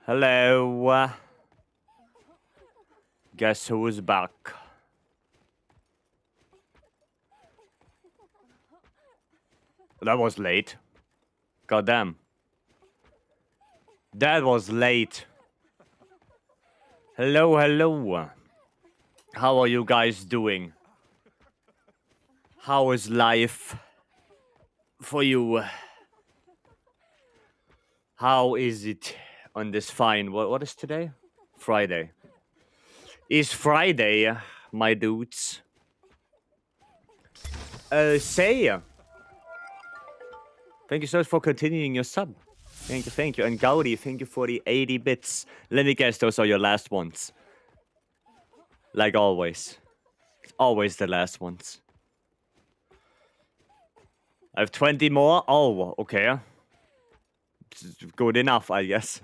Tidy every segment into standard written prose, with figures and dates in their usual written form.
Hello. Guess who's back? That was late. Goddamn. That was late. Hello, hello. How are you guys doing? How is life for you? How is it on this fine... What is today? Friday. It's Friday, my dudes. Say... Thank you so much for continuing your sub. Thank you. And Gaudi, thank you for the 80 bits. Let me guess, those are your last ones. Like always. It's always the last ones. I have 20 more. Oh, okay. Good enough, I guess.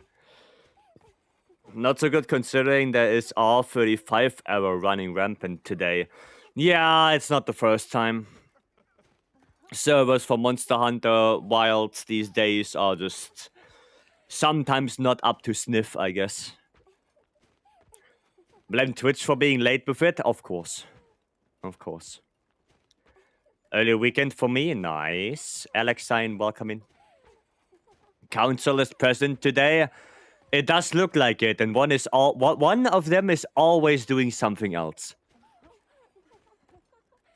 Not so good considering there is R35 error running rampant today. Yeah, it's not the first time. Servers for Monster Hunter Wilds these days are just sometimes not up to sniff, I guess. Blame Twitch for being late with it? Of course. Of course. Early weekend for me? Nice. Alexine, welcome in. Council is present today. It does look like it, and one of them is always doing something else.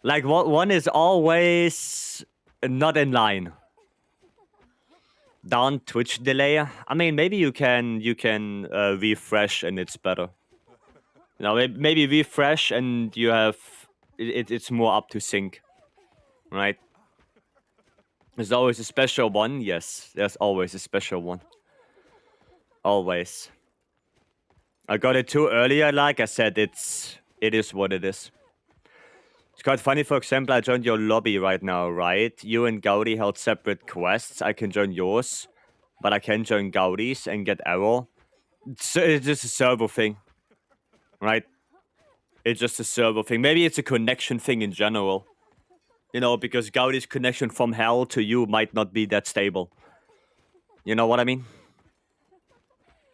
Like one is always not in line. Darn Twitch delay. I mean, maybe you can refresh and it's better. Now maybe refresh and you have it's more up to sync, right? There's always a special one. Yes, there's always a special one. Always. I got it too earlier. Like I said, it is what it is. It's quite funny, for example, I joined your lobby right now, right? You and Gaudi held separate quests. I can join yours, but I can join Gaudi's and get error. It's just a server thing, right? It's just a server thing. Maybe it's a connection thing in general. You know, because Gaudi's connection from hell to you might not be that stable. You know what I mean?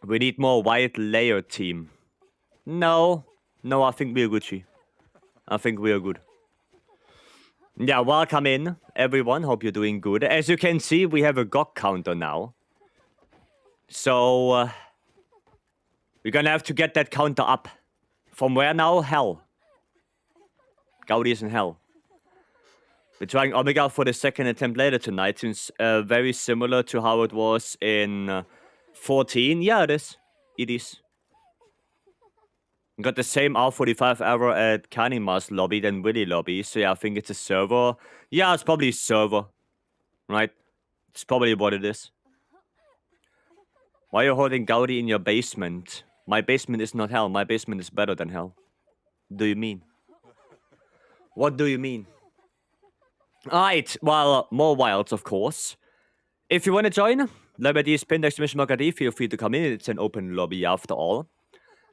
We need more white layer team. No, I think we're Gucci. I think we are good. Yeah, welcome in, everyone. Hope you're doing good. As you can see, we have a GOG counter now. So, we're gonna have to get that counter up. From where now? Hell. Gaudi is in hell. We're trying Omega for the second attempt later tonight. Seems very similar to how it was in 14. Yeah, it is. It is. Got the same R45 error at Kanima's lobby than Willy lobby, so yeah, I think it's a server. Yeah, it's probably a server, right? It's probably what it is. Why are you holding Gaudi in your basement? My basement is not hell. My basement is better than hell. Do you mean? What do you mean? Alright, well, more wilds, of course. If you want to join, Liberty is pinned exclamation mark ID. Feel free to come in. It's an open lobby after all.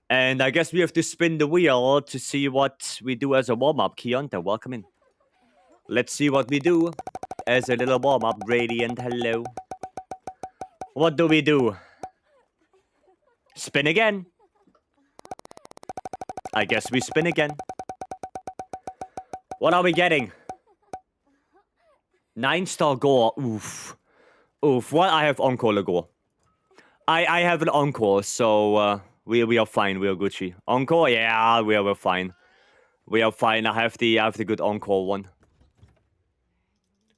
And I guess we have to spin the wheel to see what we do as a warm-up. Keonta, welcome in. Let's see what we do as a little warm-up. Radiant, hello. What do we do? Spin again. I guess we spin again. What are we getting? 9-star gore. Oof. Oof. Well, I have encore gore. I have an encore, so... We are fine. We are Gucci. Encore? Yeah, we're fine. We are fine. I have the good encore one.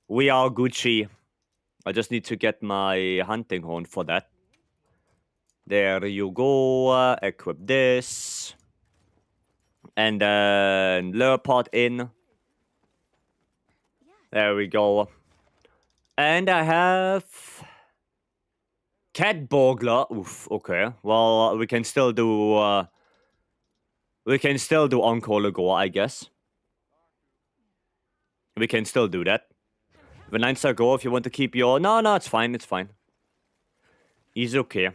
We are Gucci. I just need to get my hunting horn for that. There you go. Equip this. And then lure pot in. There we go. And I have... Cat Burglar. Oof, okay. Well, we can still do... Encore Legore, I guess. We can still do that. The 9-star go if you want to keep your... No, it's fine, it's fine. He's okay.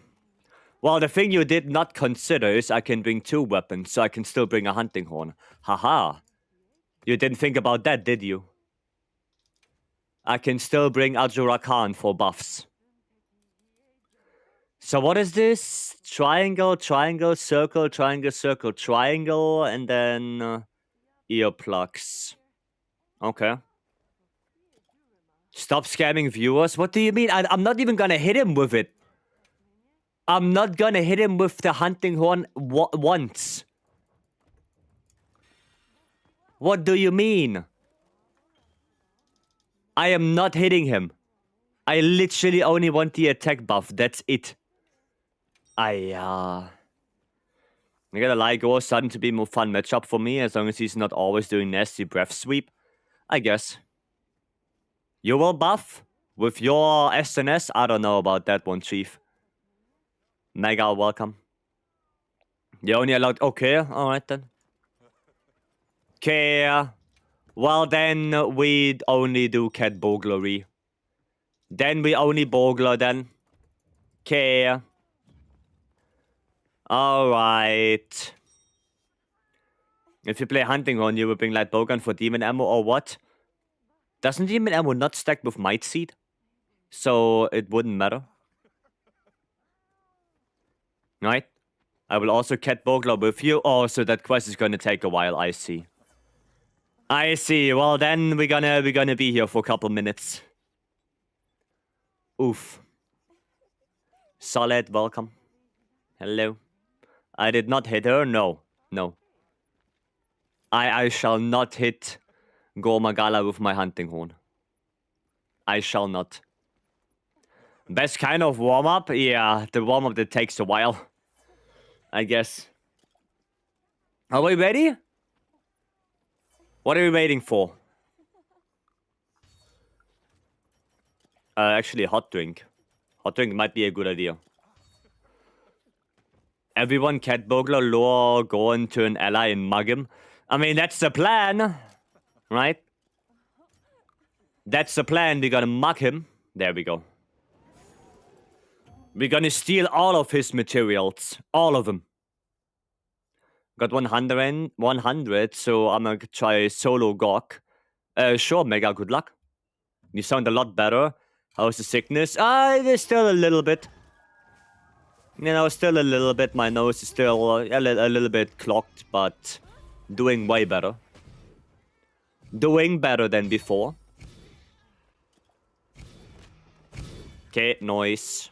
Well, the thing you did not consider is I can bring 2 weapons, so I can still bring a hunting horn. Haha. You didn't think about that, did you? I can still bring Ajura Khan for buffs. So what is this? Triangle, triangle, circle, triangle, circle, triangle, and then earplugs. Okay. Stop scamming viewers? What do you mean? I'm not even gonna hit him with it. I'm not gonna hit him with the hunting horn once. What do you mean? I am not hitting him. I literally only want the attack buff. That's it. I gotta lie, Gore is starting to be a more fun matchup for me, as long as he's not always doing nasty breath sweep. I guess. You will buff? With your SNS? I don't know about that one, Chief. Mega welcome. You're only allowed... Okay, alright then. Okay. Well, then we only do cat burglary. Then we only burglar then. Okay. Alright. If you play hunting horn, you will bring light bowgun for demon ammo or what? Doesn't demon ammo not stack with might seed? So it wouldn't matter. Right? I will also cat burglar with you. Oh, so that quest is gonna take a while, I see. I see. Well, then we're gonna be here for a couple minutes. Oof. Solid, welcome. Hello. I did not hit her. No. No. I shall not hit Gormagala with my hunting horn. I shall not. Best kind of warm-up? Yeah, the warm-up that takes a while. I guess. Are we ready? What are we waiting for? Actually, hot drink. Hot drink might be a good idea. Everyone cat burglar, lure, go into an ally and mug him. I mean, that's the plan. Right? That's the plan. We're gonna mug him. There we go. We're gonna steal all of his materials. All of them. Got 100, so I'm gonna try solo gawk. Sure, Mega, good luck. You sound a lot better. How's the sickness? There's still a little bit. You know, still a little bit. My nose is still a little bit clogged, but doing way better. Doing better than before. Okay, noise.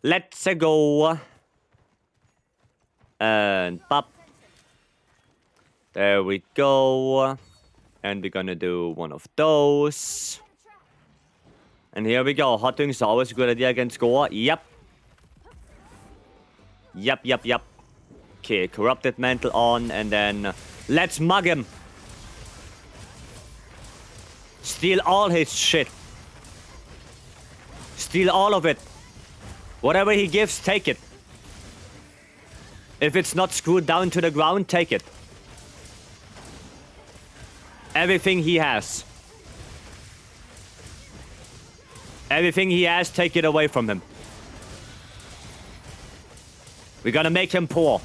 Let's go. And pop. There we go. And we're gonna do one of those. And here we go. Hot wings are always a good idea against Gore. Yep. Yep. Okay, corrupted mantle on, and then let's mug him. Steal all his shit. Steal all of it. Whatever he gives, take it. If it's not screwed down to the ground, take it. Everything he has. Everything he has, take it away from him. We're gonna make him poor.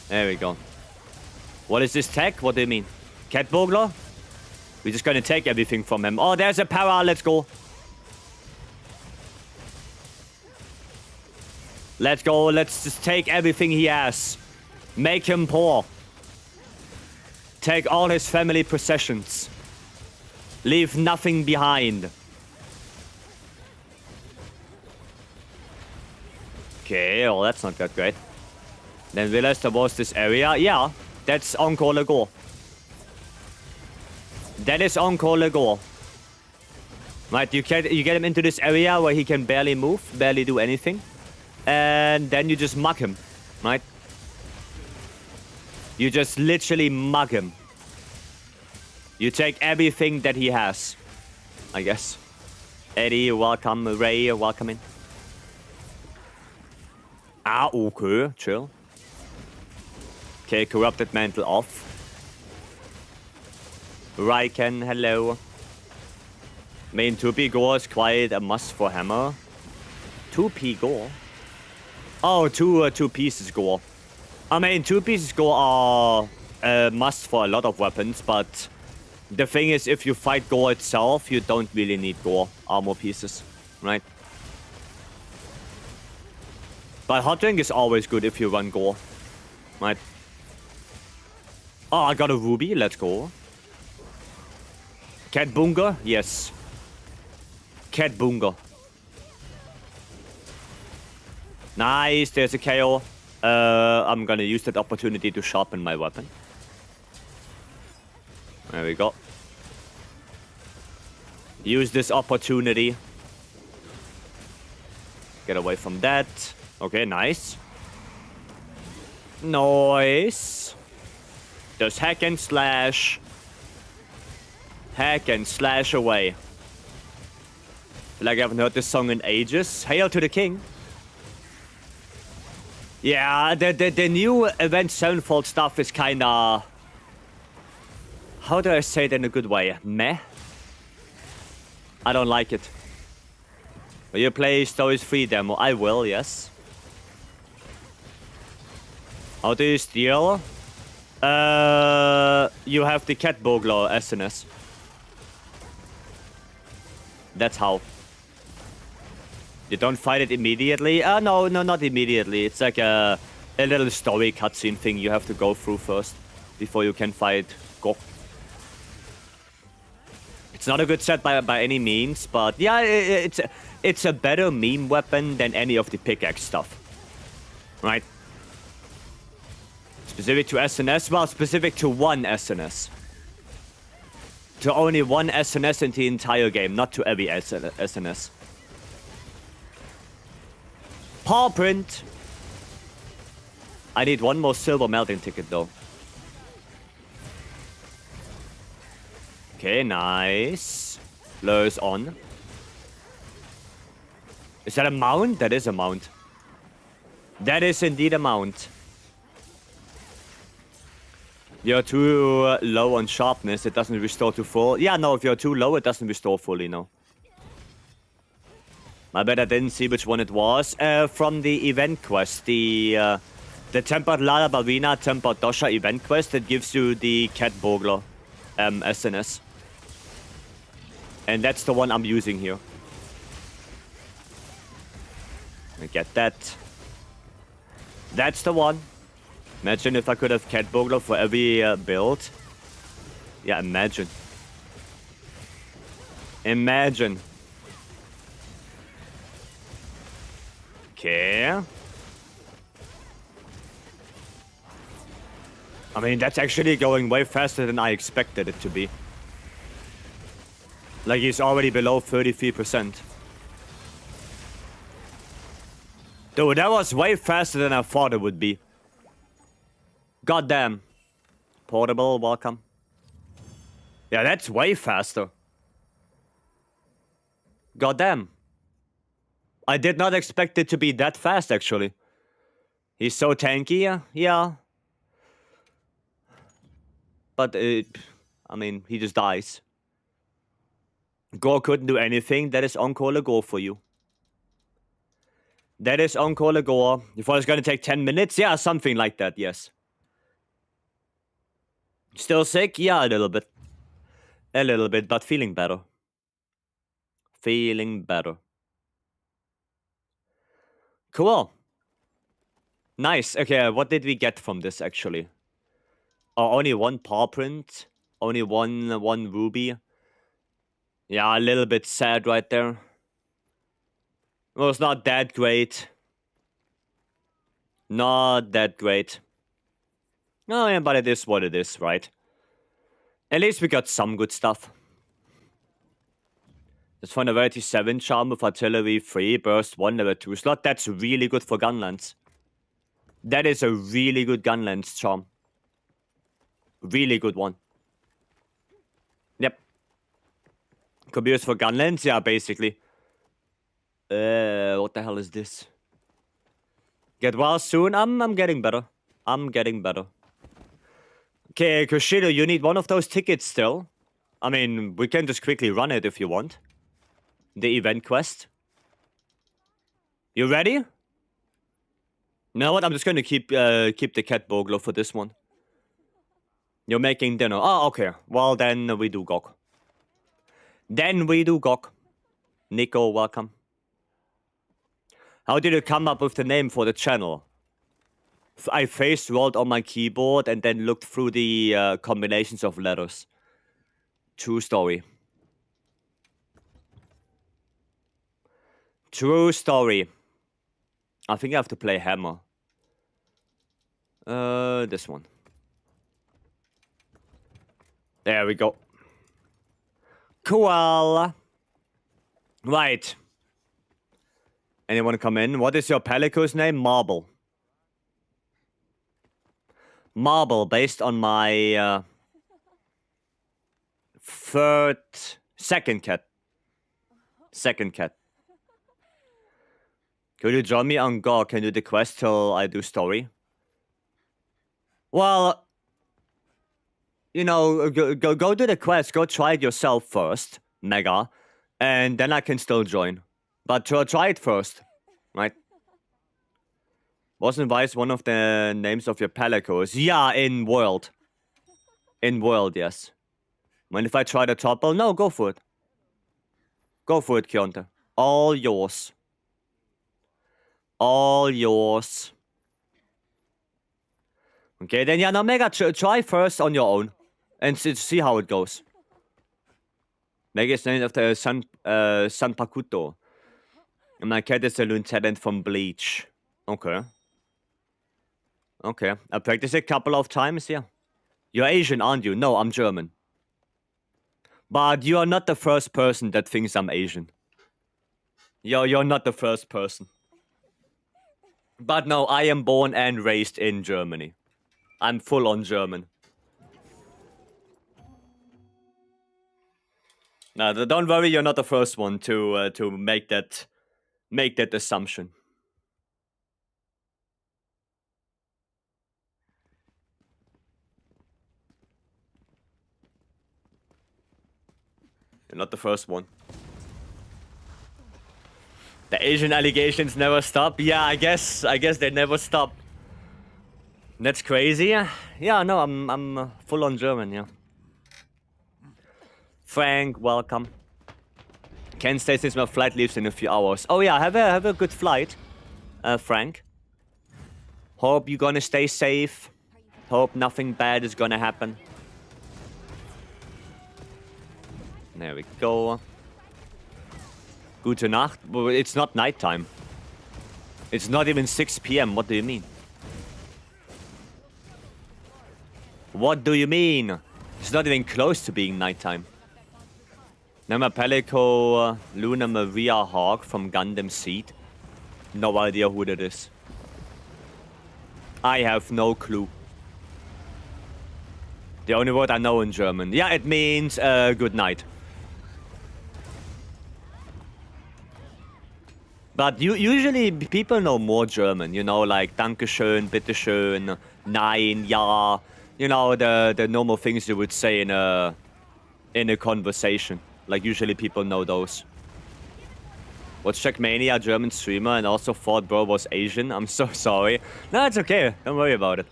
There we go. What is this tech? What do you mean? Cat burglar? We're just gonna take everything from him. Oh, there's a para. Let's go. Let's go. Let's just take everything he has. Make him poor. Take all his family possessions. Leave nothing behind. Okay, well, that's not that great. Then realize there was this area. Yeah, that's Encore Legore. That is Encore Legore. Right, you get him into this area where he can barely move, barely do anything. And then you just mug him, right? You just literally mug him. You take everything that he has, I guess. Eddie, welcome. Ray, welcome in. Okay, chill. Okay, corrupted mantle off. Ryken, hello. Main 2P gore is quite a must for hammer. 2P gore? Oh, two pieces gore. I mean, 2 pieces gore are a must for a lot of weapons, but the thing is, if you fight gore itself, you don't really need gore armor pieces, right? But hot drink is always good if you run gore. Right. Oh, I got a ruby. Let's go. Cat Bunga? Yes. Cat Bunga. Nice. There's a KO. I'm gonna use that opportunity to sharpen my weapon. There we go. Use this opportunity. Get away from that. Okay, nice. Nice. Just hack and slash. Hack and slash away. Feel like I haven't heard this song in ages. Hail to the king. Yeah, the new Event Sevenfold stuff is kinda... How do I say it in a good way? Meh? I don't like it. Will you play Stories 3 demo? I will, yes. How do you steal? You have the Cat Burglar SNS. That's how. You don't fight it immediately? No, not immediately. It's like a little story cutscene thing you have to go through first before you can fight Gok. It's not a good set by any means, but yeah, it's a better meme weapon than any of the pickaxe stuff. Right? Specific to SNS? Well, specific to one SNS. To only one SNS in the entire game, not to every SNS. Paw print! I need one more silver melting ticket, though. Okay, nice. Lures on. Is that a mount? That is a mount. That is indeed a mount. You're too low on sharpness, it doesn't restore to full. Yeah, no, if you're too low, it doesn't restore fully, no. I bet I didn't see which one it was. From the event quest, the Tempered Lala Ballerina Tempered Dosha event quest that gives you the Cat Burglar SNS. And that's the one I'm using here. I get that. That's the one. Imagine if I could have Cat Burglar for every build. Yeah, imagine. Imagine. Okay. I mean, that's actually going way faster than I expected it to be. Like, he's already below 33%. Dude, that was way faster than I thought it would be. Goddamn. Portable, welcome. Yeah, that's way faster. Goddamn. I did not expect it to be that fast, actually. He's so tanky, yeah. But, I mean, he just dies. Gore couldn't do anything. That is Encore Gore for you. That is Encore Gore. You thought it's gonna take 10 minutes? Yeah, something like that, yes. Still sick? Yeah, a little bit. A little bit, but feeling better. Feeling better. Cool. Nice. Okay, what did we get from this, actually? Oh, only one paw print. Only one ruby. Yeah, a little bit sad right there. Well, it's not that great. Not that great. No, yeah, but it is what it is, right? At least we got some good stuff. This Vulnerability 7 charm with Artillery 3, Burst 1, Level 2 slot. That's really good for Gunlands. That is a really good Gunlands charm. Really good one. Yep. Could be used for Gunlands? Yeah, basically. What the hell is this? Get well soon? I'm getting better. I'm getting better. Okay, Kushido, you need one of those tickets still. I mean, we can just quickly run it if you want. The event quest. You ready? You know what? I'm just gonna keep the Cat Burglar for this one. You're making dinner. Oh, okay. Well, then we do Gok. Then we do Gok. Nico, welcome. How did you come up with the name for the channel? I face rolled on my keyboard and then looked through the combinations of letters. True story. True story. I think I have to play Hammer. This one. There we go. Cool. Right. Anyone come in? What is your Pelico's name? Marble. Marble, based on my second cat. Second cat. Could you join me on Go? Can you do the quest till I do story? Well, you know, go do the quest. Go try it yourself first, Mega, and then I can still join. But try it first, right? Wasn't Vice one of the names of your Pelicos? Yeah, in World. In World, yes. When if I try to topple? No, go for it. Go for it, Kionte. All yours. All yours. Okay, then yeah, now Mega, try first on your own. And see how it goes. Mega is named after San Pacuto. And my cat is a lieutenant from Bleach. Okay. Okay. I practiced it a couple of times, yeah. You're Asian, aren't you? No, I'm German. But you are not the first person that thinks I'm Asian. You're not the first person. But no, I am born and raised in Germany. I'm full on German. No, don't worry, you're not the first one to make that assumption. You're not the first one. The Asian allegations never stop. Yeah, I guess they never stop. That's crazy. Yeah, no, I'm full on German, yeah. Frank, welcome. Can't stay since my flight leaves in a few hours. Oh yeah, have a good flight, Frank. Hope you're gonna stay safe. Hope nothing bad is gonna happen. There we go. Gute Nacht. Well, it's not nighttime. It's not even 6 p.m. What do you mean? What do you mean? It's not even close to being nighttime. Nama Pelico Luna Maria Hawk from Gundam Seed. No idea who that is. I have no clue. The only word I know in German. Yeah, it means good night. But usually people know more German, you know, like Dankeschön, Bitteschön, Nein, Ja. You know, the normal things you would say in a conversation. Like usually people know those. What's Checkmania, German streamer, and also thought bro was Asian. I'm so sorry. No, it's okay. Don't worry about it.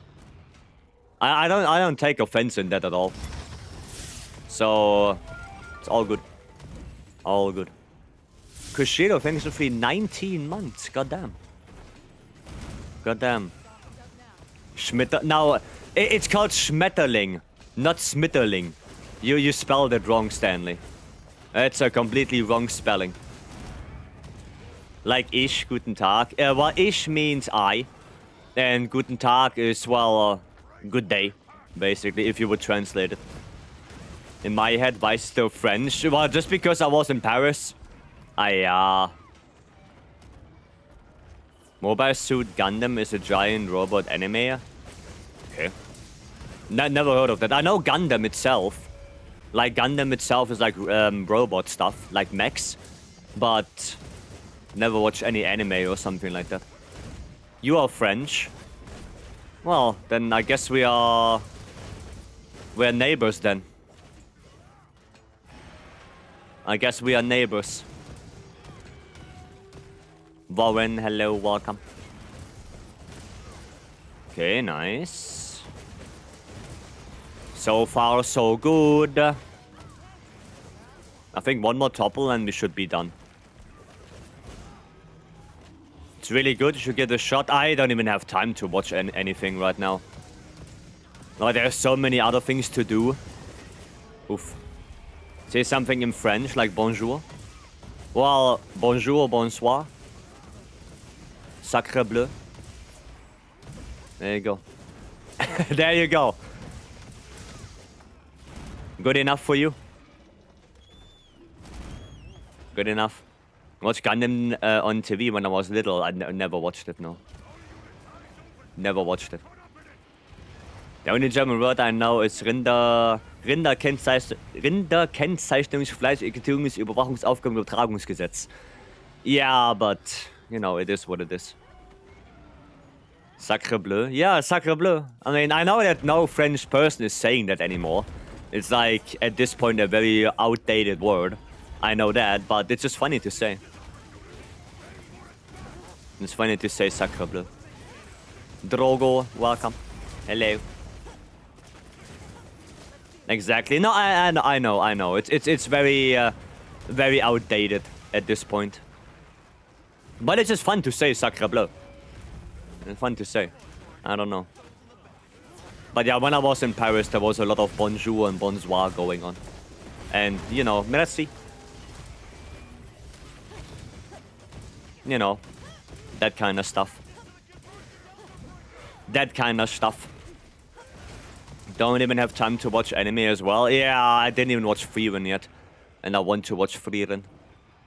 I don't take offense in that at all. So it's all good. All good. Crescido, thanks for 19 months. Goddamn. Goddamn. Schmitter. Now, it's called Schmetterling, not Smitterling. You spelled it wrong, Stanley. It's a completely wrong spelling. Like Ich, Guten Tag. Well, Ich means I. And Guten Tag is, well, good day, basically, if you would translate it. In my head, why is still French? Well, just because I was in Paris. Mobile Suit Gundam is a giant robot anime. Okay. Never heard of that. I know Gundam itself. Like, Gundam itself is like robot stuff, like mechs. But never watched any anime or something like that. You are French. Well, then I guess we're neighbors then. I guess we are neighbors. Warren, hello, welcome. Okay, nice. So far, so good. I think one more topple and we should be done. It's really good. You should give it a shot. I don't even have time to watch anything right now. Like, there's so many other things to do. Oof. Say something in French, like bonjour. Well, bonjour, bonsoir. Sacre bleu. There you go. There you go. Good enough for you? Good enough. I watched Gundam on TV when I was little. I never watched it, no. Never watched it. The only German word I know is Rinderkennzeichnungsfleischetikettierungsüberwachungsaufgabenübertragungsgesetz. Yeah, but, you know, it is what it is. Sacre bleu. Yeah, sacre bleu. I mean, I know that no French person is saying that anymore. It's like, at this point, a very outdated word. I know that, but it's just funny to say. It's funny to say sacre bleu. Drogo, welcome. Hello. Exactly. No, I know. It's very, very outdated at this point. But it's just fun to say sacre bleu. It's fun to say. I don't know. But yeah, when I was in Paris, there was a lot of bonjour and bonsoir going on. And, you know, merci. You know, that kind of stuff. That kind of stuff. Don't even have time to watch anime as well. Yeah, I didn't even watch Freerun yet. And I want to watch Freerun.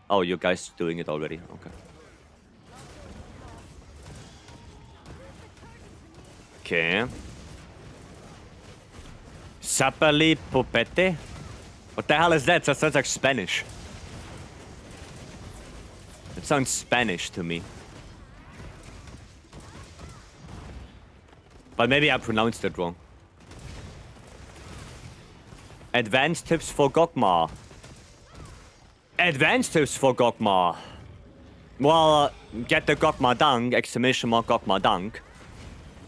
Oh, you guys doing it already. Okay. Okay. Sapali Popete? What the hell is that? That sounds like Spanish. It sounds Spanish to me. But maybe I pronounced it wrong. Advanced tips for Gokmar. Advanced tips for Gokmar. Well, get the Gokmar Dunk, exclamation mark Gokmar Dunk.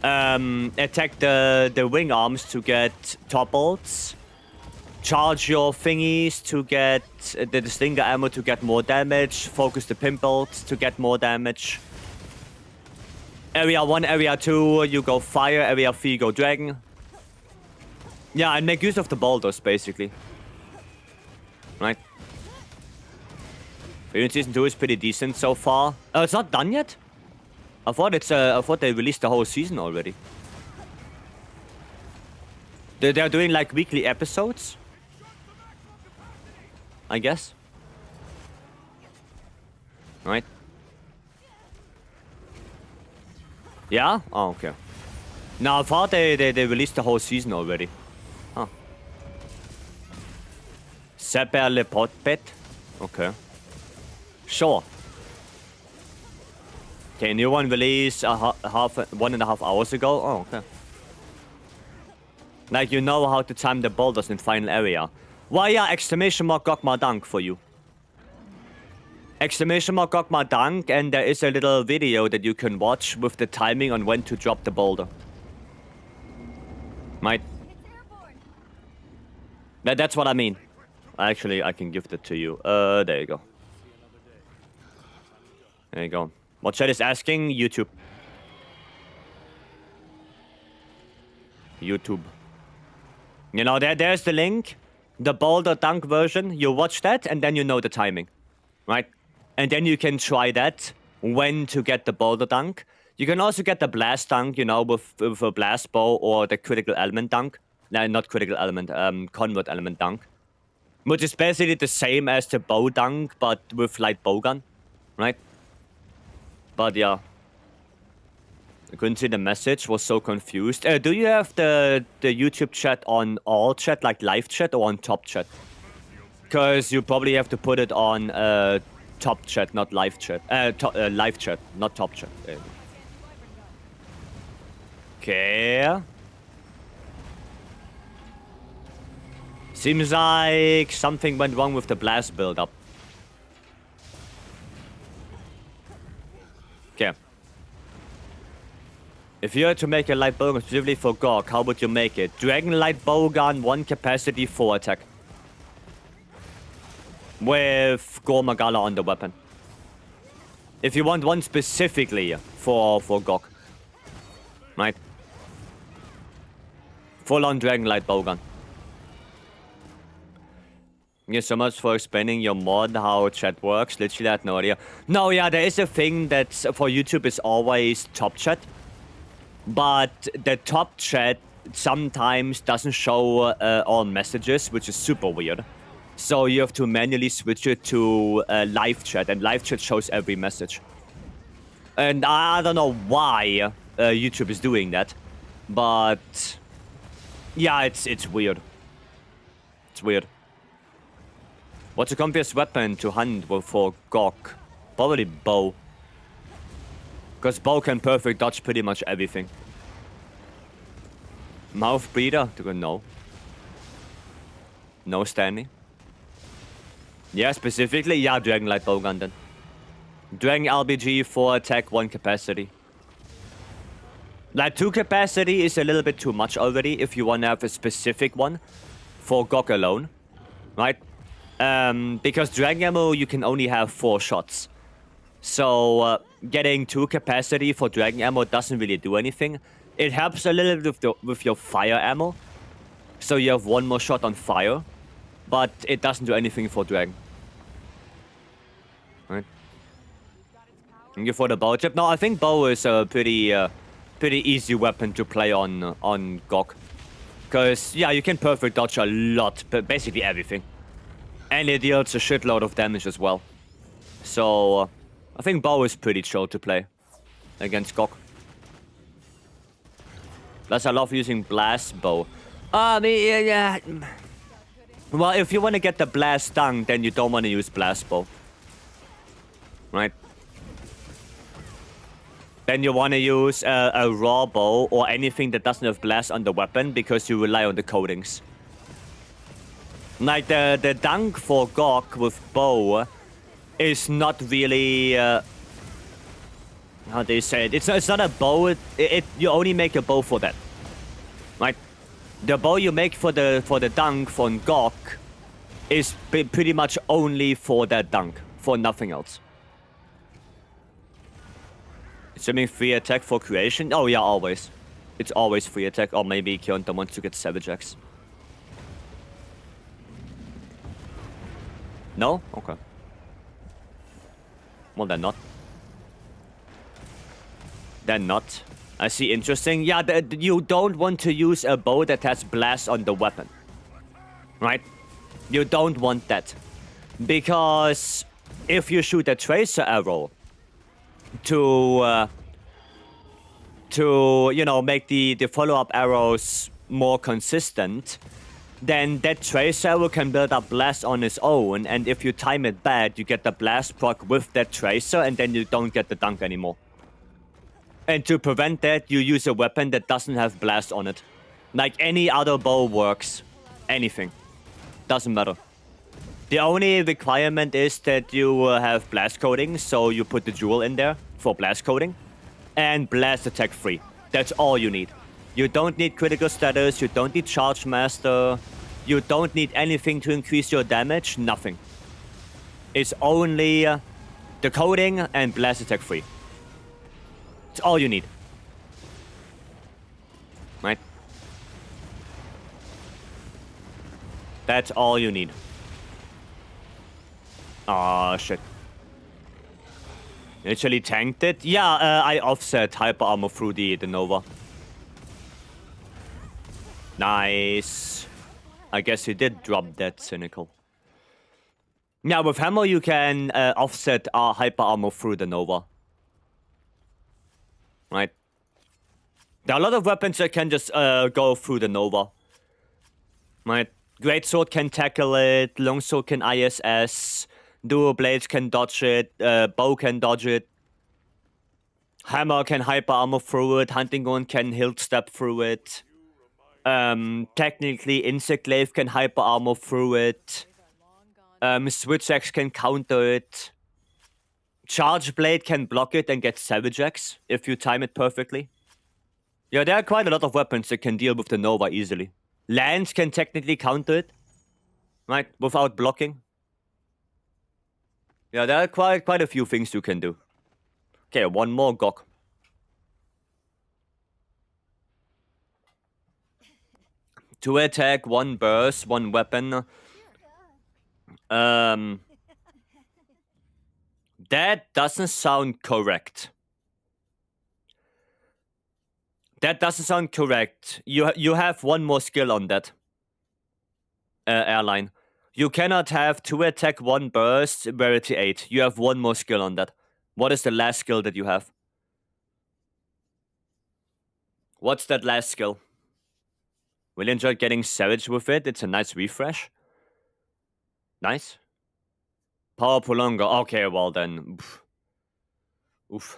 Attack the wing arms to get toppled. Charge your thingies to get the stinger ammo to get more damage. Focus the pimples to get more damage. Area 1, Area 2, you go fire. Area 3, you go dragon. Yeah, and make use of the boulders, basically. Right? Season 2 is pretty decent so far. Oh, it's not done yet? I thought they released the whole season already. They're doing like weekly episodes? I guess. Right? Yeah? Oh, okay. No, I thought they released the whole season already. Huh. Seper le potpet? Okay. Sure. Okay, new one released 1.5 hours ago? Oh, okay. Like, you know how to time the boulders in final area. Well, yeah, exclamation mark Gokmar Dunk for you. Exclamation mark Gokmar Dunk, and there is a little video that you can watch with the timing on when to drop the boulder. Right? That's what I mean. Actually, I can gift it to you. There you go. There you go. What chat is asking? YouTube. YouTube. You know, there's the link. The boulder dunk version. You watch that, and then you know the timing. Right? And then you can try that. When to get the boulder dunk. You can also get the blast dunk, you know, with a blast bow or the critical element dunk. No, not critical element, convert element dunk. Which is basically the same as the bow dunk, but with light bow gun. Right? But yeah. I couldn't see the message, was so confused. Do you have the YouTube chat on all chat, like live chat, or on top chat? Because you probably have to put it on top chat, not live chat. Live chat, not top chat. Okay. Seems like something went wrong with the blast build-up. Okay. If you had to make a light bowgun specifically for Gork, how would you make it? Dragon light bowgun, 1 capacity, 4 attack. With Gore Magala on the weapon. If you want one specifically for GOG. Right? Full-on Dragonlight bowgun. Thank you so much for explaining your mod, how chat works. Literally, I had no idea. No, yeah, there is a thing that's for YouTube is always top chat. But the top chat sometimes doesn't show all messages, which is super weird. So you have to manually switch it to live chat, and live chat shows every message. And I don't know why YouTube is doing that, but yeah, it's weird. It's weird. What's the comfiest weapon to hunt for GOG? Probably bow. Because bow can perfect dodge pretty much everything. Mouth breather? No. No standing. Yeah, specifically, yeah, Dragonlight bowgun then. Dragon LBG 4 attack, 1 capacity. Like 2 capacity is a little bit too much already if you want to have a specific one for GOG alone, right? Because Dragon ammo you can only have 4 shots. So getting 2 capacity for Dragon ammo doesn't really do anything. It helps a little bit with your fire ammo. So you have 1 more shot on fire. But it doesn't do anything for Dragon. Right. Thank you for the bow chip. No, I think bow is a pretty easy weapon to play on GOG. Because, yeah, you can perfect dodge a lot, but basically everything. And it deals a shitload of damage as well. So, I think bow is pretty chill to play against GOG. Plus, I love using blast bow. Yeah. Well, if you want to get the blast stung, then you don't want to use blast bow. Right? Then you want to use a raw bow or anything that doesn't have blast on the weapon because you rely on the coatings. Like the dunk for GOG with bow is not really how do you say it? It's not a bow. You only make a bow for that. Right? The bow you make for the dunk from GOG is pretty much only for that dunk, for nothing else. Assuming free attack for creation? Oh yeah, always. It's always free attack, or maybe Kionta wants to get Savage Axe. No? Okay. Well, then not. Then not. I see, interesting. Yeah, you don't want to use a bow that has blast on the weapon. Right? You don't want that. Because if you shoot a tracer arrow to you know, make the follow-up arrows more consistent, then that tracer arrow can build up blast on its own, and if you time it bad, you get the blast proc with that tracer, and then you don't get the dunk anymore. And to prevent that, you use a weapon that doesn't have blast on it. Like any other bow works. Anything. Doesn't matter. The only requirement is that you have blast coating, so you put the jewel in there for blast coating. And blast attack free. That's all you need. You don't need critical status, you don't need charge master, you don't need anything to increase your damage, nothing. It's only the coating and blast attack free. It's all you need. Right? That's all you need. Oh shit. Literally tanked it? Yeah, I offset hyper armor through the Nova. Nice. I guess he did drop that, cynical. Yeah, with hammer you can offset hyper armor through the Nova. Right? There are a lot of weapons that can just go through the Nova. Right? Greatsword can tackle it, longsword can ISS, dual blades can dodge it, bow can dodge it. Hammer can hyper armor through it, hunting gun can hilt step through it. Technically insect glaive can hyper armor through it. Switch axe can counter it. Charge blade can block it and get Savage Axe if you time it perfectly. Yeah, there are quite a lot of weapons that can deal with the Nova easily. Lance can technically counter it, right, without blocking. Yeah, there are quite a few things you can do. Okay, one more Gok. Two attack, one burst, one weapon. That doesn't sound correct. That doesn't sound correct. You have one more skill on that. Airline. You cannot have 2 attack, 1 burst, rarity 8. You have one more skill on that. What is the last skill that you have? What's that last skill? Really enjoyed getting Savage with it. It's a nice refresh. Nice. Power Prolonger. Okay, well then. Oof.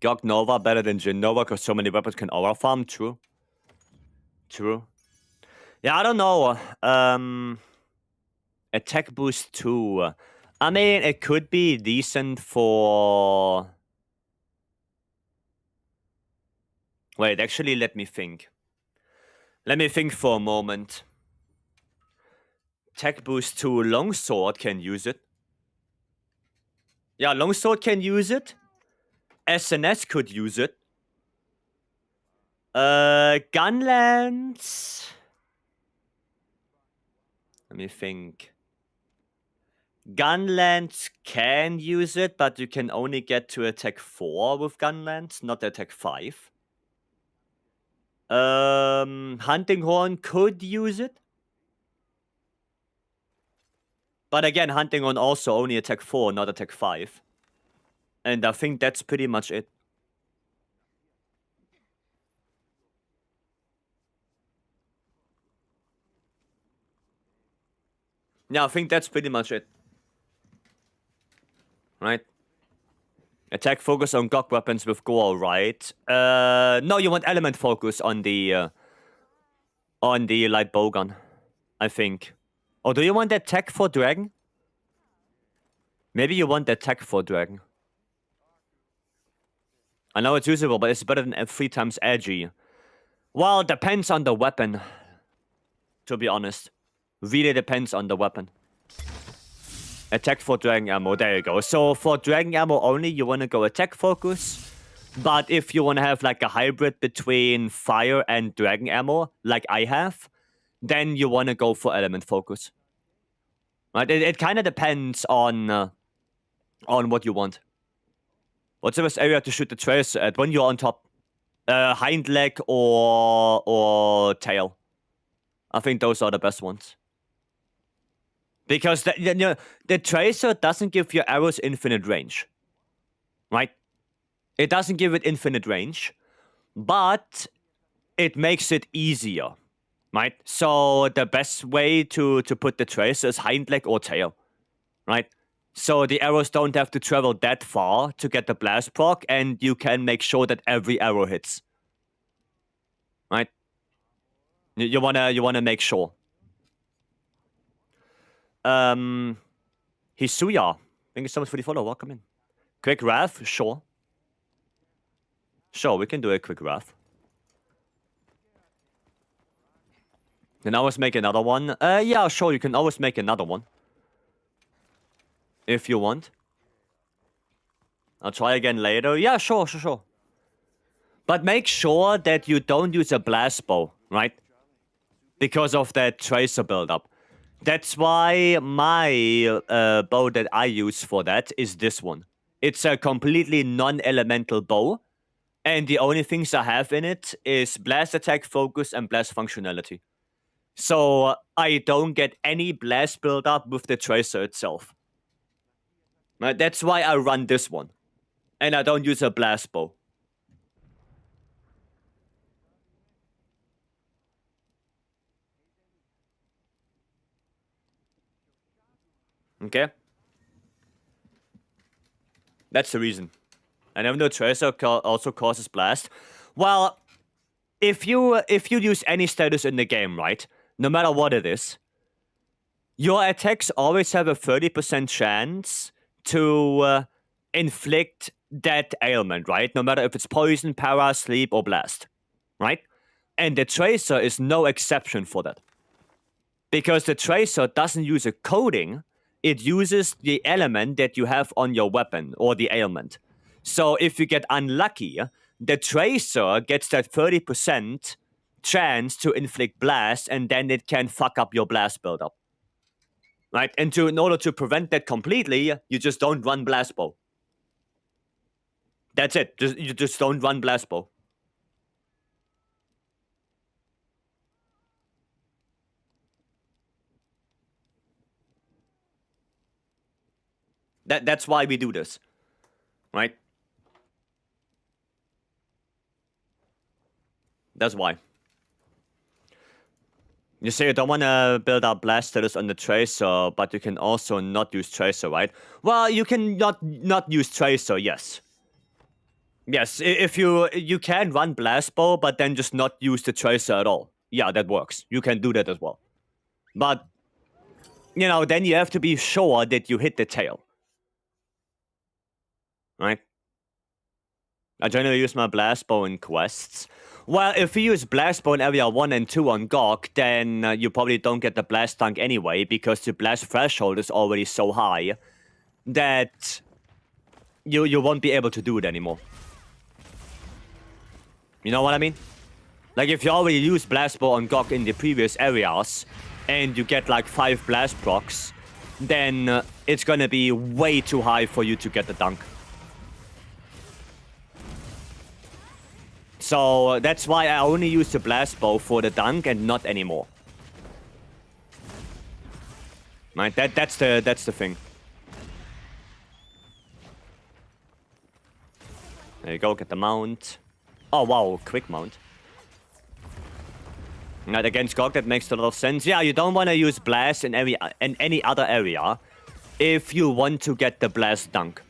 Gog Nova better than Jin Nova because so many weapons can aura farm. True. True. Yeah, I don't know. Attack boost 2. I mean, it could be decent for... Wait, actually, let me think. Let me think for a moment. Attack boost 2, Longsword can use it. Yeah, Longsword can use it. SNS could use it. Gunlands... Let me think. Gunlands can use it, but you can only get to attack 4 with Gunlands, not attack 5. Hunting Horn could use it. But again, Hunting Horn also only attack 4, not attack 5. And I think that's pretty much it. Yeah, I think that's pretty much it. Right? Attack focus on Gog weapons with Gore, right? No, you want element focus on the light bowgun, I think. Or do you want attack for Dragon? Maybe you want attack for Dragon. I know it's usable, but it's better than 3 times edgy. Well, depends on the weapon. To be honest. Really depends on the weapon. Attack for Dragon Ammo, there you go. So for Dragon Ammo only, you want to go attack focus. But if you want to have like a hybrid between fire and Dragon Ammo, like I have, then you want to go for element focus. Right? It kind of depends on what you want. What's the best area to shoot the tracer at when you're on top? Hind leg or tail. I think those are the best ones. Because the tracer doesn't give your arrows infinite range. Right? It doesn't give it infinite range. But it makes it easier. Right? So the best way to put the tracer is hind leg or tail. Right? So the arrows don't have to travel that far to get the blast proc, and you can make sure that every arrow hits. Right? You wanna make sure. Hisuya, thank you so much for the follow. Welcome in. Quick Wrath, sure. Sure, we can do a quick Wrath. Can always make another one. Yeah, sure, you can always make another one. If you want. I'll try again later. Yeah, sure. But make sure that you don't use a blast bow, right? Because of that tracer buildup. That's why my bow that I use for that is this one. It's a completely non-elemental bow. And the only things I have in it is blast attack, focus, and blast functionality. So I don't get any blast buildup with the tracer itself. Right? That's why I run this one. And I don't use a blast bow. Okay? That's the reason. And even though tracer also causes blast. Well, if you use any status in the game, right? No matter what it is, your attacks always have a 30% chance to inflict that ailment, right? No matter if it's poison, para, sleep, or blast, right? And the tracer is no exception for that. Because the tracer doesn't use a coding, it uses the element that you have on your weapon or the ailment. So if you get unlucky, the tracer gets that 30% chance to inflict blast, and then it can fuck up your blast buildup. Right? And in order to prevent that completely, you just don't run blast bow. That's it. You just don't run blast bow. That's why we do this. Right? That's why. You say you don't want to build up blast status on the tracer, but you can also not use tracer, right? Well, you can not use tracer, yes. Yes, if you can run blast bow, but then just not use the tracer at all. Yeah, that works. You can do that as well. But, you know, then you have to be sure that you hit the tail. Right? I generally use my blast bow in quests. Well, if you use blast bow in area 1 and 2 on GOG, then you probably don't get the blast dunk anyway, because the blast threshold is already so high that you won't be able to do it anymore. You know what I mean? Like, if you already use blast bow on GOG in the previous areas, and you get like 5 blast procs, then it's gonna be way too high for you to get the dunk. So that's why I only use the blast bow for the dunk and not anymore. Right? That's the thing. There you go, get the mount. Oh wow, quick mount. Right, against GOG, that makes a lot of sense. Yeah, you don't want to use blast in any other area if you want to get the blast dunk.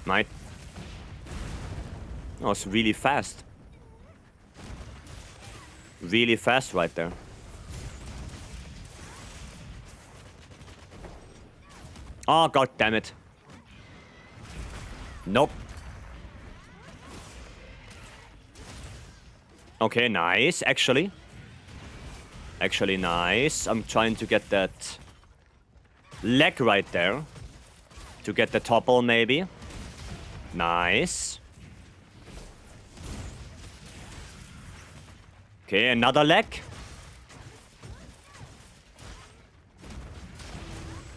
Right? Oh, it's really fast. Really fast right there. Oh, god damn it. Nope. Okay, nice, actually. Actually, nice. I'm trying to get that leg right there. To get the topple, maybe. Nice. Okay, another leg.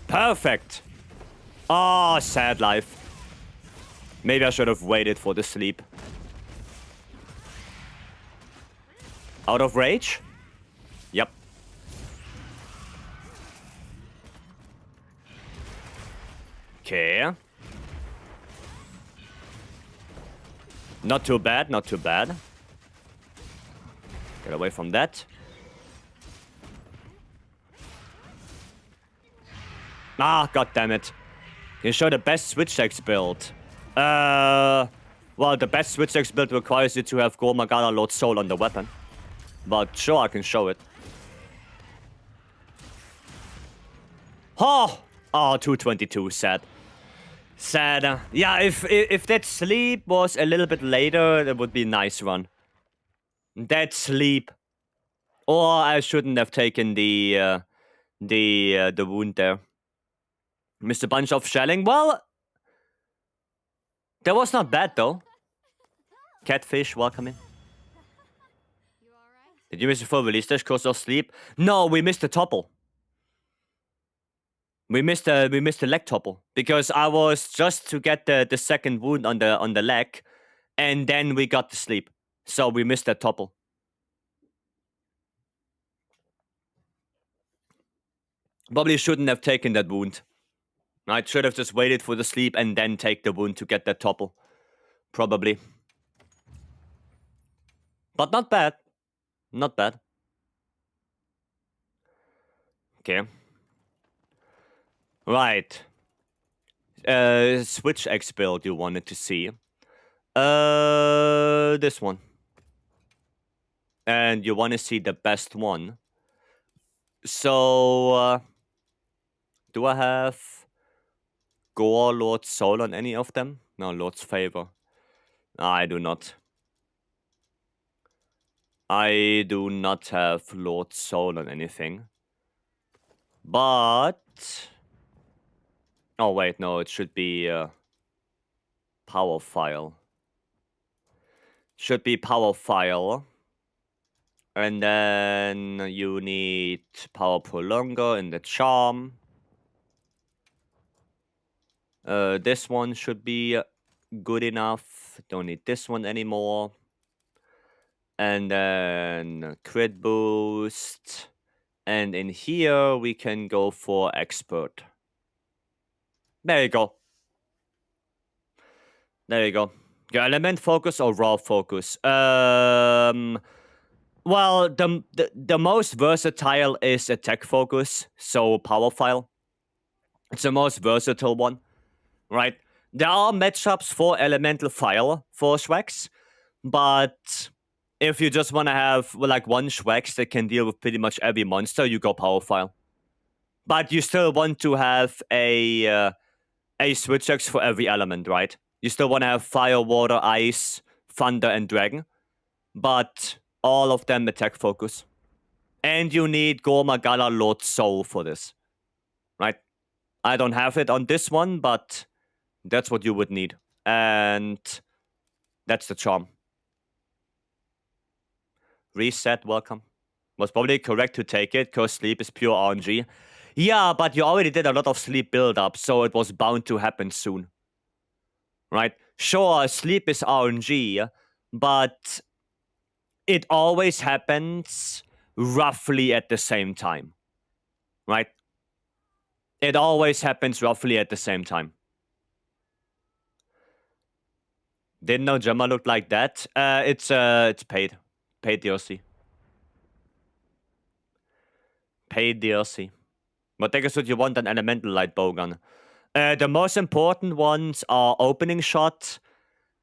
Perfect. Oh, sad life. Maybe I should have waited for the sleep. Out of rage? Yep. Okay. Not too bad, not too bad. Get away from that. Ah, god damn it. Can you show the best switch X build? Well, the best switch X build requires you to have Gormagala Lord Soul on the weapon. But sure, I can show it. Oh! Oh, 222, sad. Sad. Yeah, if that sleep was a little bit later, that would be a nice run. That sleep. Or I shouldn't have taken the wound there. Missed a bunch of shelling. Well, that was not bad though. Catfish, welcome in. Did you miss the full release dash because of sleep? No, we missed the topple. We missed the leg topple because I was just to get the second wound on the leg, and then we got the sleep. So we missed that topple. Probably shouldn't have taken that wound. I should have just waited for the sleep and then take the wound to get that topple. Probably. But not bad. Not bad. Okay. Right. Switch X build you wanted to see. This one. And you want to see the best one. So, do I have Gore, Lord's Soul on any of them? No, Lord's Favor. I do not. I do not have Lord's Soul on anything. But... Oh, wait, no, it should be power file. Should be power file. And then you need power prolonger in the charm. This one should be good enough. Don't need this one anymore. And then crit boost. And in here, we can go for expert. There you go. There you go. Your element focus or raw focus? Well, the most versatile is attack focus, so power file. It's the most versatile one, right? There are matchups for elemental file for Shrex, but if you just want to have like one Shrex that can deal with pretty much every monster, you go power file. But you still want to have a switch X for every element, right? You still want to have fire, water, ice, thunder, and dragon. But all of them attack focus. And you need Gorma, Gala, Lord, Soul for this. Right? I don't have it on this one, but that's what you would need. And that's the charm. Reset, welcome. Was probably correct to take it, because sleep is pure RNG. Yeah, but you already did a lot of sleep build-up, so it was bound to happen soon. Right? Sure, sleep is RNG, but it always happens roughly at the same time. Right? It always happens roughly at the same time. Didn't know Gemma looked like that. It's paid. Paid DLC. Paid DLC. What deck would you want an elemental light bowgun? The most important ones are opening shot,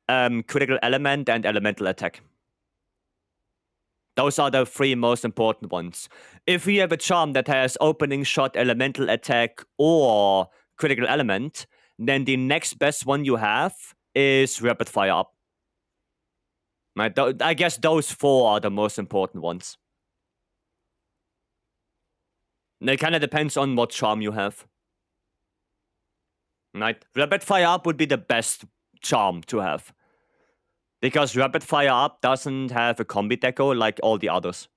critical element, and elemental attack. Those are the three most important ones. If you have a charm that has opening shot, elemental attack, or critical element, then the next best one you have is rapid fire up. Right? I guess those four are the most important ones. It kind of depends on what charm you have. Right? Rapid fire up would be the best charm to have. Because rapid fire up doesn't have a combi deco like all the others.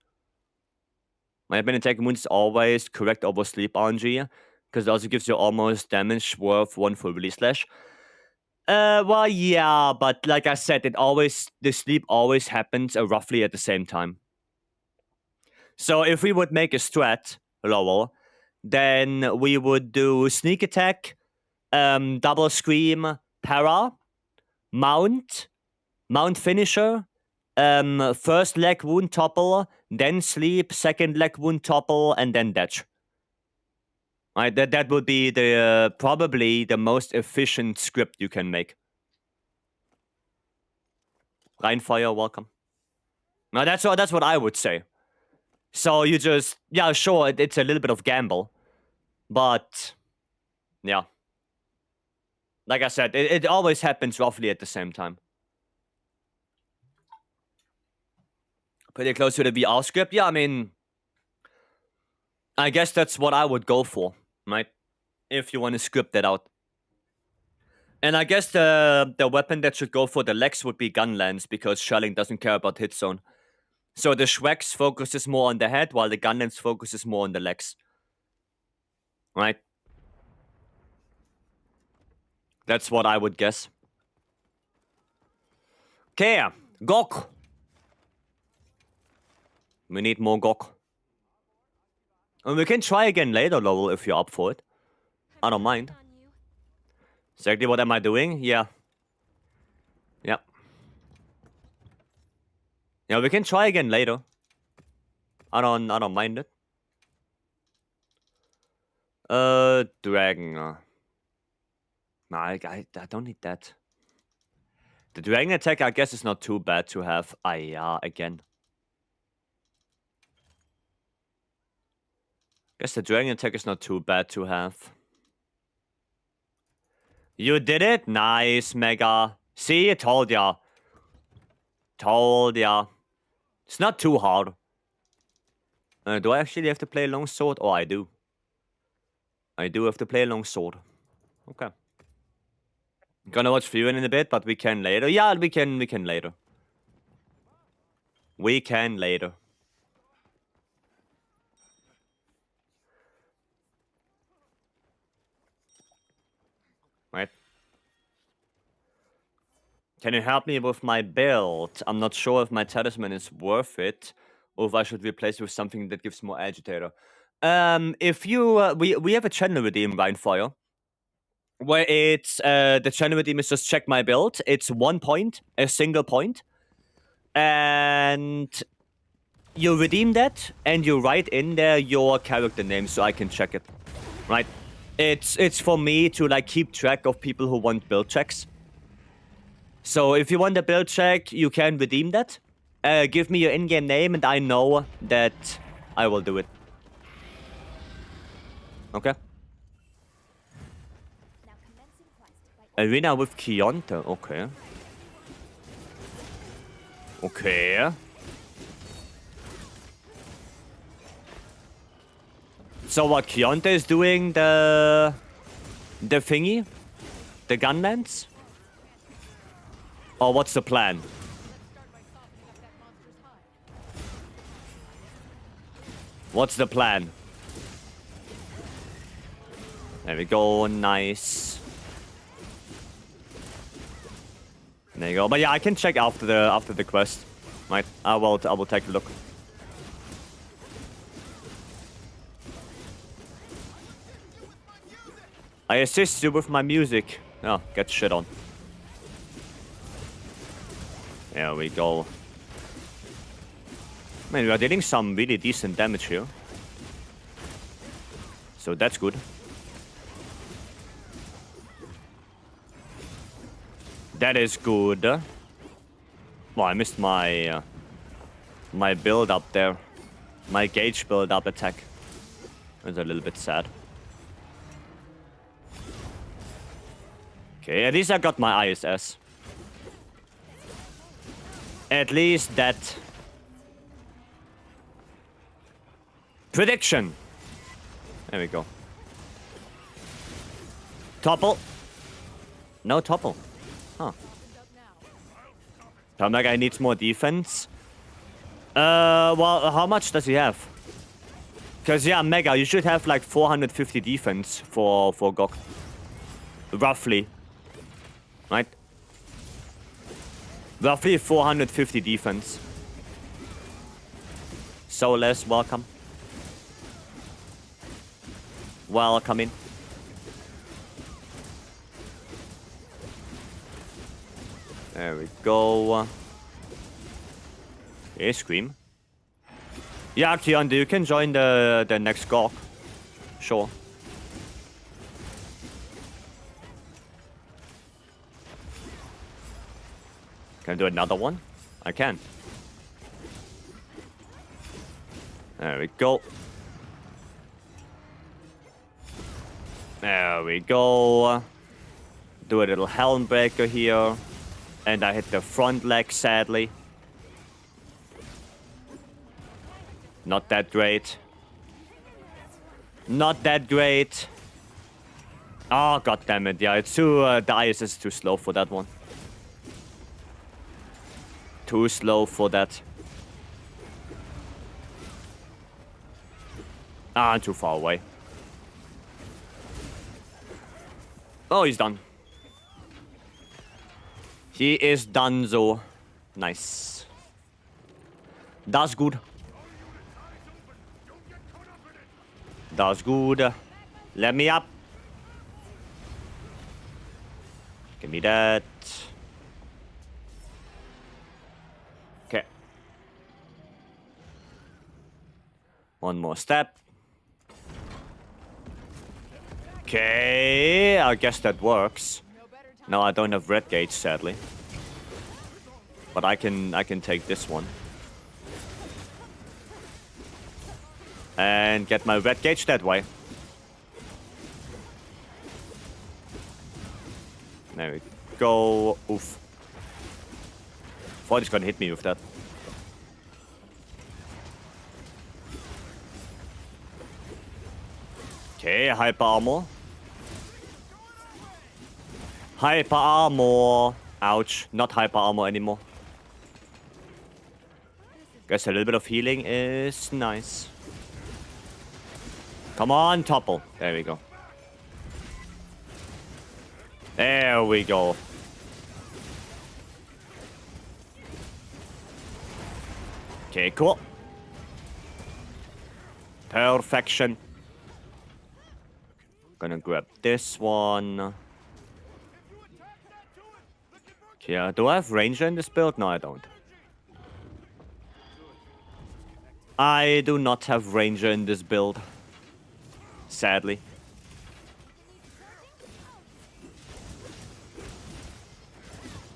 My ability attack moon is always correct over sleep RNG, because it also gives you almost damage worth 1 full release slash. Well, yeah, but like I said, the sleep always happens roughly at the same time. So if we would make a strat, Lowell, then we would do sneak attack, double scream, para, mount finisher, first leg wound topple, then sleep, second leg wound topple, and then dash. Right, that would be the probably the most efficient script you can make. Rheinfire, welcome. Now that's what I would say. So you just, yeah, sure, it's a little bit of gamble, but yeah. Like I said, it always happens roughly at the same time. Pretty close to the VR script. Yeah, I mean, I guess that's what I would go for, right? If you want to script that out. And I guess the weapon that should go for the legs would be Gunlance, because Shelling doesn't care about hit zone. So the Shrex focuses more on the head, while the Gunlance focuses more on the legs. Right? That's what I would guess. Okay, Gok. We need more Gok. And we can try again later, Lowell, if you're up for it. I don't mind. Exactly what am I doing? Yeah. Yeah. Yeah, we can try again later. I don't mind it. Dragon. No, I don't need that. The dragon attack, I guess, is not too bad to have. Yeah, again. Guess the dragon attack is not too bad to have. You did it? Nice, Mega. See, I told ya. Told ya. It's not too hard. Do I actually have to play longsword? Oh, I do. I do have to play a long sword. Okay. Gonna watch Fury in a bit, but we can later. Yeah, we can later. We can later. Right. Can you help me with my build? I'm not sure if my talisman is worth it, or if I should replace it with something that gives more agitator. If you we have a channel redeem right for you, where it's the channel redeem is just check my build. It's 1 point, a single point, and you redeem that, and you write in there your character name so I can check it. Right? It's for me to like keep track of people who want build checks. So if you want a build check, you can redeem that. Give me your in-game name, and I know that I will do it. Okay. Arena with Keonta. Okay. Okay. So what Keonta is doing the thingy? The gunlands? Or what's the plan? What's the plan? There we go, nice. There you go. But yeah, I can check after the quest. Right. I will take a look. I assist you with my music. Oh, get shit on. There we go. Man, we are dealing some really decent damage here. So that's good. That is good. Well, I missed my my build up there. My gauge build up attack. It's a little bit sad. Okay, at least I got my ISS. At least that. Prediction. There we go. Topple. No topple. Huh. That guy needs more defense. Well, how much does he have? Because, yeah, Mega, you should have like 450 defense for Gok. Roughly. Right? Roughly 450 defense. So less, welcome. Welcome in. There we go. Okay, Scream. Yeah, Keonta, you can join the next Gok. Sure. Can I do another one? I can. There we go. There we go. Do a little Helm Breaker here. And I hit the front leg, sadly. Not that great. Not that great. Oh, god damn it. Yeah, it's too... the IS is too slow for that one. Too slow for that. Ah, I'm too far away. Oh, he's done. He is done, so nice. That's good. That's good. Let me up. Give me that. Okay. One more step. Okay, I guess that works. No, I don't have red gauge, sadly. But I can take this one. And get my red gauge that way. There we go. Oof. Thought he's gonna hit me with that. Okay, hyper armor. Hyper armor. Ouch, not hyper armor anymore. Guess a little bit of healing is nice. Come on, topple. There we go. There we go. Okay, cool. Perfection. Gonna grab this one. Okay, do I have ranger in this build? No, I don't. I do not have ranger in this build. Sadly.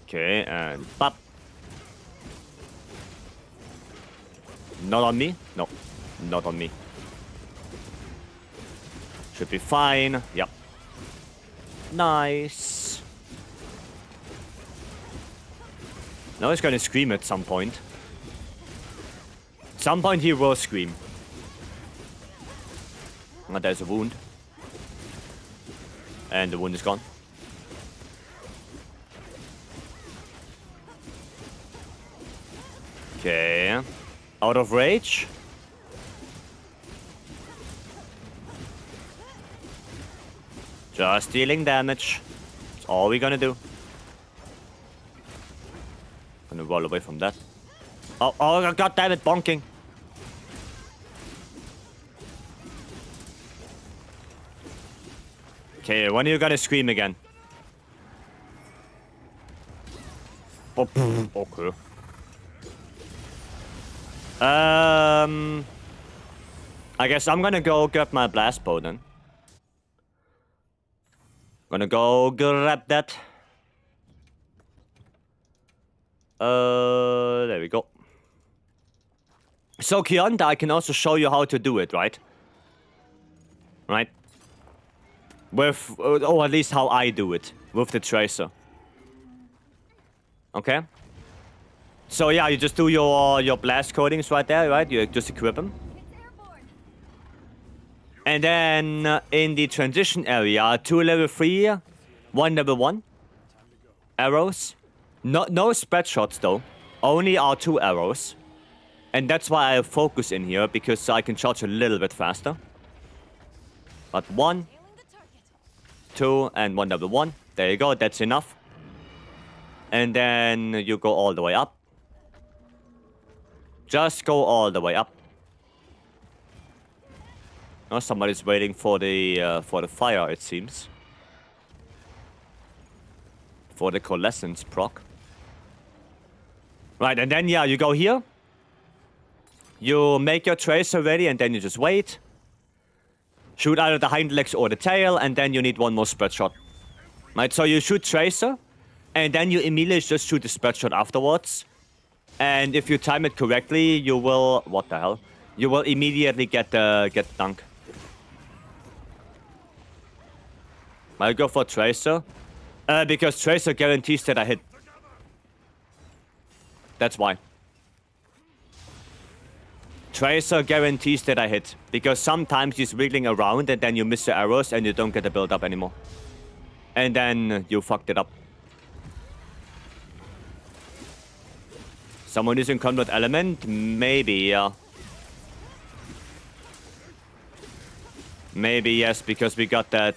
Okay, and pop. Not on me? No, not on me. Should be fine. Yep. Nice. Now he's gonna scream at some point. At some point he will scream. Oh, there's a wound. And the wound is gone. Okay. Out of rage. Just dealing damage. That's all we're gonna do. Gonna roll away from that. Oh, god damn it, bonking. Okay, when are you gonna scream again? Oh, okay. I guess I'm gonna go grab my blast bow then. Gonna go grab that. There we go. So Kionda, I can also show you how to do it, right? Right? With, or at least how I do it, with the tracer. Okay? So yeah, you just do your blast coatings right there, right? You just equip them. And then in the transition area, 2 level 3, 1 level 1 arrows. No spread shots though, only R2 arrows. And that's why I focus in here, because I can charge a little bit faster. But 1, 2, and 1 level 1. There you go, that's enough. And then you go all the way up. Just go all the way up. Oh, somebody's waiting for the fire, it seems. For the coalescence proc. Right, and then yeah, you go here. You make your tracer ready, and then you just wait. Shoot either the hind legs or the tail, and then you need one more spread shot. Right, so you shoot tracer, and then you immediately just shoot the spread shot afterwards. And if you time it correctly, you will... What the hell? You will immediately get the dunk. I'll go for tracer. Because tracer guarantees that I hit. That's why. Tracer guarantees that I hit. Because sometimes he's wiggling around and then you miss the arrows and you don't get the build up anymore. And then you fucked it up. Someone using combat element? Maybe, yeah. Maybe, yes, because we got that...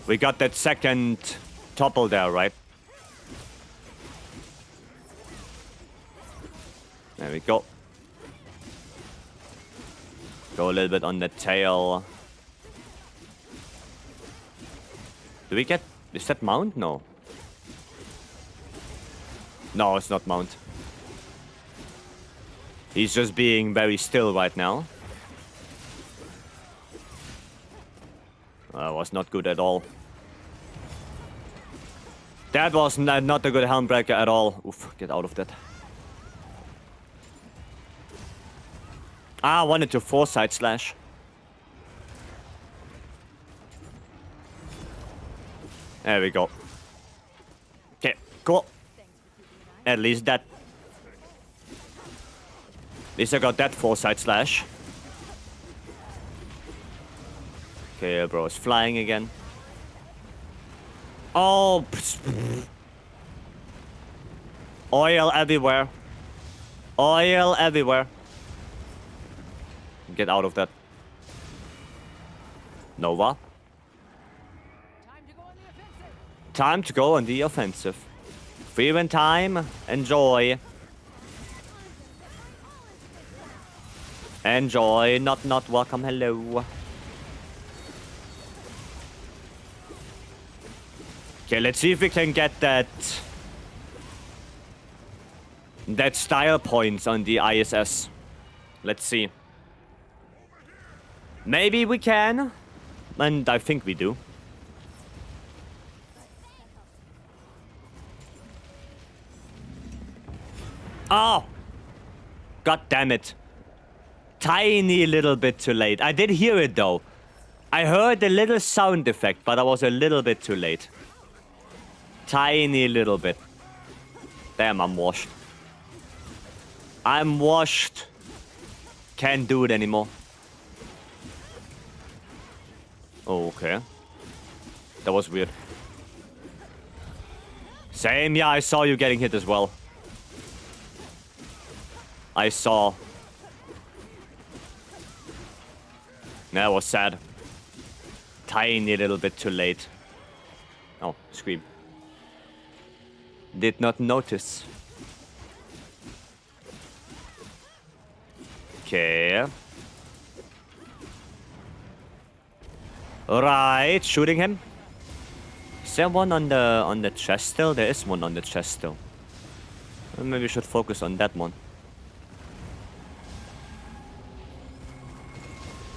We got that second topple there, right? There we go. Go a little bit on the tail. Do we get... Is that mount? No. No, it's not mount. He's just being very still right now. That was not good at all. That was not a good helm breaker at all. Oof, get out of that. I wanted to foresight slash. There we go. Okay, cool. At least that. At least I got that foresight slash. Okay, bro, it's flying again. Oh! Oil everywhere. Oil everywhere. Get out of that. Nova. Time to go on the offensive. Free win time. Enjoy. Enjoy. Not welcome. Hello. Okay, let's see if we can get that style points on the ISS. Let's see. Maybe we can. And I think we do. Oh! God damn it. Tiny little bit too late. I did hear it though. I heard a little sound effect, but I was a little bit too late. Tiny little bit. Damn, I'm washed. I'm washed. Can't do it anymore. Oh, okay. That was weird. Same, yeah, I saw you getting hit as well. I saw. That was sad. Tiny little bit too late. Oh, scream. Did not notice. Okay. Right, shooting him. Is there one on the chest still? There is one on the chest still. Maybe we should focus on that one.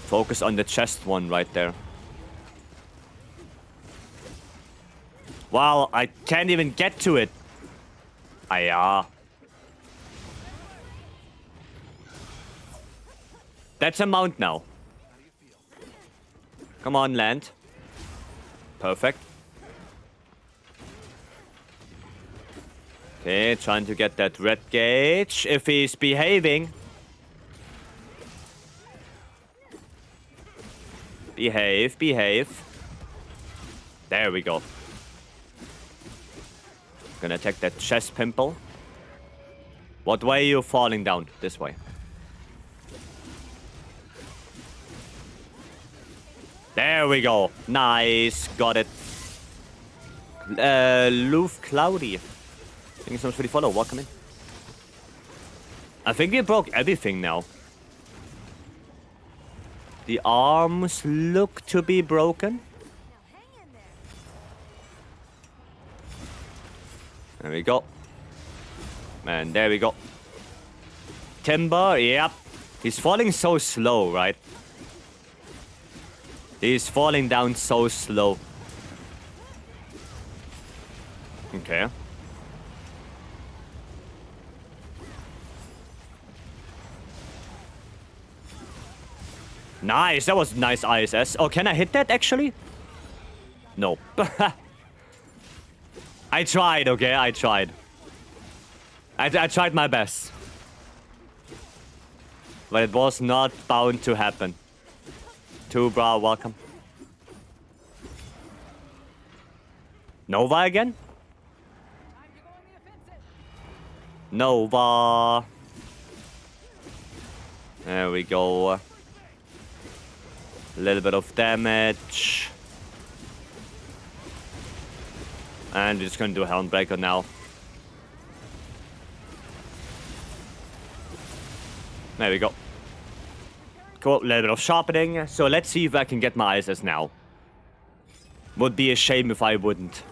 Focus on the chest one right there. Wow, I can't even get to it. Ayah. That's a mount now. Come on, land. Perfect. Okay, trying to get that red gauge. If he's behaving. Behave, behave. There we go. Gonna take that chest pimple. What way are you falling down? This way. There we go. Nice. Got it. Loof Cloudy. Thank you so much for the follow. Welcome in. I think we broke everything now. The arms look to be broken. There we go. And there we go. Timber, yep. He's falling so slow, right? He's falling down so slow. Okay. Nice, that was nice ISS. Oh, can I hit that actually? No. I tried, okay? I tried. I tried my best. But it was not bound to happen. Two bra, welcome. Nova again? Nova. There we go. A little bit of damage. And we're just gonna do a Helmbreaker now. There we go. Cool, a little bit of sharpening. So let's see if I can get my ISS now. Would be a shame if I wouldn't.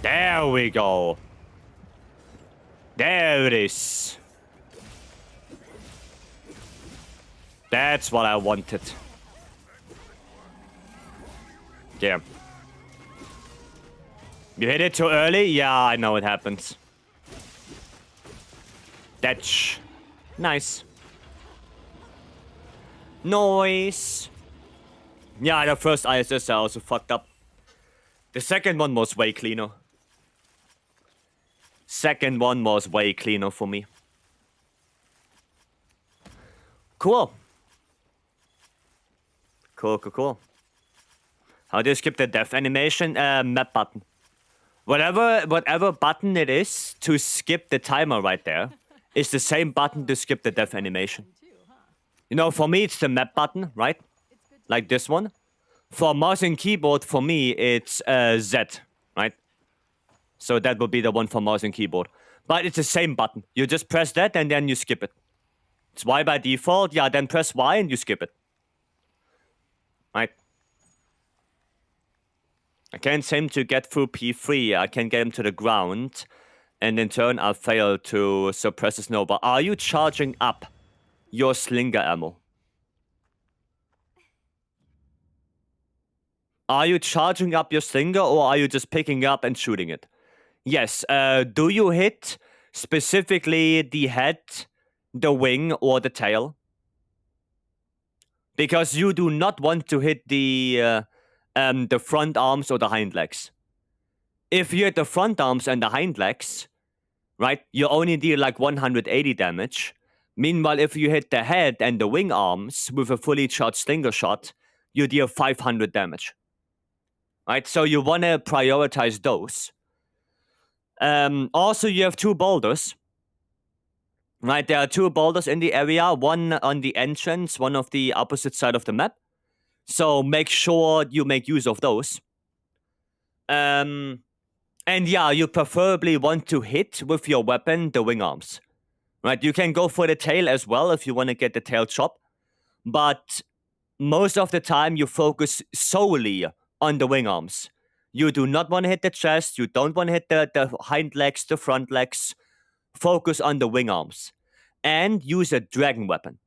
There we go. There it is. That's what I wanted. Yeah. You hit it too early? Yeah, I know it happens. That's nice. Noise. Yeah, the first ISS I also fucked up. The second one was way cleaner. Second one was way cleaner for me. Cool. Cool. How do you skip the death animation? Map button. Whatever button it is to skip the timer right there is the same button to skip the death animation. You know, for me, it's the map button, right? Like this one. For mouse and keyboard, for me, it's Z, right? So that would be the one for mouse and keyboard. But it's the same button. You just press that and then you skip it. It's Y by default. Yeah, then press Y and you skip it. Right? I can't seem to get through P3. I can't get him to the ground. And in turn, I fail to suppress his Nova. Are you charging up your slinger ammo? Are you charging up your slinger or are you just picking up and shooting it? Yes. Do you hit specifically the head, the wing, or the tail? Because you do not want to hit the front arms or the hind legs. If you hit the front arms and the hind legs, right, you only deal like 180 damage. Meanwhile, if you hit the head and the wing arms with a fully charged slinger shot, you deal 500 damage. Right, so you want to prioritize those. Also, you have two boulders. Right, there are two boulders in the area, one on the entrance, one of the opposite side of the map. So make sure you make use of those. And yeah, you preferably want to hit with your weapon the wing arms. Right, you can go for the tail as well if you want to get the tail chop. But most of the time you focus solely on the wing arms. You do not want to hit the chest, you don't want to hit the hind legs, the front legs. Focus on the wing arms. And use a dragon weapon.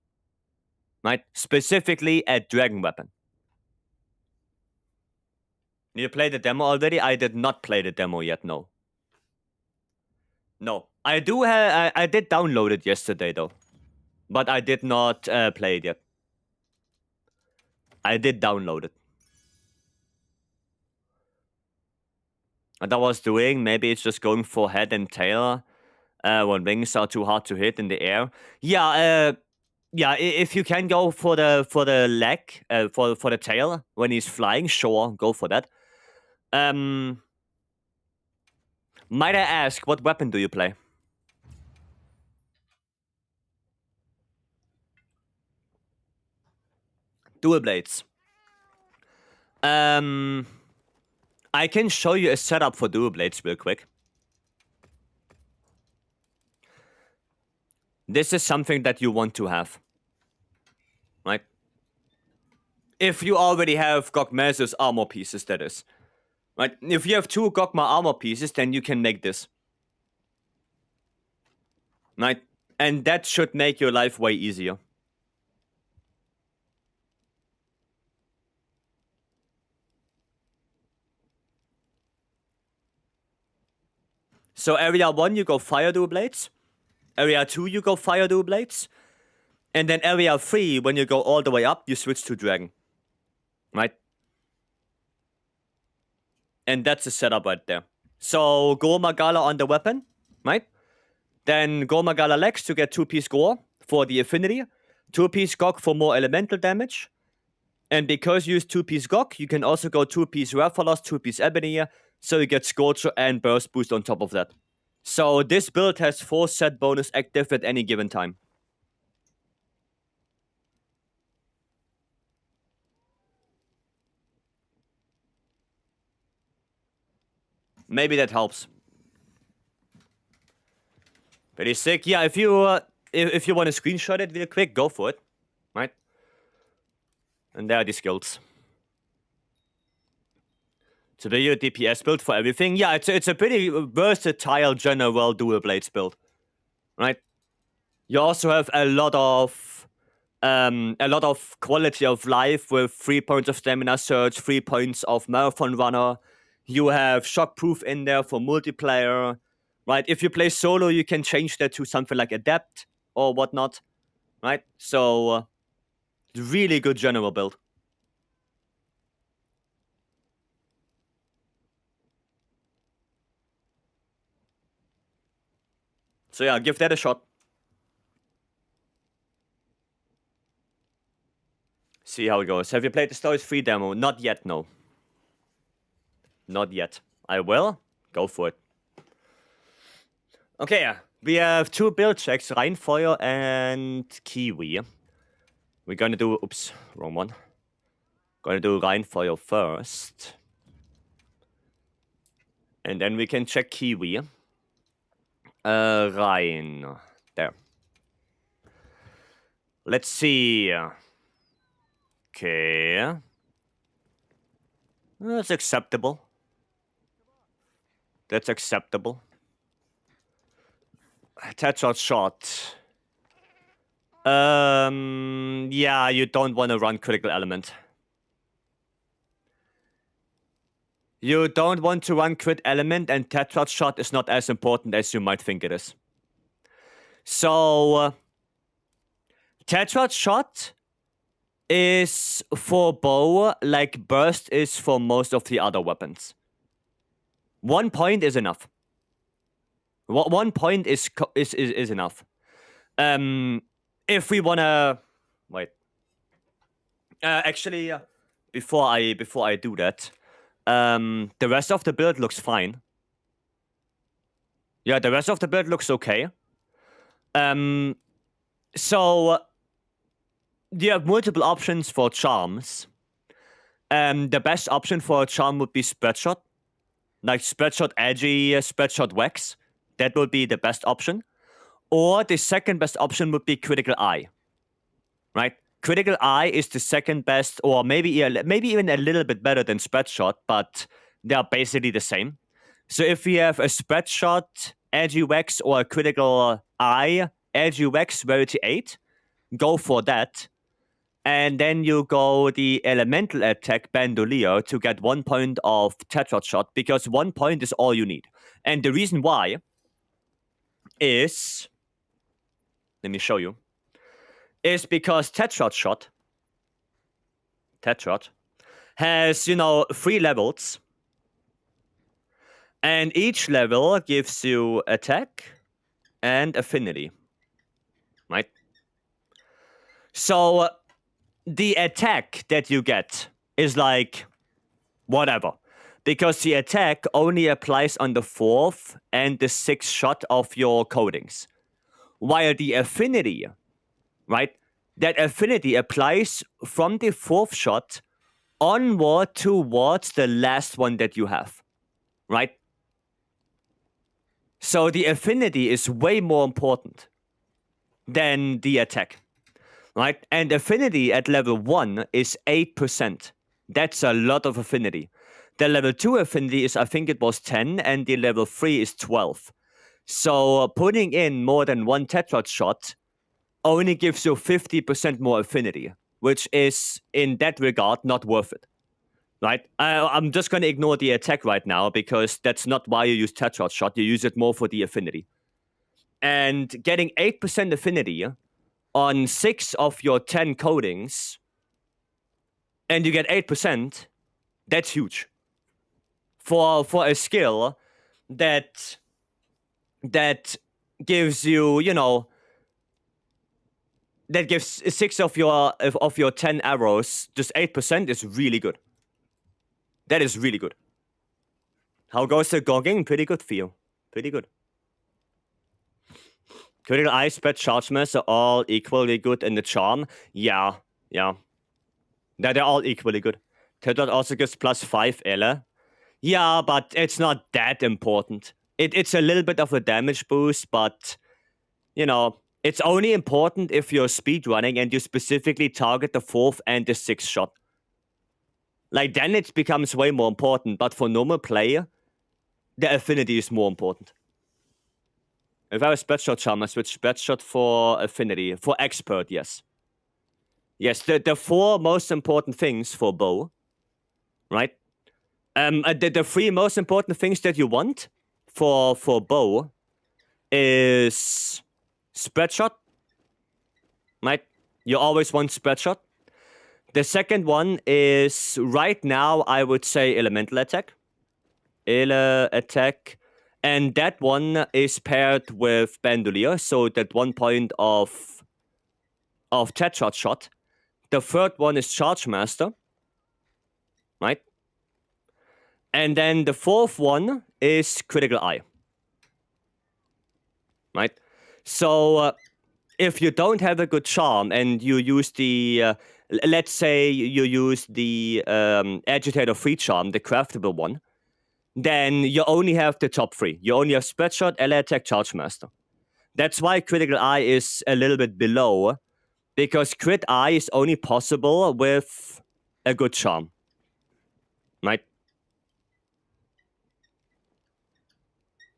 Right? Specifically a dragon weapon. You played the demo already? I did not play the demo yet, no. No. I did download it yesterday though. But I did not play it yet. I did download it. And I was doing, maybe it's just going for head and tail when wings are too hard to hit in the air. Yeah, if you can go for the leg, for the tail when he's flying, sure, go for that. Might I ask, what weapon do you play? Dual blades. I can show you a setup for dual blades real quick. This is something that you want to have. Right? If you already have Gogma's armor pieces, that is. Right? If you have two Gogma armor pieces, then you can make this. Right? And that should make your life way easier. So area 1, you go fire dual blades. Area 2, you go fire dual blades. And then area 3, when you go all the way up, you switch to dragon. Right? And that's the setup right there. So Gore Magala on the weapon, right? Then Gore Magala legs to get 2-piece Gore for the affinity. 2-piece Gog for more elemental damage. And because you use 2-piece Gog, you can also go 2-piece Rathalos, 2-piece Ebony, so you get Scorcher and Burst Boost on top of that. So this build has 4 set bonus active at any given time. Maybe that helps. Pretty sick. Yeah, if you want to screenshot it real quick, go for it. Right? And there are the skills. It's a video DPS build for everything. Yeah, it's a pretty versatile general dual blades build. Right? You also have a lot of quality of life with 3 points of stamina surge, 3 points of marathon runner. You have shockproof in there for multiplayer. Right? If you play solo, you can change that to something like adept or whatnot. Right? So really good general build. So yeah, give that a shot. See how it goes. Have you played the Stories 3 demo? Not yet, no. Not yet. I will. Go for it. Okay, we have 2 build checks, Rheinfeuer and Kiwi. We're gonna do... Oops, wrong one. Gonna do Rheinfeuer first. And then we can check Kiwi. Rhein. There. Let's see. Okay. That's acceptable. That's acceptable. Tetrod shot. Yeah, you don't want to run critical element. You don't want to run crit element, and Tetrod shot is not as important as you might think it is. So, Tetrod shot is for bow like burst is for most of the other weapons. 1 point is enough. 1 point is enough. If we wanna wait, actually, before I do that, the rest of the build looks fine. Yeah, the rest of the build looks okay. So you have multiple options for charms. The best option for a charm would be Spreadshot. Like Spreadshot Edgy, Spreadshot Wax. That would be the best option. Or the second best option would be Critical Eye. Right? Critical Eye is the second best, or maybe even a little bit better than Spreadshot, but they are basically the same. So if we have a Spreadshot, Edgy Wax, or a Critical Eye, Edgy Wax, Rarity 8, go for that. And then you go the Elemental Attack Bandolier to get 1 point of Tetrod Shot, because 1 point is all you need. And the reason why is... Let me show you. Is because Tetrod Shot... Tetrod has, 3 levels. And each level gives you attack and affinity. Right? So... the attack that you get is like whatever, because the attack only applies on the 4th and the 6th shot of your coatings, while the affinity, right, that affinity applies from the 4th shot onward towards the last one that you have, right? So the affinity is way more important than the attack. Right? And affinity at level 1 is 8%. That's a lot of affinity. The level 2 affinity is, I think it was 10, and the level 3 is 12. So putting in more than 1 Tetrod shot only gives you 50% more affinity, which is, in that regard, not worth it. Right? I'm just going to ignore the attack right now, because that's not why you use Tetrod shot. You use it more for the affinity. And getting 8% affinity on 6 of your 10 coatings, and you get 8%, that's huge. For a skill that gives you, that gives 6 of your 10 arrows, just 8% is really good. That is really good. How goes the gogging? Pretty good for you. Pretty good. Critical Eye, Spread, Charge Mass are all equally good in the Charm. Yeah. They're all equally good. Tetrod also gives +5 ele. Yeah, but it's not that important. It's a little bit of a damage boost, but, it's only important if you're speedrunning and you specifically target the 4th and the 6th shot. Like, then it becomes way more important, but for normal play, the affinity is more important. If I have a Spreadshot charm, I switch Spreadshot for affinity. For expert, yes. Yes, the 4 most important things for bow, right? The 3 most important things that you want for bow is Spreadshot, right? You always want Spreadshot. The second one is, right now, I would say Elemental Attack. Attack. And that one is paired with Bandolier, so that 1 point of Tetrad shot. The third one is Charge Master, right? And then the fourth one is Critical Eye, right? So if you don't have a good charm and you use the, let's say you use the Agitator 3 charm, the craftable one, then you only have the top three. You only have Spread Shot, Ally Attack, Charge Master. That's why Critical Eye is a little bit below, because Crit Eye is only possible with a good charm, right?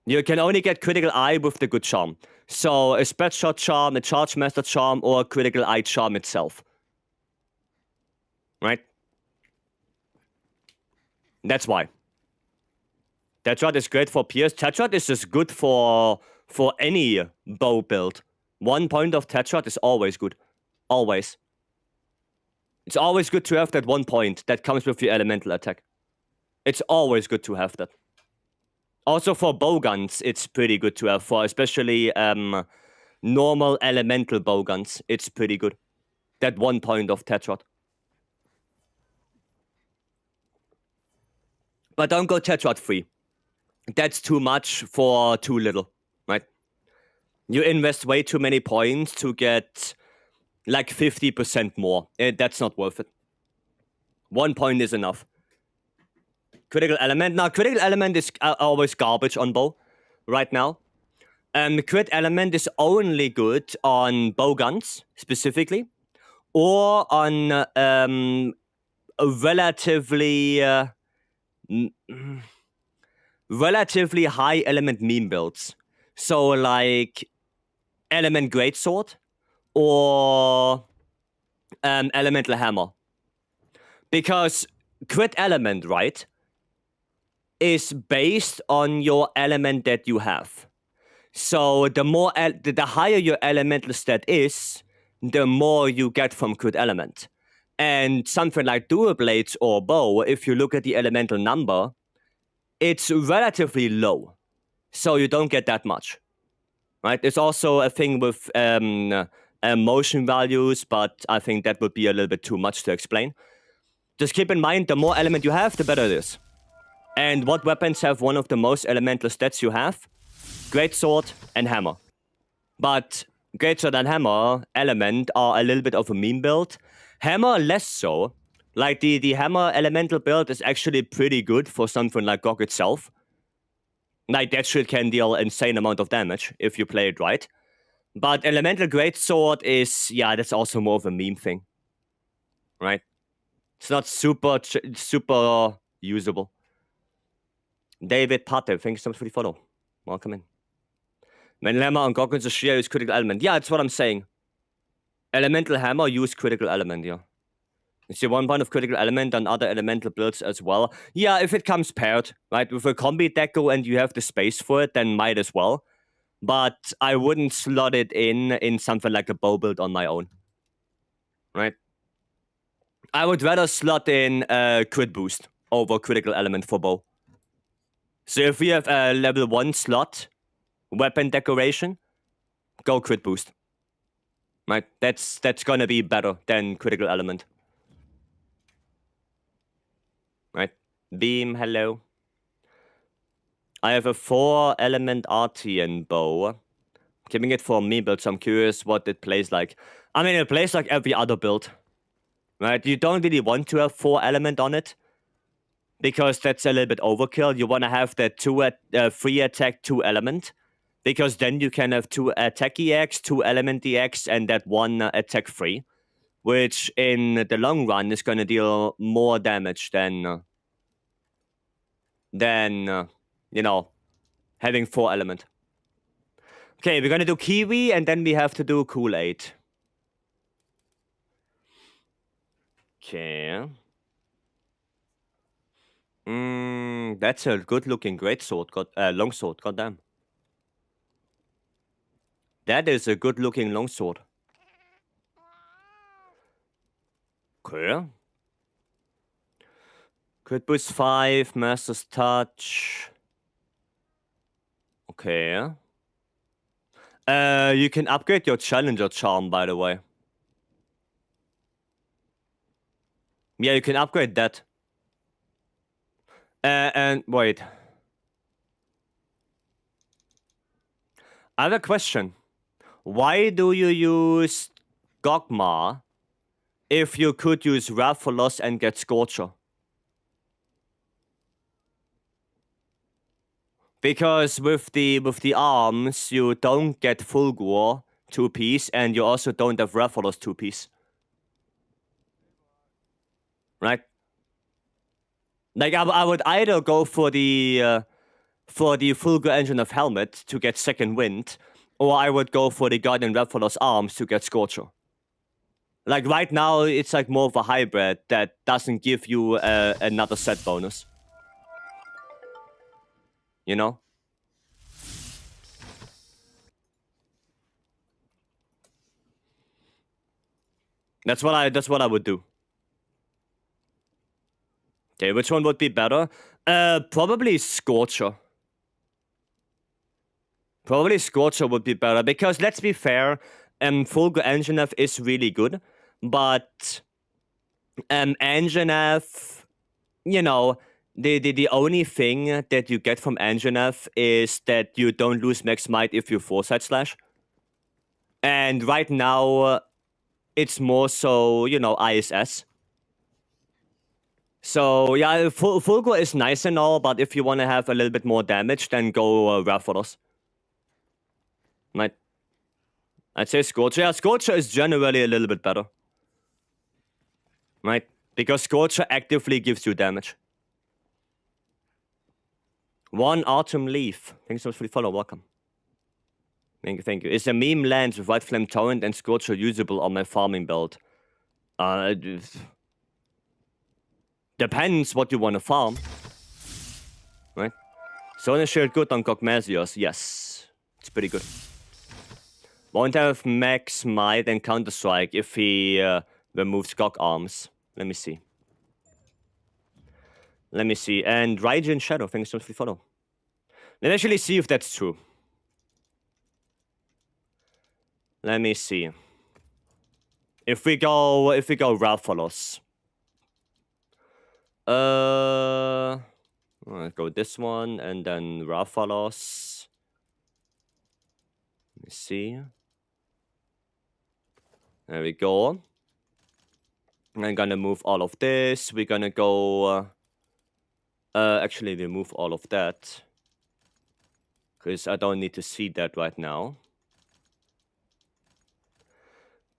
You can only get Critical Eye with the good charm. So a Spread Shot charm, a Charge Master charm, or a Critical Eye charm itself. Right? That's why. Tetrad is great for Pierce. Tetrad is just good for any bow build. 1 point of Tetrad is always good. Always. It's always good to have that 1 point that comes with your elemental attack. It's always good to have that. Also for bow guns, it's pretty good to have, for especially normal elemental bow guns. It's pretty good. That 1 point of Tetrad. But don't go Tetrad 3. That's too much for too little, right? You invest way too many points to get like 50% more. That's not worth it. 1 point is enough. Critical Element. Now, Critical Element is always garbage on bow right now. Crit Element is only good on bow guns, specifically, or on a relatively high element meme builds. So, like Element Greatsword or Elemental Hammer. Because Crit Element, right, is based on your element that you have. So the higher your elemental stat is, the more you get from Crit Element. And something like Dual Blades or Bow, if you look at the elemental number, it's relatively low. So you don't get that much. Right? There's also a thing with motion values, but I think that would be a little bit too much to explain. Just keep in mind, the more element you have, the better it is. And what weapons have one of the most elemental stats you have? Greatsword and Hammer. But Greatsword and Hammer element are a little bit of a meme build. Hammer less so. Like the Hammer elemental build is actually pretty good for something like GOG itself. Like that shit can deal insane amount of damage if you play it right. But Elemental Greatsword is, yeah, that's also more of a meme thing. Right? It's not super usable. David Pate, thank you so much for the follow. Welcome in. When Hammer on Goggins is sheer use critical element. Yeah, that's what I'm saying. Elemental Hammer use critical element, yeah. It's the 1 point of critical element on other elemental builds as well. Yeah, if it comes paired, right? With a combi deco and you have the space for it, then might as well. But I wouldn't slot it in something like a bow build on my own. Right? I would rather slot in crit boost over critical element for bow. So if we have a level 1 slot, weapon decoration, go crit boost. Right? That's gonna be better than critical element. Right? Beam, hello. I have a 4 element Artian bow. Keeping it for me build, so I'm curious what it plays like. I mean, it plays like every other build. Right? You don't really want to have 4 element on it, because that's a little bit overkill. You want to have that 3 attack, 2 element, because then you can have 2 attack EX, 2 element EX, and that 1 attack 3, which in the long run is going to deal more damage than you know, having 4 element. Okay, we're going to do Kiwi, and then we have to do Kool-Aid. Okay. That's a good-looking greatsword, longsword, goddamn. That is a good-looking longsword. Okay. Crit boost 5, Master's Touch. Okay. You can upgrade your Challenger Charm, by the way. Yeah, you can upgrade that. And wait. I have a question. Why do you use Gogma if you could use Rathalos and get Scorcher? Because with the arms, you don't get Fulgor 2-piece, and you also don't have Rathalos 2-piece. Right? Like, I would either go for the Fulgor Engine of Helmet to get Second Wind, or I would go for the Guardian Rathalos arms to get Scorcher. Like, right now, it's like more of a hybrid that doesn't give you another set bonus. You know? That's what I would do. Okay, which one would be better? Probably Scorcher. Probably Scorcher would be better, because let's be fair, Fulgor Anjanath is really good, but Anjanath, you know, the only thing that you get from Anjanath is that you don't lose Max Might if you Foresight Slash. And right now, it's more so, you know, ISS. So, yeah, Fulgor is nice and all, but if you want to have a little bit more damage, then go Rathalos. I'd say Scorcher. Yeah, Scorcher is generally a little bit better. Right? Because Scorcher actively gives you damage. One Autumn Leaf. Thanks so much for the follow. Welcome. Thank you. Is a meme lands with White Flame Torrent and Scorcher usable on my farming build? Depends what you want to farm. Right? Sona Shield good on Cogmasios. Yes. It's pretty good. Won't have Max Might and Counter-Strike if he removes Gog Arms. Let me see. And Raijin Shadow, thanks so much for the follow. Let's actually see if that's true. Let me see. If we go Rathalos. I'll go this one and then Rathalos. Let me see. There we go. I'm gonna move all of this. We're gonna go actually remove all of that, because I don't need to see that right now.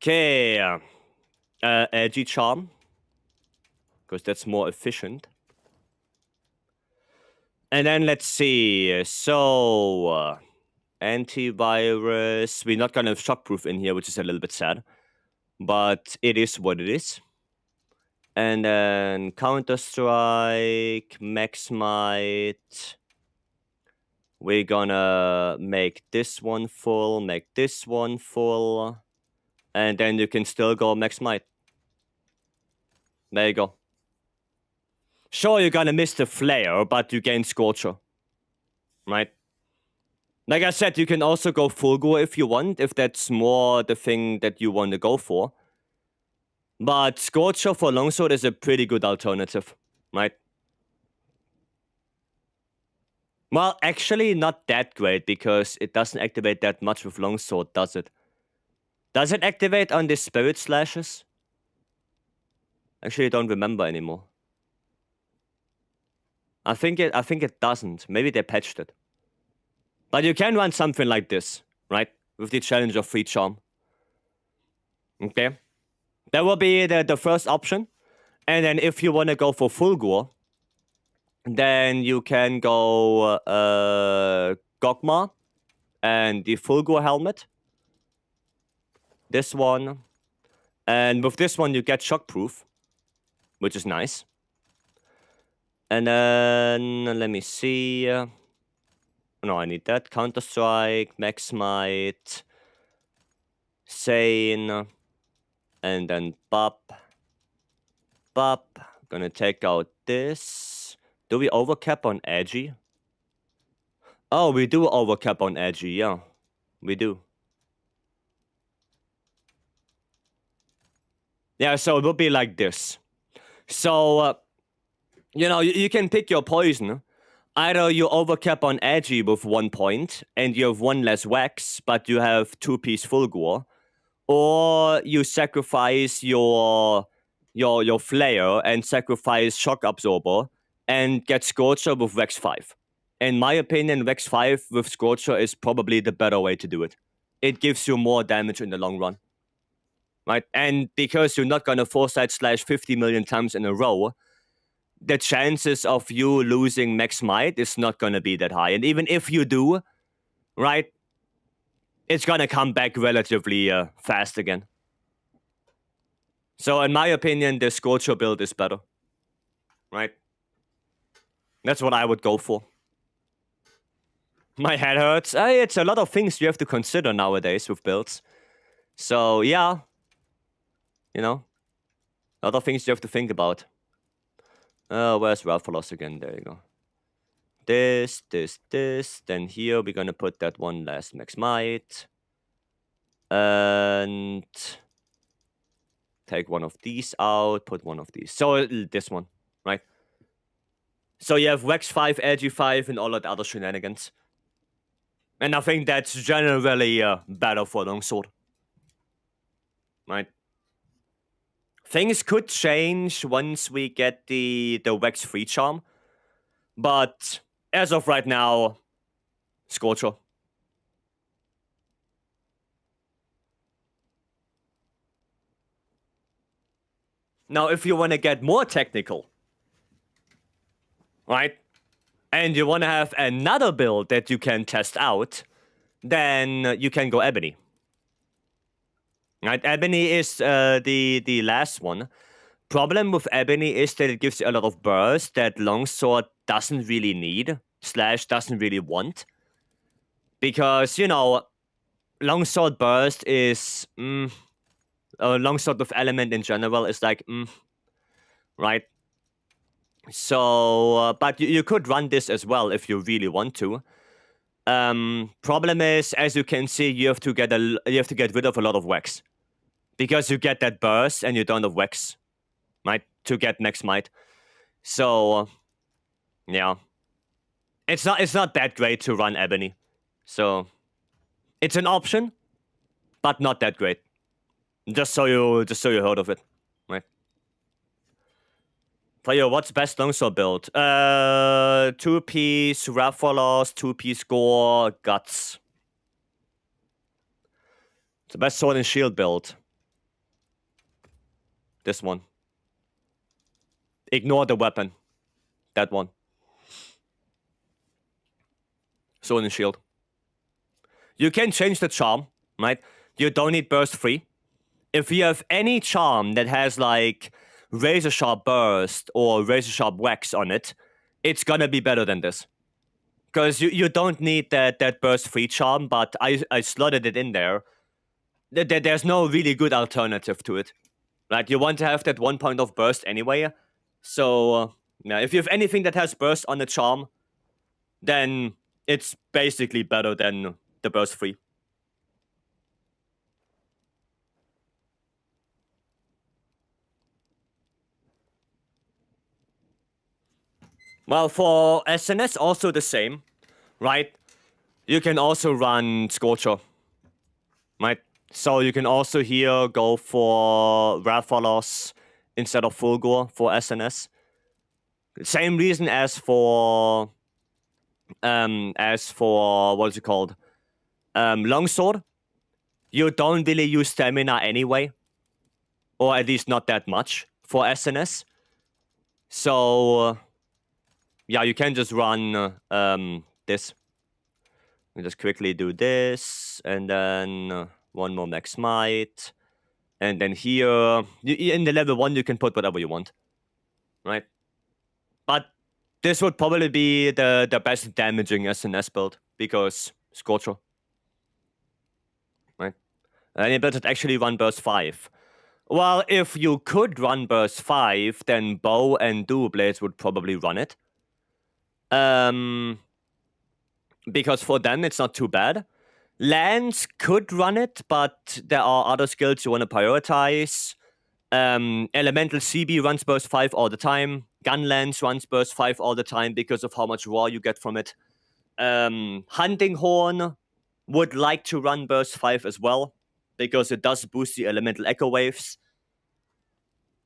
Okay, Edgy Charm, because that's more efficient. And then let's see. So antivirus. We're not gonna have Shockproof in here, which is a little bit sad, but it is what it is. And then Counter-Strike, Max Might. We're gonna make this one full, make this one full. And then you can still go Max Might. There you go. Sure, you're gonna miss the Flare, but you gain Scorcher. Right? Like I said, you can also go Fulgor if you want, if that's more the thing that you want to go for. But Scorcher for Longsword is a pretty good alternative, right? Well, actually not that great, because it doesn't activate that much with Longsword, does it? Does it activate on the Spirit Slashes? Actually, I don't remember anymore. I think it doesn't. Maybe they patched it. But you can run something like this, right? With the challenge of Free Charm. Okay? That will be the first option. And then if you want to go for Fulgor, then you can go Gogma and the Fulgor helmet. This one. And with this one, you get Shockproof, which is nice. And then, let me see. No, I need that. Counter-Strike, Max Might, Sane, and then Bop. Gonna take out this. Do we overcap on Edgy? Oh, we do overcap on edgy, yeah. We do. Yeah, so it would be like this. So, you know, you can pick your poison. Either you overcap on edgy with 1 point, and you have 1 less wax, but you have 2-piece Fulgor. Or you sacrifice your flare and sacrifice shock absorber and get Scorcher with Vex 5. In my opinion, Vex 5 with Scorcher is probably the better way to do it. It gives you more damage in the long run. Right? And because you're not gonna foresight slash 50 million times in a row, the chances of you losing max might is not gonna be that high. And even if you do, right, it's gonna come back relatively fast again. So in my opinion, the Scorcher build is better. Right? That's what I would go for. My head hurts. It's a lot of things you have to consider nowadays with builds. So yeah, you know, a lot of things you have to think about. Where's Ralphalos again? There you go. This. Then here we're gonna put that 1 last max might. And take 1 of these out, put 1 of these. So this one, right? So you have Vex 5, Edgy 5, and all that other shenanigans. And I think that's generally better for longsword. Right? Things could change once we get the Vex 3 charm. But as of right now, Scorcher. Now, if you want to get more technical, right? And you want to have another build that you can test out, then you can go Ebony. Right? Ebony is the last one. Problem with Ebony is that it gives you a lot of burst that Longsword doesn't really need, slash doesn't really want. Because, you know, Longsword burst is, Longsword of Element in general is like, right? So, but you could run this as well if you really want to. Problem is, as you can see, you have to get rid of a lot of wax. Because you get that burst and you don't have wax. Right? To get next might. So yeah. It's not that great to run Ebony. So it's an option, but not that great. Just so you heard of it. Right? For you, what's best longsword build? 2-piece Raphalos, 2-piece Gore, Guts. It's the best sword and shield build. This one. Ignore the weapon. That one. Sword and shield. You can change the charm, right? You don't need burst 3. If you have any charm that has like razor sharp burst or razor sharp wax on it, it's gonna be better than this. Because you don't need that burst 3 charm, but I slotted it in there. There's no really good alternative to it. Like, you want to have that 1 point of burst anyway. So, yeah, if you have anything that has burst on the charm, then it's basically better than the burst 3. Well, for SNS, also the same, right? You can also run Scorcher, right? So you can also here go for Raphalos instead of Fulgor for SNS. Same reason as for what is it called? Longsword. You don't really use stamina anyway, or at least not that much for SNS. So yeah, you can just run this. We just quickly do this, and then 1 more max might, and then here in the level 1 you can put whatever you want, right? But this would probably be the best damaging SNS build because Scorcher, right? And you better actually run burst 5. Well, if you could run burst 5, then Bow and Dual Blades would probably run it. because for them it's not too bad. Lance could run it, but there are other skills you want to prioritize. Elemental CB runs burst 5 all the time. Gun Lance runs burst 5 all the time because of how much raw you get from it. Hunting Horn would like to run burst 5 as well, because it does boost the elemental echo waves.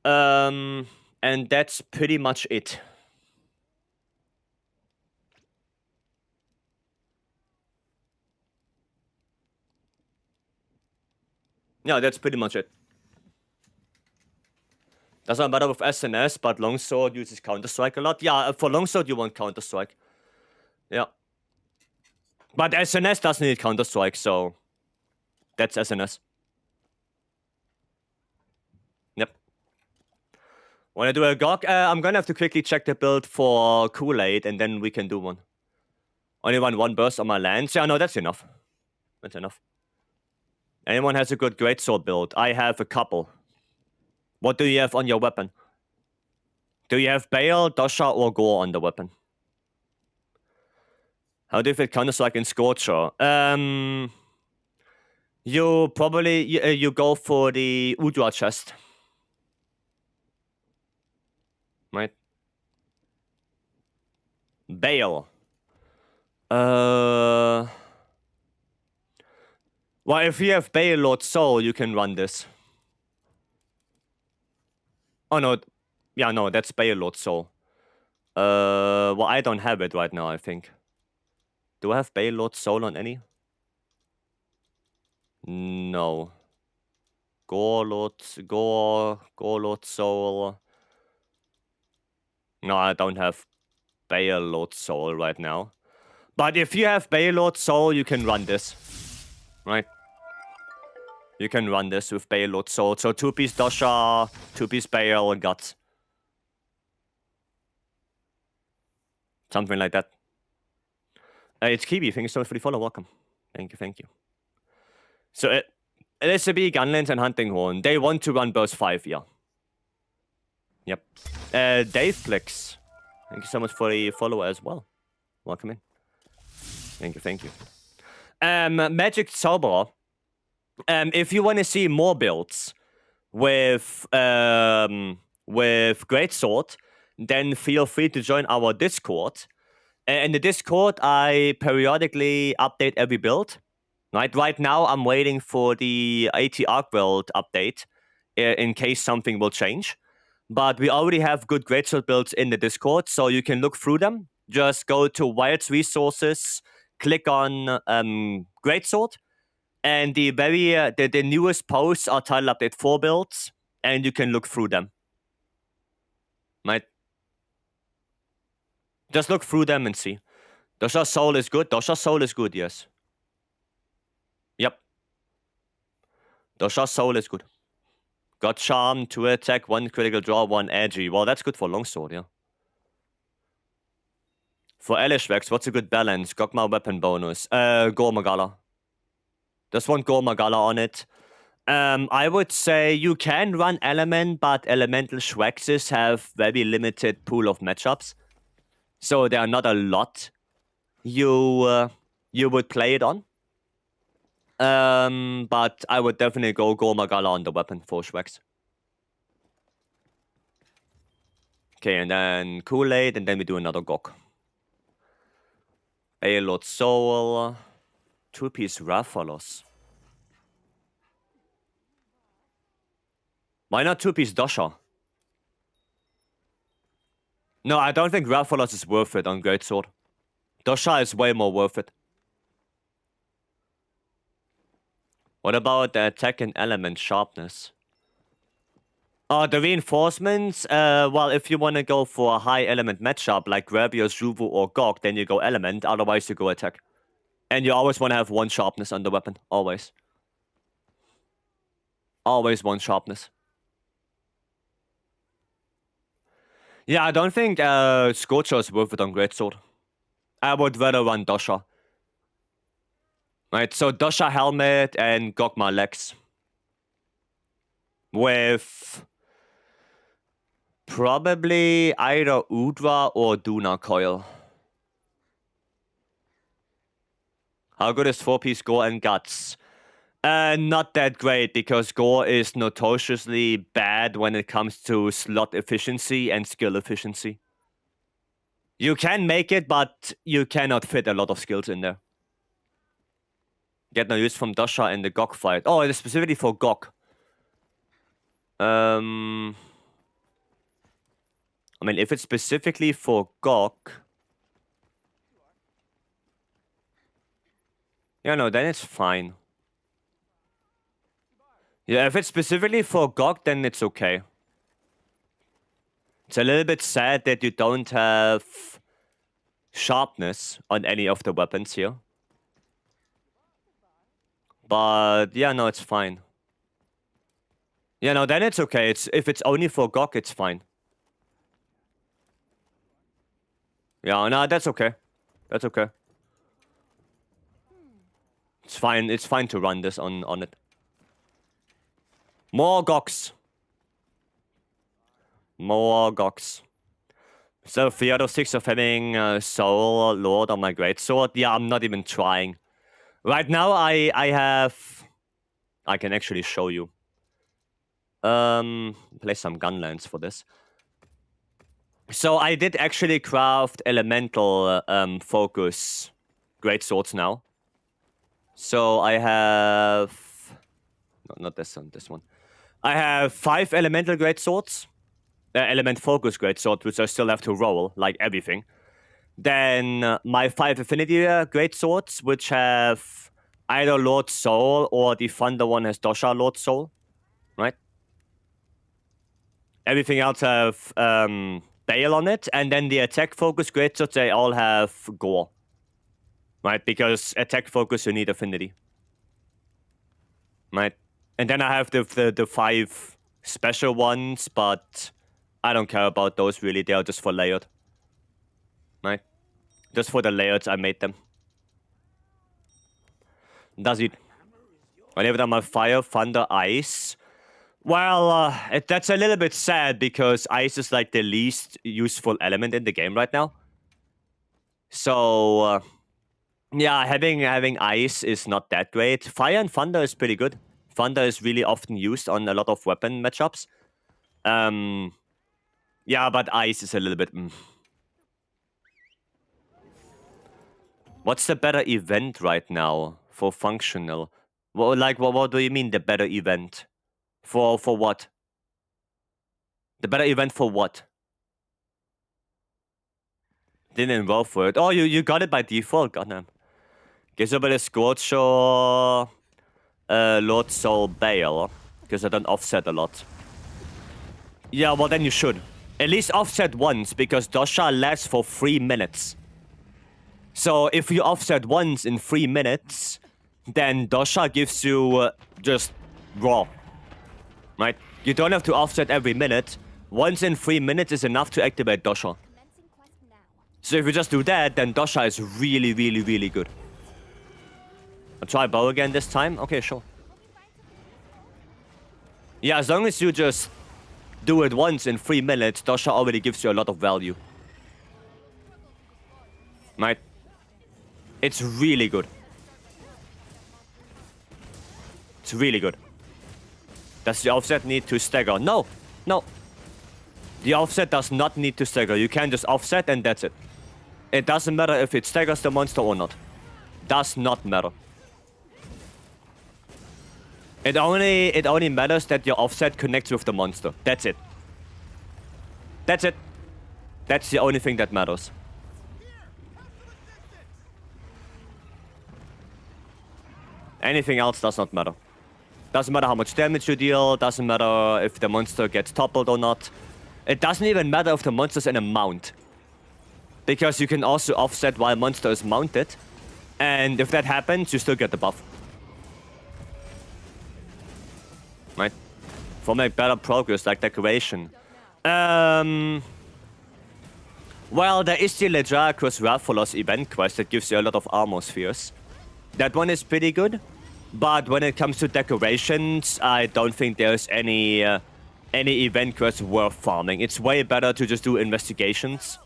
And that's pretty much it. Yeah, that's pretty much it. Doesn't matter with SNS, but Longsword uses Counter-Strike a lot. Yeah, for Longsword you want Counter-Strike. Yeah. But SNS doesn't need Counter-Strike, so that's SNS. Yep. Wanna do a GOG? I'm gonna have to quickly check the build for Kool-Aid, and then we can do one. Only run one burst on my lands. Yeah, no, that's enough. That's enough. Anyone has a good greatsword build? I have a couple. What do you have on your weapon? Do you have Bale, Dosha, or Gore on the weapon? How do you fit Counter-Strike in Scorcher? You probably you go for the Udra chest, right? Bale. Well, if you have Bale Lord Soul, you can run this. Oh no, yeah, no, that's Bale Lord Soul. Well, I don't have it right now, I think. Do I have Bale Lord Soul on any? No. Gore Lord Soul. No, I don't have Bale Lord Soul right now. But if you have Bale Lord Soul, you can run this. Right? You can run this with Bale Lord Soul. So 2-piece Dosha, 2-piece Bale, and Guts. Something like that. It's Kiwi. Thank you so much for the follow. Welcome. Thank you, thank you. So LSB, Gunlands, and Hunting Horn. They want to run burst 5, yeah. Yep. Dave Flicks. Thank you so much for the follow as well. Welcome in. Thank you, thank you. Magic Zauberer. If you want to see more builds with Greatsword, then feel free to join our Discord. In the Discord, I periodically update every build. Right now, I'm waiting for the AT Arc World update in case something will change. But we already have good Greatsword builds in the Discord, so you can look through them. Just go to Wild's Resources, click on Greatsword, and the newest posts are title update 4 builds, and you can look through them. Right? Just look through them and see. Dosha Soul is good. Dosha Soul is good, yes. Yep. Dosha Soul is good. Got Charm, 2 attack, 1 critical draw, 1 edgy. Well, that's good for Longsword, yeah. For Elishvex, what's a good balance? Gogma weapon bonus. Gore Magala. Just want Gore Magala on it. I would say you can run Element, but Elemental Schwexes have very limited pool of matchups. So there are not a lot you would play it on. But I would definitely go Gore Magala on the weapon for Schwex. Okay, and then Kool-Aid, and then we do another Gok. Lord Soul. 2-piece Rathalos. Why not 2-piece Dosha? No, I don't think Rathalos is worth it on Greatsword. Dosha is way more worth it. What about the attack and element sharpness? The reinforcements, well, if you want to go for a high element matchup like Gravios, Juvu, or Gog, then you go element, otherwise you go attack. And you always want to have 1 sharpness on the weapon, always. Always 1 sharpness. Yeah, I don't think Scorcher is worth it on Greatsword. I would rather run Dosha. Right, so Dosha Helmet and Gogma Legs. With probably either Udra or Duna Coil. How good is 4-piece gore and guts? Not that great, because gore is notoriously bad when it comes to slot efficiency and skill efficiency. You can make it, but you cannot fit a lot of skills in there. Get no use from Dosha in the Gok fight. Oh, it is specifically for Gok. I mean, if it's specifically for Gok... Yeah, no, then it's fine. Yeah, if it's specifically for Gok, then it's okay. It's a little bit sad that you don't have sharpness on any of the weapons here. But yeah, no, it's fine. Yeah, no, then it's okay. If it's only for Gok, it's fine. Yeah, no, that's okay. That's okay. It's fine. It's fine to run this on it. More Goks. More Goks. So 3 out of 6 of having Soul Lord on my greatsword. Yeah, I'm not even trying. Right now, I have... I can actually show you. Place some gunlands for this. So I did actually craft elemental focus greatswords now. So I have... No, not this one, this one. I have 5 elemental greatswords. Element focus greatsword, which I still have to roll, like everything. Then my 5 affinity greatswords, which have either Lord Soul or the Thunder one has Dosha Lord Soul. Right? Everything else have Bale on it. And then the attack focus greatswords, they all have Gore. Right? Because attack focus, you need affinity. Right? And then I have the 5 special ones, but I don't care about those really. They are just for layered. Right? Just for the layers I made them. Does it? I leave it on my fire, thunder, ice. Well, that's a little bit sad because ice is like the least useful element in the game right now. So, yeah, having ice is not that great. Fire and thunder is pretty good. Thunder is really often used on a lot of weapon matchups. Yeah, but ice is a little bit... What's the better event right now for functional? Well, like, what do you mean the better event? For what? The better event for what? Didn't enroll for it. Oh, you got it by default. Goddamn. Guess over the Scorcher, Lord Soul Bale, because I don't offset a lot. Yeah, well then you should. At least offset once, because Dosha lasts for 3 minutes. So if you offset once in 3 minutes, then Dosha gives you just raw. Right? You don't have to offset every minute. Once in 3 minutes is enough to activate Dosha. So if you just do that, then Dosha is really, really, really good. I'll try bow again this time? Okay, sure. Yeah, as long as you just do it once in 3 minutes, Dosha already gives you a lot of value. Right? It's really good. It's really good. Does the offset need to stagger? No. No. The offset does not need to stagger. You can just offset and that's it. It doesn't matter if it staggers the monster or not. Does not matter. It only matters that your offset connects with the monster. That's it. That's it. That's the only thing that matters. Anything else does not matter. Doesn't matter how much damage you deal. Doesn't matter if the monster gets toppled or not. It doesn't even matter if the monster's in a mount. Because you can also offset while monster is mounted. And if that happens, you still get the buff. Right? For make better progress, like decoration. Well, there is the Ledracus Rathalos event quest that gives you a lot of armor spheres. That one is pretty good. But when it comes to decorations, I don't think there's any event quest worth farming. It's way better to just do investigations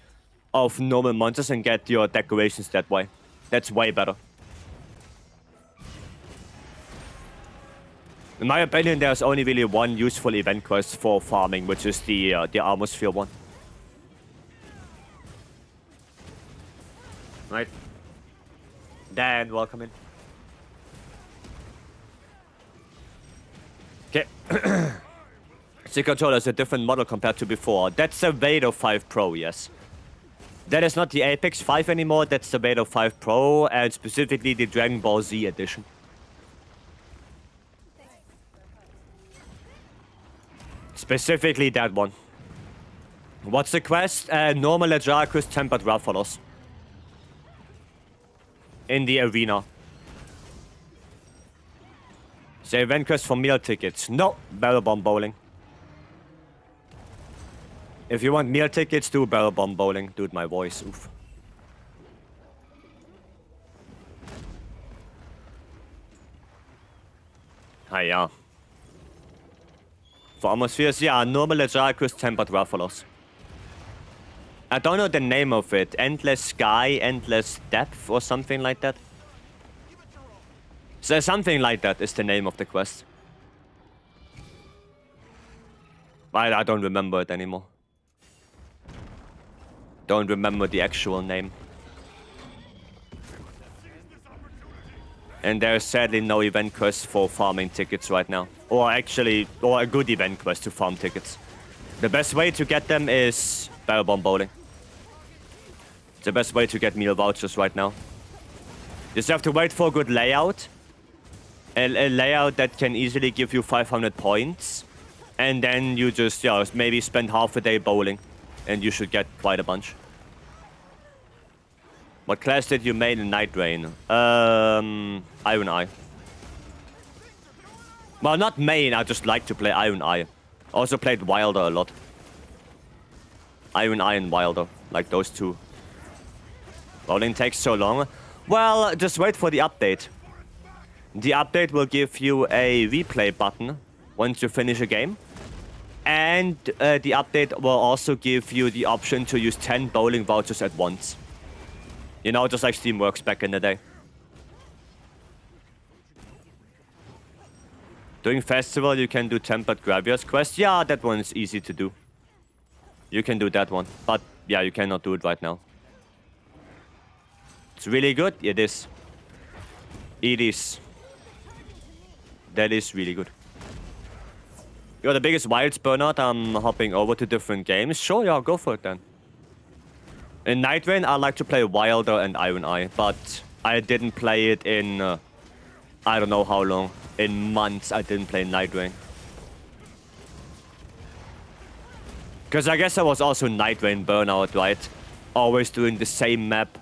of normal monsters and get your decorations that way. That's way better. In my opinion, there's only really one useful event quest for farming, which is the Atmosphere one. Right. Dan, welcome in. Okay. The controller is a different model compared to before. That's the Vader 5 Pro, yes. That is not the Apex 5 anymore, that's the Vader 5 Pro, and specifically the Dragon Ball Z edition. Specifically that one. What's the quest? Normal Ajarkus Tempered Raffalos. In the arena. The event quest for meal tickets. No, barrel bomb bowling. If you want meal tickets, do barrel bomb bowling. Dude, my voice. Oof. Yeah. For atmospheres, yeah, normal Ajarkus Tempered Raffalos. I don't know the name of it. Endless Sky, Endless Depth, or something like that. So something like that is the name of the quest. I don't remember it anymore. Don't remember the actual name. And there's sadly no event quest for farming tickets right now. Or actually, or a good event quest to farm tickets. The best way to get them is barrel bomb bowling. It's the best way to get meal vouchers right now. You just have to wait for a good layout. A layout that can easily give you 500 points. And then you just, maybe spend half a day bowling. And you should get quite a bunch. What class did you main in Night Rain? Iron Eye. Well, not main, I just like to play Iron Eye. Also played Wilder a lot. Iron Eye and Wilder, like those two. Bowling takes so long. Well, just wait for the update. The update will give you a replay button once you finish a game. And the update will also give you the option to use 10 bowling vouchers at once. You know, just like Steam works back in the day. During festival, you can do Tempered Graviers quest. Yeah, that one is easy to do. You can do that one. But, yeah, you cannot do it right now. It's really good. It is. It is. That is really good. You're the biggest Wilds burnout. I'm hopping over to different games. Sure, yeah, go for it then. In Night Rain, I like to play Wilder and Iron Eye, but I didn't play it in, I don't know how long. In months, I didn't play Night Rain. Because I guess I was also Night Rain burnout, right? Always doing the same map.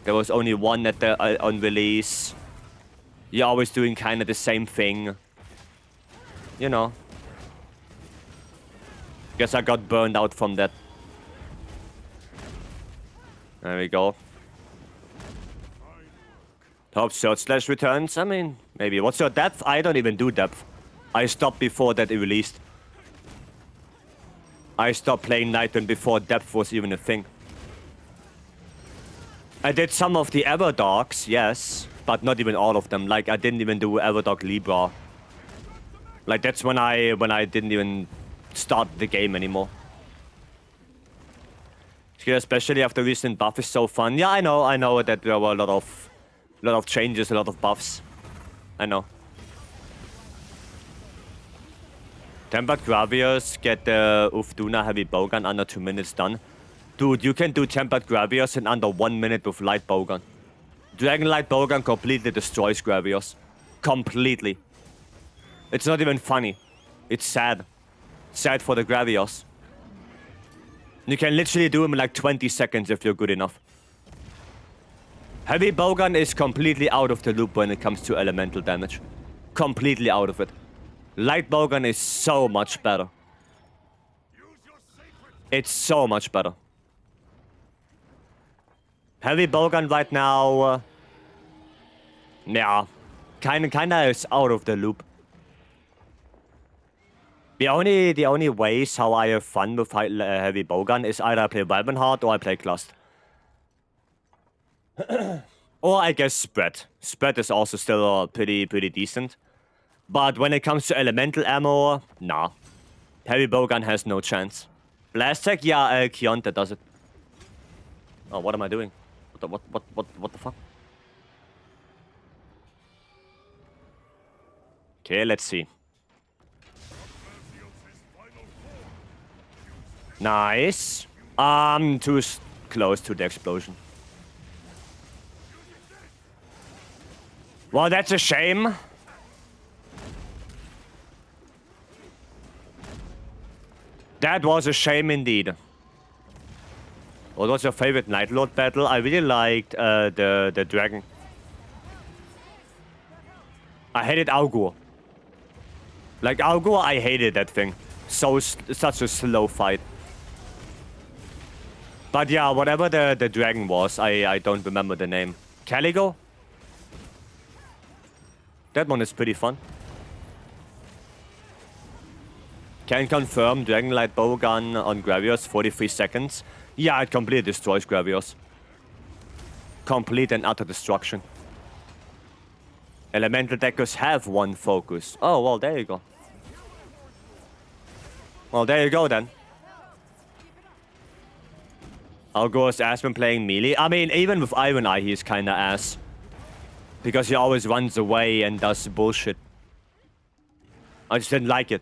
There was only one at the on release. You're always doing kind of the same thing. You know. Guess I got burned out from that. There we go. Top search / returns. I mean, maybe. What's your depth? I don't even do depth. I stopped before that it released. I stopped playing Nightrain before depth was even a thing. I did some of the Everdogs, yes, but not even all of them. Like, I didn't even do Everdog Libra. Like, that's when I didn't even start the game anymore. Especially after recent buff is so fun. Yeah, I know that there were a lot of changes, a lot of buffs. I know. Tempered Graviers, get the Ufduna heavy bowgun under 2 minutes done. Dude, you can do Tempered Graviers in under 1 minute with light bowgun. Dragon light bowgun completely destroys Graviers. Completely. It's not even funny. It's sad. Sad for the Graviers. You can literally do them in like 20 seconds if you're good enough. Heavy bowgun is completely out of the loop when it comes to elemental damage. Completely out of it. Light bowgun is so much better. It's so much better. Heavy bowgun right now, yeah, kinda is out of the loop. The only ways how I have fun with heavy bowgun is either I play Weapon Hard or I play Clust. Or I guess Spread. Spread is also still pretty decent. But when it comes to elemental ammo, nah. Heavy bowgun has no chance. Blast tech, yeah, Kionte does it. Oh, what am I doing? What the fuck? Okay, let's see. Nice. Too close to the explosion. Well, that's a shame. That was a shame indeed. What was your favorite Night Lord battle? I really liked the dragon. I hated Augur. Like Augur, I hated that thing. Such a slow fight. But yeah, whatever the dragon was, I don't remember the name. Caligo? That one is pretty fun. Can confirm Dragonlight Bowgun on Gravios, 43 seconds. Yeah, it completely destroys Gravios. Complete and utter destruction. Elemental deckers have one focus. Oh, well, there you go. Well, there you go then. Algor's ass when playing melee. I mean, even with Iron Eye, he's kinda ass. Because he always runs away and does bullshit. I just didn't like it.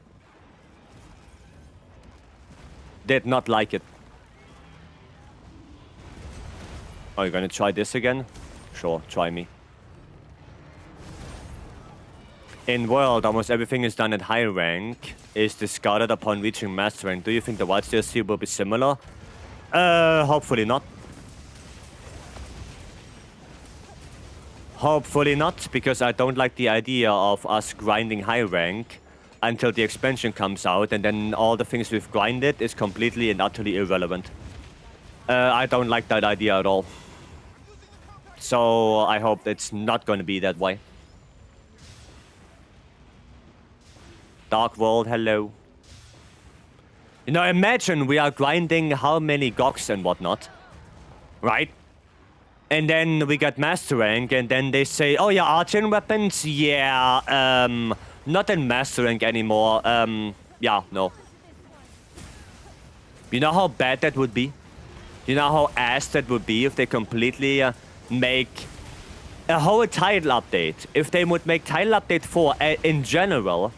Did not like it. Are you gonna try this again? Sure, try me. In World, almost everything is done at high rank, is discarded upon reaching master rank. Do you think the Wilds DLC will be similar? Hopefully not. Hopefully not, because I don't like the idea of us grinding high rank until the expansion comes out, and then all the things we've grinded is completely and utterly irrelevant. I don't like that idea at all. So I hope it's not going to be that way. Dark World, hello. You know, imagine we are grinding how many Goks and whatnot, right? And then we get Master Rank, and then they say, oh yeah, Artian weapons? Yeah, not in Master Rank anymore. Yeah, no. You know how bad that would be? You know how ass that would be if they completely make a whole title update? If they would make title update 4 in general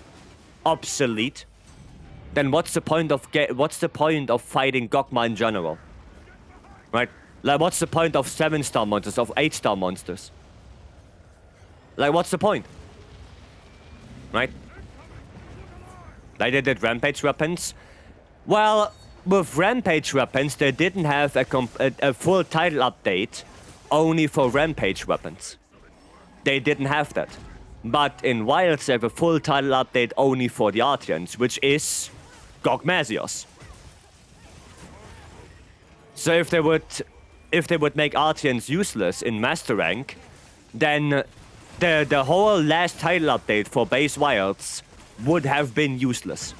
obsolete, then what's the point of fighting Gokma in general? Right? Like, what's the point of 7-star monsters, of 8-star monsters? Like, what's the point? Right? Like, they did Rampage weapons. Well, with Rampage weapons, they didn't have a full title update only for Rampage weapons. They didn't have that. But in Wilds, they have a full title update only for the Artians, which is Gokmazios. So if they would make Artians useless in Master Rank, then the whole last title update for base Wilds would have been useless.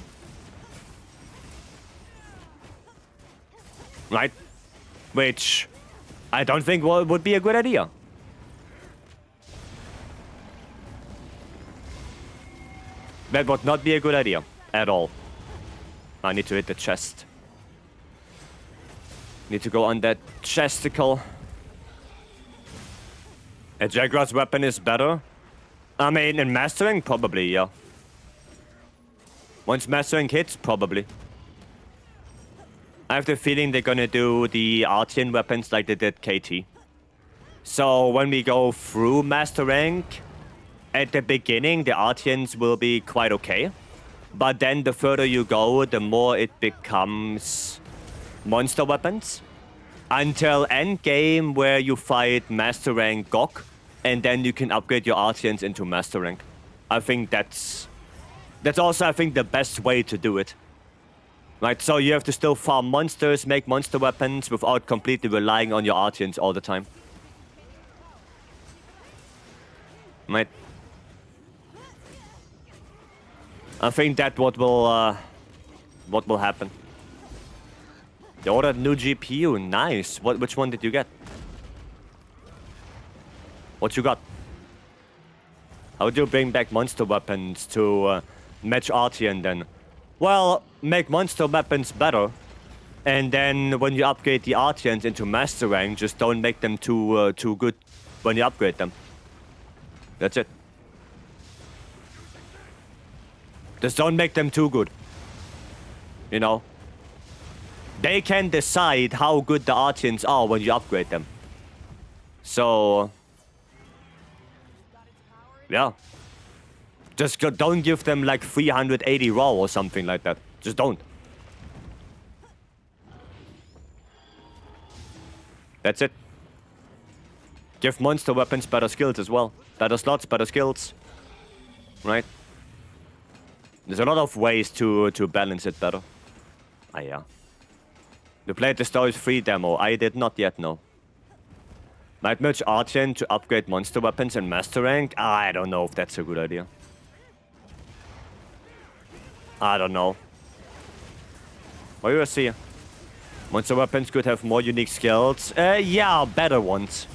Right? Which I don't think would be a good idea. That would not be a good idea at all. I need to hit the chest. Need to go on that chesticle. A Jaguar's weapon is better? I mean, in Mastering, probably, yeah. Once Mastering hits, probably. I have the feeling they're gonna do the Artian weapons like they did KT. So when we go through Master Rank, at the beginning, the Artians will be quite okay. But then the further you go, the more it becomes monster weapons. Until endgame, where you fight Master Rank Gok, and then you can upgrade your Artians into Master Rank. I think that's also, I think, the best way to do it. Right, so you have to still farm monsters, make monster weapons, without completely relying on your Artians all the time. Right. I think that what will happen. You ordered new GPU, nice. Which one did you get? What you got? How do you bring back monster weapons to match Artian then? Well, make monster weapons better. And then when you upgrade the Artians into master rank, just don't make them too good when you upgrade them. That's it. Just don't make them too good. You know? They can decide how good the Artians are when you upgrade them. So... yeah. Just don't give them like 380 raw or something like that. Just don't. That's it. Give monster weapons better skills as well. Better slots, better skills. Right? There's a lot of ways to balance it better. Ah, yeah. You played the Stories 3 demo. I did not yet, no. Might merge Artian to upgrade monster weapons and master rank? I don't know if that's a good idea. I don't know. We will see. Monster weapons could have more unique skills. Yeah, better ones.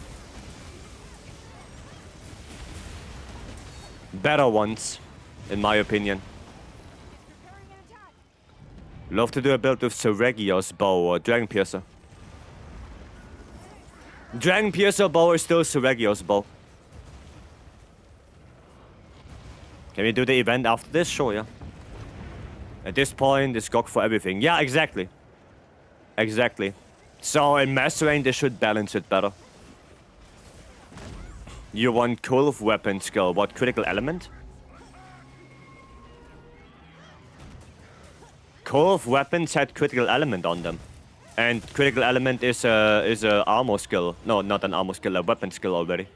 Better ones, in my opinion. Love to do a build with Seregios bow or Dragon Piercer. Dragon Piercer bow is still Seregios bow. Can we do the event after this? Sure, yeah. At this point, it's GOG for everything. Yeah, exactly. Exactly. So in mastering, they should balance it better. You want cool weapon skill. What, critical element? Cool weapons had critical element on them. And critical element is a armor skill. No, not an armor skill, a weapon skill already.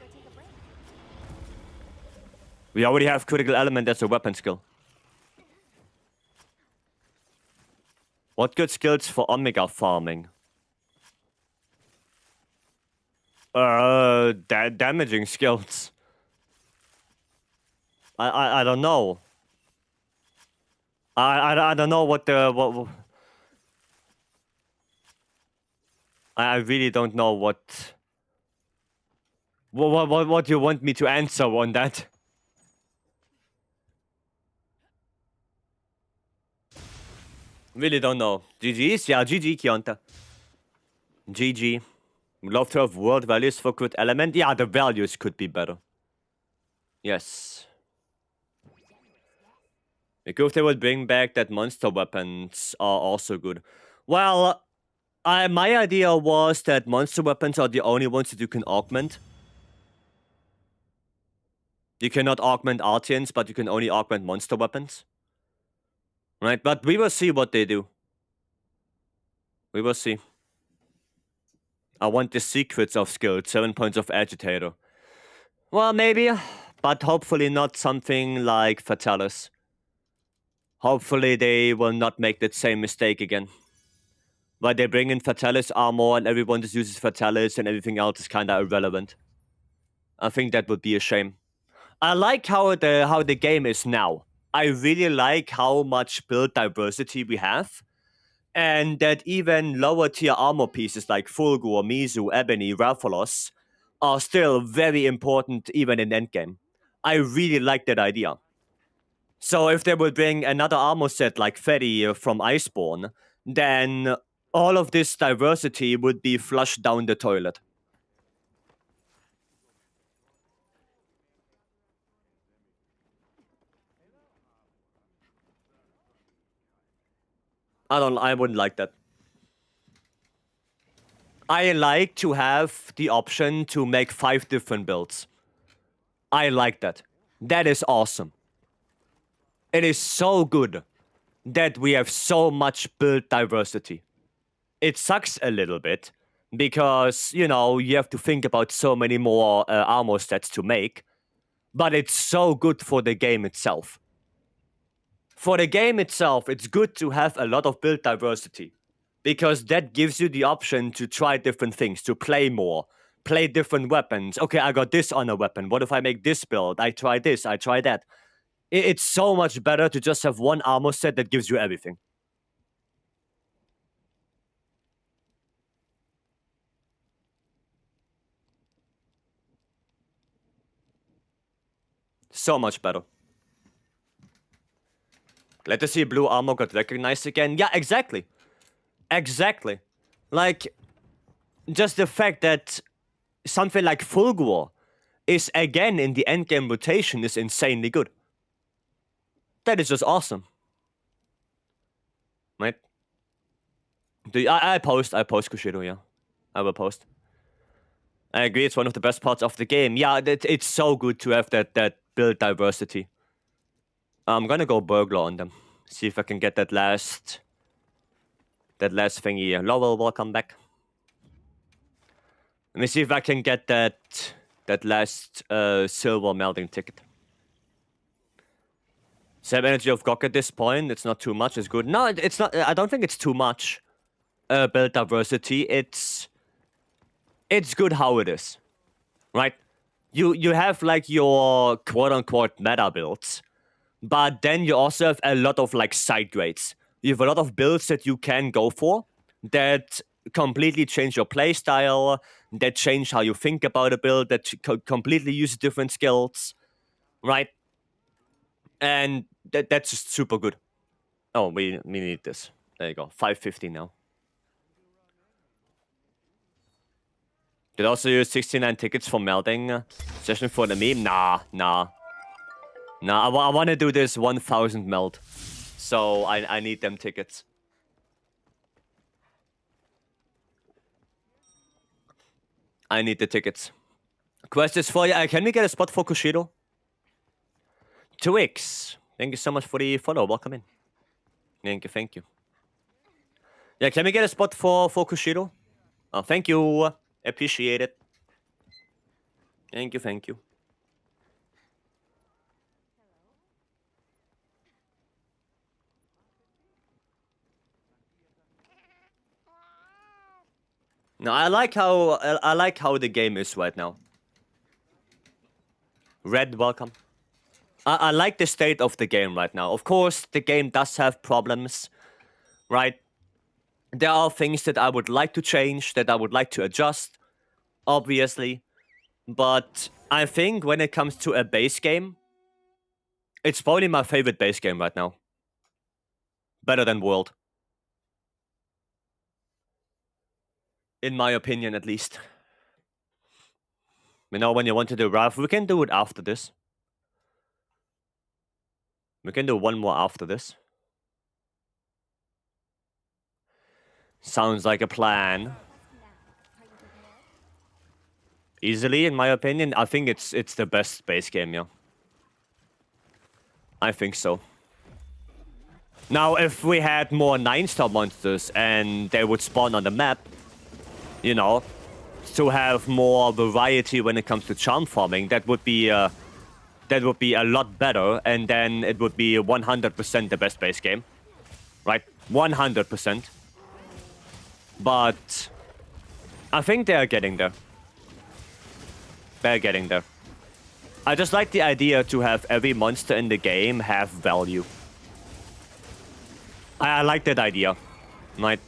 We already have critical element as a weapon skill. What good skills for Omega farming? Damaging skills. I don't know. I don't know what the what. I really don't know what you want me to answer on that. Really don't know. GG's? Yeah, GG, Kionta. GG. Would love to have world values for crit element. Yeah, the values could be better. Yes. Because they would bring back that monster weapons are also good. Well, my idea was that monster weapons are the only ones that you can augment. You cannot augment Artians, but you can only augment monster weapons. Right, but we will see what they do. We will see. I want the secrets of skill, 7 points of agitator. Well, maybe, but hopefully not something like Fatalis. Hopefully they will not make that same mistake again. Where they bring in Fatalis armor and everyone just uses Fatalis and everything else is kinda irrelevant. I think that would be a shame. I like how the game is now. I really like how much build diversity we have. And that even lower tier armor pieces like Fulgur, Mizu, Ebony, Raphalos are still very important even in endgame. I really like that idea. So if they would bring another armor set like Fetty from Iceborne, then all of this diversity would be flushed down the toilet. I wouldn't like that. I like to have the option to make 5 different builds. I like that. That is awesome. It is so good that we have so much build diversity. It sucks a little bit because, you know, you have to think about so many more armor sets to make, but it's so good for the game itself. For the game itself, it's good to have a lot of build diversity because that gives you the option to try different things, to play more, play different weapons. Okay, I got this on a weapon. What if I make this build? I try this, I try that. It's so much better to just have one armor set that gives you everything. So much better. Glad to see blue armor got recognized again. Yeah, exactly. Exactly. Like, just the fact that something like Fulgor is again in the endgame rotation is insanely good. That is just awesome. Right? I post Kushido, yeah. I will post. I agree, it's one of the best parts of the game. Yeah, it's so good to have that build diversity. I'm gonna go burglar on them. See if I can get that last thingy. Lowell, welcome back. Let me see if I can get that last silver melting ticket. 7 energy of Gok at this point. It's not too much. It's good. No, it's not. I don't think it's too much. Build diversity. It's good how it is, right? You have like your quote unquote meta builds, but then you also have a lot of like side grades. You have a lot of builds that you can go for that completely change your playstyle, that change how you think about a build, that completely use different skills, right? And that's just super good. Oh, we need this. There you go. 550 now. Did also use 69 tickets for melting session for the meme? Nah. I want to do this 1000 melt. So I need them tickets. I need the tickets. Quest is for you. Can we get a spot for Kushido? 2x. Thank you so much for the follow. Welcome in. Thank you. Yeah, can we get a spot for Kushido? Oh, thank you. Appreciate it. Thank you. No, I like how the game is right now. Red, welcome. I like the state of the game right now. Of course, the game does have problems, right? There are things that I would like to change, that I would like to adjust, obviously. But I think when it comes to a base game, it's probably my favorite base game right now. Better than World. In my opinion, at least. You know, when you want to do Wrath, we can do it after this. We can do one more after this. Sounds like a plan. Easily, in my opinion, I think it's the best base game, yeah. I think so. Now, if we had more 9-star monsters and they would spawn on the map, you know, to have more variety when it comes to charm farming, that would be a lot better, and then it would be 100% the best base game, right? 100%. But I think they are getting there. They're getting there. I just like the idea to have every monster in the game have value. I like that idea, right?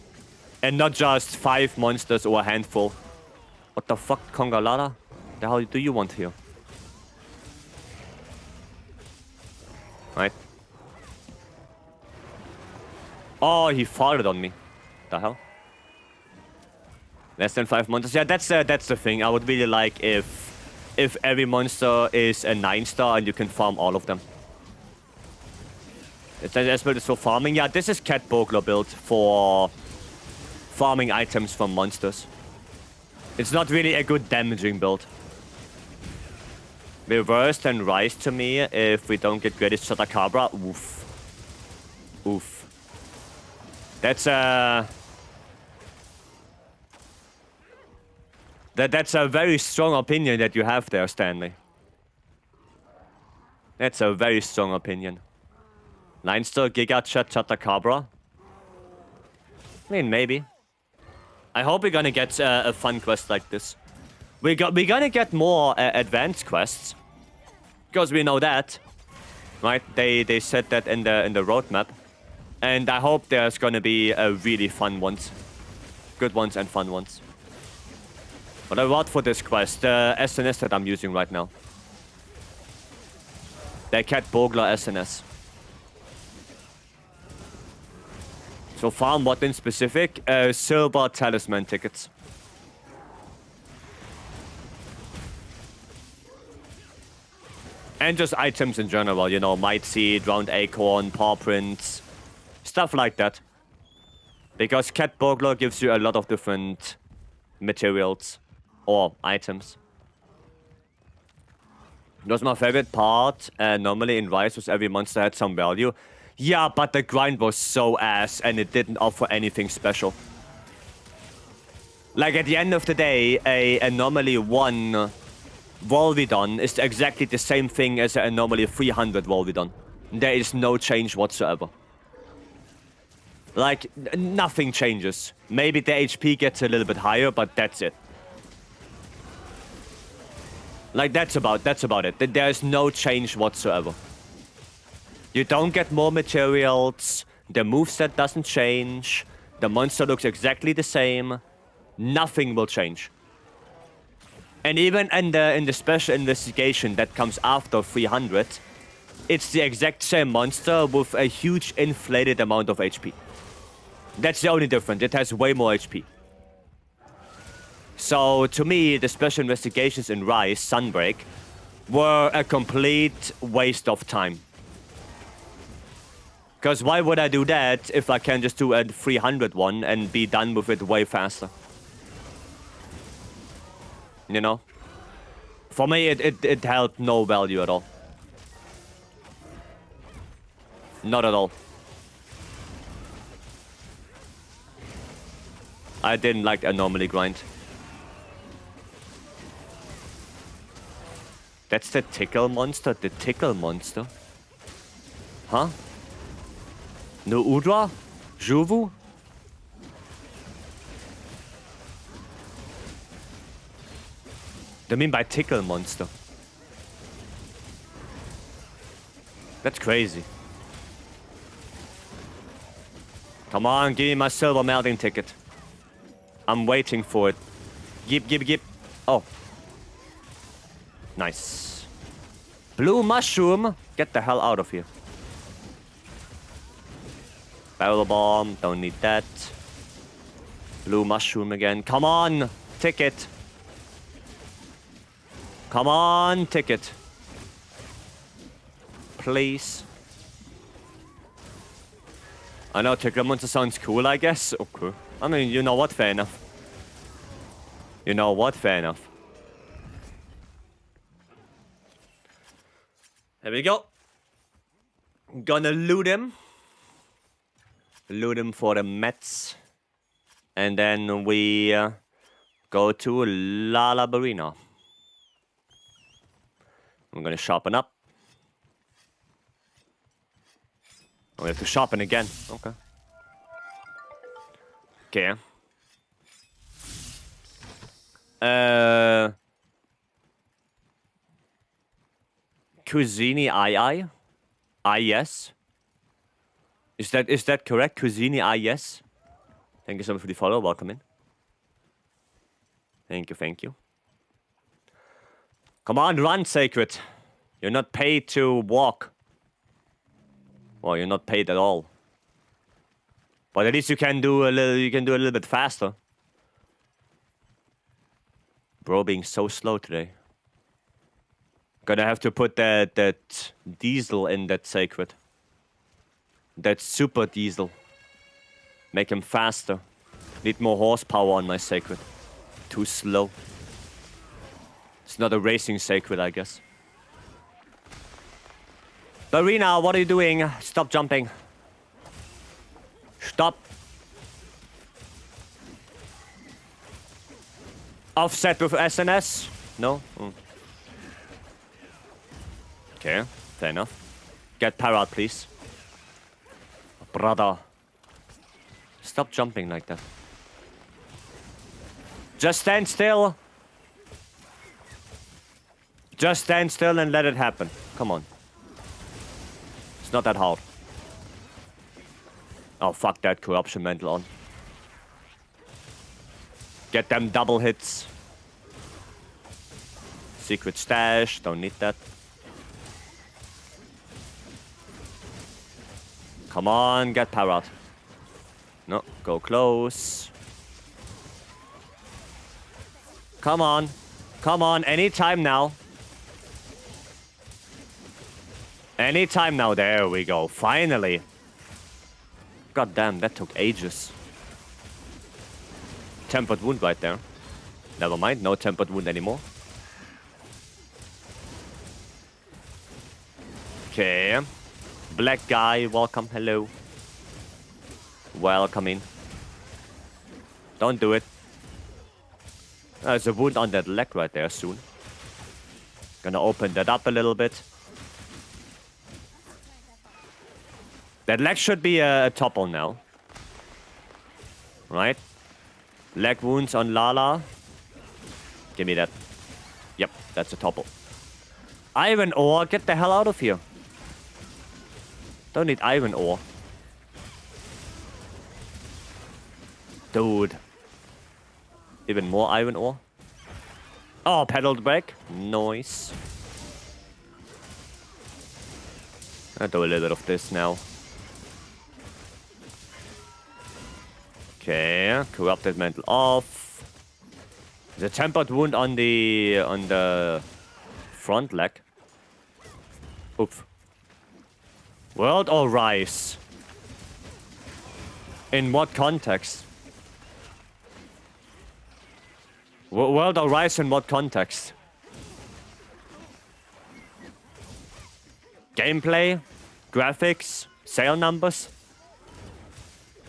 And not just 5 monsters or a handful. What the fuck, Congalada? The hell do you want here? Right? Oh, he farted on me. The hell? Less than 5 monsters. Yeah, that's the thing. I would really like if every monster is a 9-star and you can farm all of them. This build is for farming. Yeah, this is Cat Burglar build for farming items from monsters. It's not really a good damaging build. Reversed and rise to me if we don't get Greatest Chotacabra. Oof. Oof. That's That's a very strong opinion that you have there, Stanley. That's a very strong opinion. 9-star Giga Chotacabra? I mean, maybe. I hope we're gonna get a fun quest like this. We're gonna get more advanced quests. Because we know that. Right? They said that in the roadmap. And I hope there's gonna be really fun ones. Good ones and fun ones. But I want for this quest, the SNS that I'm using right now. They Cat Burglar SNS. So farm what in specific? Silver talisman tickets. And just items in general, you know, Might Seed, Round Acorn, Paw Prints, stuff like that. Because Cat Burglar gives you a lot of different materials or items. That was my favorite part. Normally in Rise was every monster had some value. Yeah, but the grind was so ass and it didn't offer anything special. Like at the end of the day, a normally 1 Volvidon is exactly the same thing as a normally 300 Volvidon. There is no change whatsoever. Like, nothing changes. Maybe the HP gets a little bit higher, but that's it. Like, that's about it. There's no change whatsoever. You don't get more materials, the moveset doesn't change, the monster looks exactly the same, nothing will change. And even in the special investigation that comes after 300, it's the exact same monster with a huge inflated amount of HP. That's the only difference, it has way more HP. So, to me, the special investigations in Rise, Sunbreak, were a complete waste of time. Because why would I do that if I can just do a 300 one and be done with it way faster? You know? For me, it held no value at all. Not at all. I didn't like the anomaly grind. That's the tickle monster? The tickle monster? Huh? No Udra? Juvu? What do you mean by tickle monster? That's crazy. Come on, give me my silver melting ticket. I'm waiting for it. Gib. Oh. Nice. Blue mushroom. Get the hell out of here. Barrel bomb. Don't need that. Blue mushroom again. Come on. Ticket. Come on, ticket. Please. I know tickle monster sounds cool, I guess. Okay. I mean, you know what? Fair enough. You know what? Fair enough. There we go. Gonna loot him. Loot him for the Mets. And then we go to La Barina. I'm gonna sharpen up. Oh, we have to sharpen again. Okay. Okay. Cuisini II? IS? Is that correct? Cuisini IS? Thank you so much for the follow. Welcome in. Thank you. Come on, run, Sacred. You're not paid to walk. Well, you're not paid at all. But at least you can do a little bit faster. Bro being so slow today. Gonna have to put that diesel in that Sacred. That super diesel. Make him faster. Need more horsepower on my Sacred. Too slow. It's not a racing Sacred, I guess. Barina, what are you doing? Stop jumping. Stop. Offset with SNS? No? Okay, fair enough. Get parrot, please. Brother. Stop jumping like that. Just stand still. Just stand still and let it happen. Come on. It's not that hard. Oh, fuck that corruption mantle on. Get them double hits. Secret stash, don't need that. Come on, get power out. No, go close. Come on. Come on, anytime now. Anytime now, there we go, finally. God damn, that took ages. Tempered wound right there. Never mind, no tempered wound anymore. Okay. Black guy, welcome, hello. Welcome in. Don't do it. There's a wound on that leg right there soon. Gonna open that up a little bit. That leg should be a topple now. Right? Leg wounds on Lala. Give me that. Yep, that's a topple. Iron ore, get the hell out of here. Don't need iron ore. Dude. Even more iron ore. Oh, pedaled brake. Nice. I'll do a little bit of this now. Okay, corrupted mental off. The tempered wound on the front leg. Oops. World or Rise? In what context? World or Rise in what context? Gameplay? Graphics? Sale numbers?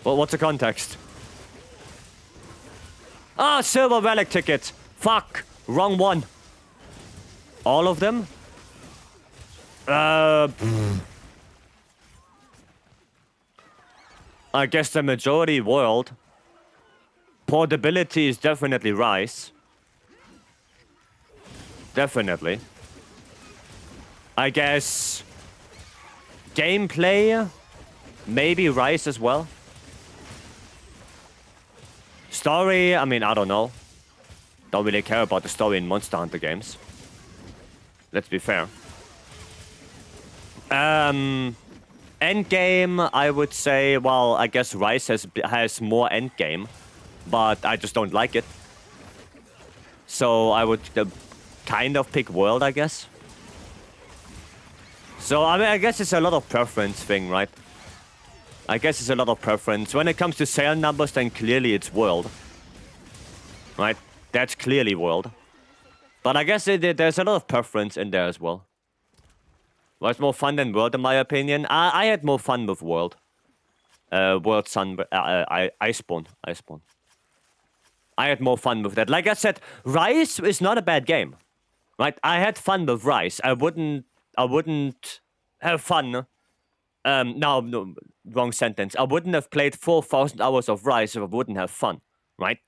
Well, what's the context? Ah, silver relic ticket. Fuck. Wrong one. All of them? I guess the majority world. Portability is definitely Rise. Definitely. I guess gameplay, maybe Rise as well. Story, I mean, I don't know. Don't really care about the story in Monster Hunter games. Let's be fair. Endgame, I would say, well, I guess Rise has more endgame, but I just don't like it. So I would kind of pick World, I guess. So, I mean, I guess it's a lot of preference thing, right? I guess it's a lot of preference. When it comes to sale numbers, then clearly it's World. Right? That's clearly World. But I guess there's a lot of preference in there as well. Was more fun than World, in my opinion. I had more fun with World. World Sun... Iceborne. I had more fun with that. Like I said, Rise is not a bad game. Right? I had fun with Rise. I wouldn't have fun... no, wrong sentence. I wouldn't have played 4,000 hours of Rise if I wouldn't have fun. Right?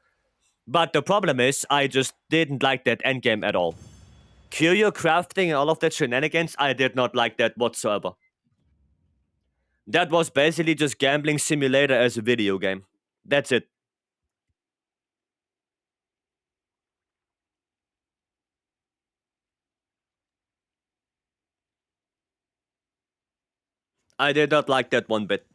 But the problem is, I just didn't like that endgame at all. Curio crafting and all of that shenanigans, I did not like that whatsoever. That was basically just gambling simulator as a video game. That's it. I did not like that one bit.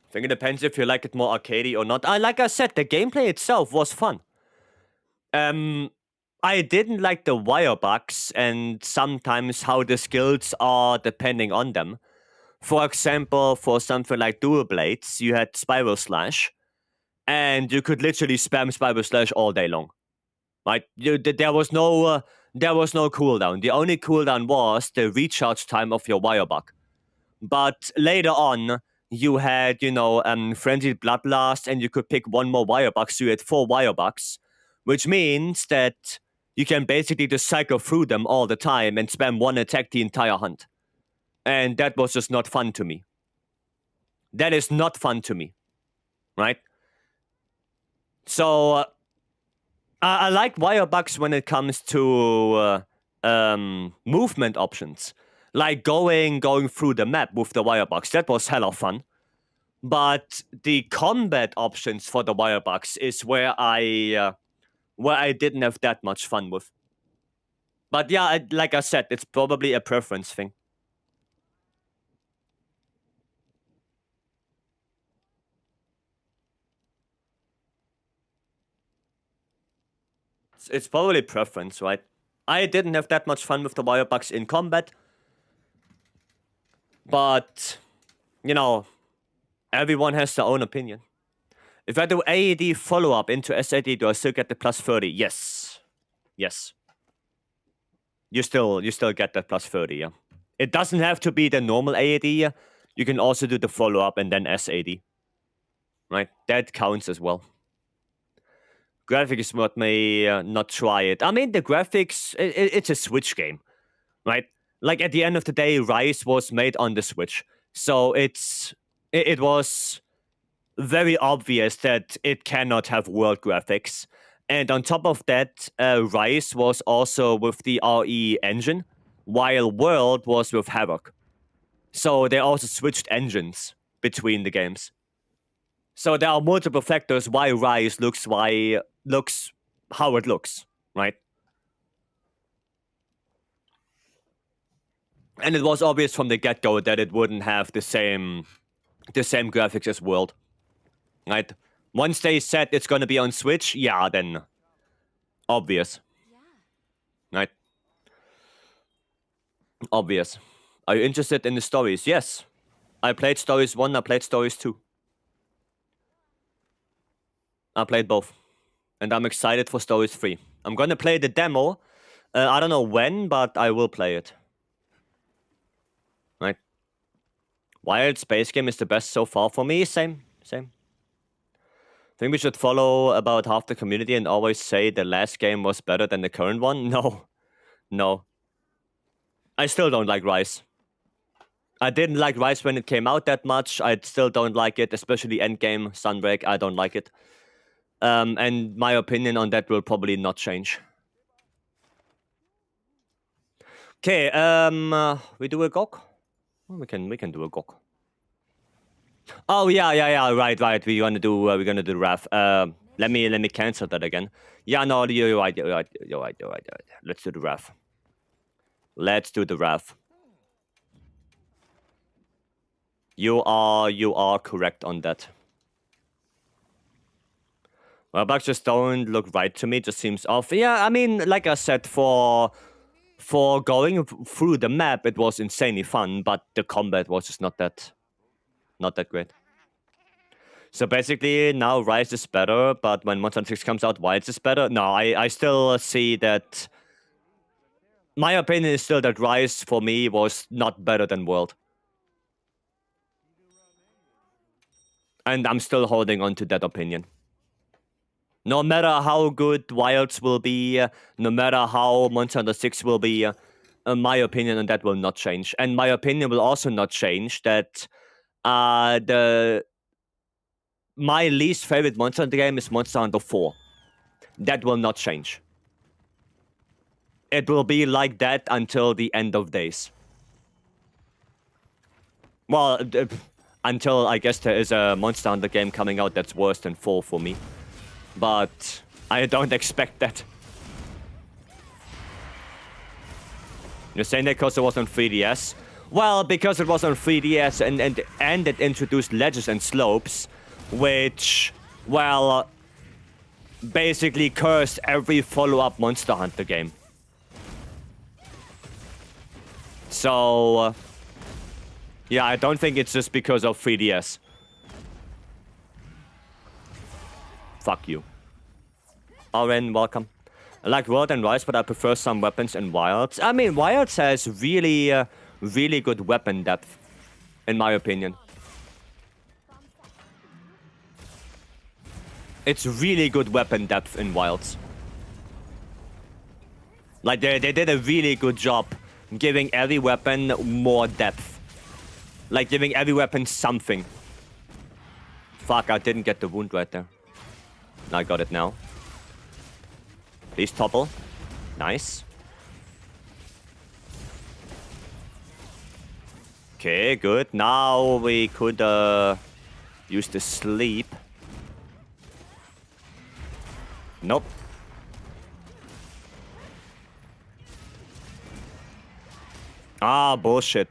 I think it depends if you like it more arcadey or not. Like I said, the gameplay itself was fun. I didn't like the wire bugs and sometimes how the skills are depending on them. For example, for something like Dual Blades, you had Spiral Slash, and you could literally spam Spiral Slash all day long. Right? There was no cooldown. The only cooldown was the recharge time of your wire bug. But later on, you had, Frenzied Bloodblast, and you could pick one more wire bug, so you had 4 wire bugs, which means that you can basically just cycle through them all the time and spam one attack the entire hunt. And that was just not fun to me. That is not fun to me. Right? So, I like wire bugs when it comes to movement options. Like going through the map with the wire bugs. That was hella fun. But the combat options for the wire bugs is where I didn't have that much fun with. But yeah, like I said, it's probably a preference thing. It's probably preference, right? I didn't have that much fun with the wire bugs in combat. But, you know, everyone has their own opinion. If I do AED follow-up into SAD, do I still get the plus 30? Yes. Yes. You still get that plus 30, yeah. It doesn't have to be the normal AED. You can also do the follow-up and then SAD. Right? That counts as well. Graphics mod may not try it. I mean, the graphics, it's a Switch game, right? Like, at the end of the day, Rise was made on the Switch. So it was very obvious that it cannot have world graphics. And on top of that, Rise was also with the RE engine, while World was with Havoc. So they also switched engines between the games. So there are multiple factors why Rise looks how it looks, right? And it was obvious from the get-go that it wouldn't have the same graphics as World, right? Once they said it's gonna be on Switch, yeah, then obvious, right? Obvious. Are you interested in the stories? Yes. I played Stories 1, I played Stories 2. I played both. And I'm excited for Stories 3. I'm gonna play the demo. I don't know when, but I will play it. Right? Wild Space Game is the best so far for me. Same. Think we should follow about half the community and always say the last game was better than the current one? No. I still don't like Rise. I didn't like Rise when it came out that much. I still don't like it, especially Endgame, Sunbreak. I don't like it. And my opinion on that will probably not change. Okay, we do a GOG? Well, we can do a GOG. Oh yeah, right. We're gonna do RAF. Let me cancel that again. Yeah, no, you're right. Let's do the RAF. Let's do the RAF. You are correct on that. Well, bugs just don't look right to me. Just seems off. Yeah, I mean, like I said, for going through the map, it was insanely fun, but the combat was just not that great. So basically, now Rise is better, but when Monster Hunter 6 comes out, Wilds is better. No, I still see that. My opinion is still that Rise for me was not better than World. And I'm still holding on to that opinion. No matter how good Wilds will be, no matter how Monster Hunter 6 will be, my opinion on that will not change. And my opinion will also not change that my least favorite Monster Hunter game is Monster Hunter 4. That will not change. It will be like that until the end of days. Well, until I guess there is a Monster Hunter game coming out that's worse than 4 for me. But I don't expect that. You're saying that because it was on 3DS? Well, because it was on 3DS and it introduced ledges and slopes, which, well, basically cursed every follow-up Monster Hunter game. So, yeah, I don't think it's just because of 3DS. Fuck you. Oren, welcome. I like World and Rise, but I prefer some weapons in Wilds. I mean, Wilds has really good weapon depth, in my opinion. It's really good weapon depth in Wilds. Like, they did a really good job giving every weapon more depth. Like, giving every weapon something. Fuck, I didn't get the wound right there. I got it now. Please topple. Nice. Okay, good. Now we could use the sleep. Nope. Ah, bullshit.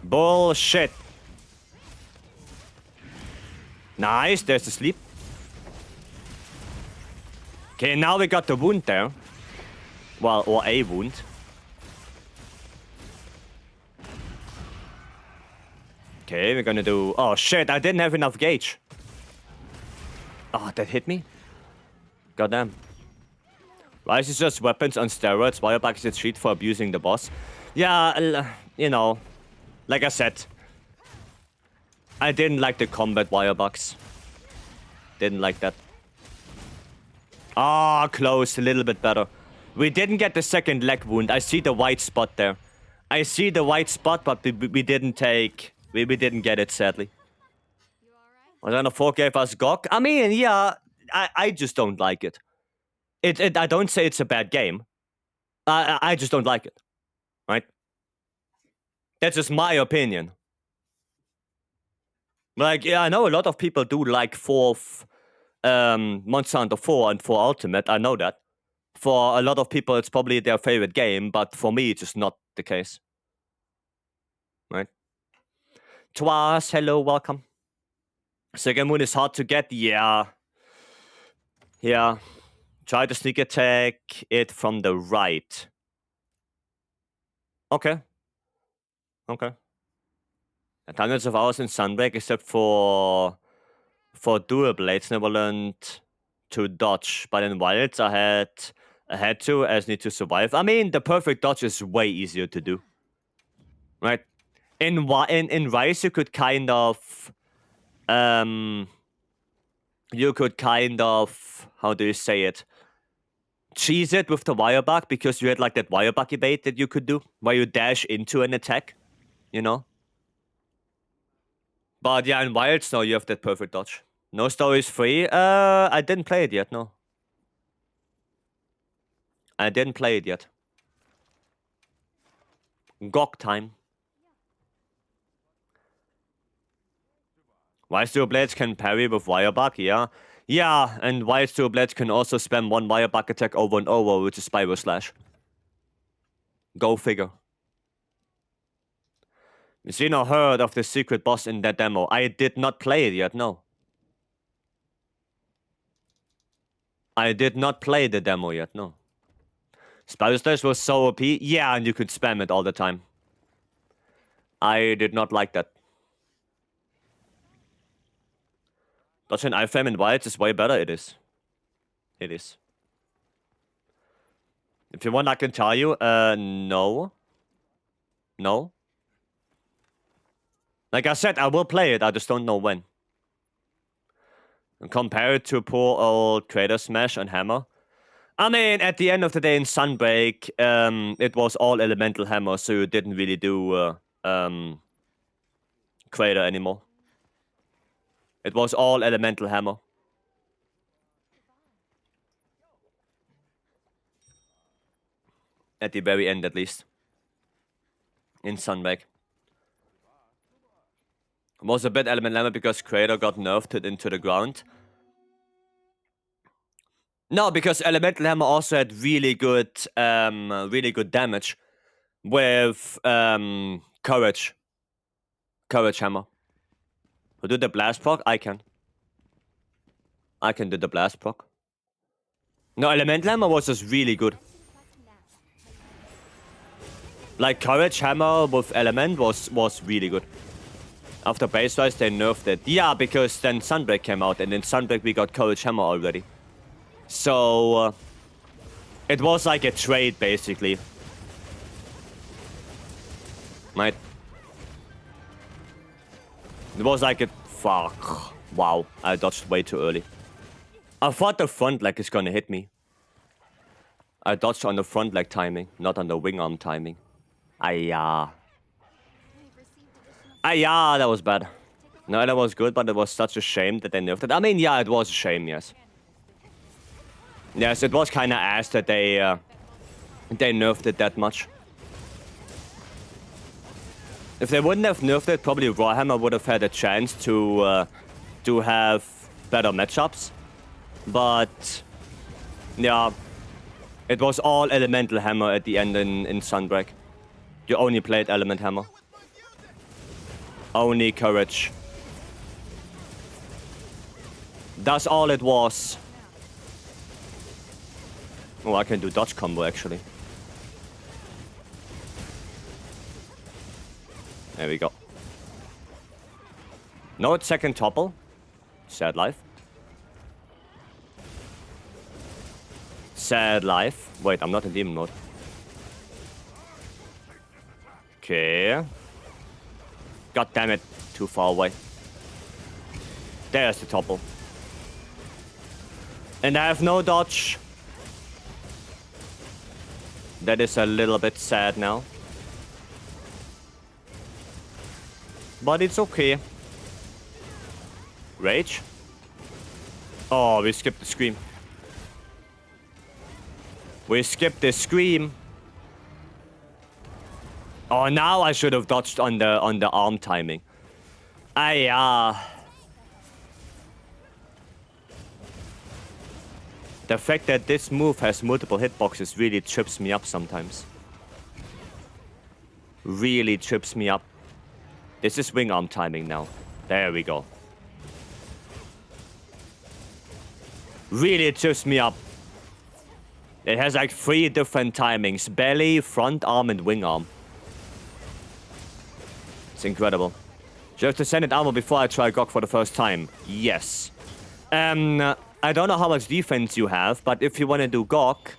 Bullshit. Nice, there's the sleep. Okay, now we got the wound there. Well, or a wound. Okay, we're gonna do... Oh, shit, I didn't have enough gauge. Oh, that hit me? Goddamn. Rise is just weapons on steroids. Wireback is a cheat for abusing the boss. Yeah, you know, like I said, I didn't like the combat wirebacks. Didn't like that. Ah, close, a little bit better. We didn't get the second leg wound. I see the white spot there. I see the white spot, but we didn't take... We didn't get it, sadly. Was on a 4 gave us GOG? I mean, yeah, I just don't like it. I don't say it's a bad game. I just don't like it. Right? That's just my opinion. Like, yeah, I know a lot of people do like Monster Hunter 4 and 4 Ultimate. I know that. For a lot of people, it's probably their favorite game, but for me, it's just not the case. Right? Twas, hello, welcome. Second moon is hard to get. Yeah. Yeah. Try to sneak attack it from the right. Okay. Okay. And hundreds of hours in Sunbreak, except for dual blades, never learned to dodge. But in Wilds, I had to, as need to survive. I mean, the perfect dodge is way easier to do. Right? In Rise, you could kind of... you could kind of... How do you say it? Cheese it with the wireback, because you had like that wireback evade that you could do, where you dash into an attack, you know? But yeah, in Wilds, no, you have that perfect dodge. No Stories free? I didn't play it yet, no. I didn't play it yet. GOG time. Wise Dual Blades can parry with wireback, yeah. Yeah, and Wise Dual Blades can also spam one wireback attack over and over, which is Spiral Slash. Go figure. You seen or heard of the secret boss in that demo? I did not play it yet, no. I did not play the demo yet, no. Spiral Slash was so OP? Yeah, and you could spam it all the time. I did not like that. Dodge an iframe in Wilds is way better, it is. It is. If you want, I can tell you, no. No. Like I said, I will play it, I just don't know when. And compare it to poor old Crater Smash and Hammer. I mean, at the end of the day in Sunbreak, it was all Elemental Hammer, so you didn't really do Crater anymore. It was all Elemental Hammer. At the very end, at least. In Sunbreak. Was a bit Elemental Hammer because Crater got nerfed into the ground. No, because Elemental Hammer also had really good damage with Courage. Courage Hammer. Who do the blast proc? I can. I can do the blast proc. No, Elemental Hammer was just really good. Like Courage Hammer with Element was really good. After Base Rise, they nerfed it. Yeah, because then Sunbreak came out, and in Sunbreak we got Courage Hammer already. So it was like a trade, basically. Right? It was like a... Fuck. Wow, I dodged way too early. I thought the front leg is gonna hit me. I dodged on the front leg timing, not on the wing arm timing. Ayah. Ayah, that was bad. No, that was good, but it was such a shame that they nerfed it. I mean, yeah, it was a shame, yes. Yes, it was kinda ass that they nerfed it that much. If they wouldn't have nerfed it, probably Warhammer would have had a chance to have better matchups. But yeah, it was all Elemental Hammer at the end in Sunbreak. You only played Element Hammer. Only Courage. That's all it was. Oh, I can do dodge combo, actually. There we go. No second topple. Sad life. Sad life. Wait, I'm not in demon mode. Okay. God damn it. Too far away. There's the topple. And I have no dodge. That is a little bit sad now. But it's okay. Rage? Oh, we skipped the scream. We skipped the scream. Oh, now I should have dodged on the arm timing. The fact that this move has multiple hitboxes really trips me up sometimes. Really trips me up. This is wing arm timing now. There we go. Really trips me up. It has like 3 different timings. Belly, front arm, and wing arm. It's incredible. Do you have to send it ammo before I try GOG for the first time? Yes. I don't know how much defense you have, but if you want to do GOG,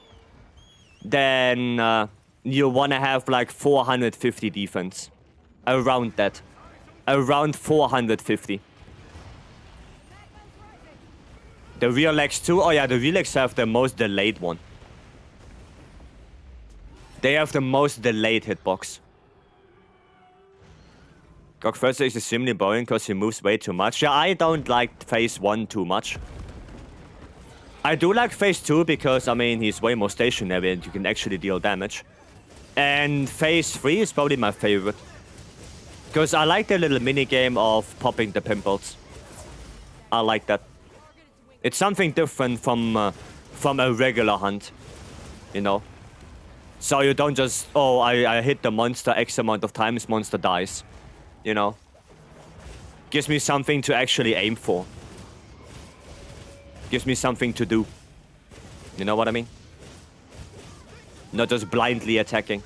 then you want to have like 450 defense. Around that. Around 450. The real legs too? Oh yeah, the real legs have the most delayed one. They have the most delayed hitbox. GOG first is extremely boring because he moves way too much. Yeah, I don't like phase 1 too much. I do like phase 2 because, I mean, he's way more stationary and you can actually deal damage. And phase 3 is probably my favorite. Because I like the little minigame of popping the pimples. I like that. It's something different from a regular hunt, you know? So you don't just, oh, I hit the monster X amount of times, monster dies. You know? Gives me something to actually aim for. Gives me something to do. You know what I mean? Not just blindly attacking.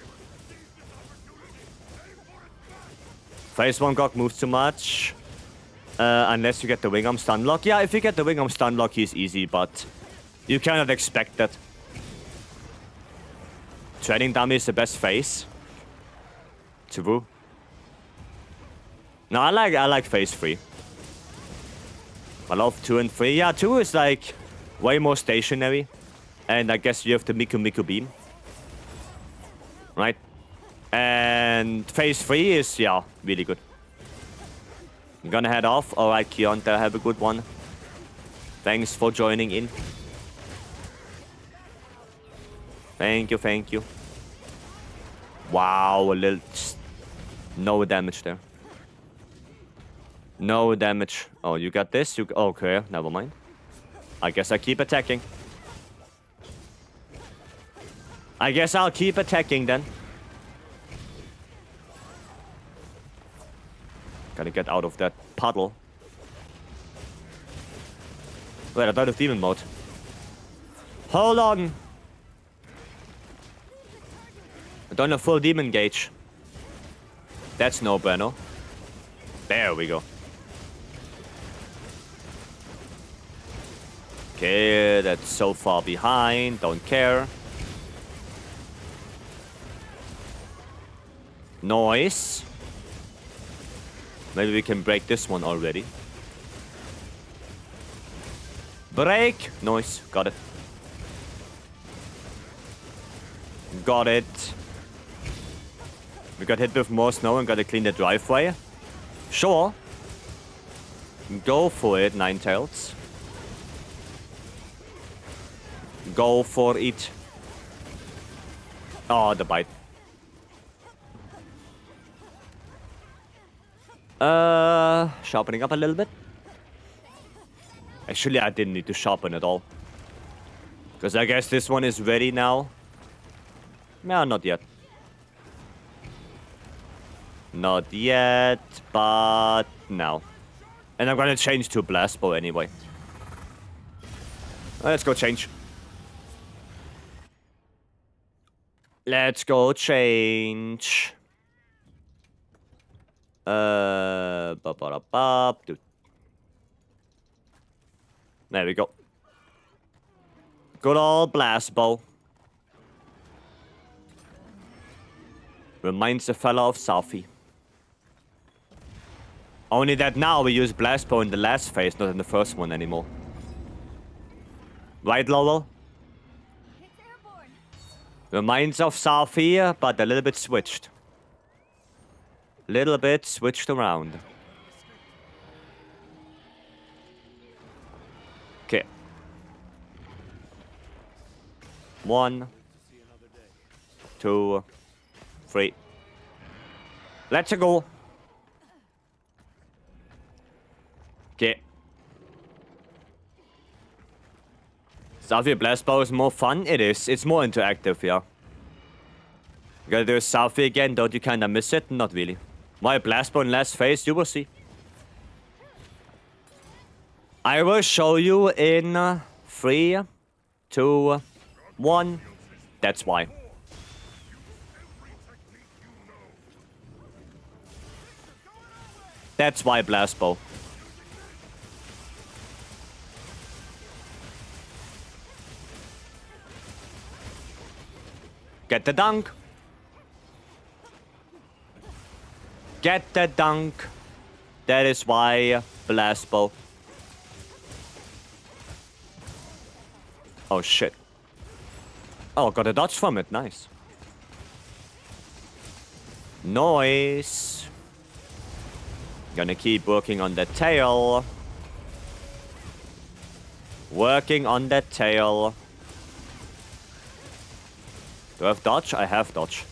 Phase 1 GOG moves too much. Unless you get the wing arm stun lock. Yeah, if you get the wing arm stun lock, he's easy, but you cannot expect that. Training dummy is the best phase. True. No, I like phase 3. I love 2 and 3. Yeah, 2 is like way more stationary. And I guess you have the Miku beam. Right? And phase 3 is, yeah, really good. I'm gonna head off. Alright, Keonta, have a good one. Thanks for joining in. Thank you, thank you. Wow, a little... No damage there. No damage. Oh, you got this? Okay, never mind. I guess I keep attacking. I guess I'll keep attacking then. Gotta get out of that puddle. Wait, I'm out of demon mode. Hold on! I don't have full demon gauge. That's no bueno. There we go. Okay, that's so far behind. Don't care. Noise. Maybe we can break this one already. Break! Noise. Got it. Got it. We got hit with more snow and gotta clean the driveway. Sure. Go for it, Ninetales. Go for it. Oh, the bite. Sharpening up a little bit. Actually, I didn't need to sharpen at all. Because I guess this one is ready now. No, not yet. Not yet, but now. And I'm gonna change to blast bow anyway. Let's go change. Let's go change. Dude. There we go. Good old blast bow. Reminds the fella of Southie. Only that now we use blast bow in the last phase, not in the first one anymore. Right, Lowell? Reminds of Southie, but a little bit switched. Little bit switched around. Okay. 1, 2, 3. Let's go. Okay. Southie Blast Bow is more fun? It is. It's more interactive, yeah. You gotta do Southie again, don't you kinda miss it? Not really. My Blast Bow in last phase, you will see. I will show you in 3, 2, 1. That's why. That's why Blast Bow. Get the dunk. Get the dunk. That is why Blast Bow. Oh shit. Oh, got a dodge from it. Nice. Nice. Gonna keep working on the tail. Working on the tail. Do I have dodge? I have dodge.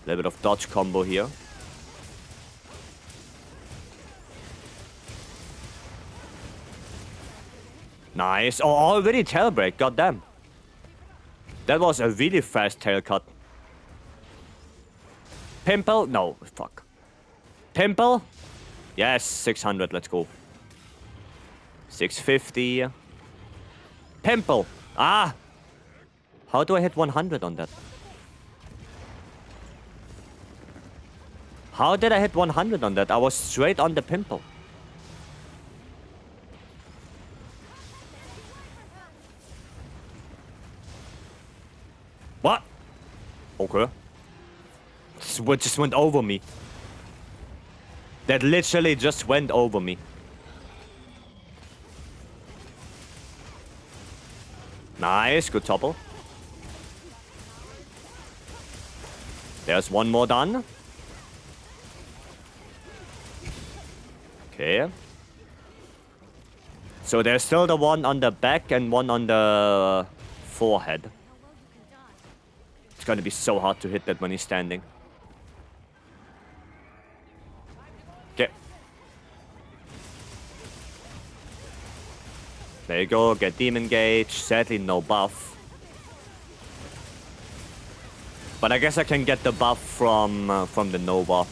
A little bit of dodge combo here. Nice. Oh, already tail break. Goddamn. That was a really fast tail cut. Pimple? No, fuck. Pimple? Yes, 600. Let's go. 650. Pimple. Ah! How do I hit 100 on that? How did I hit 100 on that? I was straight on the pimple. What? Okay. What just went over me? That literally just went over me. Nice, good topple. There's one more done. Okay. So there's still the one on the back and one on the forehead. It's gonna be so hard to hit that when he's standing. Okay. There you go, get Demon Gauge. Sadly, no buff. But I guess I can get the buff from the Nova.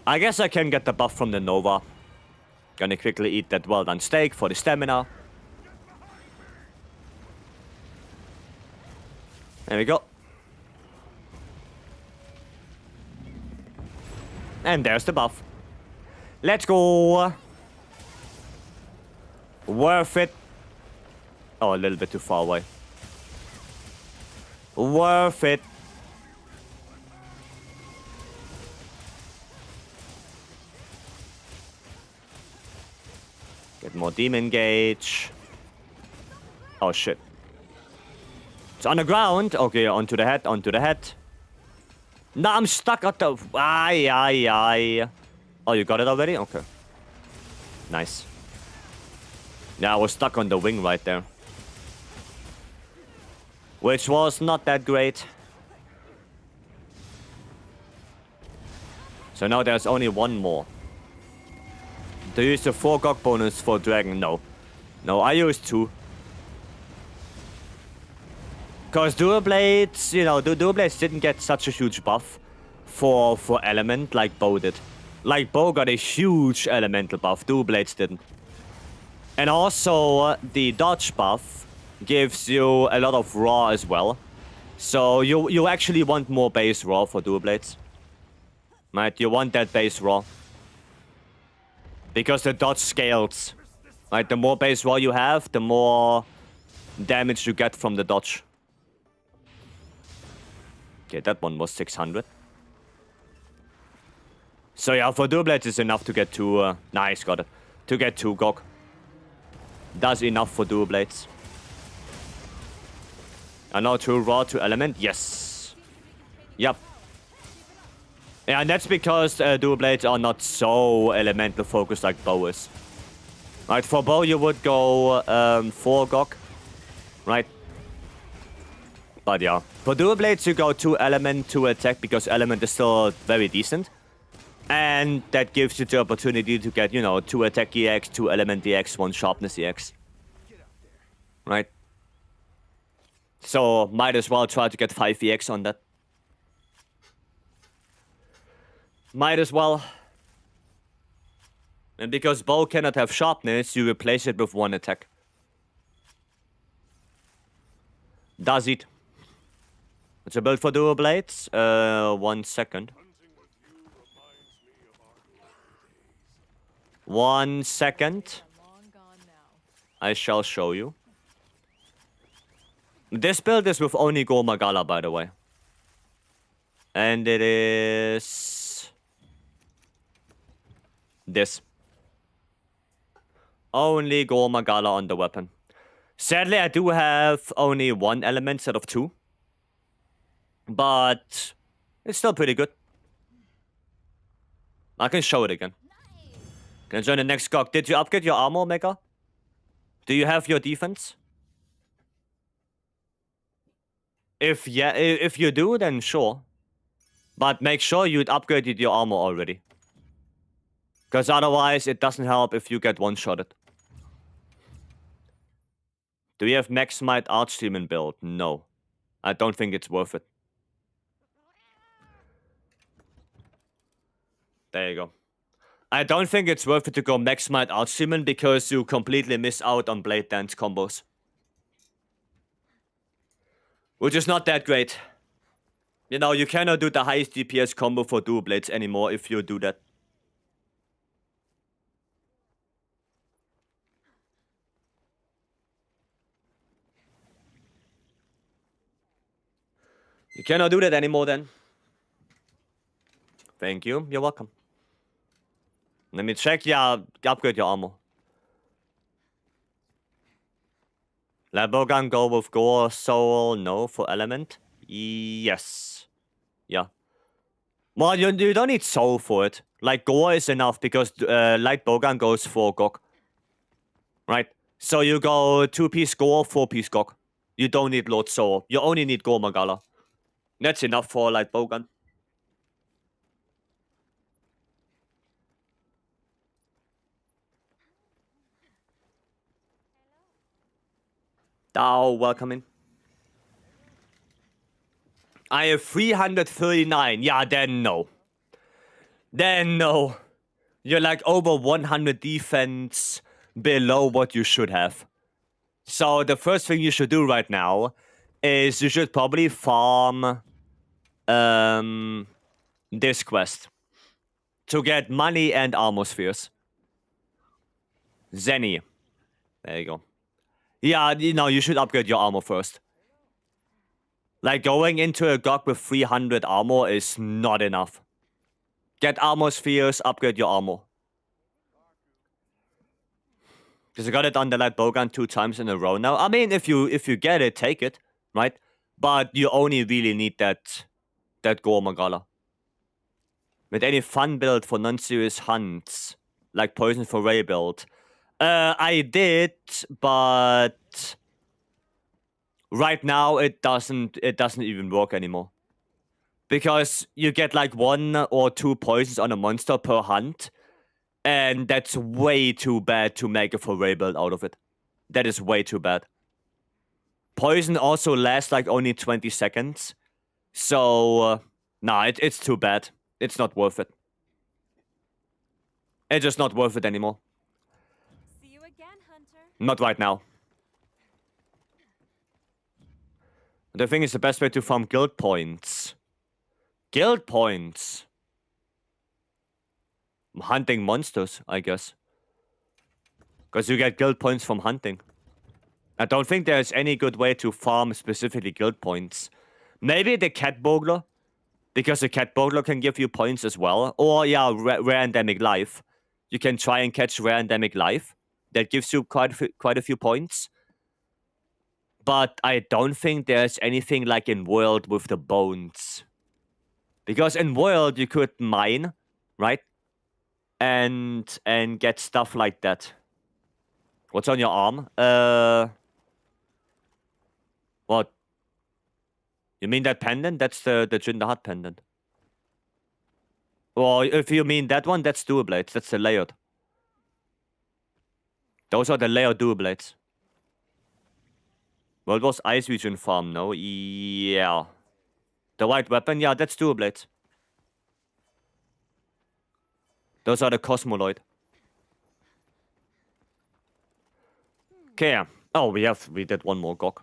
I guess I can get the buff from the Nova. Gonna quickly eat that well-done steak for the stamina. There we go. And there's the buff. Let's go. Worth it. Oh, a little bit too far away. Worth it. Get more Demon Gauge. Oh shit. It's on the ground. Okay, onto the head, onto the head. No, I'm stuck at the... Aye. Oh, you got it already? Okay. Nice. Yeah, I was stuck on the wing right there. Which was not that great. So now there's only one more. Do you use the 4 GOG bonus for Dragon? No. No, I used 2. Because Dual Blades, you know, Dual Blades didn't get such a huge buff for Element like Bow did. Like, Bow got a huge elemental buff. Dual Blades didn't. And also, the dodge buff gives you a lot of raw as well. So you actually want more base raw for Dual Blades. Right? You want that base raw. Because the dodge scales. Right? The more base raw you have, the more damage you get from the dodge. Okay, that one was 600. So yeah, for Dual Blades it's enough to get 2... nice, got it. To get 2 GOG. That's enough for Dual Blades. And now 2 raw, 2 element. Yes. Yep. Yeah, and that's because Dual Blades are not so elemental focused like Bow is. Right, for Bow you would go 4 GOG. Right? But yeah. For Dual Blades you go 2 element, 2 attack because element is still very decent. And that gives you the opportunity to get, you know, 2 attack EX, 2 element EX, 1 sharpness EX. Right? So might as well try to get 5 EX on that. Might as well. And because Bow cannot have sharpness, you replace it with 1 attack. Does it? It's a build for Dual Blades. 1 second. 1 second. I shall show you. This build is with only Go Magala, by the way. And it is... this. Only Go Magala on the weapon. Sadly, I do have only 1 element instead of 2. But it's still pretty good. I can show it again. Can I join the next GOG? Did you upgrade your armor, Mega? Do you have your defense? If you do, then sure. But make sure you upgraded your armor already. Because otherwise, it doesn't help if you get one-shotted. Do you have Max Might Archdemon build? No. I don't think it's worth it. There you go. I don't think it's worth it to go Max Might Archdemon because you completely miss out on Blade Dance combos. Which is not that great. You know, you cannot do the highest DPS combo for Dual Blades anymore if you do that. You cannot do that anymore then. Thank you. You're welcome. Let me check. Yeah, upgrade your armor. Let Bogan go with Gore, Soul, no, for element? Yes. Yeah. Well, you don't need Soul for it. Like, Gore is enough because Light Bogan goes for GOG. Right? So you go 2-piece Gore, 4-piece GOG. You don't need Lord Soul. You only need Gore Magala. That's enough for Light Bogan. Oh, welcome in. I have 339. Yeah, then no. Then no. You're like over 100 defense below what you should have. So the first thing you should do right now is you should probably farm this quest to get money and armor spheres. Zenny. There you go. Yeah, you know, you should upgrade your armor first. Like, going into a GOG with 300 armor is not enough. Get armor spheres, upgrade your armor. Because I got it on the Light Bogan 2 times in a row now. I mean, if you get it, take it, right? But you only really need that Gore Magala. With any fun build for non-serious hunts, like Poison for Ray build. I did, but right now it doesn't even work anymore. Because you get like 1 or 2 poisons on a monster per hunt, and that's way too bad to make a foray build out of it. That is way too bad. Poison also lasts like only 20 seconds. So, nah, it's too bad. It's not worth it. It's just not worth it anymore. See you again, Hunter. Not right now. The thing is, the best way to farm guild points. Guild points? Hunting monsters, I guess. Because you get guild points from hunting. I don't think there's any good way to farm specifically guild points. Maybe the cat burglar. Because the cat burglar can give you points as well. Or, yeah, rare endemic life. You can try and catch rare endemic life. That gives you quite a few points. But I don't think there's anything like in World with the bones. Because in World you could mine, right? And get stuff like that. What's on your arm? What? You mean that pendant? That's the Jindahat pendant. Or if you mean that one, that's dual blades. That's the layered. Those are the layered dual blades. Well, it was Ice Region farm, no? Yeah. The white weapon, yeah, that's dual blades. Those are the Cosmoloid. Okay. Oh, we did one more gog.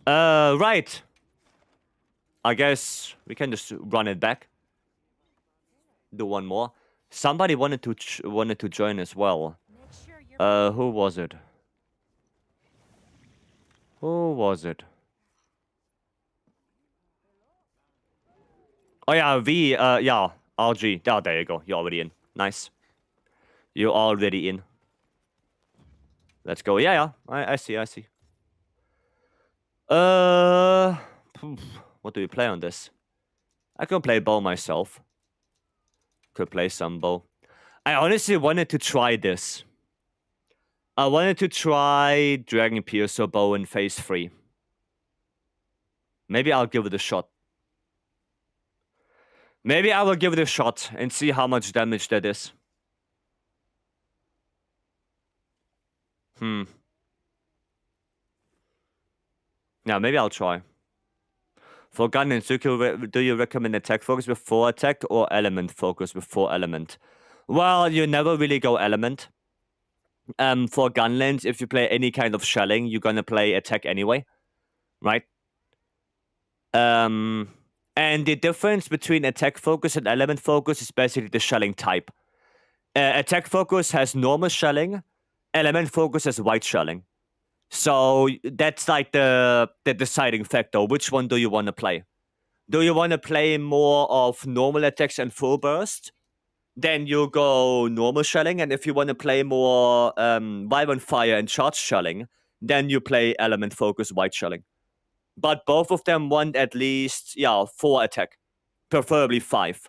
Right. I guess we can just run it back. Do one more. Somebody wanted to join as well. Who was it? Who was it? Oh yeah, yeah, RG. Oh, there you go. You're already in. Nice. You're already in. Let's go. Yeah, I see. What do we play on this? I can play bow myself. Could play some bow. I honestly wanted to try this. I wanted to try Dragon Piercer bow in phase 3. Maybe I'll give it a shot. Maybe I will give it a shot and see how much damage that is. Yeah, maybe I'll try. For gun and Zuko, do you recommend attack focus before attack or element focus before element? Well, you never really go element. For gunlands, if you play any kind of shelling, you're gonna play attack anyway, right? And the difference between attack focus and element focus is basically the shelling type. Attack focus has normal shelling, element focus has white shelling. So that's like the deciding factor. Which one do you want to play? Do you want to play more of normal attacks and full burst? Then you go normal shelling, and if you want to play more vibrant fire and charge shelling, then you play element focus white shelling. But both of them want at least 4 attack, preferably 5.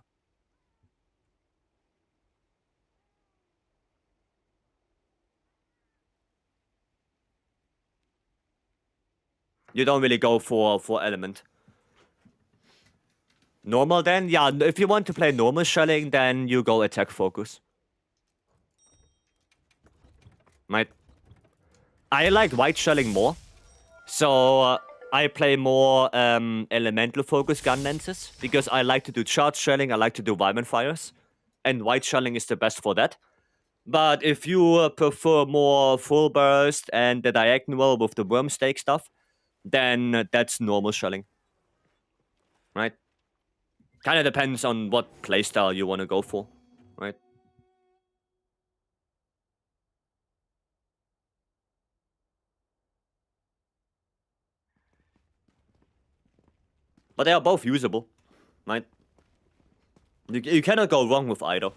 You don't really go for element. Normal then? Yeah, if you want to play normal shelling, then you go attack focus. I like white shelling more. So I play more elemental focus gun lenses. Because I like to do charge shelling, I like to do vibrant fires. And white shelling is the best for that. But if you prefer more full burst and the diagonal with the worm stake stuff, then that's normal shelling. Right? Kind of depends on what playstyle you want to go for, right? But they are both usable, right? You cannot go wrong with either.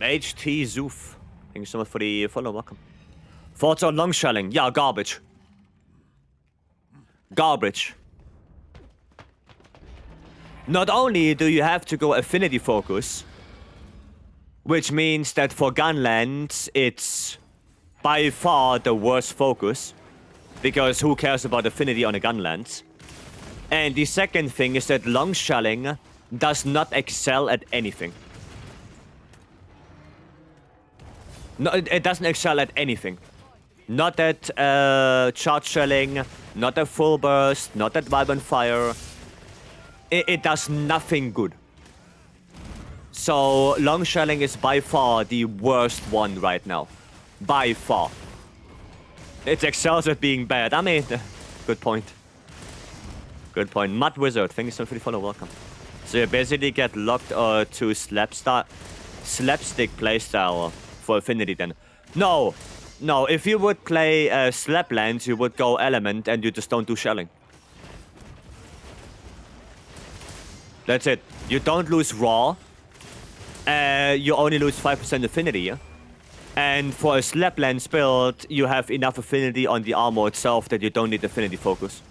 HT Zoof. Thank you so much for the follow, welcome. Thoughts on long shelling? Yeah, garbage. Garbage. Not only do you have to go affinity focus, which means that for gunlands, it's by far the worst focus, because who cares about affinity on a gunlands? And the second thing is that long shelling does not excel at anything. No, it doesn't excel at anything. Not at charge shelling, not at full burst, not at vibrant fire. it does nothing good. So long shelling is by far the worst one right now. By far. It excels at being bad. I mean, good point. Good point. Mud Wizard, thank you so much for the follow, welcome. So you basically get locked to slapstick playstyle for Affinity then. No, no, if you would play Slaplands, you would go Element and you just don't do shelling. That's it. You don't lose Raw. You only lose 5% Affinity. And for a Slaplands build, you have enough Affinity on the armor itself that you don't need Affinity focus.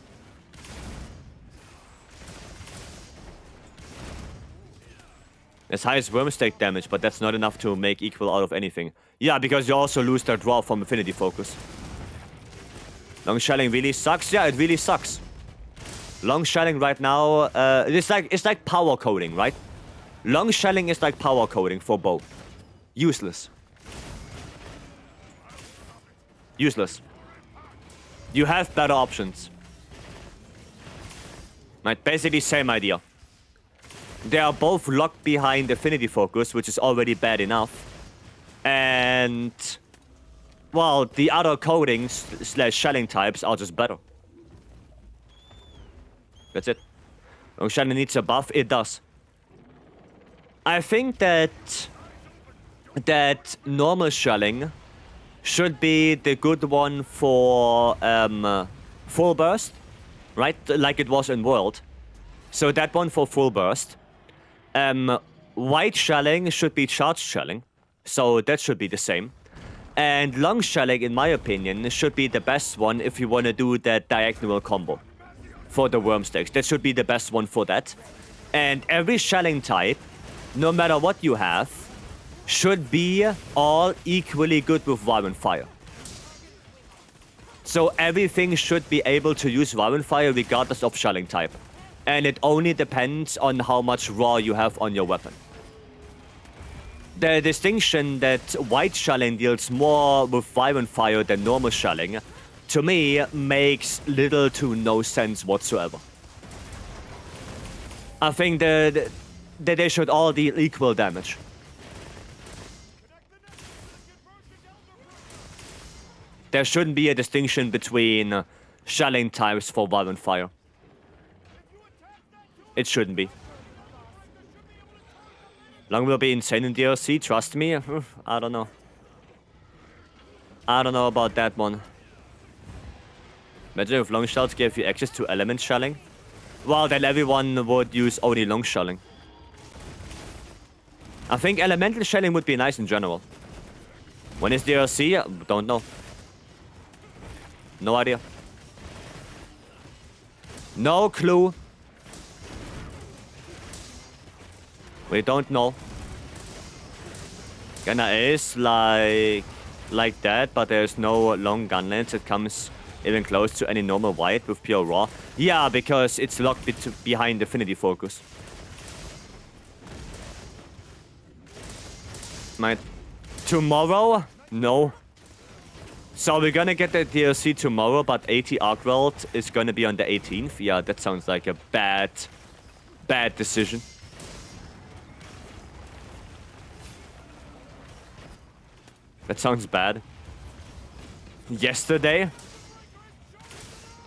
As high as Wormstake damage, but that's not enough to make equal out of anything. Yeah, because you also lose that draw from Affinity focus. Long shelling really sucks. Yeah, it really sucks. Long shelling right now, it's like power coding, right? Long shelling is like power coding for bow. Useless. Useless. You have better options. Right, basically same idea. They are both locked behind Affinity focus, which is already bad enough. And well, the other coding / shelling types are just better. That's it. Long shelling needs a buff, it does. I think that normal shelling should be the good one for full burst, right? Like it was in World. So that one for full burst. White shelling should be charged shelling, so that should be the same. And long shelling, in my opinion, should be the best one if you want to do that diagonal combo for the Wormstakes. That should be the best one for that. And every shelling type, no matter what you have, should be all equally good with Violent Fire. So everything should be able to use Violent Fire regardless of shelling type. And it only depends on how much raw you have on your weapon. The distinction that white shelling deals more with Violent Fire than normal shelling, to me, makes little to no sense whatsoever. I think that they should all deal equal damage. There shouldn't be a distinction between shelling types for Violent Fire. It shouldn't be. Long will be insane in DLC, trust me. I don't know. I don't know about that one. Imagine if long shells gave you access to element shelling. Well, then everyone would use only long shelling. I think elemental shelling would be nice in general. When is DLC? Don't know. No idea. No clue. We don't know. Gunner is like that, but there's no long gun length that comes even close to any normal white with pure raw. Yeah, because it's locked behind Affinity focus. Tomorrow? No. So we're gonna get the DLC tomorrow, but AT Arc World is gonna be on the 18th. Yeah, that sounds like a bad decision. That sounds bad. Yesterday?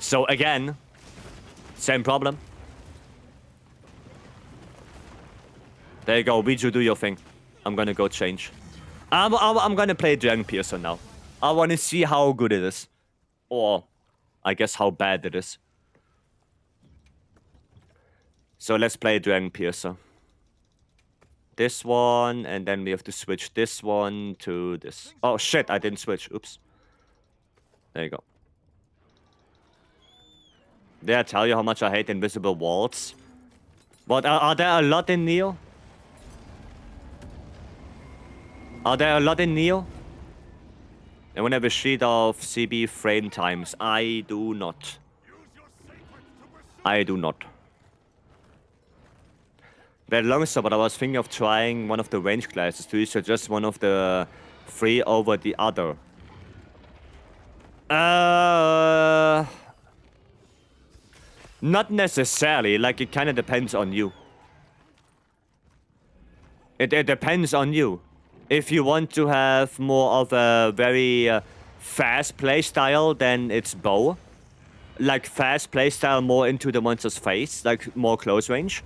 So again, same problem. There you go, Biju, do your thing. I'm gonna go change. I'm gonna play Dragon Piercer now. I wanna see how good it is. Or, I guess how bad it is. So let's play Dragon Piercer. This one, and then we have to switch this one to this. Oh shit, I didn't switch. Oops. There you go. Did I tell you how much I hate invisible walls? What, are there a lot in Neo? Are there a lot in Neo? And when I have a sheet of CB frame times, I do not. I do not. Very long so, but I was thinking of trying one of the range classes to use just one of the three over the other. Not necessarily, like it kind of depends on you. It depends on you. If you want to have more of a very fast playstyle, then it's bow. Like fast playstyle more into the monster's face, like more close range.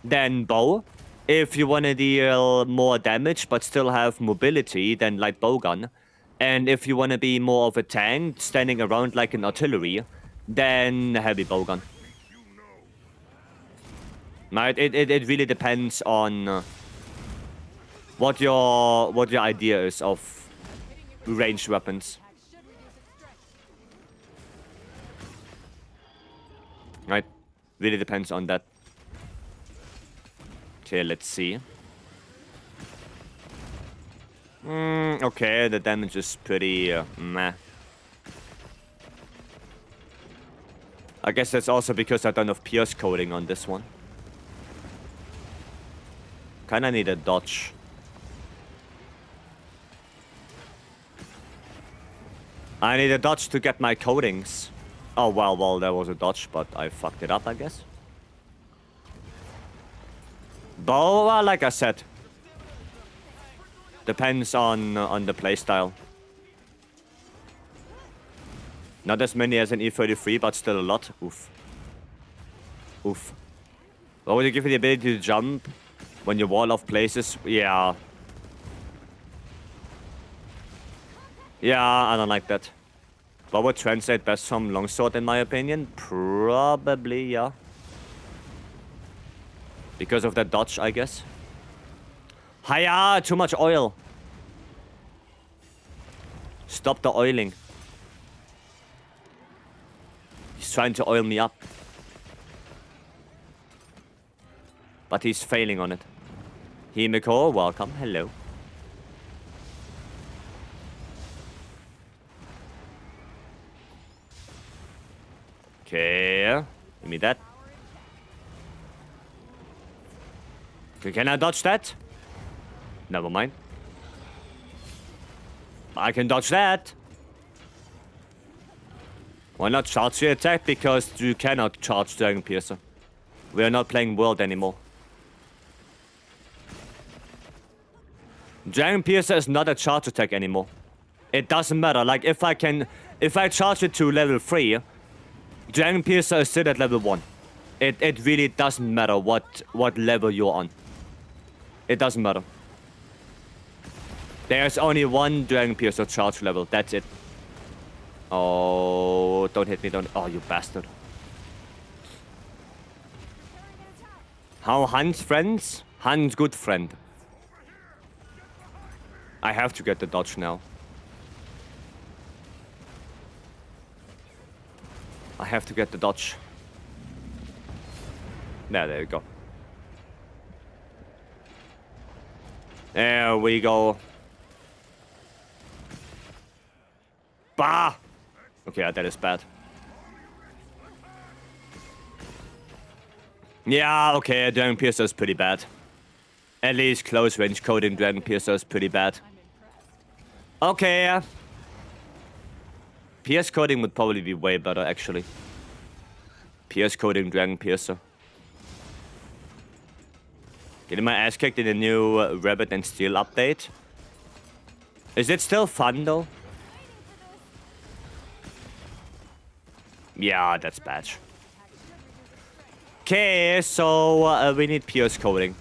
Then bow. If you want to deal more damage but still have mobility, then light bowgun. And if you want to be more of a tank, standing around like an artillery, then heavy bowgun. Right? It really depends on what your idea is of ranged weapons. Right? Really depends on that. Okay, let's see. Okay, the damage is pretty meh. I guess that's also because I don't have pierce coding on this one. Kinda need a dodge. I need a dodge to get my codings. Oh, well, there was a dodge, but I fucked it up, I guess. Bow, like I said, depends on the playstyle. Not as many as an E33, but still a lot. Oof. Oof. What would you give you the ability to jump when you wall off places? Yeah. Yeah, I don't like that. What would translate best from longsword, in my opinion? Probably, yeah. Because of that dodge, I guess. Hiya! Too much oil. Stop the oiling. He's trying to oil me up. But he's failing on it. Himiko, welcome. Hello. Okay. Give me that. Okay, can I dodge that? Never mind. I can dodge that. Why not charge the attack? Because you cannot charge Dragon Piercer. We are not playing World anymore. Dragon Piercer is not a charge attack anymore. It doesn't matter. Like if I charge it to level 3, Dragon Piercer is still at level 1. It really doesn't matter what level you're on. It doesn't matter. There's only one Dragon Piercer charge level. That's it. Oh, don't hit me, don't. Oh, you bastard. How Hans friends? Hans good friend. I have to get the dodge now. I have to get the dodge. There we go. There we go. Bah! Okay, that is bad. Yeah, okay, Dragon Piercer is pretty bad. At least close range coding Dragon Piercer is pretty bad. Okay. PS coding would probably be way better, actually. PS coding Dragon Piercer. Getting my ass kicked in the new Rabbit and Steel update. Is it still fun, though? Yeah, that's bad. Okay, so we need PS coding.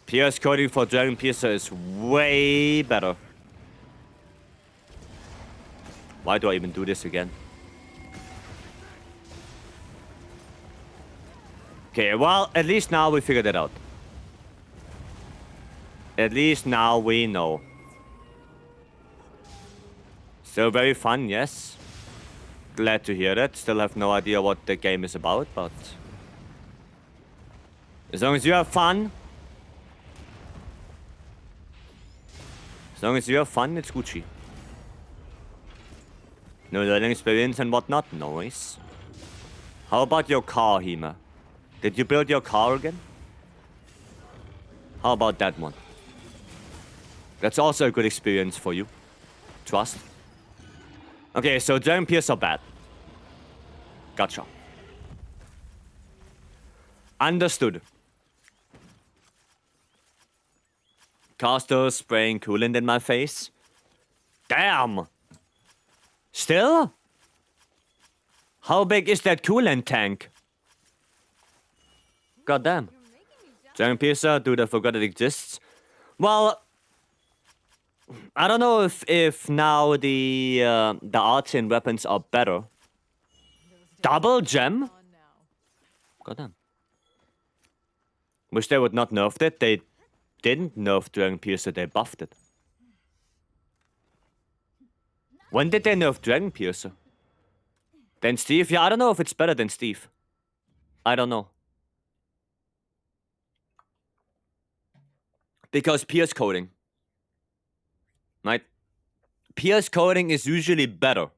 PS coding for Dragon Piercer is way better. Why do I even do this again? Okay, well, at least now we figured it out. At least now we know. Still very fun, yes. Glad to hear that. Still have no idea what the game is about, but... as long as you have fun... as long as you have fun, it's Gucci. No learning experience and whatnot? Nice. How about your car, Hima? Did you build your car again? How about that one? That's also a good experience for you. Trust. Okay, so Dragon Pierce are bad. Gotcha. Understood. Caster spraying coolant in my face. Damn! Still? How big is that coolant tank? God damn. Dragon Piercer, dude, I forgot it exists. Well, I don't know if now the artisan weapons are better. Double gem? Goddamn. Wish they would not nerf it. They didn't nerf Dragon Piercer, they buffed it. When did they nerf Dragon Piercer? Then Steve? Yeah, I don't know if it's better than Steve. I don't know. Because pierce coding. Right? Pierce coding is usually better.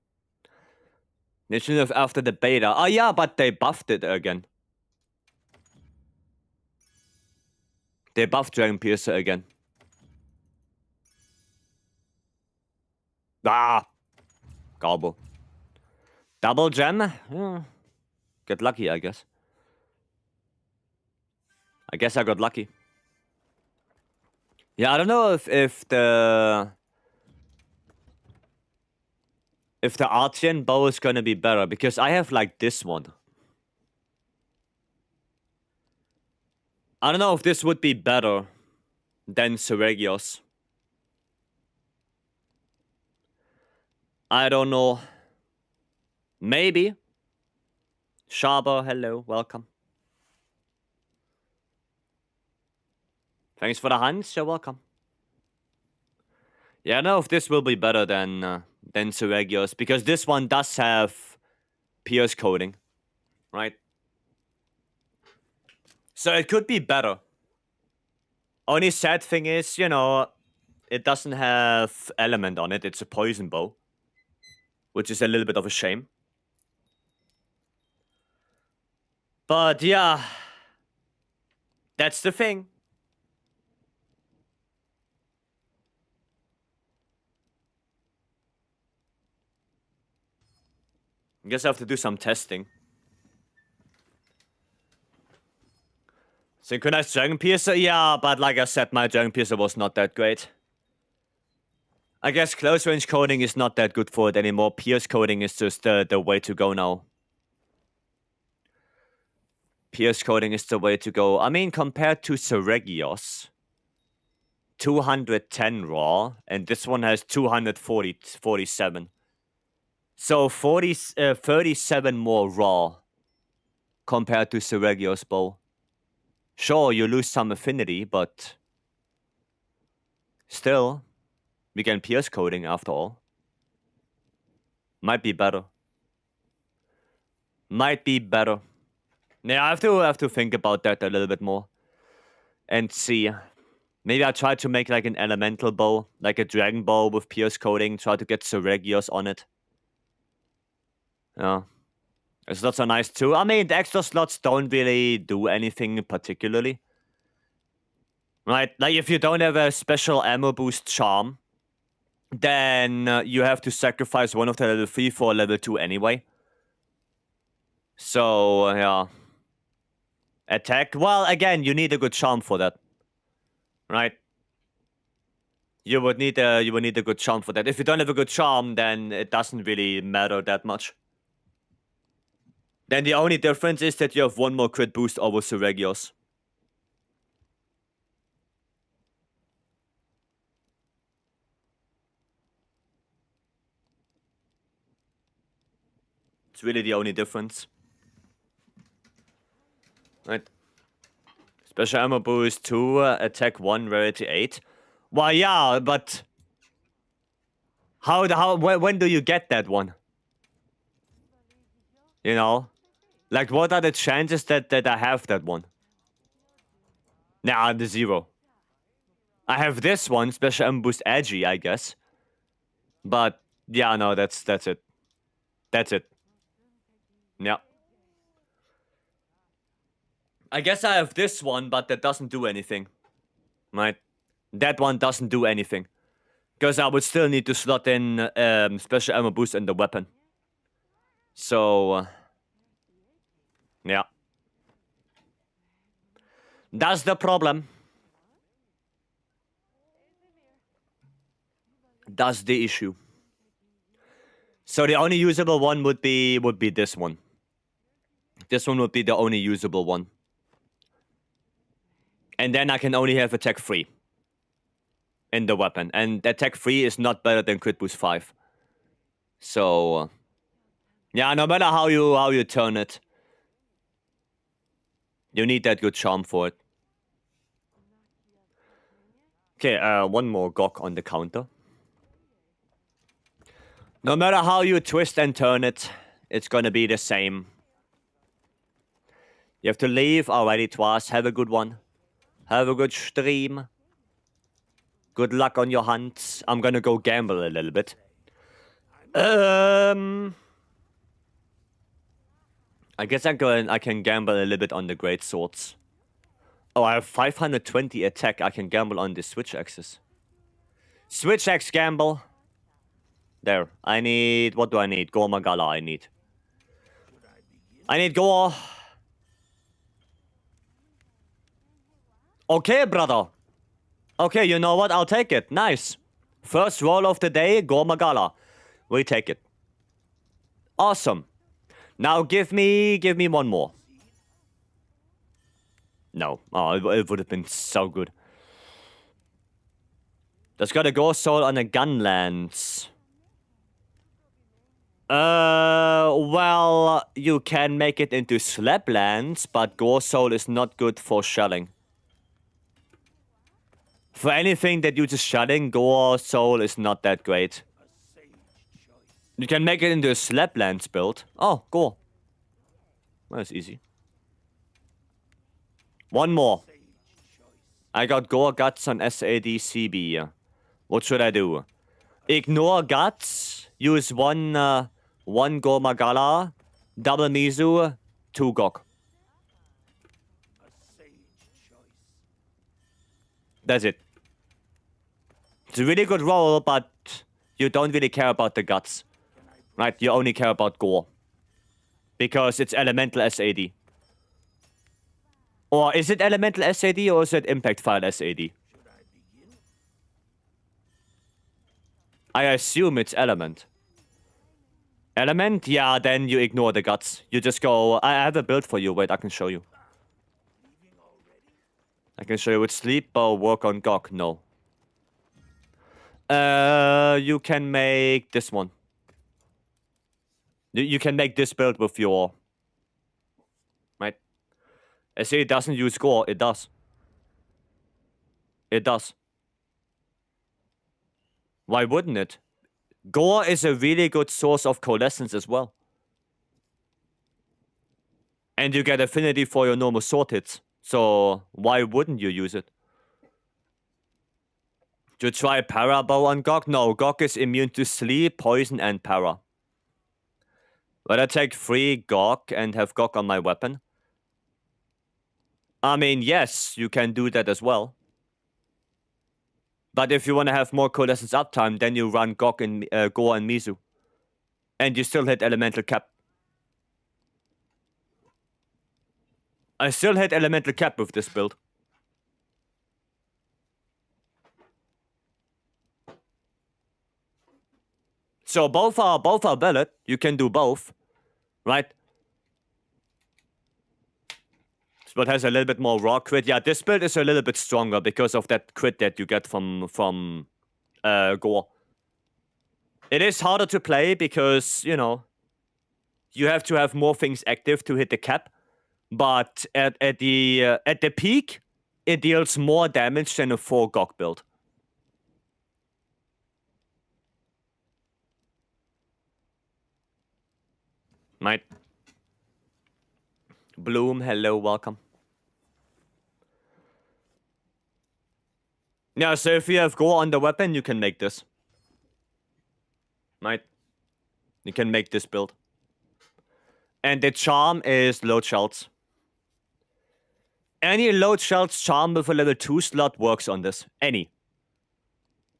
They should have after the beta. Oh yeah, but they buffed it again. They buffed Dragon Piercer again. Ah! Garbo. Double gem? Yeah. Get lucky, I guess. I guess I got lucky. Yeah, I don't know if the Artian bow is gonna be better, because I have like this one. I don't know if this would be better than Seregios. I don't know. Maybe. Shaba, hello, welcome. Thanks for the hands, you're welcome. Yeah, I don't know if this will be better than Seregios, because this one does have pierce coding, right? So it could be better. Only sad thing is, you know, it doesn't have element on it. It's a poison bow, which is a little bit of a shame. But yeah, that's the thing. I guess I have to do some testing. Synchronized Dragon Piercer? Yeah, but like I said, my Dragon Piercer was not that great. I guess close range coding is not that good for it anymore. Pierce coding is just the way to go now. Pierce coding is the way to go. I mean, compared to Seregios, 210 raw, and this one has 247. So 37 more raw compared to Seregios bow. Sure, you lose some affinity, but still, we can pierce coding after all. Might be better. Might be better. Yeah, I have to think about that a little bit more. And see. Maybe I try to make like an elemental bow, like a dragon bow with pierce coding, try to get Seregios on it. Yeah. The slots are nice too. I mean, the extra slots don't really do anything particularly. Right? Like, if you don't have a special ammo boost charm, then you have to sacrifice one of the level 3 for level 2 anyway. So, yeah. Attack. Well, again, you need a good charm for that. Right? You would need a good charm for that. If you don't have a good charm, then it doesn't really matter that much. Then the only difference is that you have one more crit boost over Seregios. It's really the only difference. Right. Special ammo boost 2, attack 1, rarity 8. Well, yeah, but when do you get that one? You know? Like, what are the chances that I have that one? Nah, the 0. I have this one, special ammo boost edgy, I guess. But yeah, no, that's it. That's it. Yeah. I guess I have this one, but that doesn't do anything. Right? That one doesn't do anything. Because I would still need to slot in special ammo boost in the weapon. So, yeah. That's the problem. That's the issue. So the only usable one would be this one. This one would be the only usable one. And then I can only have attack 3 in the weapon. And attack 3 is not better than crit boost 5. So, yeah, no matter how you turn it, you need that good charm for it. Okay, one more Gok on the counter. No matter how you twist and turn it, it's gonna be the same. You have to leave already twice. Have a good one. Have a good stream. Good luck on your hunts. I'm gonna go gamble a little bit. I guess I can gamble a little bit on the great swords. Oh, I have 520 attack. I can gamble on the switch axes. Switch axe gamble. There. I need... What do I need? Gore Magala I need. I need Gore. Okay, brother. Okay, you know what? I'll take it. Nice. First roll of the day, Gore Magala. We take it. Awesome. Now give me one more. No. Oh, it would have been so good. That's got a Gore Soul on a gun lance. Well, you can make it into slap lance, but Gore Soul is not good for shelling. For anything that uses shelling, Gore Soul is not that great. You can make it into a slap lance build. Oh, Gore. That's easy. One more. I got Gore Guts on SADCB. What should I do? Ignore Guts. Use one Gore Magala. Double Mizu. 2 Gok. That's it. It's a really good roll, but you don't really care about the Guts. Right? You only care about Gore. Because it's elemental SAD. Or is it elemental SAD or is it impact file SAD? I assume it's element. Element? Yeah, then you ignore the Guts. You just go... I have a build for you. Wait, I can show you. I can show you with sleep or work on Gok. No. You can make this one. You can make this build with your... Right? I say it doesn't use Gore. It does. It does. Why wouldn't it? Gore is a really good source of coalescence as well. And you get affinity for your normal sword hits. So why wouldn't you use it? To try Para Bow on Gok? No, Gok is immune to sleep, poison, and Para. But I take 3 Gok and have Gok on my weapon. I mean, yes, you can do that as well. But if you want to have more coalescence uptime, then you run Gok and Gore and Mizu. And you still hit elemental cap. I still hit elemental cap with this build. So both are valid. You can do both, right? This build has a little bit more raw crit. Yeah, this build is a little bit stronger because of that crit that you get from Gore. It is harder to play because, you know, you have to have more things active to hit the cap. But at the peak, it deals more damage than a 4 Gok build. Right. Bloom, hello, welcome. Yeah, so if you have Gore on the weapon, you can make this. Right? You can make this build. And the charm is load shells. Any load shells charm with a level 2 slot works on this. Any.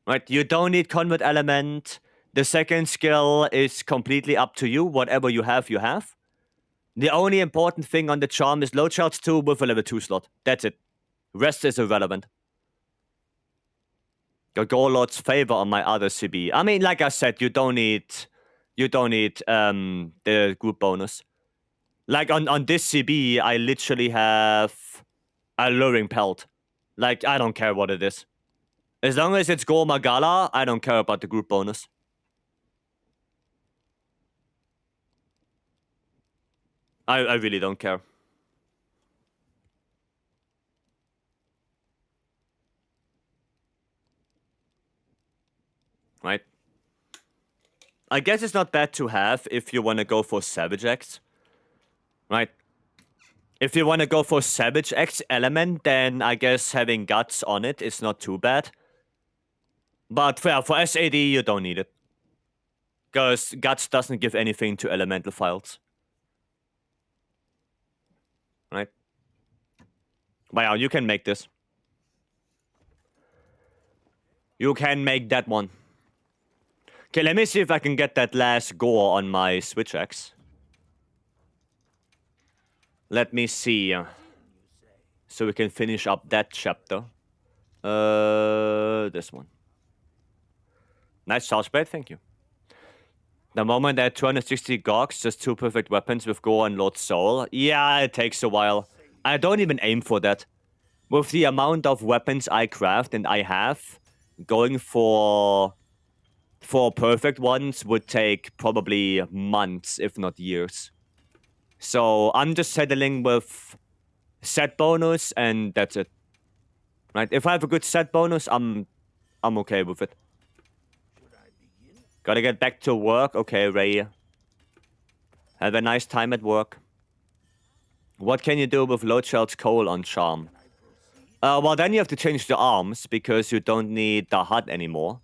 Right? You don't need Convert Element. The second skill is completely up to you. Whatever you have, you have. The only important thing on the charm is load charge 2 with a level 2 slot. That's it. Rest is irrelevant. Got Gorlord's favor on my other CB. I mean, like I said, you don't need the group bonus. Like on this CB, I literally have Alluring Pelt. Like, I don't care what it is. As long as it's Gore Magala, I don't care about the group bonus. I really don't care. Right? I guess it's not bad to have if you want to go for Savage X. Right? If you want to go for Savage X element, then I guess having Guts on it is not too bad. But for SAD, you don't need it. Because Guts doesn't give anything to elemental files. Right? Wow, you can make this. You can make that one. Okay, let me see if I can get that last gore on my Switch X. Let me see. So we can finish up that chapter. This one. Nice charge blade, thank you. The moment at 260 Gogs, just 2 perfect weapons with Gore and Lord Soul. Yeah, it takes a while. I don't even aim for that. With the amount of weapons I craft and I have, going for perfect ones would take probably months, if not years. So I'm just settling with set bonus and that's it. Right? If I have a good set bonus, I'm okay with it. Gotta get back to work. Okay, Ray. Have a nice time at work. What can you do with Load Shell's Coal on Charm? Well, then you have to change the arms because you don't need the HUD anymore.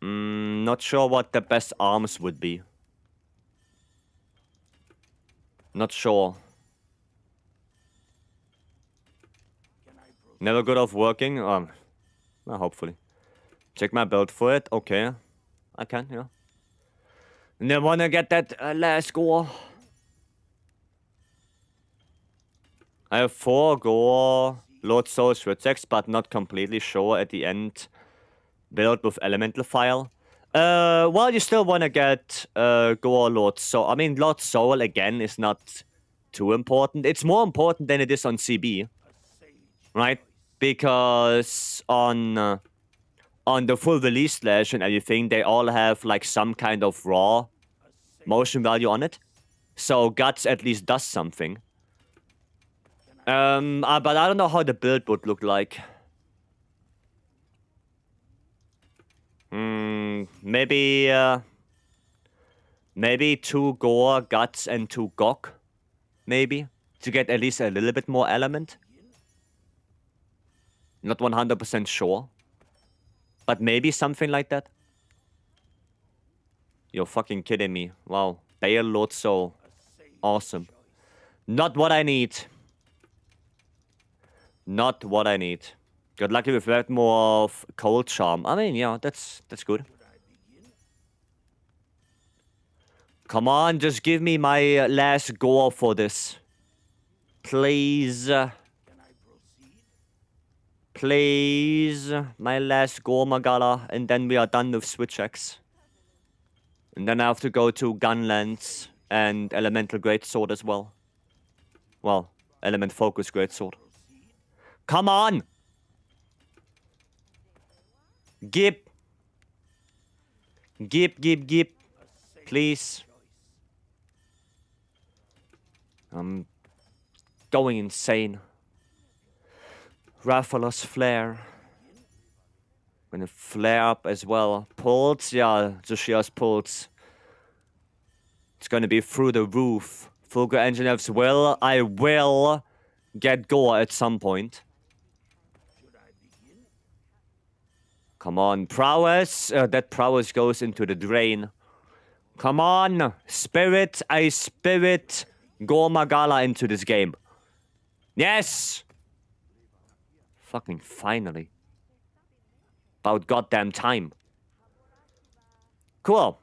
Not sure what the best arms would be. Not sure. Never good off working? Well, hopefully. Check my build for it. Okay. I can, yeah. And then wanna get that last score. I have 4 Gore, Lord Soul, Shredsex, but not completely sure at the end. Build with Elemental File. Well, you still wanna get Gore, Lord Soul. I mean, Lord Soul, again, is not too important. It's more important than it is on CB. Right? Because on the full release slash and everything, they all have like some kind of raw motion value on it. So Guts at least does something. But I don't know how the build would look like. Maybe 2 Gore, Guts, and 2 Gok. Maybe. To get at least a little bit more element. Not 100% sure. But maybe something like that. You're fucking kidding me. Wow. Bale Lord Soul. Awesome. Not what I need. Not what I need. Got lucky with that more of Cold Charm. I mean, yeah, that's good. Come on, just give me my last Gore for this. Please. Please. My last Gore Magala. And then we are done with Switch X. And then I have to go to Gunlands and Elemental Greatsword as well. Well, Element Focus Greatsword. Come on! Gip. Please. I'm going insane. Rathalos Flare. Gonna flare up as well. Pulse, yeah, Joshia's pulse. It's gonna be through the roof. Fulgur Engineers will. I will get Gore at some point. Come on, prowess. That prowess goes into the drain. Come on, spirit. I spirit Gore Magala into this game. Yes! Fucking finally. About goddamn time. Cool.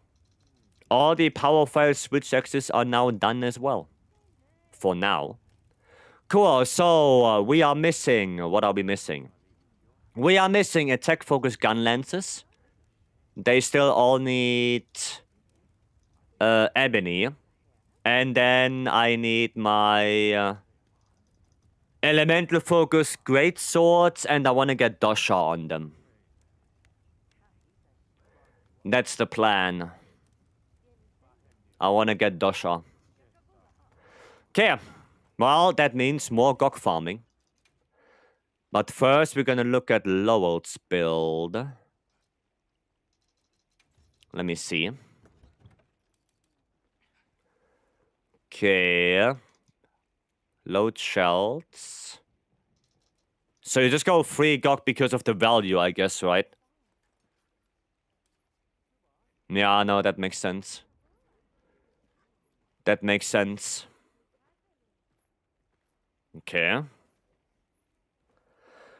All the power file switch access are now done as well. For now. Cool, so we are missing... What are we missing? We are missing attack-focused gun lances. They still all need... ebony. And then I need my... elemental-focused great swords, and I want to get Dosha on them. That's the plan. I want to get Dosha. Okay. Well, that means more GOG farming. But first, we're gonna look at Lowell's build. Let me see. Okay. Load shells. So you just go free GOG because of the value, I guess, right? Yeah, no, that makes sense. That makes sense. Okay.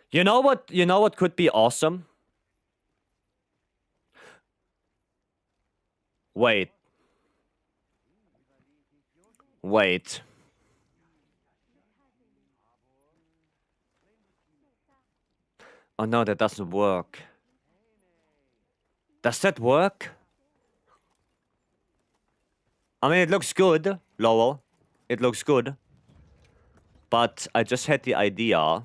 You know what could be awesome? Wait. Wait. Oh no, that doesn't work. Does that work? I mean, it looks good, Lowell. It looks good. But I just had the idea.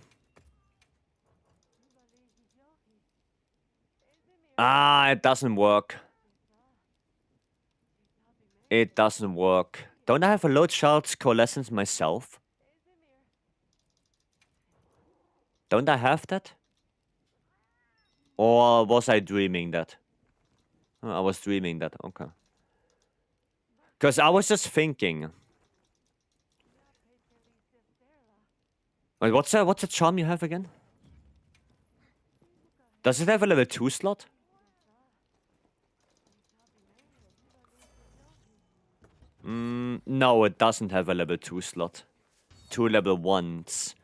Ah, it doesn't work. It doesn't work. Don't I have a load shells coalescence myself? Don't I have that? Or was I dreaming that? Oh, I was dreaming that, okay. Because I was just thinking. Wait, what's the charm you have again? Does it have a level 2 slot? No, it doesn't have a level 2 slot. 2 level 1s.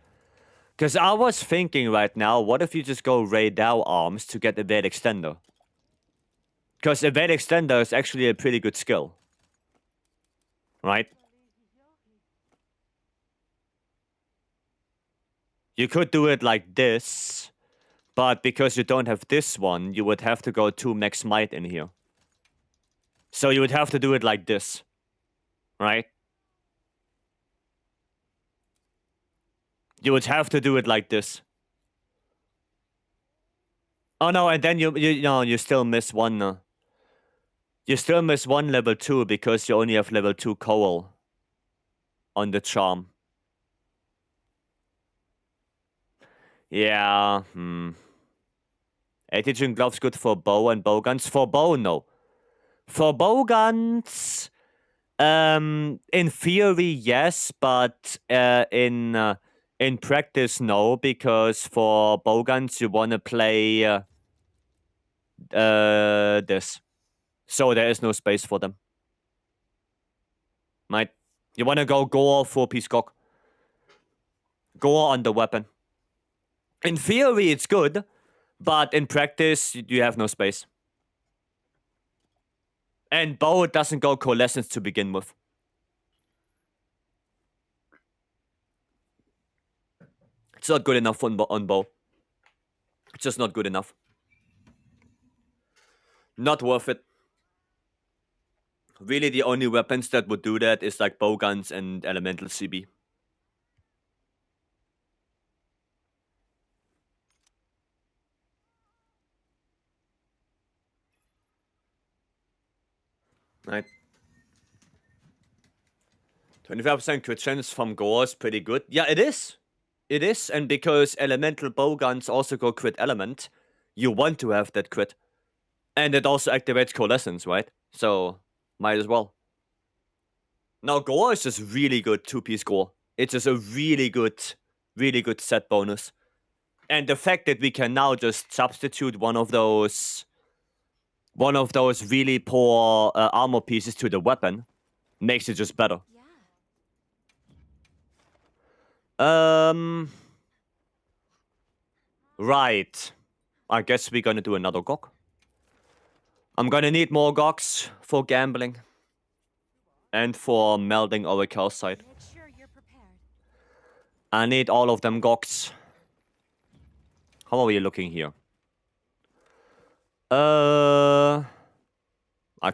Because I was thinking right now, what if you just go Raydal arms to get evade extender? Because evade extender is actually a pretty good skill. Right? You could do it like this, but because you don't have this one, you would have to go 2 max might in here. So you would have to do it like this. Right? You would have to do it like this. Oh no, and then you still miss one. You still miss one level 2 because you only have level 2 coal on the charm. Yeah, Antigen gloves good for bow and bow guns. For bow, no. For bow guns, in theory, yes, but in practice, no, because for bow guns you want to play this, so there is no space for them. Right? You want to go Gore 4-piece cock. Gore on the weapon. In theory, it's good, but in practice, you have no space. And bow doesn't go coalescence to begin with. It's not good enough on bow. It's just not good enough. Not worth it. Really, the only weapons that would do that is like bow guns and elemental CB. Right. 25% crit chance from Gore is pretty good. Yeah, it is. It is, and because elemental bow guns also go crit element, you want to have that crit. And it also activates coalescence, right? So, might as well. Now, Gore is just really good 2-piece Gore. It's just a really good set bonus. And the fact that we can now just substitute one of those really poor armor pieces to the weapon makes it just better. Yeah. Right. I guess we're gonna do another GOG. I'm gonna need more GOGs for gambling. And for melding our calcite. Make sure you're prepared. I need all of them GOGs. How are we looking here? I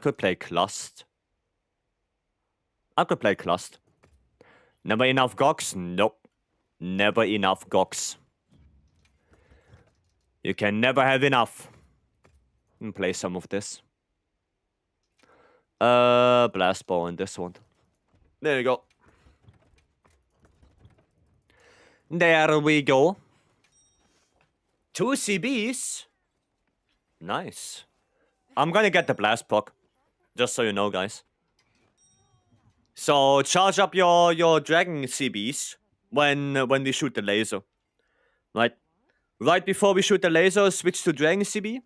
could play Clust. Never enough GOGs? Nope. Never enough GOGs. You can never have enough. Play some of this. Blast ball in this one. There you go. There we go. 2 CBs. Nice. I'm gonna get the blast proc. Just so you know, guys. So charge up your dragon CBs when we shoot the laser. Right before we shoot the laser, switch to dragon CB.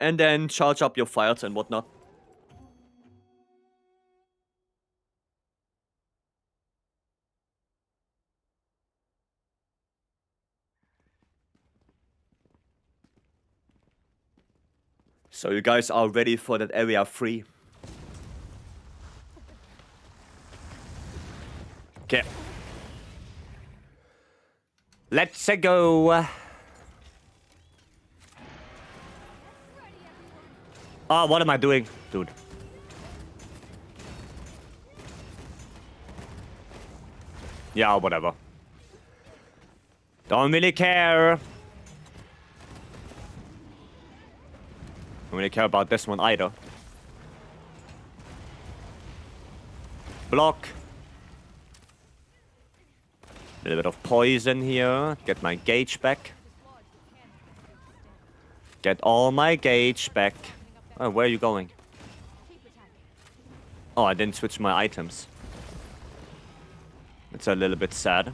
And then charge up your fires and whatnot. So you guys are ready for that area 3. Okay. Let's go. Oh, what am I doing? Dude. Yeah, whatever. Don't really care. Don't really care about this one either. Block. A little bit of poison here. Get my gauge back. Get all my gauge back. Oh, where are you going? Oh, I didn't switch my items. It's a little bit sad.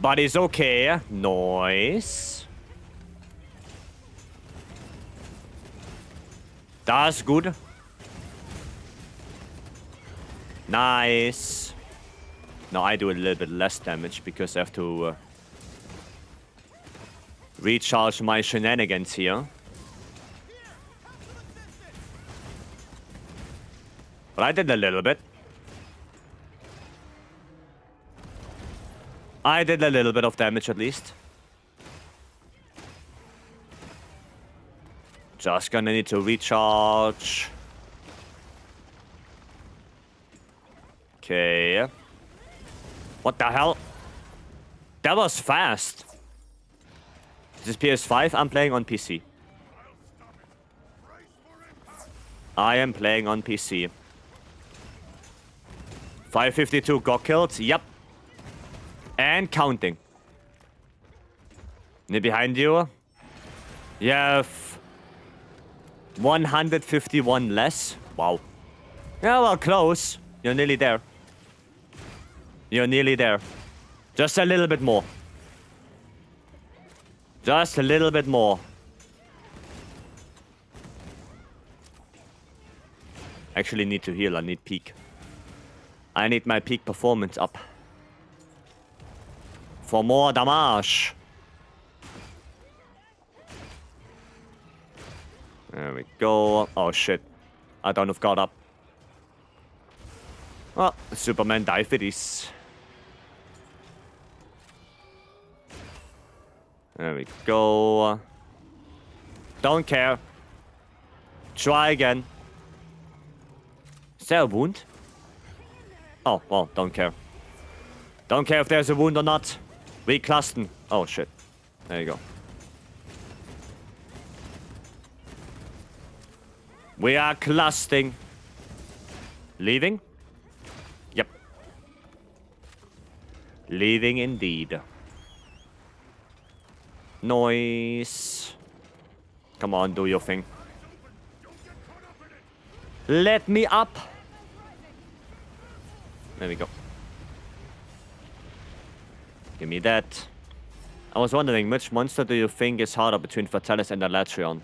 But it's okay. Nice. That's good. Nice. Now I do a little bit less damage because I have to recharge my shenanigans here. But I did a little bit. I did a little bit of damage at least. Just gonna need to recharge. Okay. What the hell? That was fast. This is PS5. I'm playing on PC. I am playing on PC. 552 got killed. Yep. And counting. Behind you. You have 151 less. Wow. Yeah, well, close. You're nearly there. You're nearly there. Just a little bit more. Just a little bit more. Actually need to heal. I need peak. I need my peak performance up. For more damage. There we go. Oh shit. I don't have got up. Oh, Superman die for this. There we go. Don't care. Try again. Is there a wound? Oh, well, don't care. Don't care if there's a wound or not. We clusten. Oh, shit. There you go. We are clustering. Leaving? Yep. Leaving indeed. Noise. Come on, do your thing. Let me up. There we go. Give me that. I was wondering, which monster do you think is harder between Fatalis and Alatreon?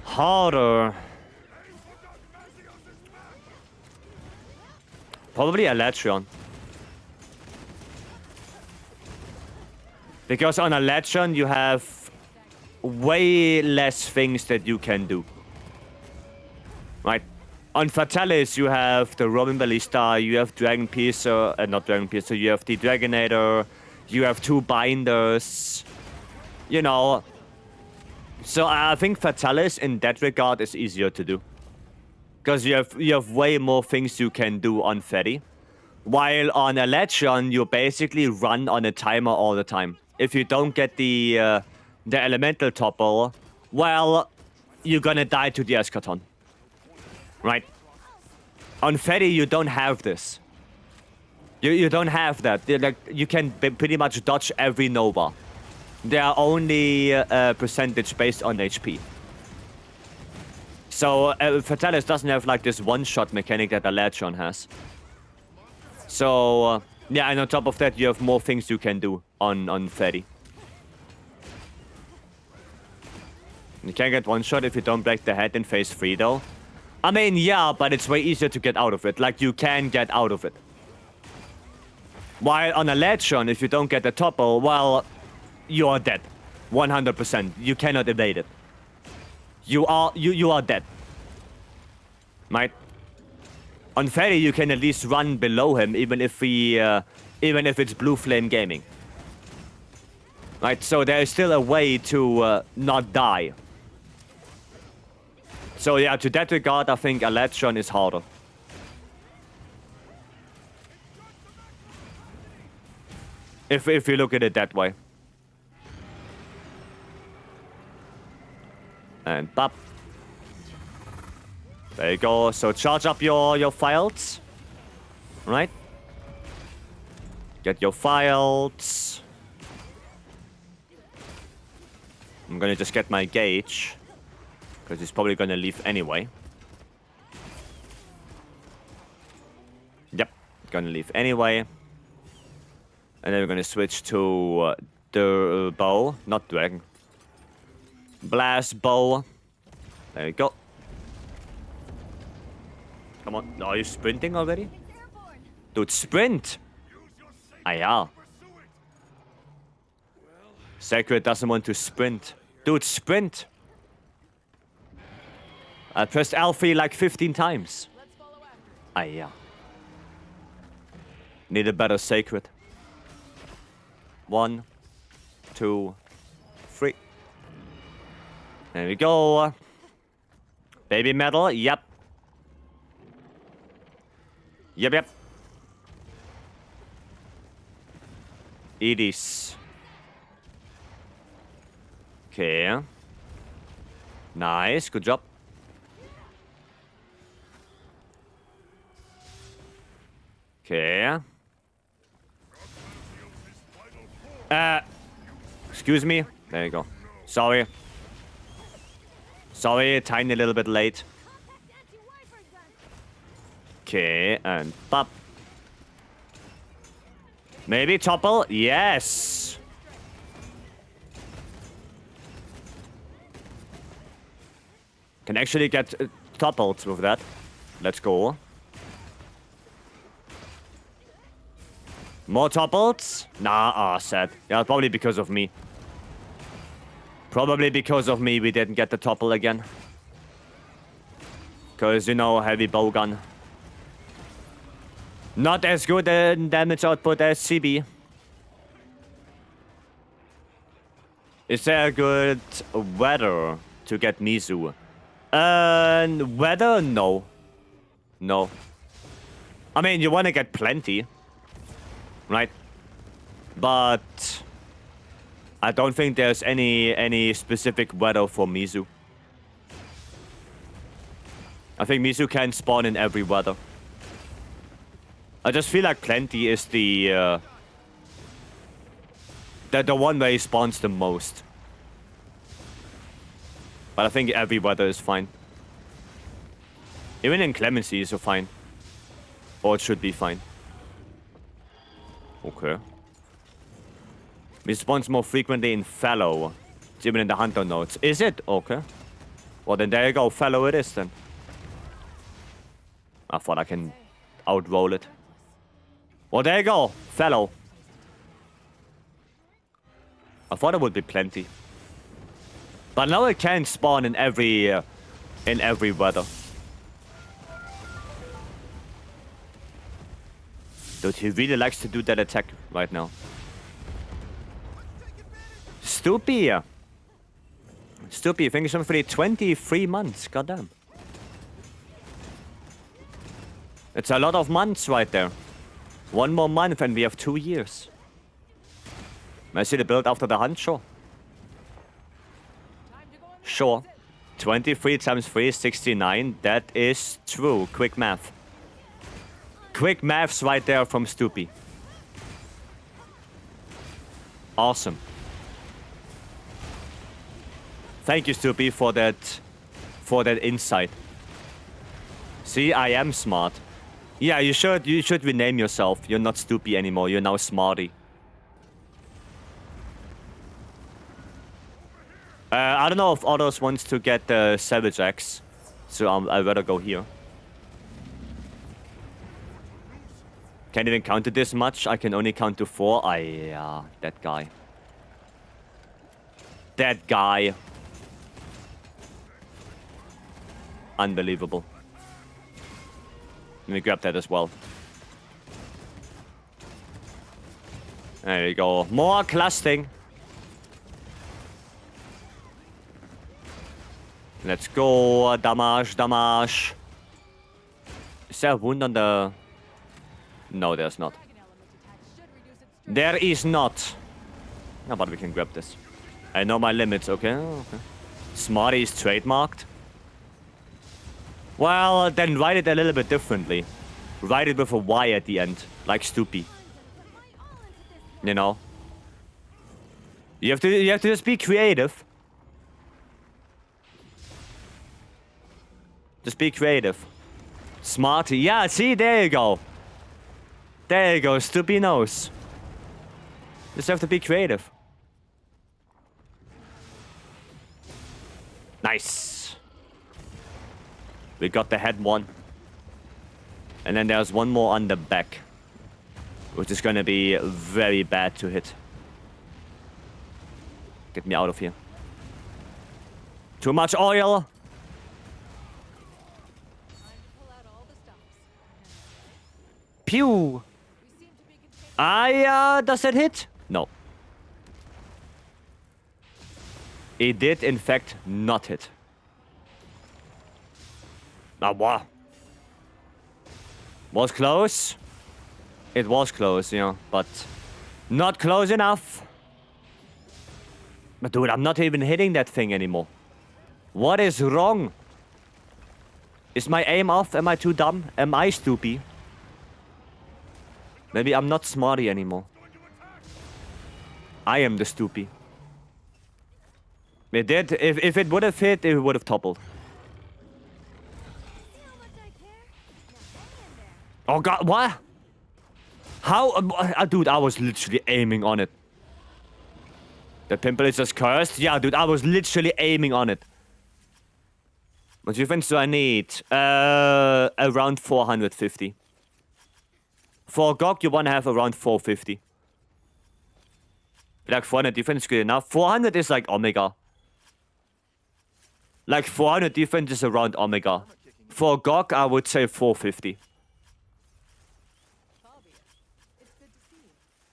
Harder. Probably Electron. Because on Electron, you have way less things that you can do. Right? On Fatalis, you have the Robin Ballista, you have Dragon Piercer, not Dragon Piercer, you have the Dragonator, you have 2 Binders. You know. So I think Fatalis in that regard is easier to do. Because you have way more things you can do on Fetty. While on Electron, you basically run on a timer all the time. If you don't get the elemental topple, well, you're gonna die to the Eschaton. Right? On Fetty, you don't have this. You don't have that. Like, you can pretty much dodge every Nova. They are only percentage based on HP. So Fatalis doesn't have like this one-shot mechanic that Electron has. So yeah, and on top of that, you have more things you can do on Fetty. You can get one shot if you don't break the head in phase 3 though. I mean, yeah, but it's way easier to get out of it. Like, you can get out of it. While on Electron, if you don't get the topple, well, you are dead. 100%. You cannot evade it. You are dead. Right? On Fetty, you can at least run below him, even if it's Blue Flame Gaming. Right? So there is still a way to not die. So yeah, to that regard, I think Electron is harder. If you look at it that way. And pop. There you go. So charge up your files. Right? Get your files. I'm gonna just get my gauge. Because he's probably gonna leave anyway. Yep. Gonna leave anyway. And then we're gonna switch to the bow. Not dragon. Blast bow. There you go. Come on. Are you sprinting already? Dude, sprint! Ah, yeah. Sacred doesn't want to sprint. Dude, sprint! I pressed Alfie like 15 times. Ah, yeah. Need a better Sacred. 1, 2, 3. There we go. Baby metal, yep. Yep. Edis. Okay. Nice, good job. Okay. Excuse me. There you go. Sorry. Sorry, tiny little bit late. Okay, and pop. Maybe topple? Yes! Can actually get toppled with that. Let's go. More topples? Nah, sad. Yeah, probably because of me. Probably because of me we didn't get the topple again. Because, you know, heavy bowgun. Not as good in damage output as CB. Is there a good weather to get Mizu? Weather? No. No. I mean, you want to get plenty. Right? But I don't think there's any specific weather for Mizu. I think Mizu can spawn in every weather. I just feel like plenty is the one where he spawns the most. But I think every weather is fine. Even in Clemency is fine. Or it should be fine. Okay. It spawns more frequently in Fallow. It's even in the Hunter nodes. Is it? Okay. Well, then there you go. Fallow it is then. I thought I can outroll it. Well, there you go, fellow. I thought it would be plenty. But now it can spawn in every weather. Dude, he really likes to do that attack right now. Stoopy. Stoopy, thank you so much for the 23 months. Goddamn. It's a lot of months right there. One more month and we have 2 years. May I see the build after the hunt? Sure. Sure. 23 times 3 is 69. That is true. Quick math. Quick maths right there from Stoopy. Awesome. Thank you, Stoopy, for that insight. See, I am smart. Yeah, you should rename yourself. You're not Stoopy anymore. You're now Smarty. I don't know if others wants to get the Savage Axe, so I'd rather go here. Can't even count to this much. I can only count to 4. Yeah, that guy. That guy. Unbelievable. Let me grab that as well. There you go. More clustering. Let's go. Damage, damage. Is there a wound on the... No, there's not. There is not. No, but we can grab this. I know my limits, okay? Okay. Smarty is trademarked. Well, then write it a little bit differently. Write it with a Y at the end, like Stoopy. You know? You have to just be creative. Just be creative. Smarty. Yeah, see, there you go. There you go, Stoopy knows. Just have to be creative. Nice. We got the head one. And then there's one more on the back. Which is gonna be very bad to hit. Get me out of here. Too much oil. Pew. Does that hit? No. It did, in fact, not hit. Ah, wow. Was close. It was close, yeah, but not close enough. But dude, I'm not even hitting that thing anymore. What is wrong? Is my aim off? Am I too dumb? Am I Stoopy? Maybe I'm not Smarty anymore. I am the Stoopy. It did. If it would have hit, it would have toppled. Oh god, what? How? Dude, I was literally aiming on it. The pimple is just cursed? Yeah, dude, I was literally aiming on it. What defense do I need? Around 450. For GOG, you want to have around 450. Like 400 defense is good enough. 400 is like Omega. Like 400 defense is around Omega. For GOG, I would say 450.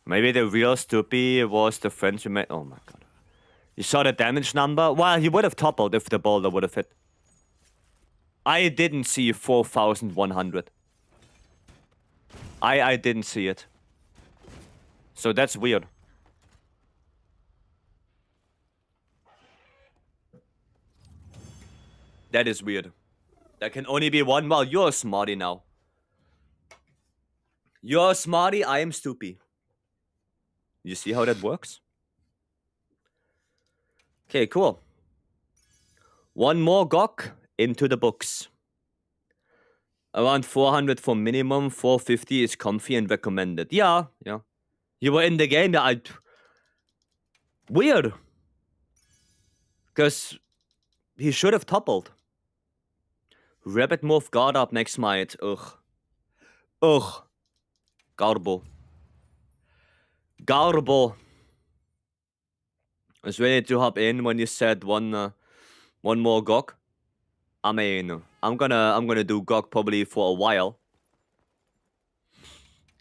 Maybe the real Stoopy was the friend you made. Oh my god. You saw the damage number? Well, he would have toppled if the boulder would have hit. I didn't see 4,100. I didn't see it. So that's weird. That is weird. There can only be one. Well, you're a Smarty now. You're a Smarty, I am Stoopy. You see how that works? Okay, cool. One more GOG into the books. Around 400 for minimum, 450 is comfy and recommended. Yeah. You were in the game, yeah, weird. Because he should have toppled. Rabbit move, guard up, next smite. Ugh. Garbo. Garbo. I was ready to hop in when you said one more GOG. I mean, I'm gonna do GOG probably for a while.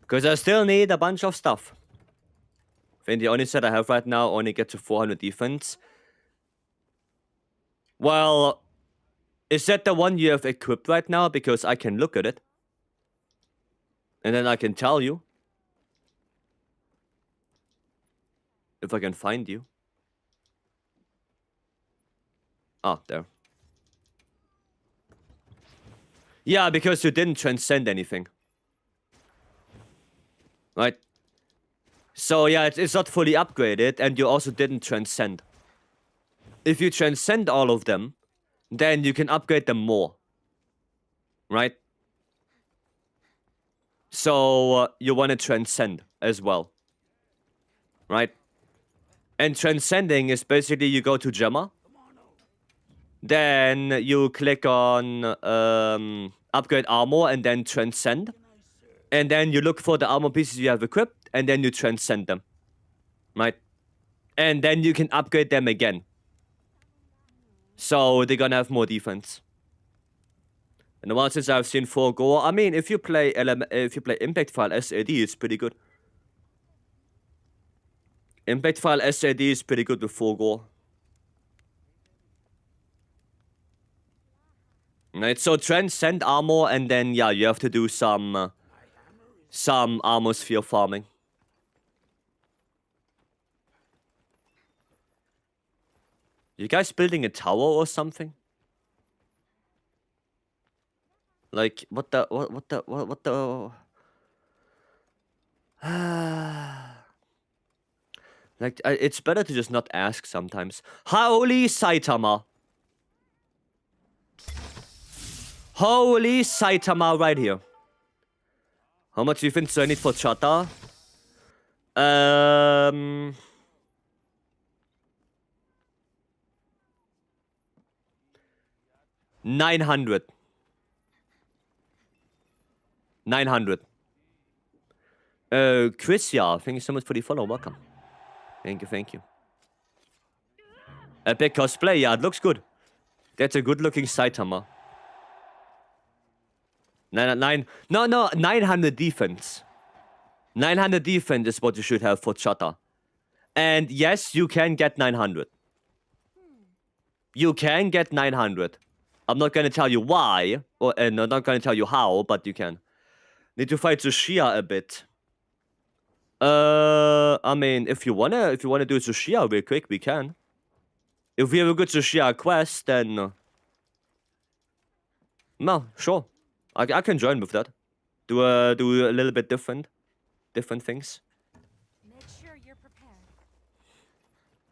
Because I still need a bunch of stuff. I think the only set I have right now only gets to 400 defense. Well, is that the one you have equipped right now? Because I can look at it. And then I can tell you. If I can find you. Ah, there. Yeah, because you didn't transcend anything. Right? So yeah, it's not fully upgraded, and you also didn't transcend. If you transcend all of them, then you can upgrade them more. Right? So you want to transcend as well. Right? And transcending is basically you go to Gemma. Then you click on upgrade armor and then transcend. And then you look for the armor pieces you have equipped and then you transcend them. Right? And then you can upgrade them again. So they're gonna have more defense. And the one since I've seen 4 gore, I mean, if you play Impact File SAD, it's pretty good. Impact File SAD is pretty good with 4 gore. Right, so transcend armor and then yeah, you have to do some armor sphere farming. You guys building a tower or something? Like what the like it's better to just not ask sometimes. Holy Saitama. Holy Saitama right here. How much do you think do I need for Chata? 900. 900. Chris, yeah, thank you so much for the follow. Welcome. Thank you. Epic cosplay, yeah, it looks good. That's a good looking Saitama. 900 defense. 900 defense is what you should have for Chata. And yes, you can get 900. You can get 900. I'm not gonna tell you why, and I'm not gonna tell you how, but you can. Need to fight Tsushia a bit. I mean, if you wanna do Tsushia real quick, we can. If we have a good Tsushia quest, then no, sure, I can join with that. Do a little bit different things. Make sure you're prepared.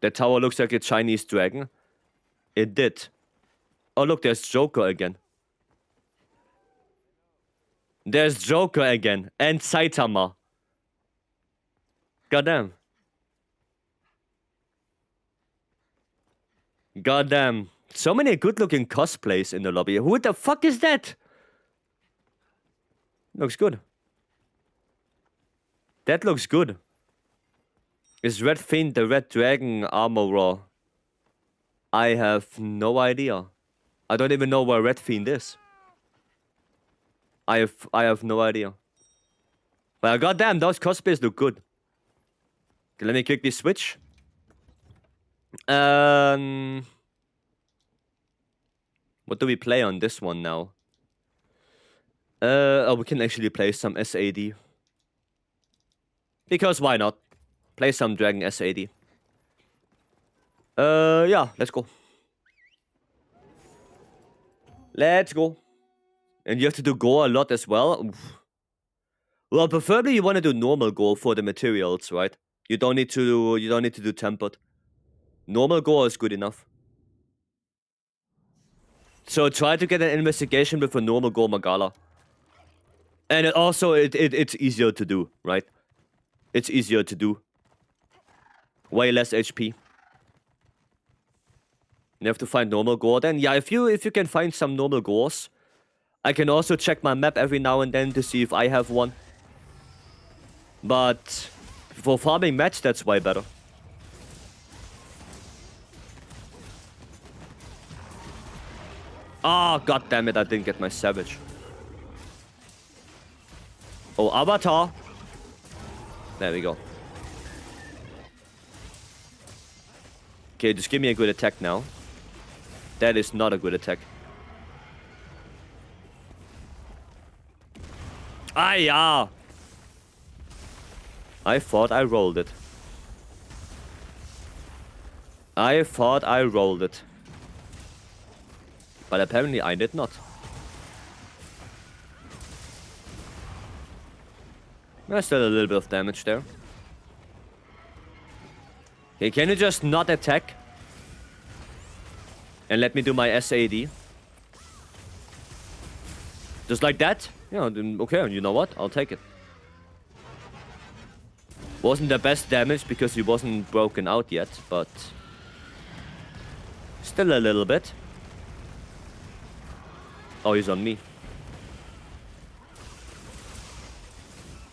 The tower looks like a Chinese dragon. It did. Oh look, there's Joker again. There's Joker again and Saitama. Goddamn. Goddamn. So many good-looking cosplays in the lobby. Who the fuck is that? Looks good. That looks good. Is Red Fiend the Red Dragon armorer? I have no idea. I don't even know where Red Fiend is. I have no idea. But goddamn, those cosplays look good. Okay, let me quickly switch. What do we play on this one now? Oh, we can actually play some SAD. Because why not? Play some Dragon SAD. Yeah, let's go. Let's go. And you have to do gore a lot as well. Oof. Well, preferably you want to do normal gore for the materials, right? You don't need to do tempered. Normal gore is good enough. So try to get an investigation with a normal gore Magala. And it's easier to do, right? It's easier to do. Way less HP. You have to find normal gore then. Yeah, if you can find some normal gores. I can also check my map every now and then to see if I have one. But for farming match, that's way better. Oh, god damn it, I didn't get my savage. Oh, avatar. There we go. Okay, just give me a good attack now. That is not a good attack. Ah, yeah. I thought I rolled it. I thought I rolled it. But apparently I did not. There's still a little bit of damage there. Okay, can you just not attack? And let me do my SAD? Just like that? Yeah, then okay, you know what? I'll take it. Wasn't the best damage because he wasn't broken out yet, but... still a little bit. Oh, he's on me.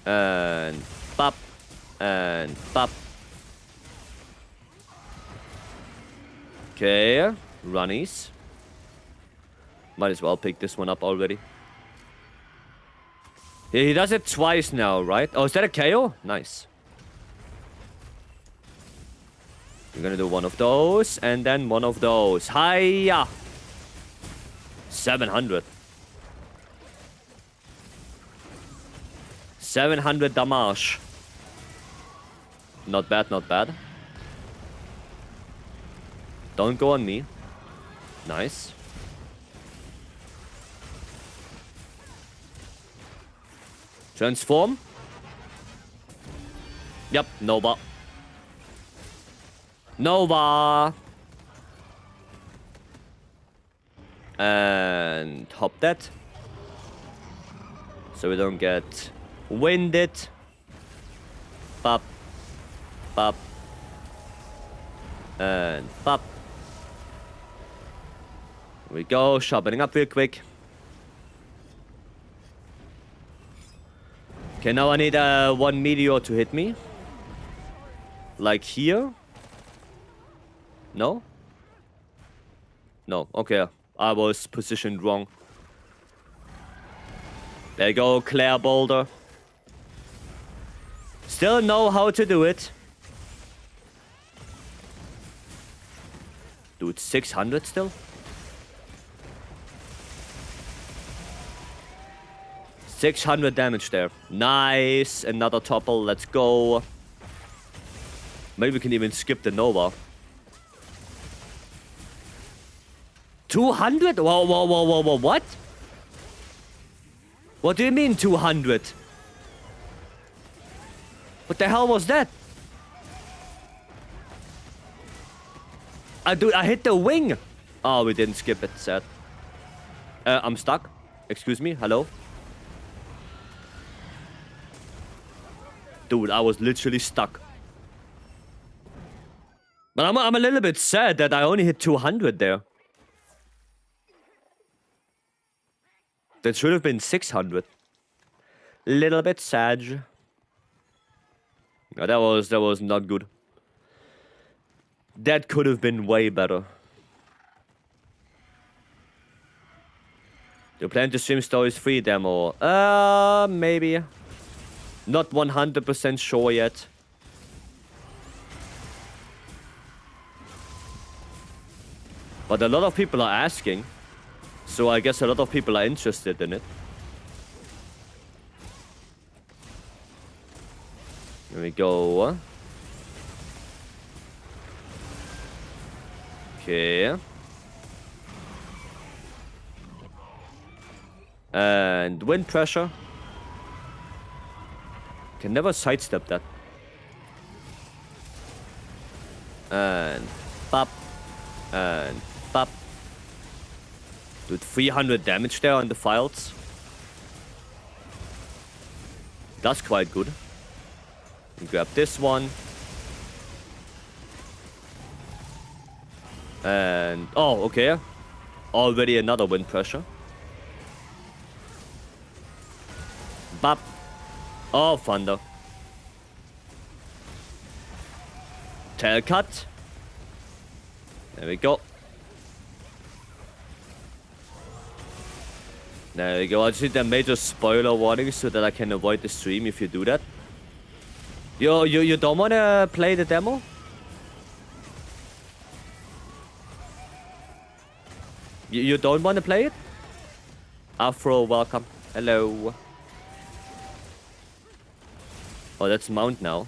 And pop. And pop. Okay, runnies. Might as well pick this one up already. Yeah, he does it twice now, right? Oh, is that a KO? Nice. We're gonna do one of those, and then one of those. Hiya! 700. 700 damage. Not bad, not bad. Don't go on me. Nice. Transform. Yep, Nova. Nova. And hop that. So we don't get winded. Pop. Pop. And pop. Here we go, sharpening up real quick. Okay, now I need one meteor to hit me. Like here. No? No, okay. I was positioned wrong. There you go, Claire Boulder. Still know how to do it. Dude, 600 still? 600 damage there. Nice. Another topple. Let's go. Maybe we can even skip the Nova. 200? Whoa, whoa, whoa, whoa, whoa. What? What do you mean 200? What the hell was that? I hit the wing. Oh, we didn't skip it. Sad. I'm stuck. Excuse me. Hello? Dude, I was literally stuck. But I'm a little bit sad that I only hit 200 there. That should have been 600. Little bit sad. No, that was not good. That could have been way better. Do you plan to stream Stories 3 demo? Maybe. Not 100% sure yet. But a lot of people are asking. So I guess a lot of people are interested in it. Here we go. Okay. And wind pressure. Can never sidestep that. And pop. And pop. Dude, 300 damage there on the files. That's quite good. Grab this one. And... oh, okay. Already another wind pressure. Bop. Oh, thunder. Tail cut. There we go. There we go. I just need a major spoiler warning so that I can avoid the stream if you do that. You don't wanna play the demo? You don't wanna play it? Afro, welcome. Hello. Oh, that's mount now.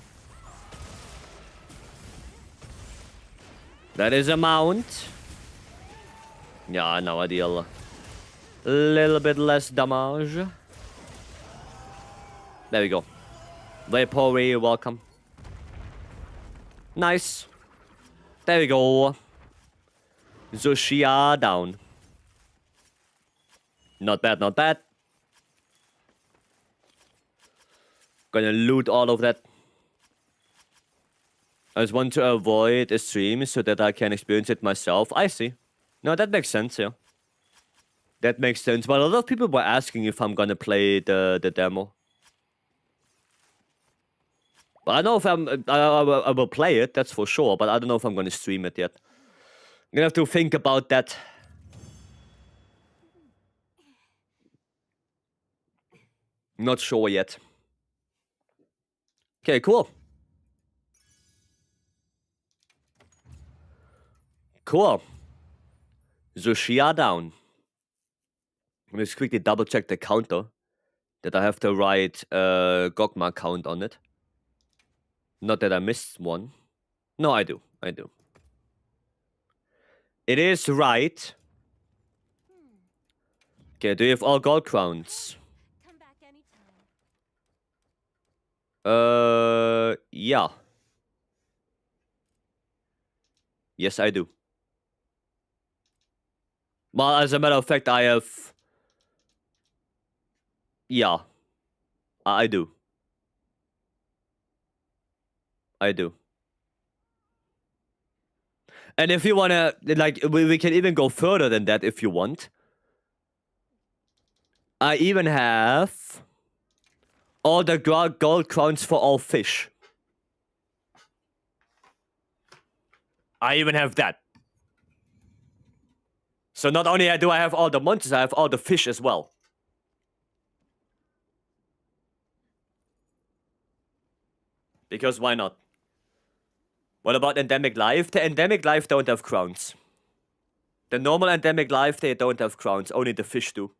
That is a mount. Yeah, no ideal. A little bit less damage. There we go. Vapory, welcome. Nice. There we go. Zushia down. Not bad, not bad. Gonna loot all of that. I just want to avoid a stream so that I can experience it myself. I see. No, that makes sense, yeah. That makes sense. But a lot of people were asking if I'm gonna play the demo. But I know if I will play it, that's for sure. But I don't know if I'm gonna stream it yet. I'm gonna have to think about that. Not sure yet. Okay, cool. Cool. Zushia down. Let me just quickly double check the counter. That I have the right Gogma count on it. Not that I missed one. No, I do. I do. It is right. Okay, do you have all gold crowns? Come back anytime. Yeah. Yes, I do. Well, as a matter of fact, I have... Yeah. I do. I do. And if you wanna, like, we can even go further than that if you want. I even have all the gold crowns for all fish. I even have that. So not only do I have all the monsters, I have all the fish as well. Because why not? What about Endemic Life? The Endemic Life don't have crowns. The normal Endemic Life, they don't have crowns. Only the fish do.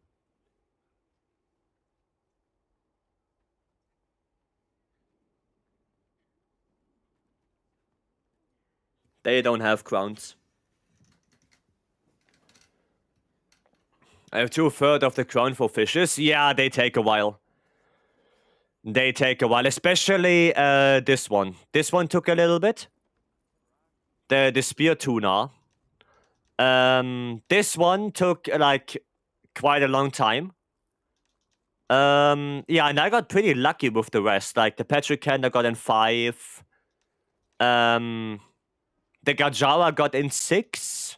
They don't have crowns. I have 2/3 of the crown for fishes. Yeah, they take a while. They take a while. Especially this one. This one took a little bit. The spear tuna. This one took like quite a long time. Yeah, and I got pretty lucky with the rest. Like the petrican I got in 5. The Gajawa got in 6.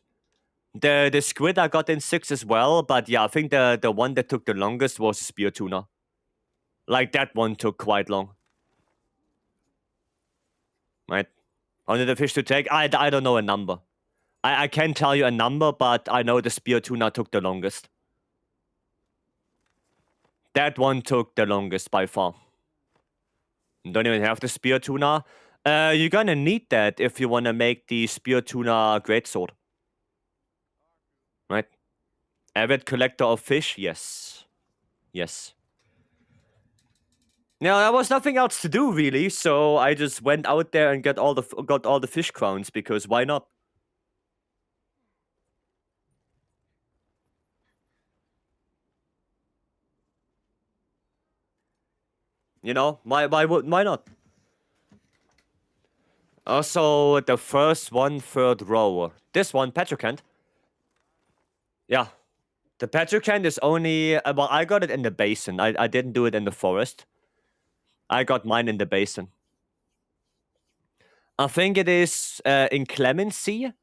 The squid I got in 6 as well. But yeah, I think the one that took the longest was the spear tuna. Like that one took quite long. Right? Only the fish to take? I don't know a number. I can't tell you a number, but I know the spear tuna took the longest. That one took the longest by far. Don't even have the spear tuna. You're gonna need that if you wanna make the spear tuna greatsword. Right? Avid collector of fish? Yes. Yes. Now, there was nothing else to do, really, so I just went out there and got all the fish crowns, because why not? You know, why not? Also, the first 1/3 row. This one, Petrocant. Yeah. The Petrocant is only... well, I got it in the basin. I didn't do it in the forest. I got mine in the basin. I think it is in Clemency.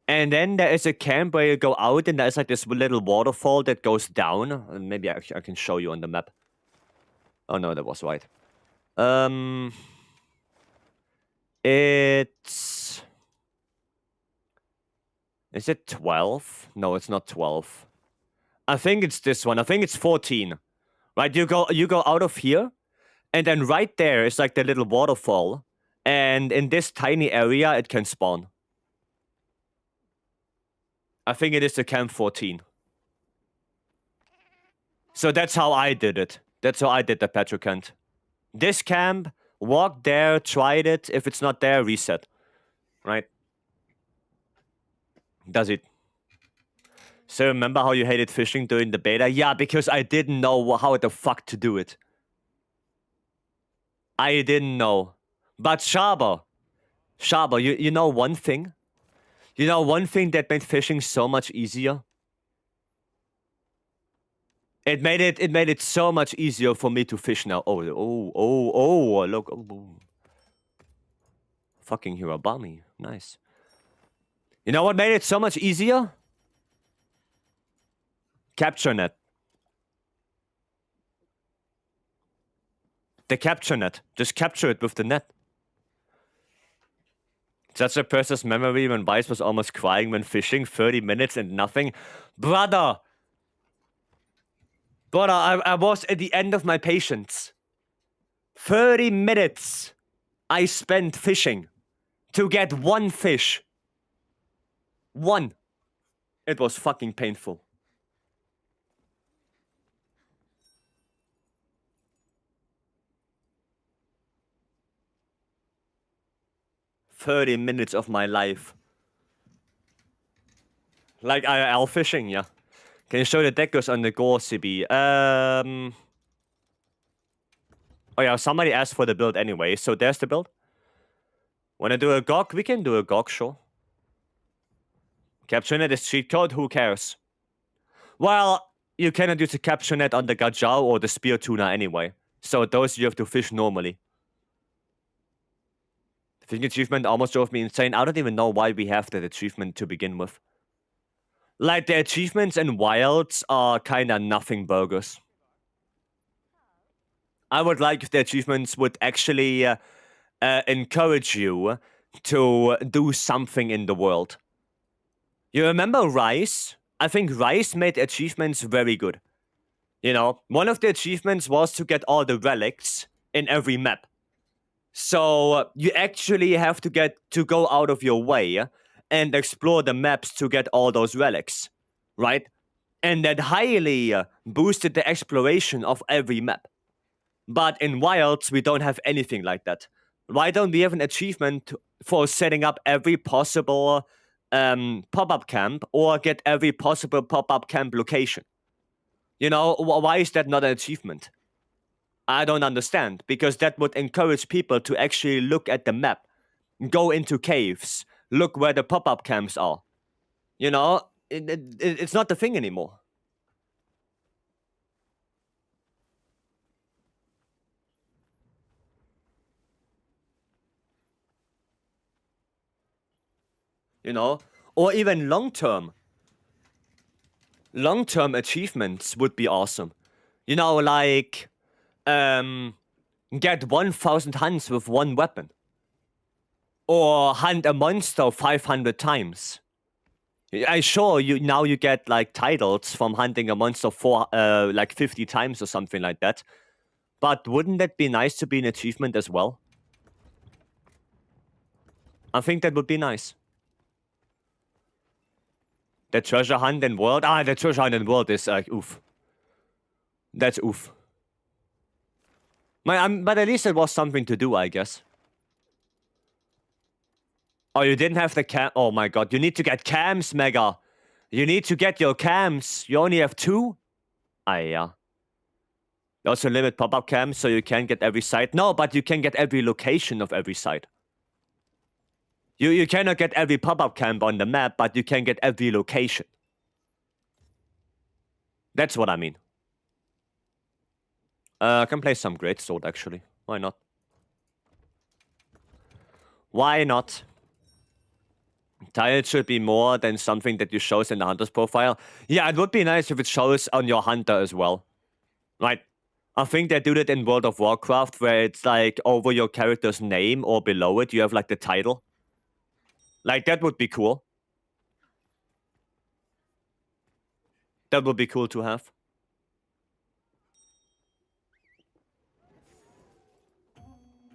And then there is a camp where you go out and there's like this little waterfall that goes down. And maybe I can show you on the map. Oh no, that was right. It's... Is it 12? No, it's not 12. I think it's this one. I think it's 14. Right, you go out of here, and then right there is like the little waterfall. And in this tiny area, it can spawn. I think it is the camp 14. So that's how I did it. That's how I did the petrocant. This camp, walk there, tried it. If it's not there, reset. Right? Does it. So remember how you hated fishing during the beta? Yeah, because I didn't know how the fuck to do it. I didn't know. But Shaber, you know one thing? You know one thing that made fishing so much easier? It made it so much easier for me to fish now. Oh, look. Oh. Fucking Hirabami. Nice. You know what made it so much easier? Capture net. The capture net. Just capture it with the net. Such a person's memory when Vice was almost crying when fishing. 30 minutes and nothing. Brother, I was at the end of my patience. 30 minutes I spent fishing to get one fish. One. It was fucking painful. $30 minutes of my life. Like IRL fishing, yeah. Can you show the deckers on the gore, CB? Oh yeah, somebody asked for the build anyway, so there's the build. Wanna do a GOG? We can do a GOG, sure. Capture net is cheat code, who cares? Well, you cannot use a capture net on the Gajau or the spear tuna anyway. So those you have to fish normally. The fishing achievement almost drove me insane. I don't even know why we have that achievement to begin with. Like, the achievements in Wilds are kinda nothing burgers. I would like if the achievements would actually encourage you to do something in the world. You remember Rice? I think Rice made achievements very good. You know, one of the achievements was to get all the relics in every map. So you actually have to go out of your way and explore the maps to get all those relics, right? And that highly boosted the exploration of every map. But in Wilds, we don't have anything like that. Why don't we have an achievement for setting up every possible pop-up camp or get every possible pop-up camp location? You know, why is that not an achievement? I don't understand, because that would encourage people to actually look at the map, go into caves, look where the pop-up camps are. You know, it's not the thing anymore. You know, or even long-term achievements would be awesome. You know, like, get 1,000 hunts with one weapon. Or hunt a monster 500 times. I'm sure now you get like titles from hunting a monster for like 50 times or something like that. But wouldn't that be nice to be an achievement as well? I think that would be nice. The treasure hunt in world? Ah, the treasure hunt in world is oof. That's oof. But at least it was something to do, I guess. Oh, you didn't have the cam? Oh my god, you need to get cams, Mega. You need to get your cams. You only have 2? Ah, yeah. You also limit pop-up cams so you can't get every site. No, but you can get every location of every site. You cannot get every pop-up camp on the map, but you can get every location. That's what I mean. I can play some Great Sword, actually. Why not? Why not? Tile should be more than something that you shows in the hunter's profile. Yeah, it would be nice if it shows on your hunter as well. Right? I think they do that in World of Warcraft, where it's like over your character's name or below it, you have like the title. Like, that would be cool. That would be cool to have.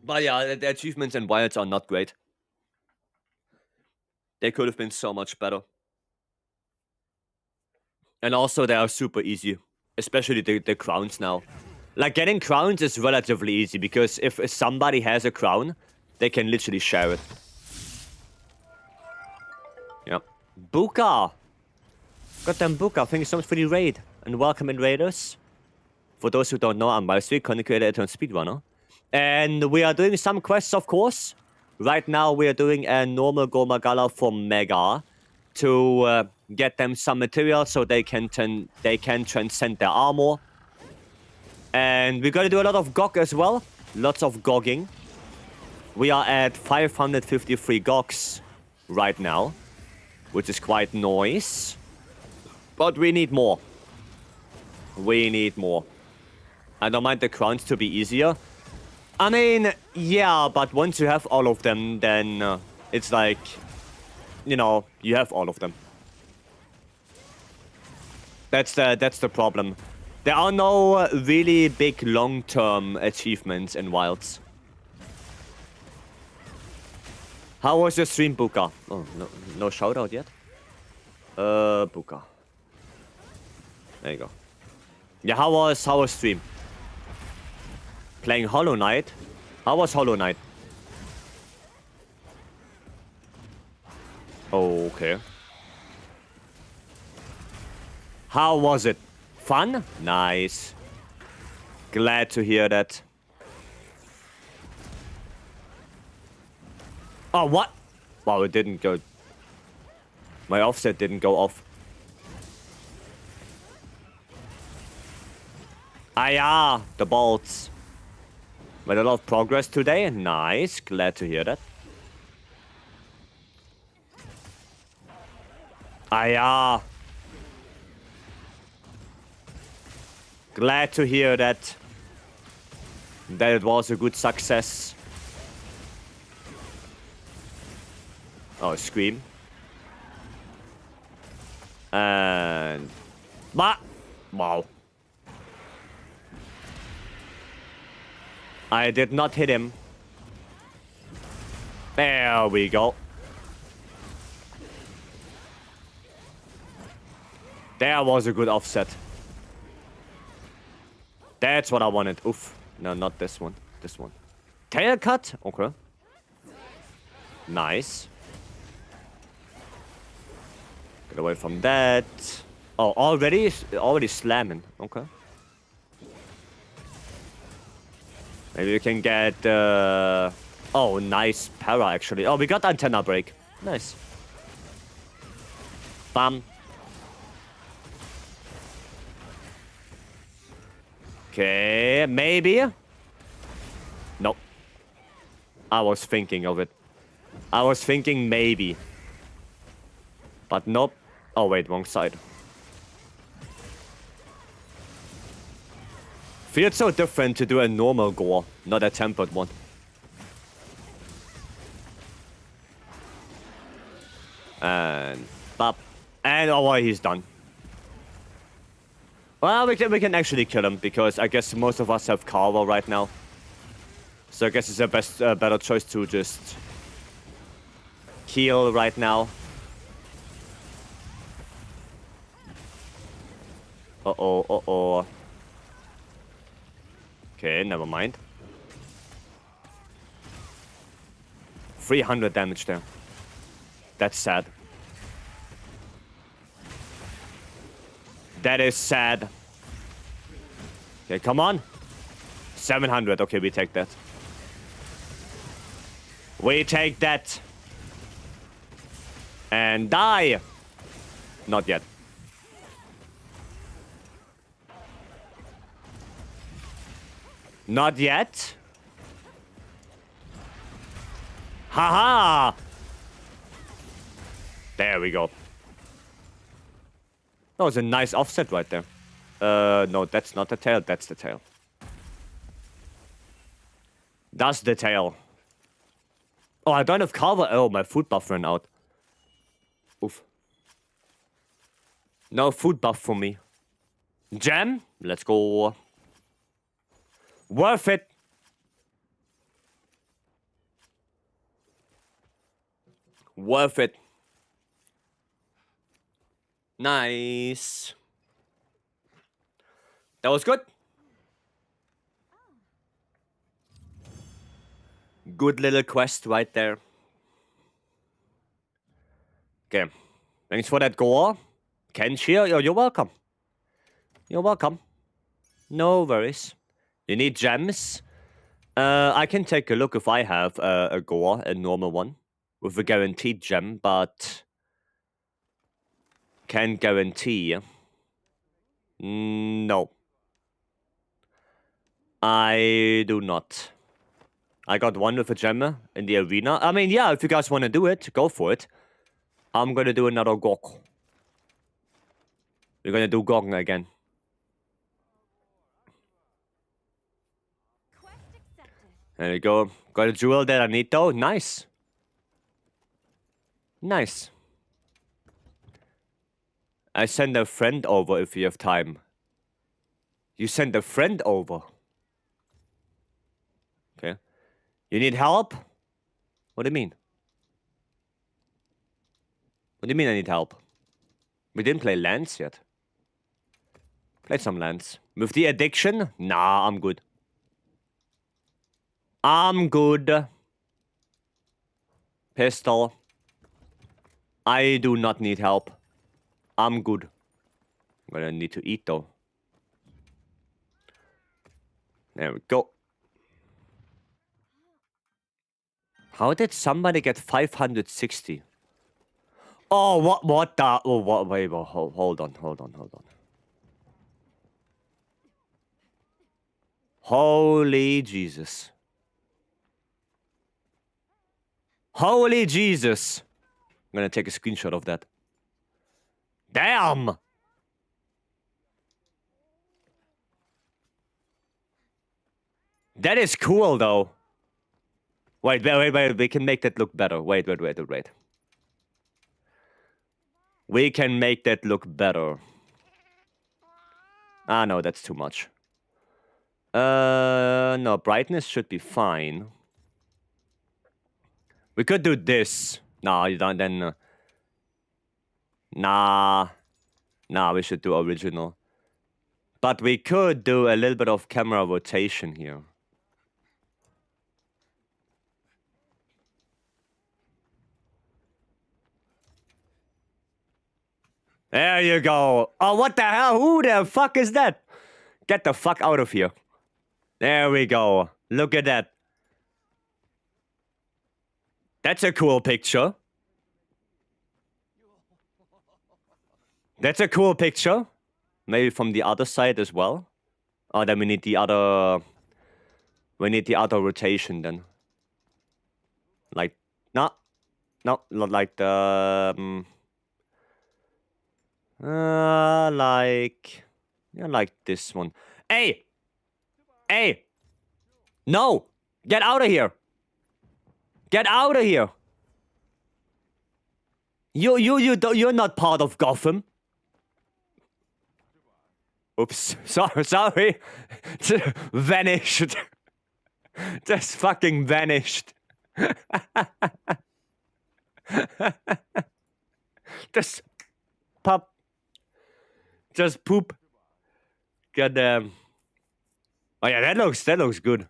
But yeah, the achievements in Wilds are not great. They could have been so much better. And also, they are super easy. Especially the crowns now. Like, getting crowns is relatively easy, because if somebody has a crown, they can literally share it. Yep. Buka! Goddamn Buka, thank you so much for the raid. And welcome in, raiders. For those who don't know, I'm Vycery, content creator and Speedrunner. And we are doing some quests, of course. Right now, we are doing a normal Gormagala for Mega to get them some material so they can transcend their armor. And we gotta do a lot of GOG as well. Lots of GOGing. We are at 553 GOGs right now, which is quite nice. But we need more. We need more. I don't mind the crowns to be easier. I mean, yeah, but once you have all of them, then it's like, you know, you have all of them. That's the problem. There are no really big long-term achievements in Wilds. How was your stream, Buka? Oh, no shout-out yet? Buka. There you go. Yeah, how was stream? Playing Hollow Knight? How was Hollow Knight? Okay. How was it? Fun? Nice. Glad to hear that. Oh, what? Wow, it didn't go... My offset didn't go off. Ah, yeah, the bolts. Made a lot of progress today. Nice. Glad to hear that. Ah, yeah. Glad to hear that. That it was a good success. Oh, scream. And... Wow. I did not hit him. There we go. There was a good offset. That's what I wanted. Oof. No, not this one. This one. Tail cut? Okay. Nice. Get away from that. Oh, already slamming. Okay. Maybe we can get... Oh, nice para, actually. Oh, we got antenna break. Nice. Bam. Okay, maybe. Nope. I was thinking of it. I was thinking maybe. But nope. Oh, wait, wrong side. Feels so different to do a normal gore, not a tempered one. And... Bop. And oh, he's done. Well, we can actually kill him, because I guess most of us have cover right now. So I guess it's a better choice to just... kill right now. Uh-oh. Okay, never mind. 300 damage there. That's sad. That is sad. Okay, come on. 700. Okay, we take that. We take that. And die. Not yet. Not yet. Haha! There we go. That was a nice offset right there. No, that's not the tail. That's the tail. That's the tail. Oh, I don't have cover. Oh, my food buff ran out. Oof. No food buff for me. Gem? Let's go. Worth it. Worth it. Nice. That was good. Good little quest right there. Okay. Thanks for that gore. Ken cheer. You're welcome. You're welcome. No worries. You need gems? I can take a look if I have a gore, a normal one, with a guaranteed gem, but can guarantee. No. I do not. I got one with a gem in the arena. I mean, yeah, if you guys want to do it, go for it. I'm gonna do another Gok. We're gonna do Gok again. Quest accepted. There you go. Got a jewel that I need though. Nice. Nice. I send a friend over if you have time. You send a friend over. Okay. You need help? What do you mean? What do you mean I need help? We didn't play Lance yet. Played some Lance. With the addiction? Nah, I'm good. I'm good. Pistol. I do not need help. I'm good. I'm gonna need to eat though. There we go. How did somebody get 560? Oh, what the? Oh, what? Wait, hold on. Holy Jesus. Holy Jesus. I'm gonna take a screenshot of that. Damn! That is cool, though. Wait. We can make that look better. Wait. We can make that look better. Ah, no, that's too much. No, brightness should be fine. We could do this. No, you don't, then... Nah, we should do original. But we could do a little bit of camera rotation here. There you go. Oh, what the hell? Who the fuck is that? Get the fuck out of here. There we go. Look at that. That's a cool picture. That's a cool picture. Maybe from the other side as well. Oh, then we need the other... We need the other rotation then. Like... No, not like the... like... Yeah, like this one. Hey! Hey! No! Get out of here! Get out of here! You're not part of Gotham. Oops. Sorry. Vanished. Just fucking vanished. Just pop. Just poop. Goddamn. Oh yeah, that looks good.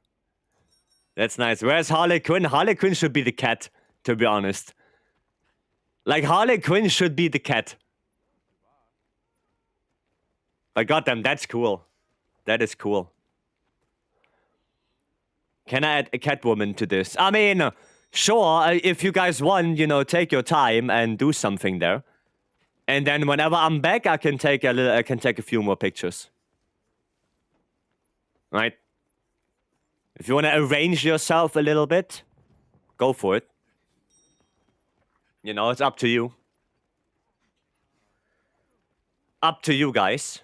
That's nice. Where's Harley Quinn? Harley Quinn should be the cat, to be honest. Like, Harley Quinn should be the cat. But goddamn, that's cool. That is cool. Can I add a Catwoman to this? I mean, sure, if you guys want, you know, take your time and do something there. And then whenever I'm back, I can take a few more pictures. Right? If you want to arrange yourself a little bit, go for it. You know, it's up to you. Up to you guys.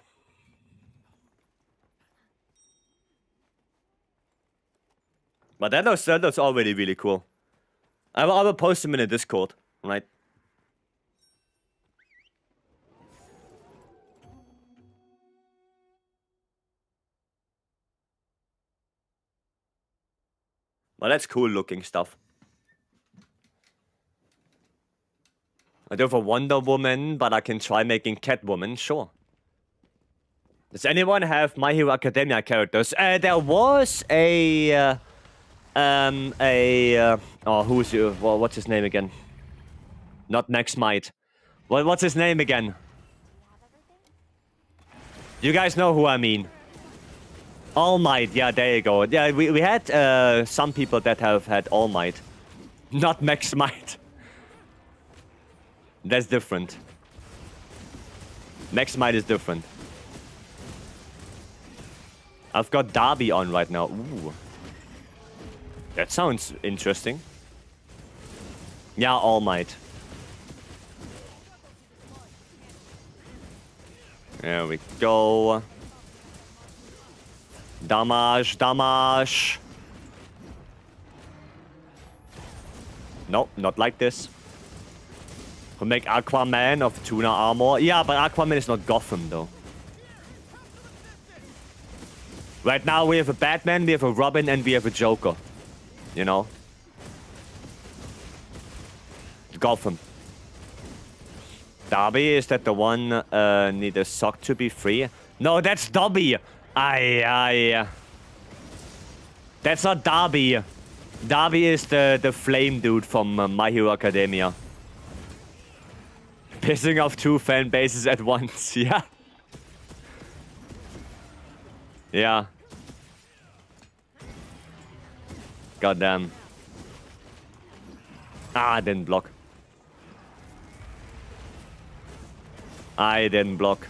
But that looks already really cool. I will post them in the Discord, right? Well, that's cool looking stuff. I do for Wonder Woman, but I can try making Catwoman, sure. Does anyone have My Hero Academia characters? There was a... what's his name again? Not Max Might. What's his name again? You guys know who I mean. All Might, yeah, there you go. Yeah, we had some people that have had All Might. Not Max Might. That's different. Max Might is different. I've got Darby on right now. Ooh. That sounds interesting. Yeah, All Might. There we go. Damage. Nope, not like this. We'll make Aquaman of tuna armor. Yeah, but Aquaman is not Gotham, though. Right now, we have a Batman, we have a Robin, and we have a Joker. You know? Gotham. Darby, is that the one need a sock to be free? No, that's Dobby! That's not Darby. Darby is the flame dude from My Hero Academia. Pissing off 2 fan bases at once, yeah. Yeah. Goddamn. I didn't block. I didn't block.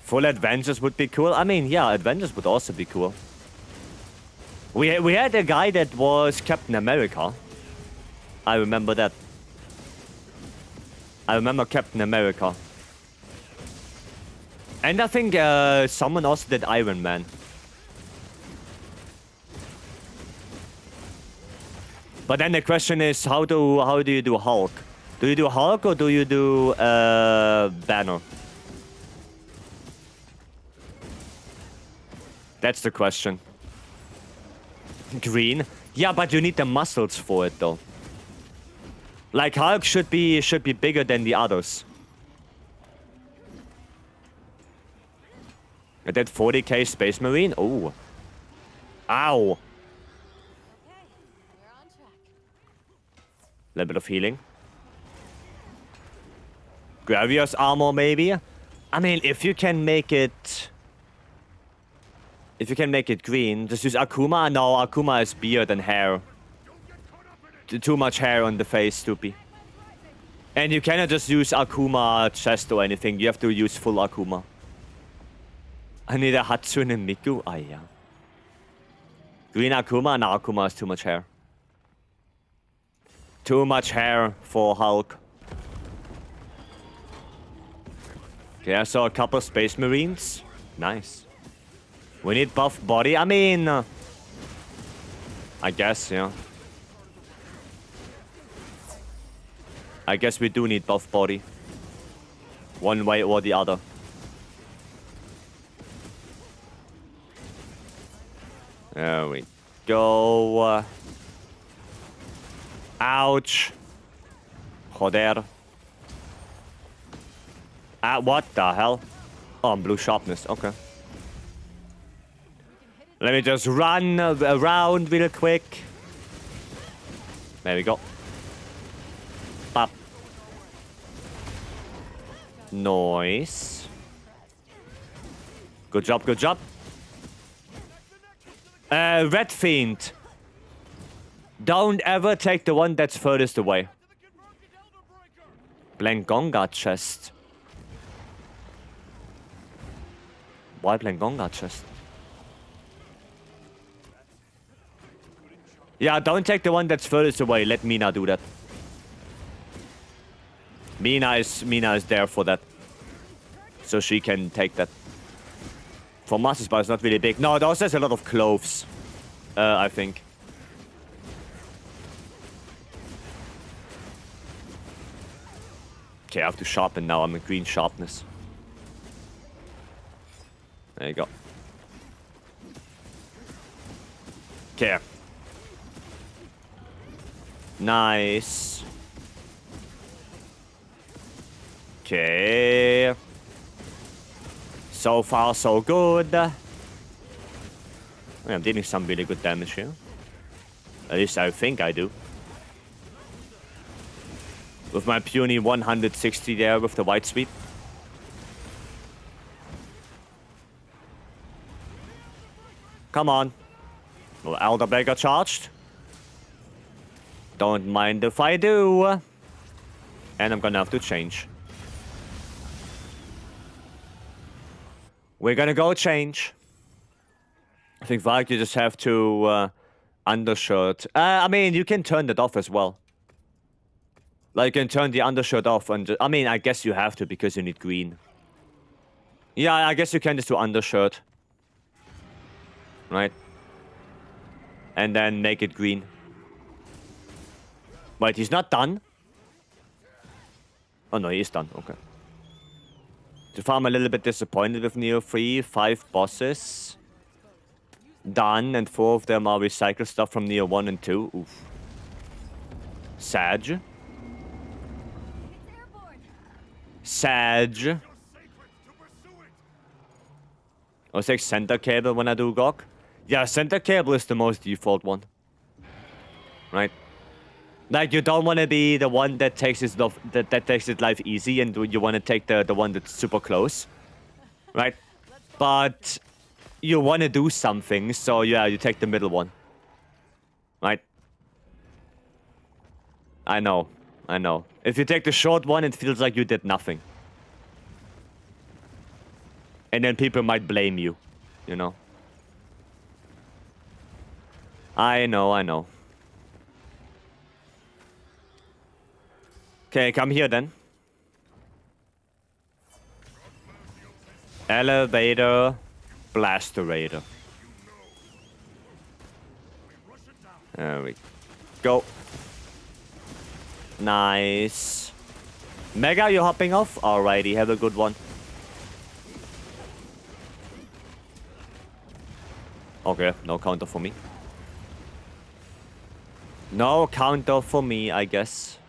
Full Adventures would be cool. I mean, yeah, Adventures would also be cool. We had a guy that was Captain America. I remember that. I remember Captain America. And I think someone also did Iron Man. But then the question is, how do you do Hulk? Do you do Hulk or do you do Banner? That's the question. Green? Yeah, but you need the muscles for it, though. Like, Hulk should be bigger than the others. I did 40k Space Marine? Oh. Ow. Little bit of healing. Gravious armor, maybe? I mean, if you can make it... If you can make it green, just use Akuma? No, Akuma is beard and hair. Too much hair on the face, stupid. And you cannot just use Akuma chest or anything. You have to use full Akuma. I need a Hatsune Miku? Ah, yeah. Green Akuma? No, Akuma has too much hair. Too much hair for Hulk. Okay, I saw a couple Space Marines. Nice. We need buff body. I mean... I guess, yeah. I guess we do need buff body. One way or the other. There we go. Ouch. Joder. What the hell? Oh, blue sharpness. Okay. Let me just run around real quick. There we go. Pop. Nice. Good job, good job. Red Fiend. Don't ever take the one that's furthest away. Blangonga chest. Why Blangonga chest? Yeah, don't take the one that's furthest away. Let Mina do that. Mina is there for that. So she can take that. For Master Spy, it's not really big. No, it also has a lot of cloves. I think. Okay, I have to sharpen now. I'm a green sharpness. There you go. Okay. Nice. Okay. So far, so good. I'm dealing some really good damage here. At least I think I do. With my puny 160 there with the white sweep. Come on. Well, Elder Beggar charged. Don't mind if I do. And I'm gonna have to change. We're gonna go change. I think Vark, you just have to undershirt. I mean, you can turn that off as well. Like, you can turn the undershirt off and... I mean, I guess you have to because you need green. Yeah, I guess you can just do undershirt. Right? And then make it green. Wait, he's not done? Oh no, he is done. Okay. So far, I'm a little bit disappointed with Neo 3. 5 bosses. Done, and 4 of them are recycled stuff from Neo 1 and 2. Oof. Sag. Sag. I'll take center cable when I do GOG. Yeah, center cable is the most default one. Right? Like, you don't want to be the one that takes its life easy, and you want to take the one that's super close. Right? But you want to do something, so yeah, you take the middle one. Right? I know. I know. If you take the short one, it feels like you did nothing. And then people might blame you. You know? I know, I know. Okay, come here then. Elevator, blasterator. There we go. Nice. Mega, you hopping off? Alrighty, have a good one. Okay, no counter for me. No counter for me, I guess.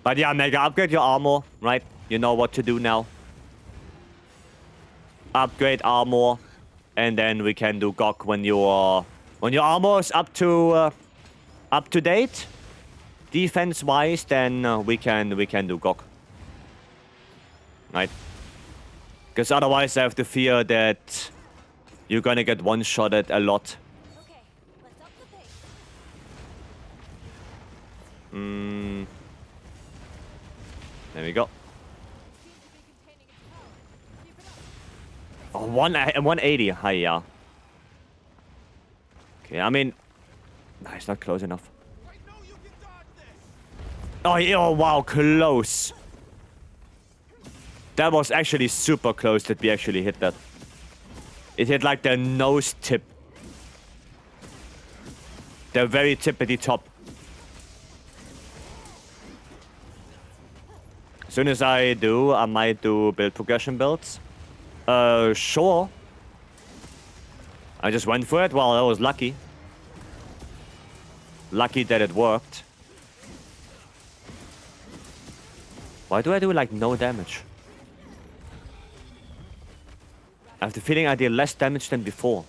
But yeah, Mega, upgrade your armor, right? You know what to do now. Upgrade armor, and then we can do GOG when your armor is up to date, defense-wise. Then we can do GOG, right? Because otherwise, I have to fear that you're gonna get one-shotted a lot. Okay, let's up the pace. There we go. Oh, 180. Hi, yeah. Okay, I mean... Nah, it's not close enough. Oh, yeah, oh, wow, close. That was actually super close that we actually hit that. It hit like the nose tip. The very tippity top. As soon as I do, I might do build progression builds. Sure. I just went for it. Well, I was lucky. Lucky that it worked. Why do I do like no damage? I have the feeling I did less damage than before.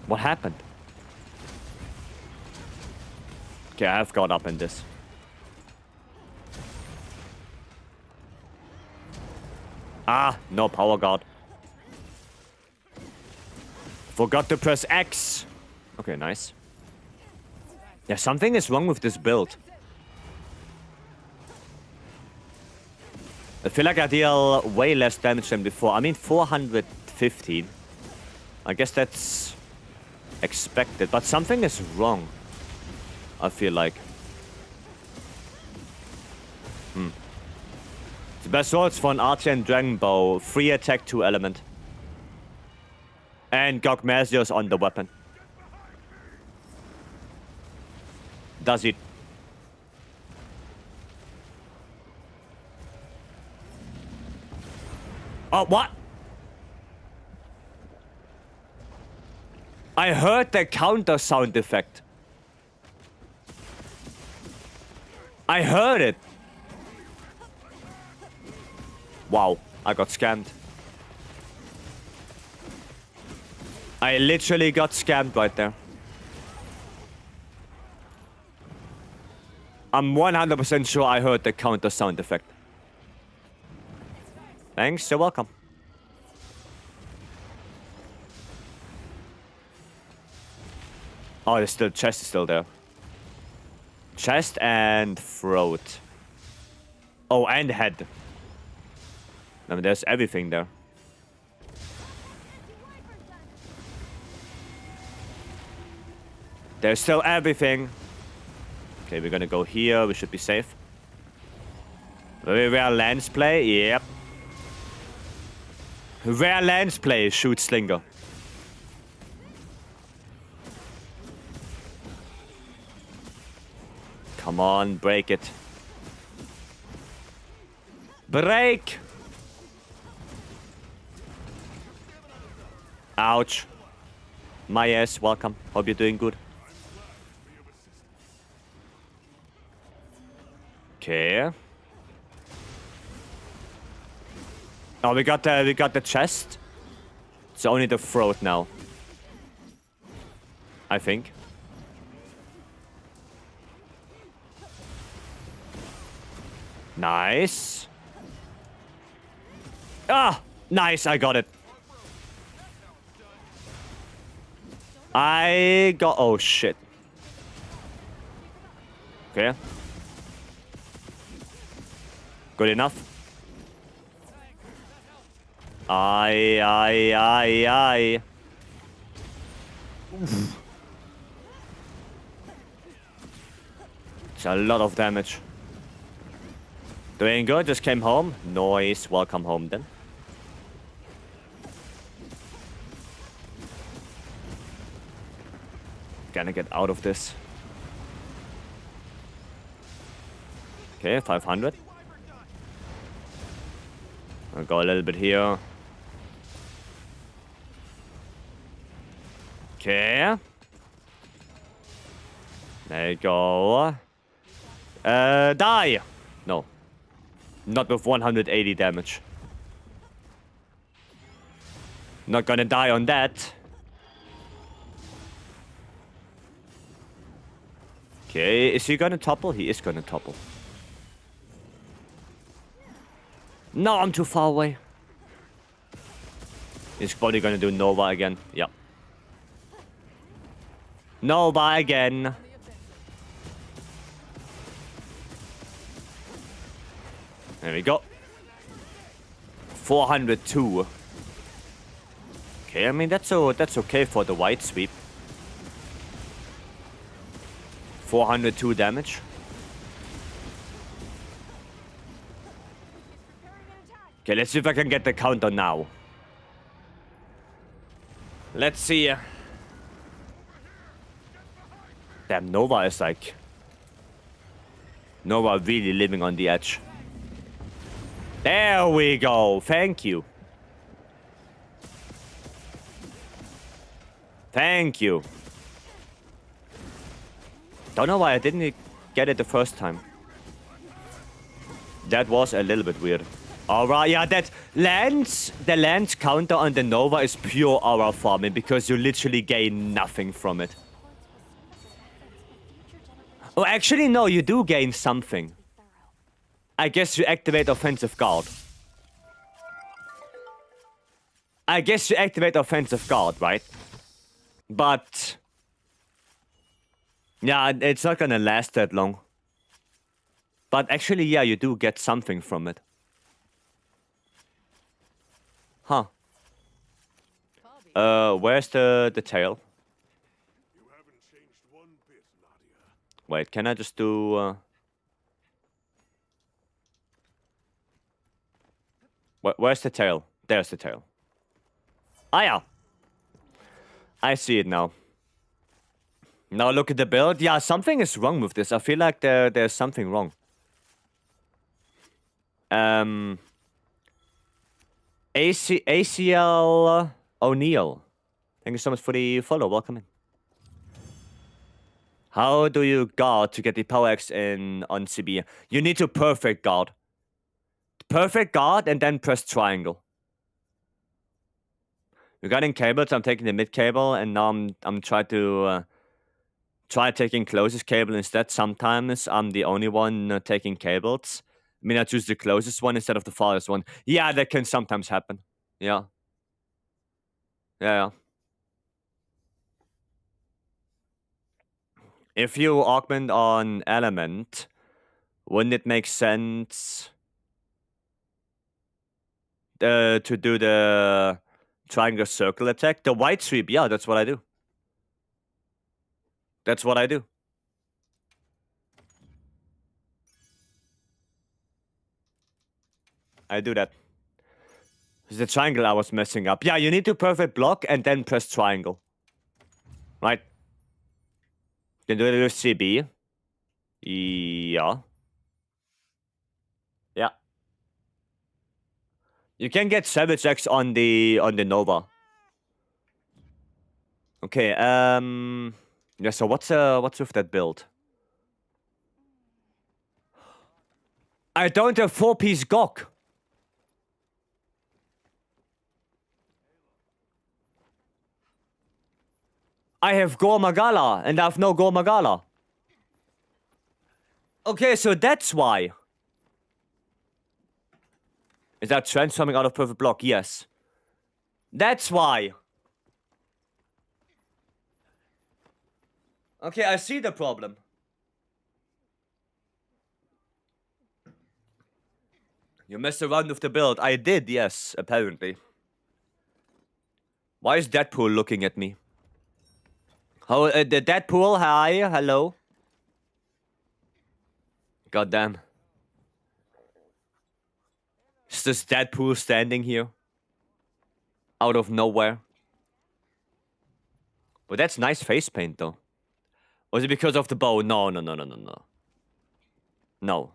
What happened? Okay, I have got up in this. Ah, no power guard. Forgot to press X. Okay, nice. Yeah, something is wrong with this build. I feel like I deal way less damage than before. I mean, 415. I guess that's expected, but something is wrong. I feel like. The best swords for an archer and dragon bow. 3 attack, 2 element. And Gogmasios on the weapon. Does it? Oh, what? I heard the counter sound effect. I heard it. Wow, I got scammed. I literally got scammed right there. I'm 100% sure I heard the counter sound effect. Thanks, you're welcome. Oh, the chest is still there. Chest and throat. Oh, and head. I mean, there's everything there. There's still everything. Okay, we're gonna go here. We should be safe. Very rare lance play. Yep. Rare lance play. Shoot slinger. Come on, break it. Break! Ouch. My ass, welcome. Hope you're doing good. Okay. Oh, we got the chest. It's only the throat now. I think. Nice. Ah, nice. I got it. I got. Oh shit. Okay. Good enough. Aye. Oof. It's a lot of damage. Doing good, just came home. Nice, welcome home then. Gonna get out of this. Okay, 500. I'll go a little bit here. Okay. There you go. Die! No. Not with 180 damage. Not gonna die on that. Okay, is he gonna topple? He is gonna topple. No, I'm too far away. He's probably gonna do Nova again. Yep. Nova again. There we go. 402. Okay, I mean that's okay for the white sweep. 402 damage. Okay, let's see if I can get the counter now. Let's see. Damn, Nova is like... Nova really living on the edge. There we go. Thank you. Thank you. Don't know why I didn't get it the first time. That was a little bit weird. Alright, yeah, that Lance, the Lance counter on the Nova is pure aura farming because you literally gain nothing from it. Oh, actually, no, you do gain something. I guess you activate offensive guard. I guess you activate offensive guard, right? But... yeah, it's not gonna last that long. But actually, yeah, you do get something from it. Huh. Where's the tail? Wait, can I just do... Where's the tail? There's the tail. Ah, yeah. I see it now. Now look at the build. Yeah, something is wrong with this. I feel like there's something wrong. ACL O'Neill. Thank you so much for the follow. Welcome in. How do you guard to get the power X in on CB? You need to perfect guard. Perfect guard and then press triangle. Regarding cables, I'm taking the mid cable and now I'm trying to try taking closest cable instead. Sometimes I'm the only one taking cables. I mean, I choose the closest one instead of the farthest one. Yeah, that can sometimes happen. Yeah. Yeah. If you augment on element, wouldn't it make sense to do the triangle circle attack? The white sweep, yeah, that's what I do. That's what I do. I do that. It's the triangle I was messing up. Yeah, you need to perfect block and then press triangle. Right? You can do it with CB. Yeah. Yeah. You can get Savage X on the Nova. Okay, yeah, so what's with that build? I don't have 4-piece Gok. I have Gormagala, and I have no Gormagala. Okay, so that's why. Is that transforming out of perfect block? Yes. That's why. Okay, I see the problem. You messed around with the build. I did, yes, apparently. Why is Deadpool looking at me? Oh, the Deadpool, hi, hello. Goddamn. Is this Deadpool standing here? Out of nowhere. But that's nice face paint, though. Was it because of the bow? No. No.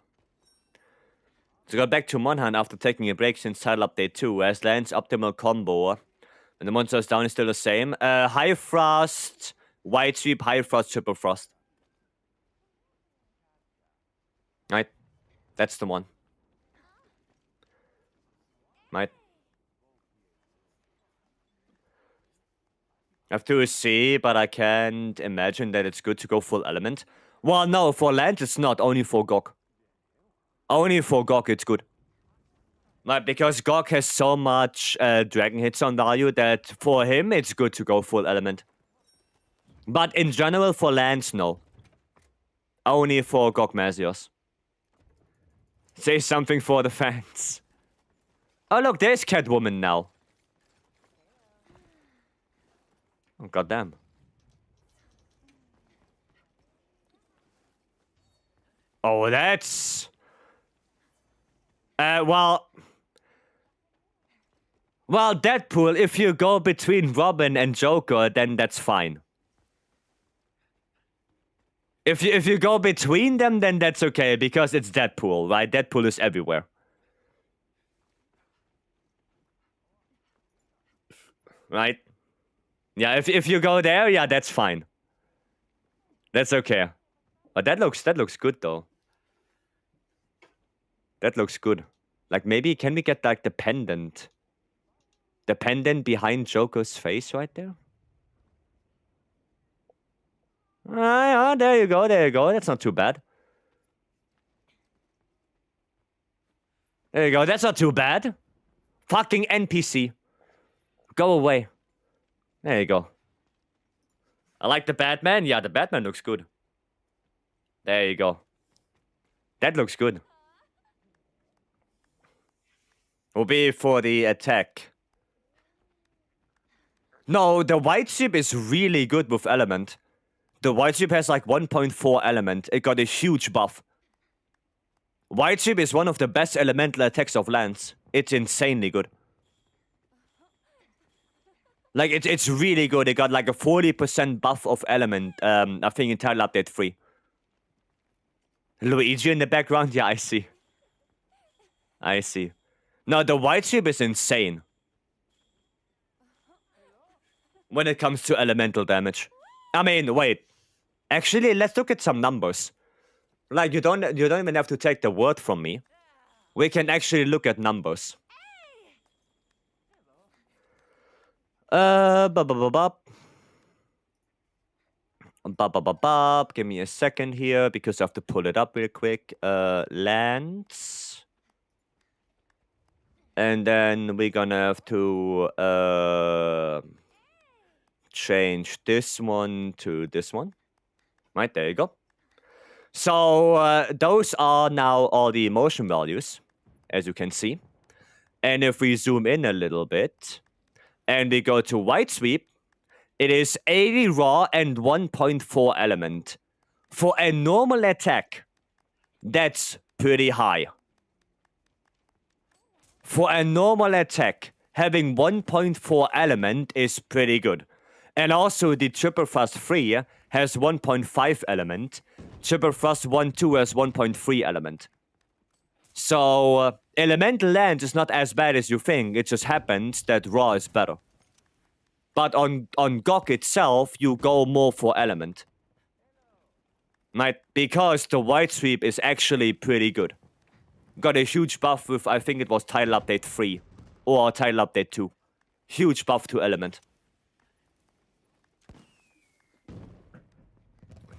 So got back to Monhan after taking a break since title update 2, as Land's optimal combo. And the monster's down is still the same. High Frost, White Sweep, High Frost, Triple Frost. Right. That's the one. Right. I have to see, but I can't imagine that it's good to go full element. Well, no, for Land it's not, only for Gok. Only for Gok it's good. Like, because Gok has so much dragon hits on value that for him it's good to go full element. But in general for lands, no. Only for Gok Mazios. Say something for the fans. Oh look, there's Catwoman now. Oh goddamn. Oh, that's... well, Deadpool, if you go between Robin and Joker, then that's fine. If you go between them, then that's okay, because it's Deadpool, right? Deadpool is everywhere. Right? Yeah, if you go there, yeah, that's fine. That's okay. But that looks good though. That looks good. Like, maybe can we get like the pendant? The pendant behind Joker's face right there? There you go, there you go. That's not too bad. There you go, that's not too bad. Fucking NPC. Go away. There you go. I like the Batman. Yeah, the Batman looks good. There you go. That looks good. Will be for the attack. No, the white ship is really good with element. The white ship has like 1.4 element. It got a huge buff. White ship is one of the best elemental attacks of lands. It's insanely good. Like, it's really good. It got like a 40% buff of element, I think in title update 3. Luigi in the background? Yeah, I see. I see. No, the white ship is insane when it comes to elemental damage. I mean, wait. Actually, let's look at some numbers. Like, you don't even have to take the word from me. We can actually look at numbers. Give me a second here because I have to pull it up real quick. Lands. And then we're gonna have to change this one to this one. Right, there you go. So those are now all the emotion values, as you can see. And if we zoom in a little bit, and we go to white sweep, it is 80 raw and 1.4 element. For a normal attack, that's pretty high. For a normal attack, having 1.4 element is pretty good. And also the Triple Thrust 3 has 1.5 element. Triple Thrust 1-2 has 1.3 element. So elemental land is not as bad as you think. It just happens that raw is better. But on GOG itself, you go more for element. Right? Because the white sweep is actually pretty good. Got a huge buff with, I think it was title update 3 or title update 2. Huge buff to element.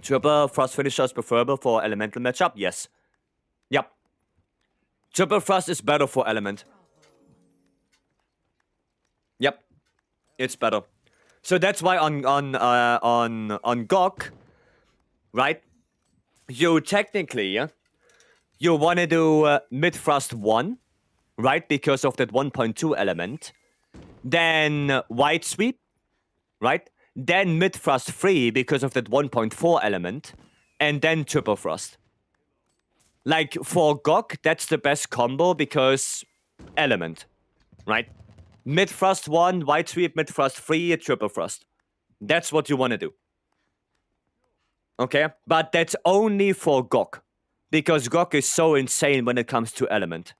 Triple Thrust finisher is preferable for elemental matchup? Yes. Yep. Triple Thrust is better for element. Yep. It's better. So that's why on GOG, right? You technically, you want to do mid thrust 1, right? Because of that 1.2 element. Then white sweep, right? Then mid thrust 3 because of that 1.4 element. And then triple thrust. Like for GOG, that's the best combo because element, right? Mid thrust 1, white sweep, mid thrust 3, triple thrust. That's what you want to do. Okay? But that's only for GOG. Because GOG is so insane when it comes to element.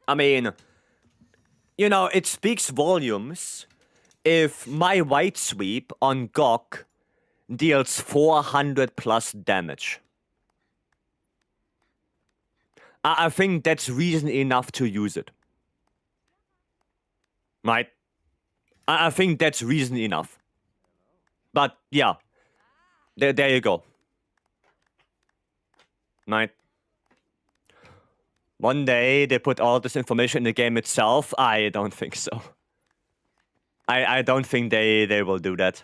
I mean, you know, it speaks volumes if my white sweep on GOG deals 400 plus damage. I think that's reason enough to use it. Right? I think that's reason enough. But yeah, there you go. Right? One day they put all this information in the game itself. I don't think so. I don't think they will do that.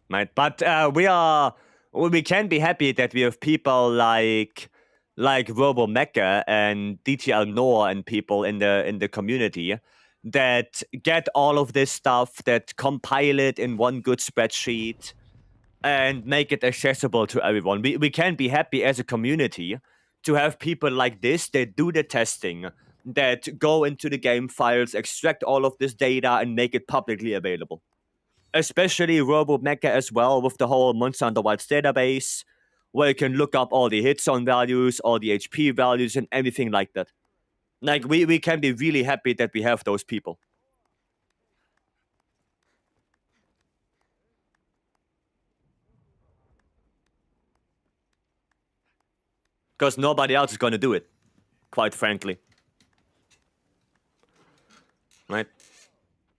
Right? But we can be happy that we have people like RoboMecha and DTL Noor and people in the community that get all of this stuff, that compile it in one good spreadsheet and make it accessible to everyone. We can be happy as a community to have people like this that do the testing, that go into the game files, extract all of this data, and make it publicly available. Especially RoboMecha as well, with the whole Monster Hunter Wilds database, where you can look up all the hit zone values, all the HP values, and everything like that. Like, we can be really happy that we have those people. Because nobody else is going to do it, quite frankly. Right?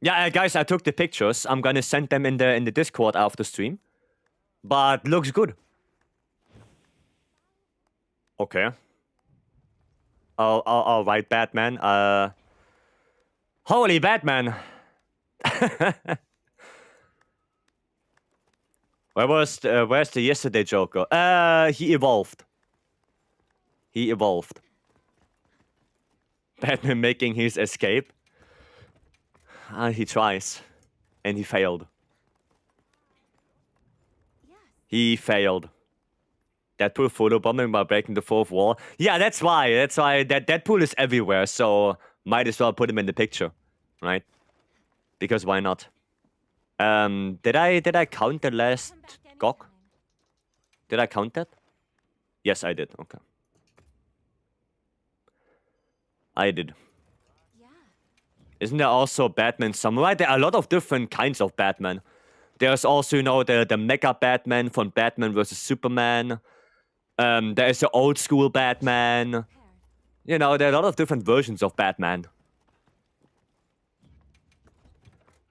Yeah, guys, I took the pictures. I'm going to send them in the Discord after stream. But looks good. Okay. I'll write Batman. Holy Batman! Where's the yesterday Joker? He evolved. He evolved. Batman making his escape. He tries. And he failed. Yes. He failed. Deadpool photobombing by breaking the fourth wall. Yeah, that's why. That's why that Deadpool is everywhere. So might as well put him in the picture, right? Because why not? Did I count the last Come back GOG? anytime. Did I count that? Yes, I did. Okay. I did. Yeah. Isn't there also Batman Samurai? There are a lot of different kinds of Batman. There's also, you know, the Mega Batman from Batman vs. Superman. There is the old school Batman. Prepared. You know, there are a lot of different versions of Batman.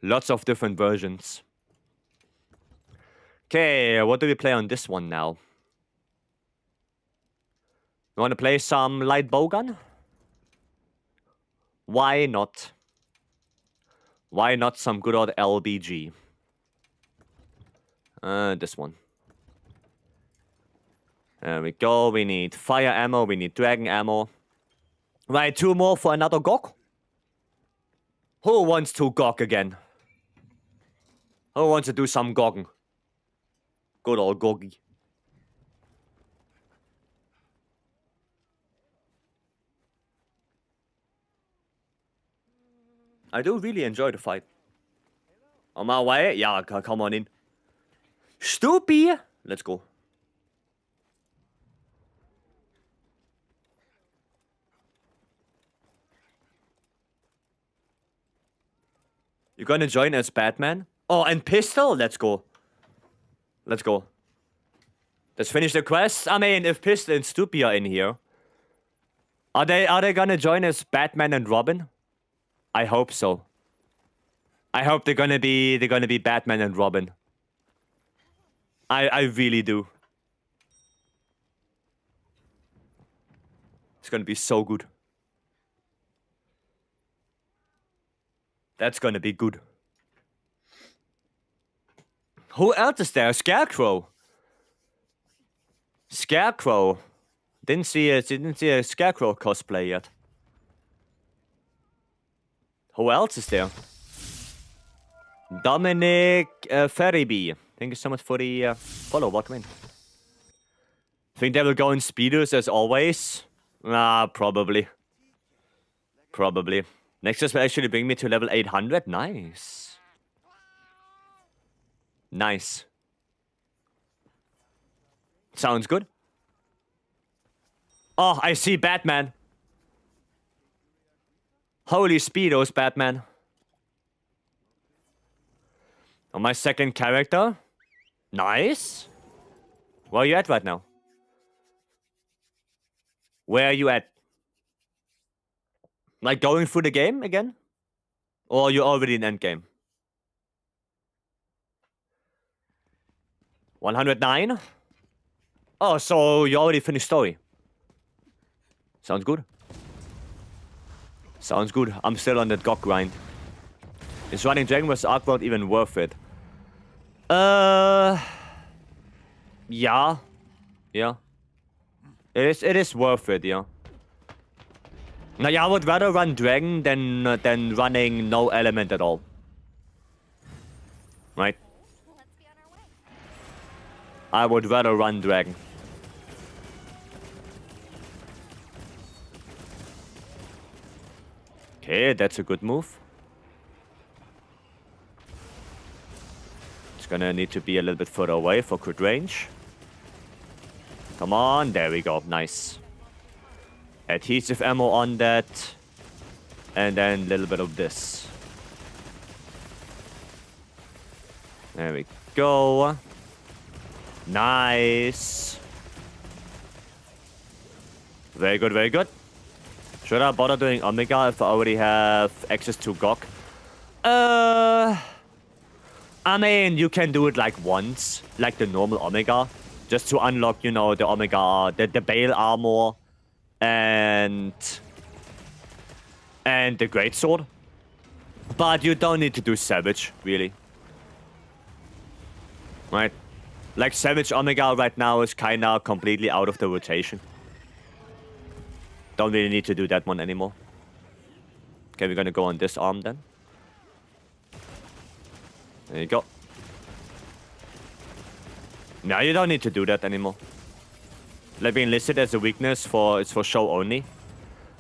Lots of different versions. Okay, what do we play on this one now? You want to play some light bowgun? Why not? Why not some good old LBG? This one. There we go. We need fire ammo. We need dragon ammo. Right, 2 more for another GOG. Who wants to GOG again? Who wants to do some GOGing? Good old GOGgy. I do really enjoy the fight. On my way? Yeah, come on in. Stoopy! Let's go. You're gonna join as Batman? Oh, and Pistol? Let's go. Let's go. Let's finish the quest. I mean, if Pistol and Stoopy are in here, are they gonna join as Batman and Robin? I hope so. I hope they're gonna be Batman and Robin. I really do. It's gonna be so good. That's gonna be good. Who else is there? Scarecrow. Scarecrow. Didn't see a Scarecrow cosplay yet. Who else is there? Dominic Ferriby. Thank you so much for the follow. Welcome in. Think they will go in speeders as always? Probably. Probably. Nexus will actually bring me to level 800. Nice. Nice. Sounds good. Oh, I see Batman. Holy speedos, Batman. On my second character. Nice. Where are you at right now? Where are you at? Like going through the game again? Or are you already in endgame? 109? Oh, so you already finished story. Sounds good. Sounds good. I'm still on that GOG grind. Is running Dragon vs. Arcworld even worth it? Yeah. Yeah. It is worth it, yeah. Now, yeah, I would rather run Dragon than running no element at all. Right? Let's be on our way. I would rather run Dragon. Okay, that's a good move. It's gonna need to be a little bit further away for crit range. Come on, there we go, nice. Adhesive ammo on that. And then a little bit of this. There we go. Nice. Very good, very good. Should I bother doing Omega if I already have access to GOG? I mean, you can do it like once, like the normal Omega, just to unlock, you know, the Omega, the Bale armor, and the Greatsword. But you don't need to do Savage, really. Right? Like, Savage Omega right now is kinda completely out of the rotation. Don't really need to do that one anymore. Okay, we're gonna go on this arm then. There you go. Now you don't need to do that anymore. Like being listed as a weakness it's for show only.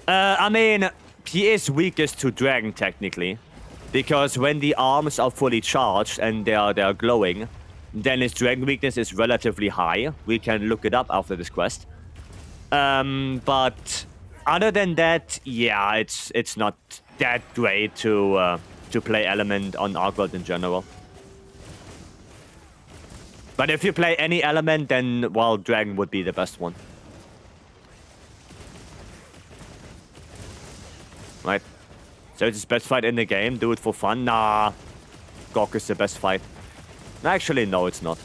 I mean, he is weakest to Dragon technically, because when the arms are fully charged and they are glowing, then his Dragon weakness is relatively high. We can look it up after this quest. But other than that, yeah, it's not that great to play element on ArcWorld in general. But if you play any element, then, well, Dragon would be the best one. Right. So it's his best fight in the game. Do it for fun. Nah. Gok is the best fight. Actually, no, it's not.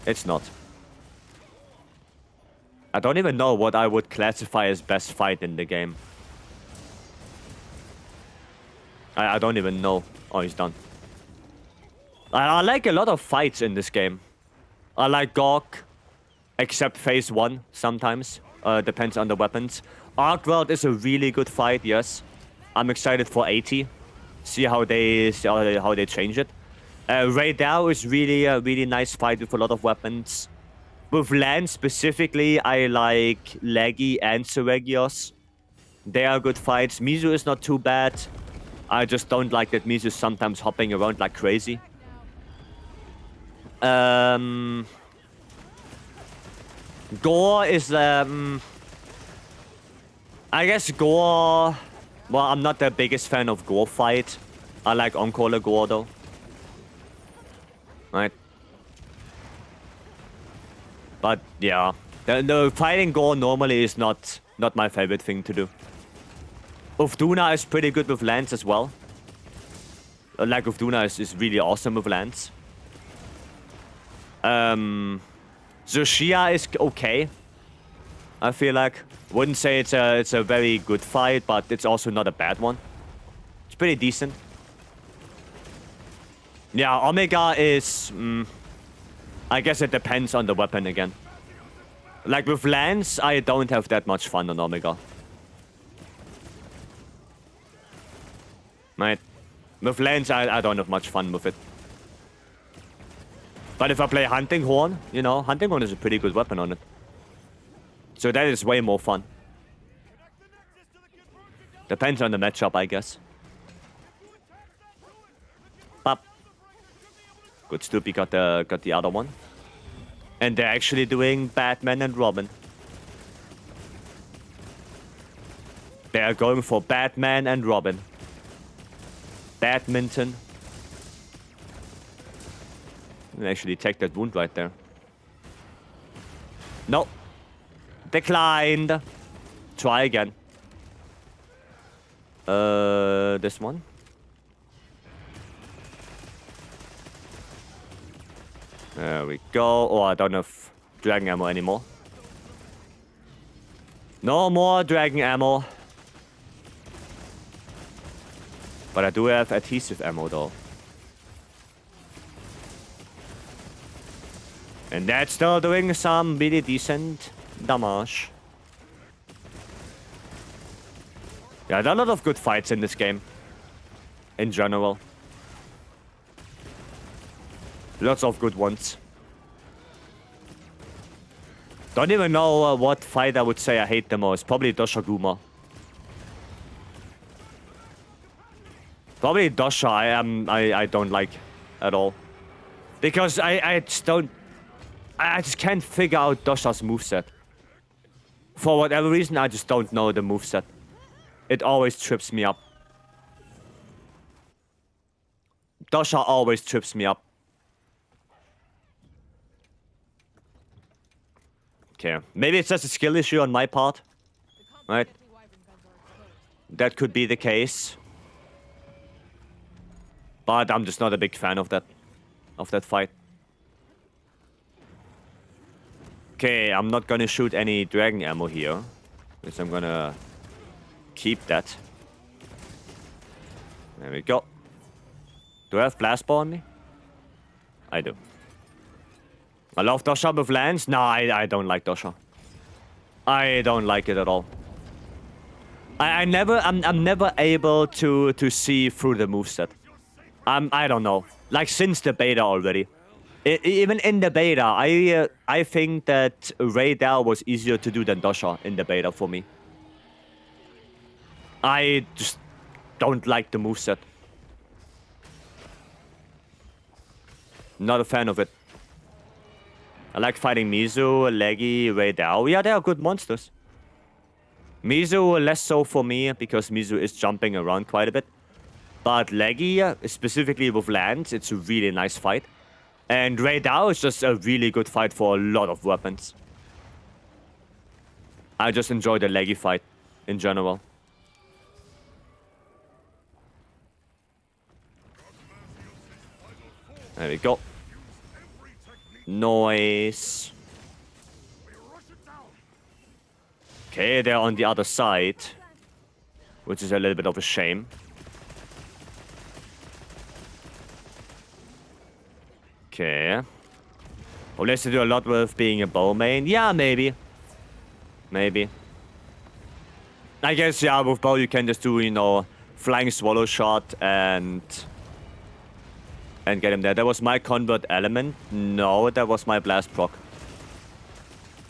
It's not. I don't even know what I would classify as best fight in the game. I don't even know. Oh, he's done. I like a lot of fights in this game. I like Gok, except phase 1 sometimes. Depends on the weapons. ArcWorld is a really good fight, yes. I'm excited for 80. See how they change it. Radar is really a really nice fight with a lot of weapons. With Lance specifically, I like Leggy and Seregios. They are good fights. Mizu is not too bad. I just don't like that Mizu is sometimes hopping around like crazy. Gore is I guess Gore. Well, I'm not the biggest fan of Gore fight. I like Oncaller Gore though. Right. But yeah, the fighting Gore normally is not my favorite thing to do. Ufduna is pretty good with Lance as well. Like Ufduna is really awesome with Lance. Zoshia is okay. I feel like. Wouldn't say it's a very good fight, but it's also not a bad one. It's pretty decent. Yeah, Omega is... I guess it depends on the weapon again. Like with Lance, I don't have that much fun on Omega. Right. With Lance, I don't have much fun with it. But if I play Hunting Horn, you know, Hunting Horn is a pretty good weapon on it. So that is way more fun. Depends on the matchup, I guess. Pop. Good Stoopy got the other one. And they're actually doing Batman and Robin. They are going for Batman and Robin. Badminton. Actually take that wound right there. No. Declined. Try again. This one. There we go. Oh, I don't have dragon ammo anymore. No more dragon ammo. But I do have adhesive ammo though. And that's still doing some really decent damage. Yeah, there are a lot of good fights in this game. In general. Lots of good ones. Don't even know what fight I would say I hate the most. Probably Doshaguma. Probably Dosha I don't like at all. Because I just can't figure out Dosha's moveset. For whatever reason, I just don't know the moveset. It always trips me up. Dosha always trips me up. Okay, maybe it's just a skill issue on my part. Right? That could be the case. But I'm just not a big fan of that fight. Okay, I'm not gonna shoot any dragon ammo here. Because I'm gonna keep that. There we go. Do I have blast ball on me? I do. I love Dosha with Lance. Nah, I don't like Dosha. I don't like it at all. I'm never able to see through the moveset. I don't know. Like since the beta already. Even in the beta, I think that Radar was easier to do than Dosha in the beta for me. I just don't like the moveset. Not a fan of it. I like fighting Mizu, Leggy, Radar. Yeah, they are good monsters. Mizu less so for me because Mizu is jumping around quite a bit. But Leggy, specifically with lands, it's a really nice fight. And Radar is just a really good fight for a lot of weapons. I just enjoy the Leggy fight in general. There we go. Noise. Okay, they're on the other side. Which is a little bit of a shame. Okay. Well, let's do a lot with being a bow main. Yeah, maybe. Maybe. I guess, yeah, with bow you can just do, you know, flying swallow shot and get him there. That was my convert element. No, that was my blast proc.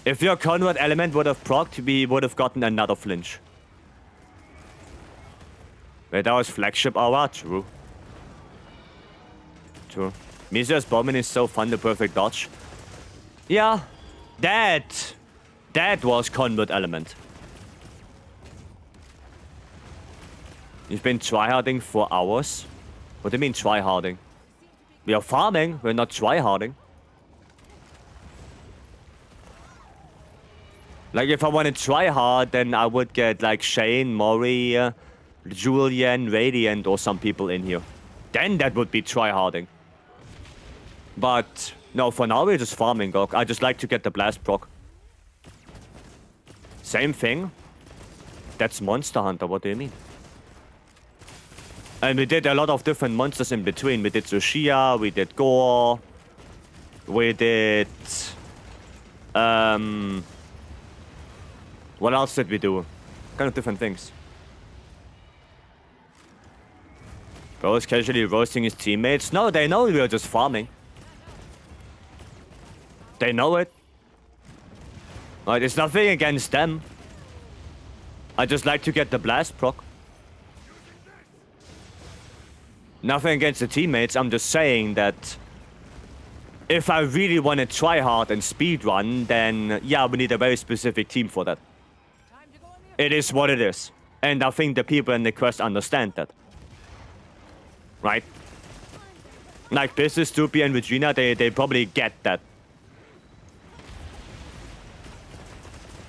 If your convert element would have procced, we would have gotten another flinch. Wait, that was flagship hour? True. True. Mizu's bombing is so fun, the perfect dodge. Yeah, that was convert element. You've been tryharding for hours? What do you mean tryharding? We are farming, we're not tryharding. Like, if I want to try hard, then I would get, like, Shane, Mori, Julian, Radiant, or some people in here. Then that would be tryharding. But, no, for now we're just farming, Gok. I just like to get the blast proc. Same thing. That's Monster Hunter, what do you mean? And we did a lot of different monsters in between. We did Tsushia, we did Gore. We did... What else did we do? Kind of different things. Bro is casually roasting his teammates. No, they know we are just farming. They know it. Like, it's nothing against them. I just like to get the blast proc. Nothing against the teammates. I'm just saying that if I really want to try hard and speedrun, then yeah, we need a very specific team for that. It is what it is. And I think the people in the quest understand that. Right? Like Business, Stupi, and Regina, they probably get that.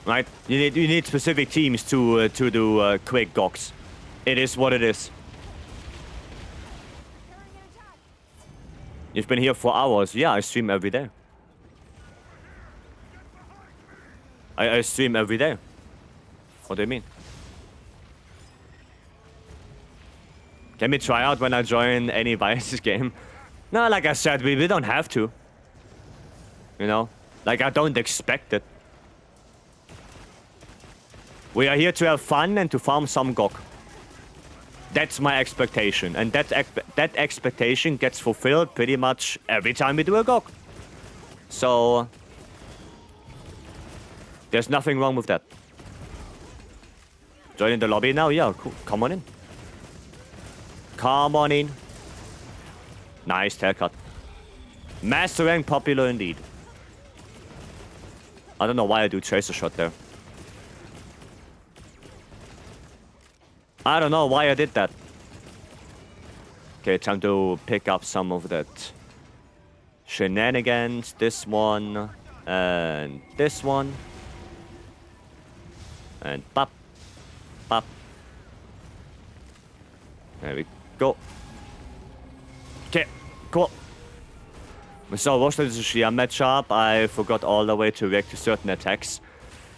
Right? You need specific teams to do quick goks. It is what it is. You've been here for hours. Yeah, I stream every day. I stream every day. What do you mean? Can we try out when I join any Vycery game? No, like I said, we don't have to. You know? Like, I don't expect it. We are here to have fun and to farm some Gok. That's my expectation. And that expectation gets fulfilled pretty much every time we do a Gok. So... there's nothing wrong with that. Joining the lobby now? Yeah, cool. Come on in. Come on in. Nice haircut. Master rank popular indeed. I don't know why I do tracer shot there. I don't know why I did that. Okay, time to pick up some of that shenanigans. This one. And this one. And pop. Pop. There we go. Okay, cool. So, watch the Tsushia matchup. I forgot all the way to react to certain attacks.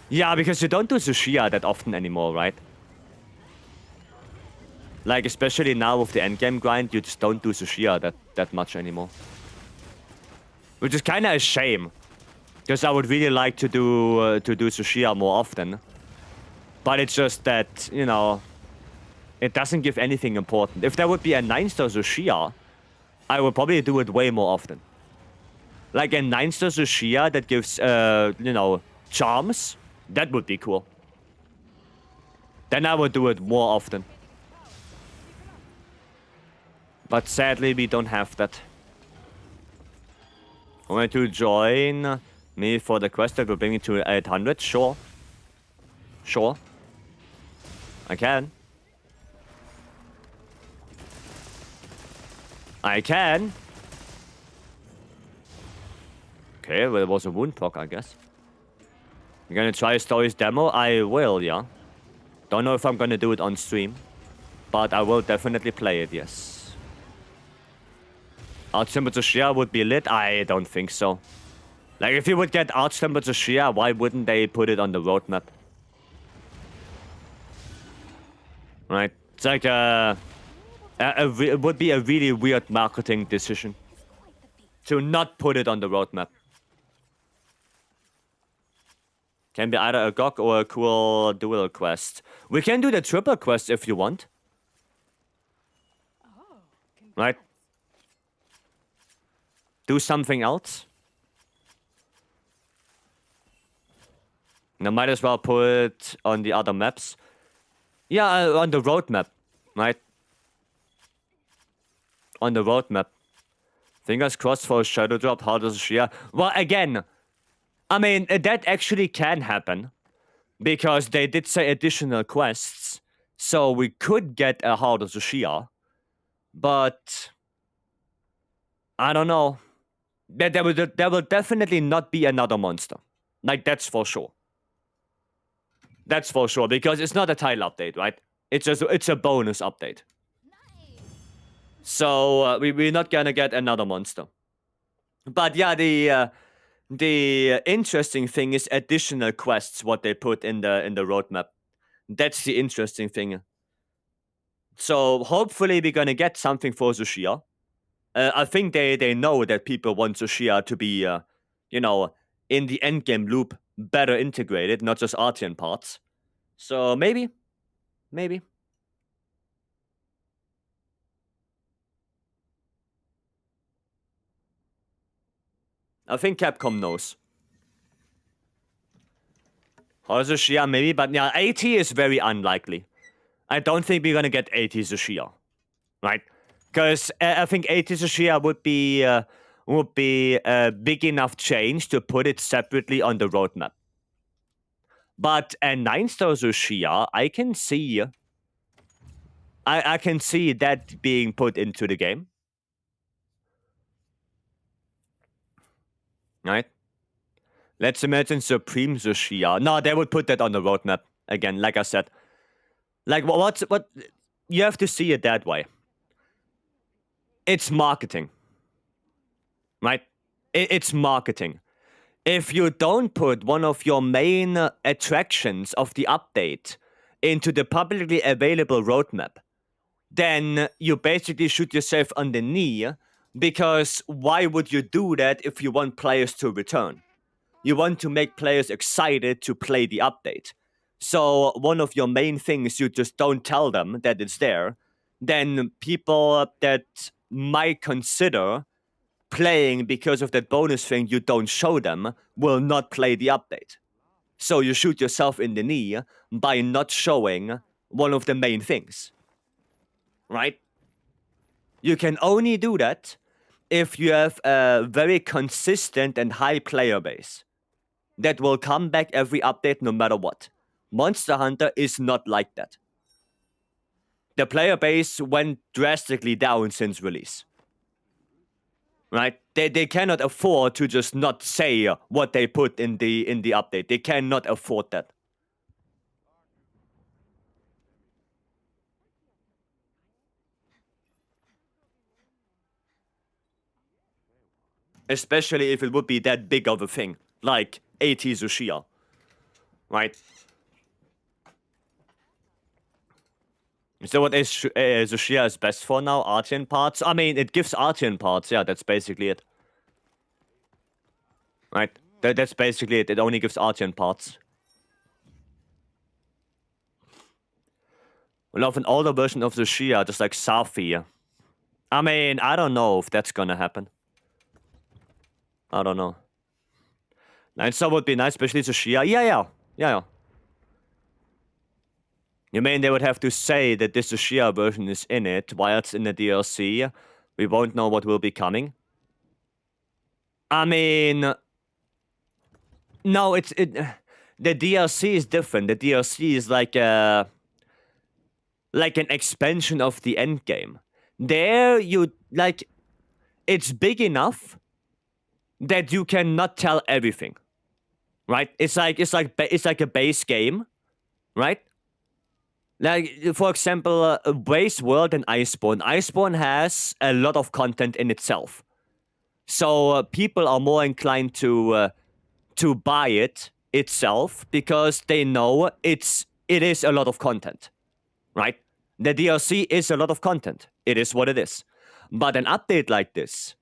Yeah, because you don't do Tsushia that often anymore, right? Like, especially now with the endgame grind, you just don't do Tsushia that much anymore. Which is kind of a shame. Because I would really like to do Tsushia more often. But it's just that, you know, it doesn't give anything important. If there would be a 9-star Tsushia, I would probably do it way more often. Like a 9-star Zushia that gives, you know, charms. That would be cool. Then I would do it more often. But sadly, we don't have that. Want to join me for the quest that will bring me to 800? Sure. Sure. I can. I can. Okay, well, it was a wound proc, I guess. You're gonna try Story's demo? I will, yeah. Don't know if I'm gonna do it on stream. But I will definitely play it, yes. Arch Temperature Shia would be lit? I don't think so. Like, if you would get Arch Temperature Shia, why wouldn't they put it on the roadmap? Right? It's like it would be a really weird marketing decision to not put it on the roadmap. Can be either a GOG or a cool dual quest. We can do the triple quest if you want. Right? Do something else. Now might as well put on the other maps. Yeah, on the roadmap, right? On the roadmap. Fingers crossed for a shadow drop. How does Shia? Well, again, I mean, that actually can happen. Because they did say additional quests. So we could get a Heart of Shia. But I don't know. There will definitely not be another monster. Like, that's for sure. That's for sure, because it's not a title update, right? It's a bonus update. So we're not gonna get another monster. But yeah, the interesting thing is additional quests, what they put in the roadmap. That's the interesting thing. So hopefully we're gonna get something for Zushia. I think they know that people want Zushia to be, you know, in the endgame loop better integrated, not just Artian parts. So maybe. I think Capcom knows. Zushia maybe, but yeah, 80 is very unlikely. I don't think we're gonna get 80 Zushia, right? Because I think 80 Zushia would be a big enough change to put it separately on the roadmap. But a 9-star Zushia, I can see that being put into the game. Right? Let's imagine Supreme Zushia. No, they would put that on the roadmap. Again, like I said. Like, what? You have to see it that way. It's marketing. Right? It's marketing. If you don't put one of your main attractions of the update into the publicly available roadmap, then you basically shoot yourself on the knee, because why would you do that if you want players to return? You want to make players excited to play the update. So one of your main things, you just don't tell them that it's there, then people that might consider playing because of that bonus thing you don't show them will not play the update. So you shoot yourself in the knee by not showing one of the main things. Right? You can only do that if you have a very consistent and high player base that will come back every update no matter what. Monster Hunter is not like that. The player base went drastically down since release. Right? They cannot afford to just not say what they put in the update. They cannot afford that. Especially if it would be that big of a thing, like 80 Zushia. Right? So what is Zushia is best for now? Artian parts? I mean, it gives Artian parts. Yeah, that's basically it. Right? That's basically it. It only gives Artian parts. We'll have an older version of Zushia, just like Safi. I mean, I don't know if that's gonna happen. I don't know. 9-star would be nice, especially to Shia. Yeah. You mean they would have to say that this Shia version is in it while it's in the DLC? We won't know what will be coming. I mean, no, the DLC is different. The DLC is like an expansion of the end game. There, it's big enough that you cannot tell everything, right? It's like a base game, right? Like, for example, Waste World and Iceborne. Iceborne has a lot of content in itself. So people are more inclined to buy it itself because they know it is a lot of content, right? The DLC is a lot of content. It is what it is. But an update like this,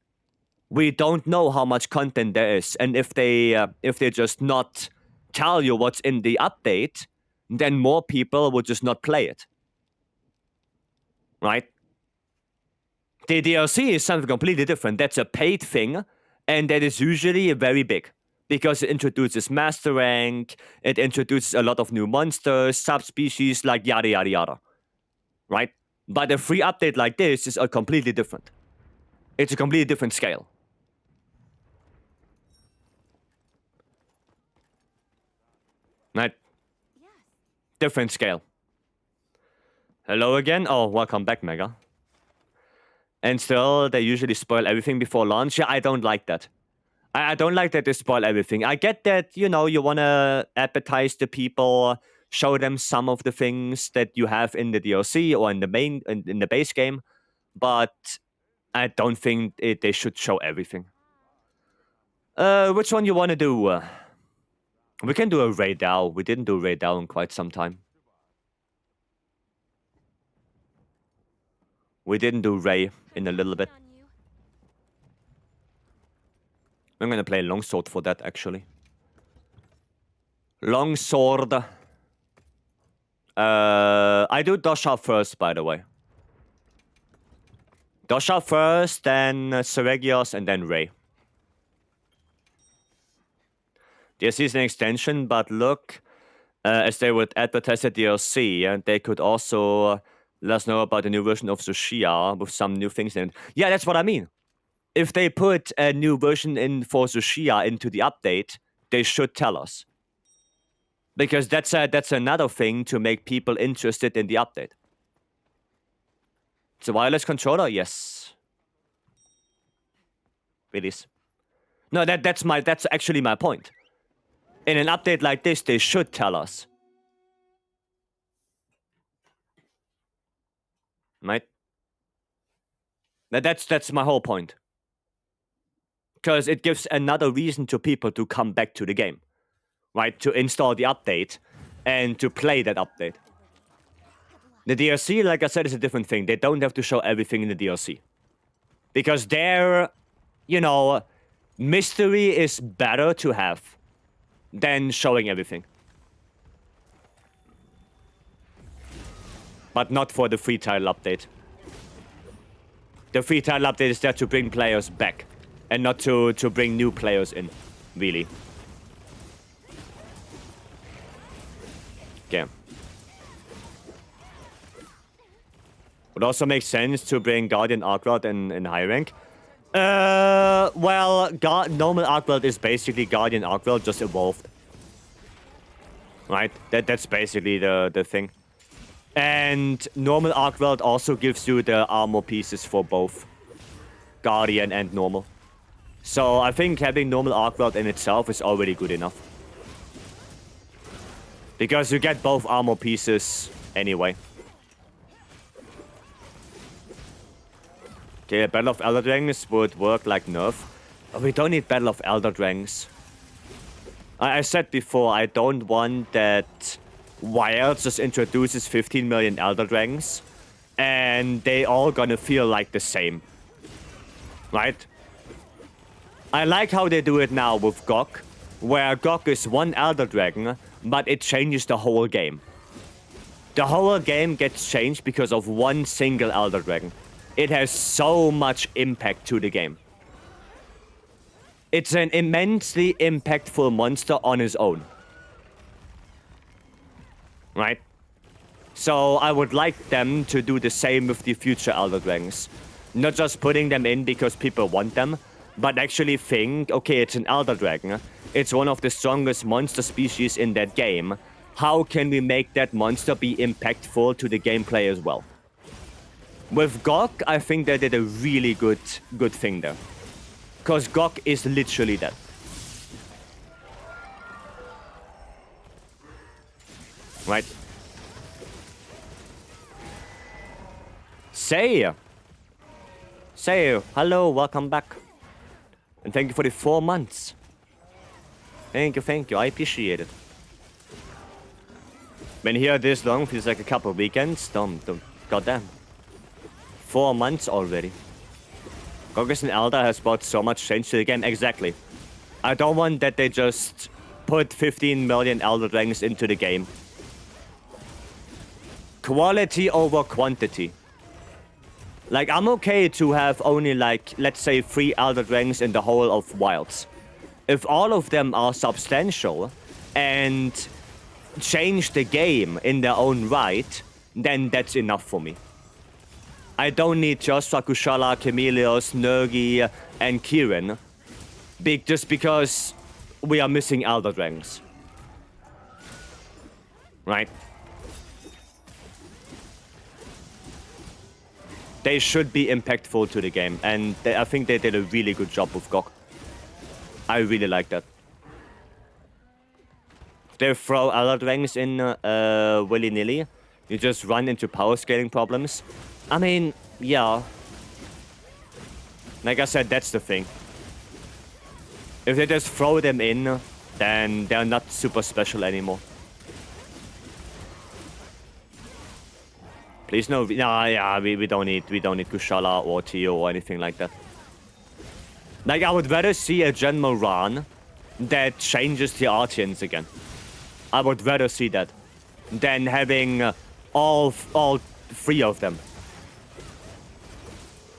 we don't know how much content there is, and if they just not tell you what's in the update, then more people will just not play it, right? The DLC is something completely different. That's a paid thing, and that is usually very big because it introduces master rank, it introduces a lot of new monsters, subspecies, like yada yada yada, right? But a free update like this is a completely different. It's a completely different scale. Right? Yes. Different scale. Hello again? Oh, welcome back, Mega. And still, they usually spoil everything before launch. Yeah, I don't like that. I don't like that they spoil everything. I get that, you want to appetize the people, show them some of the things that you have in the DLC or in the base game, but I don't think they should show everything. Which one you want to do? We can do a raid DAO. We didn't do raid DAO in quite some time. We didn't do Ray in a little bit. I'm gonna play Longsword for that, actually. Longsword. I do Dosha first, by the way. Dosha first, then Seregios, and then Ray. DLC is an extension, but look, as they would advertise the DLC, and they could also let us know about the new version of Tsushia with some new things in it. Yeah, that's what I mean. If they put a new version in for Tsushia into the update, they should tell us. Because that's another thing to make people interested in the update. It's a wireless controller? Yes. It is. No, that's actually my point. In an update like this, they should tell us. Right? That's my whole point. Because it gives another reason to people to come back to the game. Right? To install the update and to play that update. The DLC, like I said, is a different thing. They don't have to show everything in the DLC. Because their, mystery is better to have than showing everything. But not for the free title update. The free title update is there to bring players back. And not to bring new players in, really. Okay. Would also make sense to bring Guardian Arcworld in high rank. Well, normal Arcworld is basically Guardian Arcworld, just evolved. Right? That's basically the thing. And normal Arcworld also gives you the armor pieces for both Guardian and normal. So I think having normal Arcworld in itself is already good enough. Because you get both armor pieces anyway. Okay, Battle of Elder Dragons would work like nerf. But we don't need Battle of Elder Dragons. I said before, I don't want that Wilds just introduces 15 million Elder Dragons and they all gonna feel like the same. Right? I like how they do it now with GOG, where GOG is one Elder Dragon, but it changes the whole game. The whole game gets changed because of one single Elder Dragon. It has so much impact to the game. It's an immensely impactful monster on his own. Right? So I would like them to do the same with the future Elder Dragons. Not just putting them in because people want them, but actually think, okay, it's an Elder Dragon. It's one of the strongest monster species in that game. How can we make that monster be impactful to the gameplay as well? With Gok, I think they did a really good thing there. Because Gok is literally that. Right? Say, hello, welcome back. And thank you for the 4 months. Thank you, I appreciate it. Been here this long, feels like a couple of weekends. Goddamn. 4 months already. Gok and Elder has brought so much change to the game. Exactly. I don't want that they just put 15 million Elder Dragons into the game. Quality over quantity. Like, I'm okay to have only, like, let's say 3 Elder Dragons in the whole of Wilds. If all of them are substantial and change the game in their own right, then that's enough for me. I don't need Joshua, Kushala, Chameleos, Nergi, and Kieran. Just because we are missing Elder Dragons. Right? They should be impactful to the game, and I think they did a really good job with Gok. I really like that. They throw Elder Dragons in willy-nilly. You just run into power scaling problems. I mean, yeah. Like I said, that's the thing. If they just throw them in, then they're not super special anymore. Please no, yeah, we don't need Kushala or Tio or anything like that. Like, I would rather see a General Ran that changes the Artians again. I would rather see that than having all 3 of them.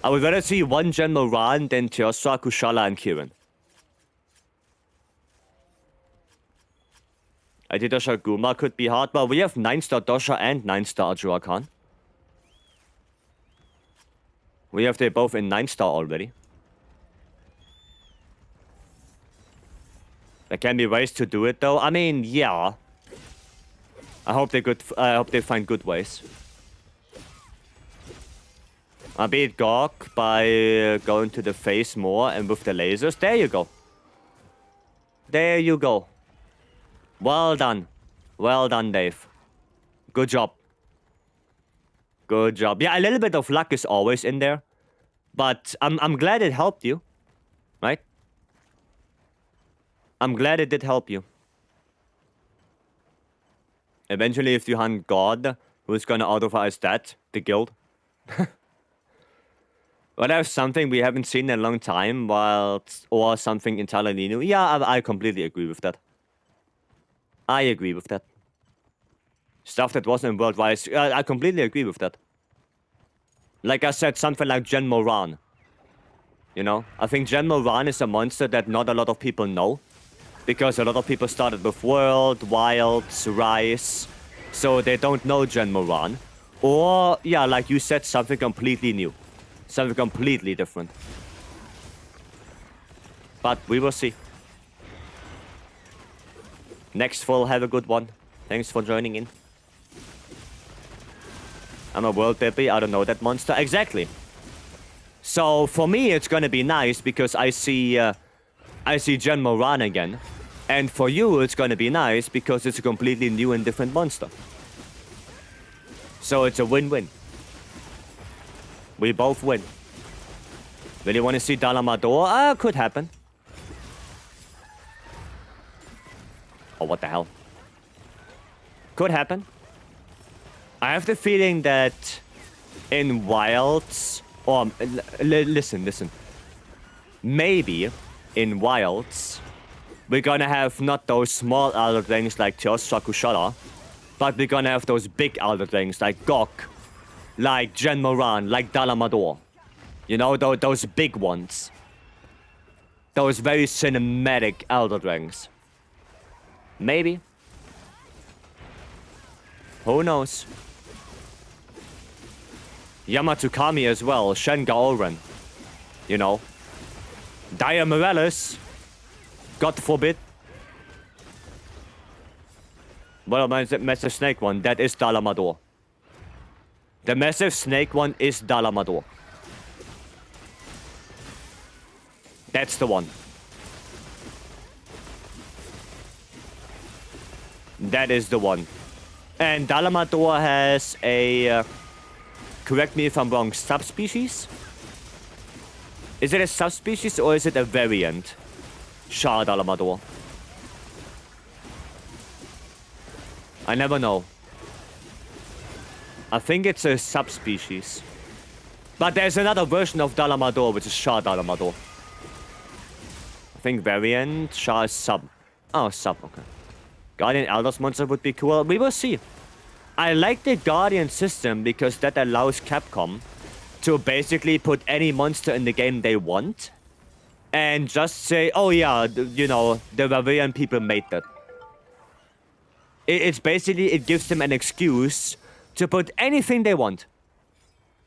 I would rather see one General Ran than Teostra, Kushala, and Kieran. I did Dosha Guma could be hard, but we have 9-star Dosha and 9-star Ajua Khan. We have they both in 9-star already. There can be ways to do it though. I mean, yeah. I hope they find good ways. I beat Gok by going to the face more and with the lasers. There you go. There you go. Well done. Well done, Dave. Good job. Good job. Yeah, a little bit of luck is always in there. But I'm glad it helped you. Right? I'm glad it did help you. Eventually, if you hunt God, who's gonna auto-fire that? The guild? Well, there's something we haven't seen in a long time, or something entirely new. Yeah, I completely agree with that. I agree with that. Stuff that wasn't in World Vycery, I completely agree with that. Like I said, something like Gen Moran. You know? I think Gen Moran is a monster that not a lot of people know. Because a lot of people started with World, Wilds, Rise. So they don't know Gen Moran. Or, yeah, like you said, something completely new. Something completely different. But we will see. Next fall, have a good one. Thanks for joining in. I'm a world baby, I don't know that monster. Exactly. So for me, it's gonna be nice because I see Gen Moran again. And for you, it's gonna be nice because it's a completely new and different monster. So it's a win-win. We both win. Really want to see Dalamador? Could happen. Oh, what the hell? Could happen. I have the feeling that in Wilds... Or, listen. Maybe in Wilds, we're gonna have not those small Elder Dragons like Teostra Kushala, but we're gonna have those big Elder Dragons like Gok, like Gen Moran, like Dalamador. You know, those big ones. Those very cinematic Elder Dragons. Maybe. Who knows? Yamatukami as well, Shenga Oren. You know. Dire Morales. God forbid. What about the Massive Snake one? That is Dalamador. The Massive Snake one is Dalamador. That's the one. That is the one. And Dalamador has a... correct me if I'm wrong, subspecies? Is it a subspecies or is it a variant? Char Dalamador. I never know. I think it's a subspecies. But there's another version of Dalamador, which is Char Dalamador. I think variant, Char is sub. Oh, sub, okay. Guardian Elders monster would be cool. We will see. I like the Guardian system because that allows Capcom to basically put any monster in the game they want. And just say, oh yeah, you know, the Bavarian people made that. It's basically, it gives them an excuse to put anything they want.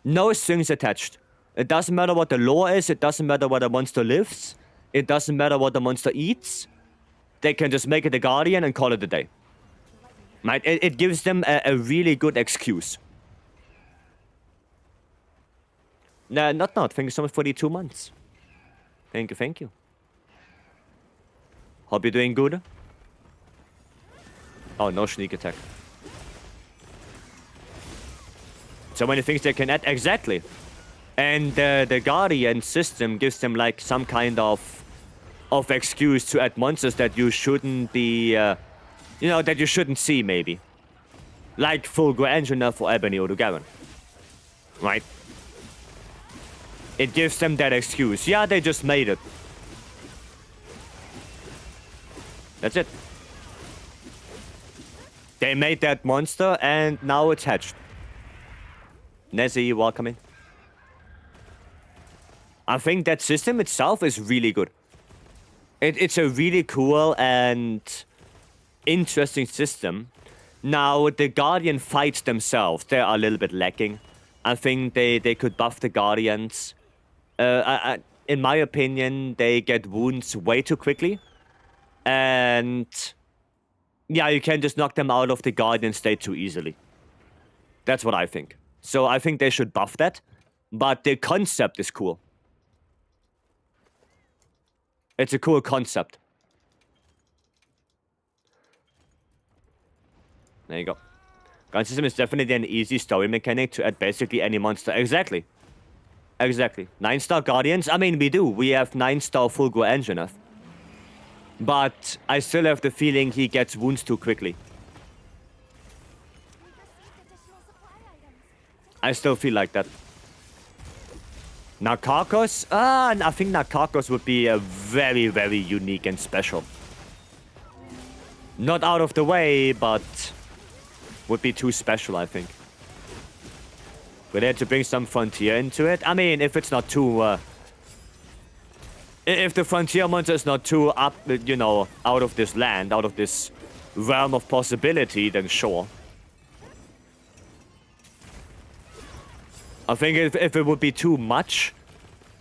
No strings attached. It doesn't matter what the lore is. It doesn't matter where the monster lives. It doesn't matter what the monster eats. They can just make it a Guardian and call it a day. Right? It gives them a really good excuse. Nah, not. Thank you so much for the 2 months. Thank you. Hope you're doing good. Oh, no sneak attack. So many things they can add. Exactly. And the Guardian system gives them like some kind of excuse to add monsters that you shouldn't be, you know, that you shouldn't see maybe. Like Fulgur Engineer for Ebony or Garen. Right? It gives them that excuse. Yeah, they just made it. That's it. They made that monster and now it's hatched. Nezzy, welcome in. I think that system itself is really good. It's a really cool and interesting system. Now, the Guardian fights themselves, they are a little bit lacking. I think they could buff the Guardians. In my opinion, they get wounds way too quickly. And yeah, you can just knock them out of the Guardian state too easily. That's what I think. So I think they should buff that. But the concept is cool. It's a cool concept. There you go. Gun system is definitely an easy story mechanic to add basically any monster. Exactly. Exactly. 9-star Guardians? I mean, we do. We have 9-star Fulgur Engineer. But I still have the feeling he gets wounds too quickly. I still feel like that. Narkakos? I think Narkakos would be a very, very unique and special. Not out of the way, but would be too special, I think. We're there to bring some frontier into it. I mean, if it's not too... if the frontier monster is not too up, you know, out of this land, out of this realm of possibility, then sure. I think if it would be too much,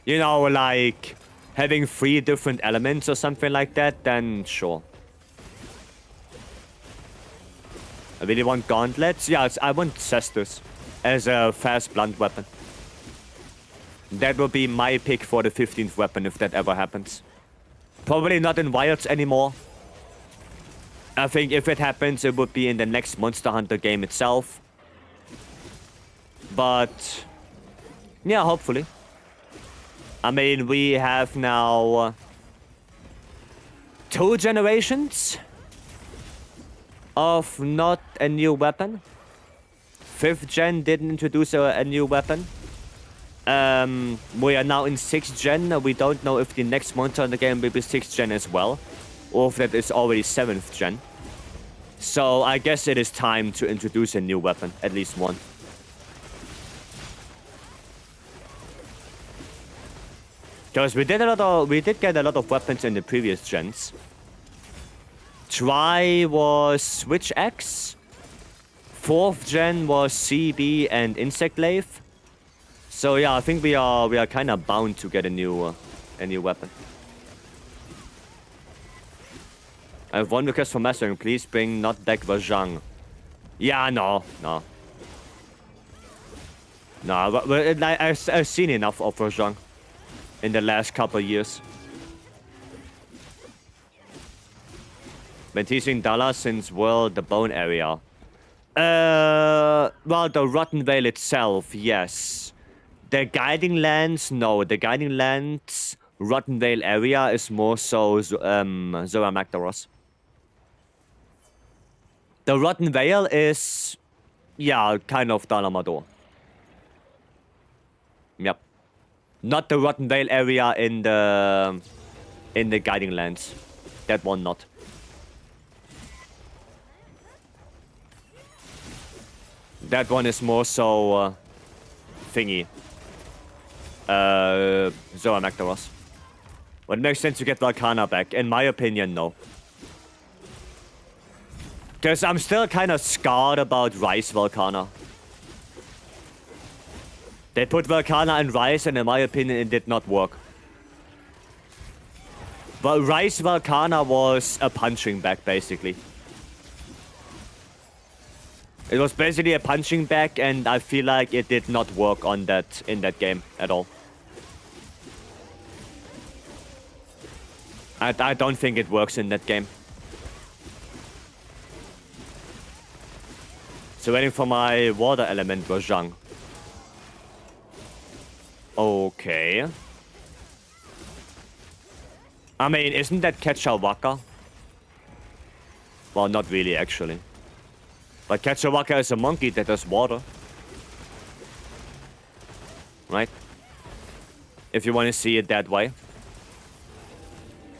you know, like having 3 different elements or something like that, then sure. I really want gauntlets. Yeah, I want cestus as a fast blunt weapon. That will be my pick for the 15th weapon if that ever happens. Probably not in Wilds anymore. I think if it happens, it would be in the next Monster Hunter game itself. But yeah, hopefully. I mean, we have now 2 generations of not a new weapon. 5th gen didn't introduce a new weapon. We are now in 6th gen. We don't know if the next monster in the game will be 6th gen as well, or if that is already 7th gen. So I guess it is time to introduce a new weapon, at least one. Because we did get a lot of weapons in the previous gens. Try was Switch X. 4th gen was CB and Insect Glaive. So yeah, I think we are kind of bound to get a new weapon. I have one request for mastering. Please bring not deck Vajang. Yeah, no. No, but I've seen enough of Vajang in the last couple years. Been teasing Dala since World the Bone area. Well, the Rotten Vale itself, yes. The Guiding Lands, no. The Guiding Lands Rotten Vale area is more so Zora Magdaros. The Rotten Vale is, yeah, kind of Dalamador. Yep. Not the Rotten Vale area in the Guiding Lands. That one not. That one is more so thingy. Zora Magdaros. But it makes sense to get Valkana back. In my opinion, no. Because I'm still kind of scarred about Rice Valkana. They put Valkana in Rice, and in my opinion, it did not work. But Rice Valkana was a punching bag, basically. It was basically a punching bag, and I feel like it did not work on that in that game at all. I don't think it works in that game. So waiting for my water element Rojang. Okay. I mean, isn't that Ketchawaka? Well, not really, actually. But Ketchawaka is a monkey that does water. Right? If you want to see it that way.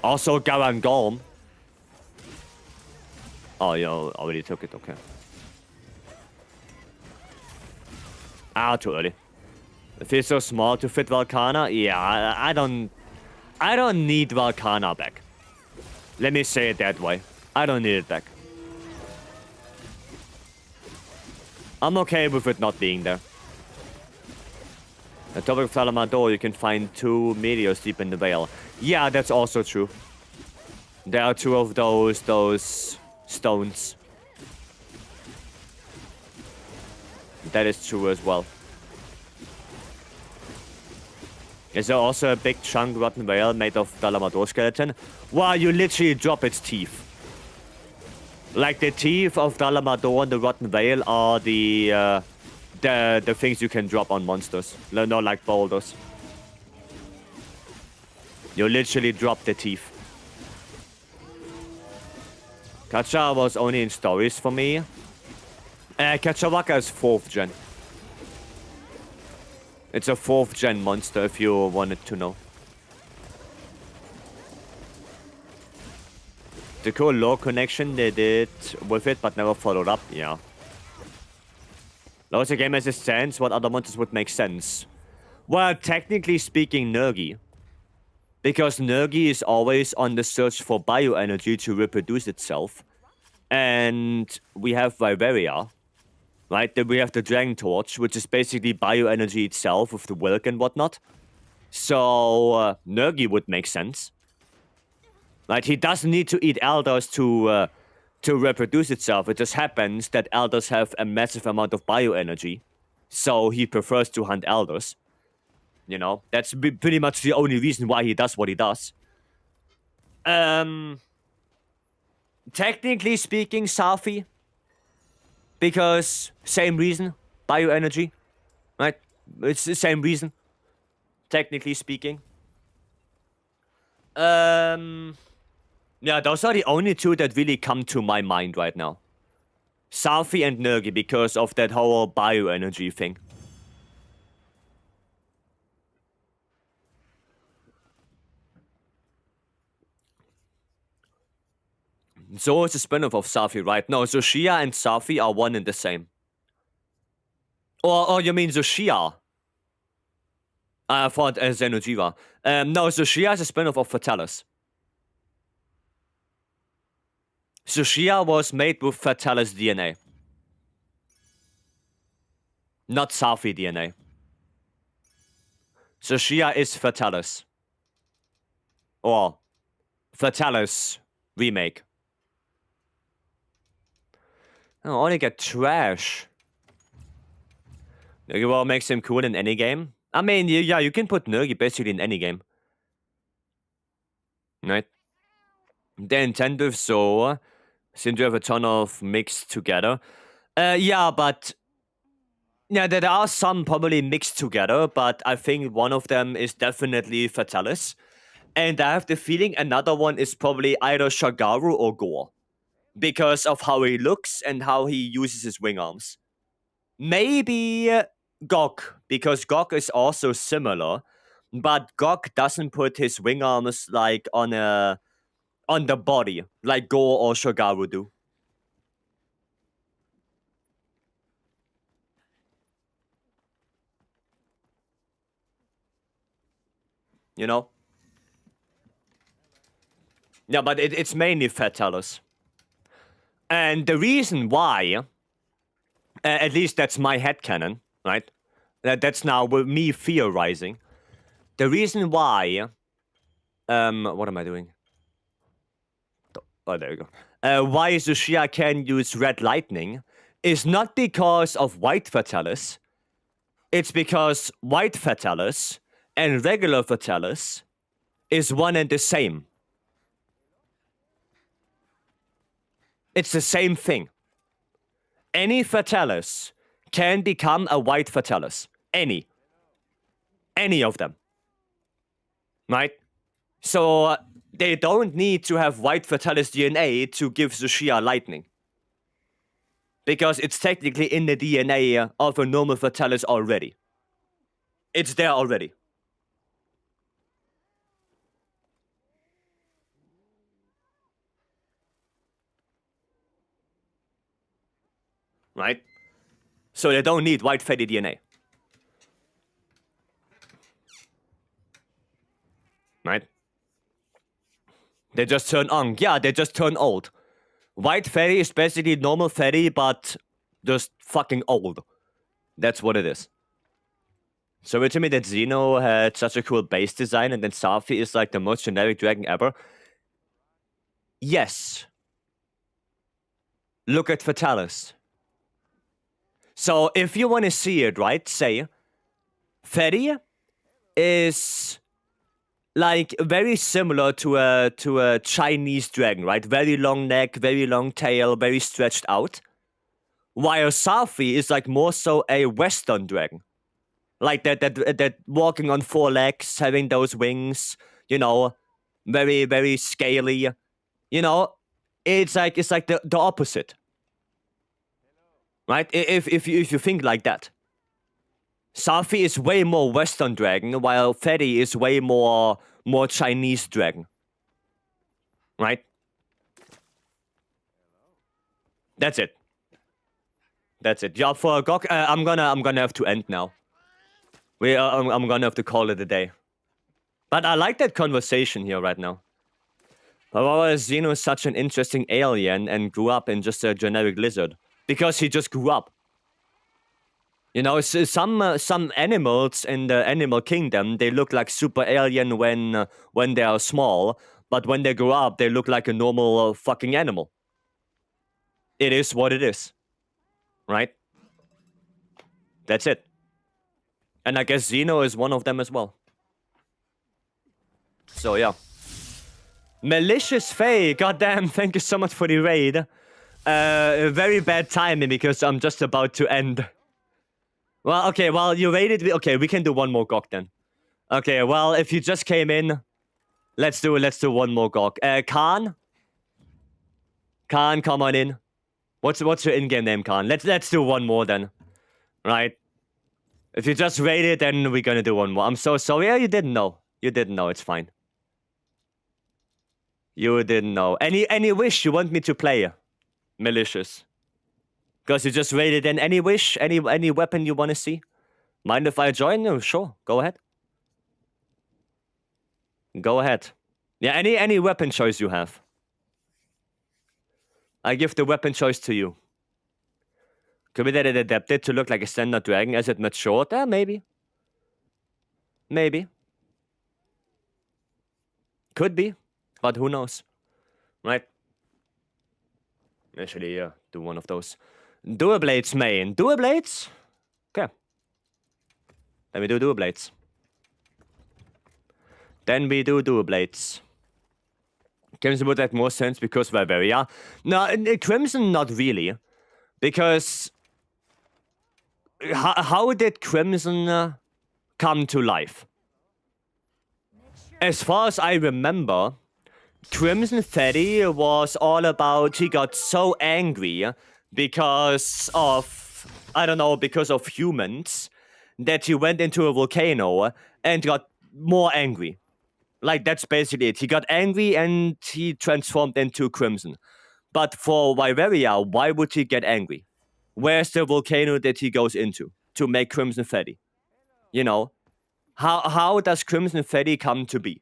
Also, Garangolm. Oh, you already took it, okay. Ah, too early. It feels so small to fit Valkana. Yeah, I don't need Valkana back. Let me say it that way. I don't need it back. I'm okay with it not being there. At top of Salamador, you can find 2 meteors deep in the Vale. Yeah, that's also true. There are 2 of those stones. That is true as well. Is there also a big chunk rotten Vale made of Dalamador skeleton? Wow, you literally drop its teeth. Like the teeth of Dalamador and the rotten Vale are the things you can drop on monsters. No, like boulders. You literally drop the teeth. Kacha was only in stories for me. Kachawaka is 4th gen. It's a 4th gen monster if you wanted to know. The cool lore connection they did with it but never followed up, yeah. Now the game as it stands, what other monsters would make sense? Well, technically speaking, Nergi. Because Nergi is always on the search for bioenergy to reproduce itself. And we have Vycery, right? Then we have the Dragon Torch, which is basically bioenergy itself with the Wilk and whatnot. So, Nergi would make sense. Right? He doesn't need to eat elders to reproduce itself. It just happens that elders have a massive amount of bioenergy. So he prefers to hunt elders. You know, that's pretty much the only reason why he does what he does. Technically speaking, Safi. Because same reason, bioenergy. Right? It's the same reason. Technically speaking. Yeah, those are the only 2 that really come to my mind right now. Safi and Nergi because of that whole bioenergy thing. So is a spin-off of Safi, right? No, Zoshia and Safi are one and the same. Or you mean Zoshia? I thought Xenojiva. No, so Shia is a spin-off of Fatalis. So Shia was made with Fatalis DNA. Not Safi DNA. So Shia is Fatalis. Or Fatalis remake. I only get trash. Nergi makes him cool in any game. I mean, yeah, you can put Nergi basically in any game. Right? The incentive, so seem to have a ton of mixed together. Yeah, but yeah, there are some probably mixed together, but I think one of them is definitely Fatalis. And I have the feeling another one is probably either Shagaru or Gore. Because of how he looks and how he uses his wing arms. Maybe Gok, because Gok is also similar, but Gok doesn't put his wing arms like on the body, like Go or Shogaru do. You know? Yeah, but it's mainly Fatalis. And the reason why, at least that's my headcanon, right? That's now with me theorizing. The reason why, what am I doing? Oh, there you go. Why Zushia can use red lightning is not because of white Fatalis. It's because white Fatalis and regular Fatalis is one and the same. It's the same thing. Any Fatalis can become a white Fatalis. Any. Any of them. Right? So they don't need to have white Fatalis DNA to give Zushia lightning. Because it's technically in the DNA of a normal Fatalis already. It's there already. Right? So they don't need white fatty DNA. Right? They just turn on. Yeah, they just turn old. White fatty is basically normal fatty, but just fucking old. That's what it is. So you're telling me that Xeno had such a cool base design and then Safi is like the most generic dragon ever? Yes. Look at Fatalis. So if you want to see it, right, say, Fatty is like very similar to a Chinese dragon, right? Very long neck, very long tail, very stretched out. While Safi is like more so a Western dragon. Like that walking on four legs, having those wings, you know, very, very scaly. You know, it's like the opposite. Right? If you think like that. Safi is way more Western dragon, while Fatty is way more Chinese dragon. Right? That's it. That's it. Yeah, for Gok, I'm gonna have to end now. I'm gonna have to call it a day. But I like that conversation here right now. But why was Xeno such an interesting alien and grew up in just a generic lizard? Because he just grew up. You know, some animals in the animal kingdom, they look like super alien when they are small, but when they grow up, they look like a normal fucking animal. It is what it is. Right? That's it. And I guess Xeno is one of them as well. So, yeah. Malicious Faye, goddamn, thank you so much for the raid. Very bad timing because I'm just about to end. Well, okay, well, you raided me. Okay, we can do one more Gok then. Okay, well, if you just came in, let's do one more Gok. Khan? Khan, come on in. What's your in-game name, Khan? Let's do one more then. Right? If you just raided, then we're gonna do one more. I'm so sorry. Yeah, you didn't know. You didn't know. It's fine. You didn't know. Any wish you want me to play? Malicious. Because you just raided in. Any wish? Any weapon you want to see? Mind if I join? No, sure. Go ahead. Go ahead. Yeah, any weapon choice you have. I give the weapon choice to you. Could be that it adapted to look like a standard dragon as it matured? Maybe. Maybe. Could be. But who knows? Right? Actually, yeah, do one of those. Dual blades main. Dual blades? Okay. Then we do dual blades. Then we do dual blades. Crimson would make more sense because Vycery. No, Crimson not really. Because how did Crimson come to life? As far as I remember, Crimson Freddy was all about he got so angry because of, I don't know, because of humans that he went into a volcano and got more angry. Like, that's basically it. He got angry and he transformed into Crimson. But for Vycery, why would he get angry? Where's the volcano that he goes into to make Crimson Freddy? You know, how does Crimson Freddy come to be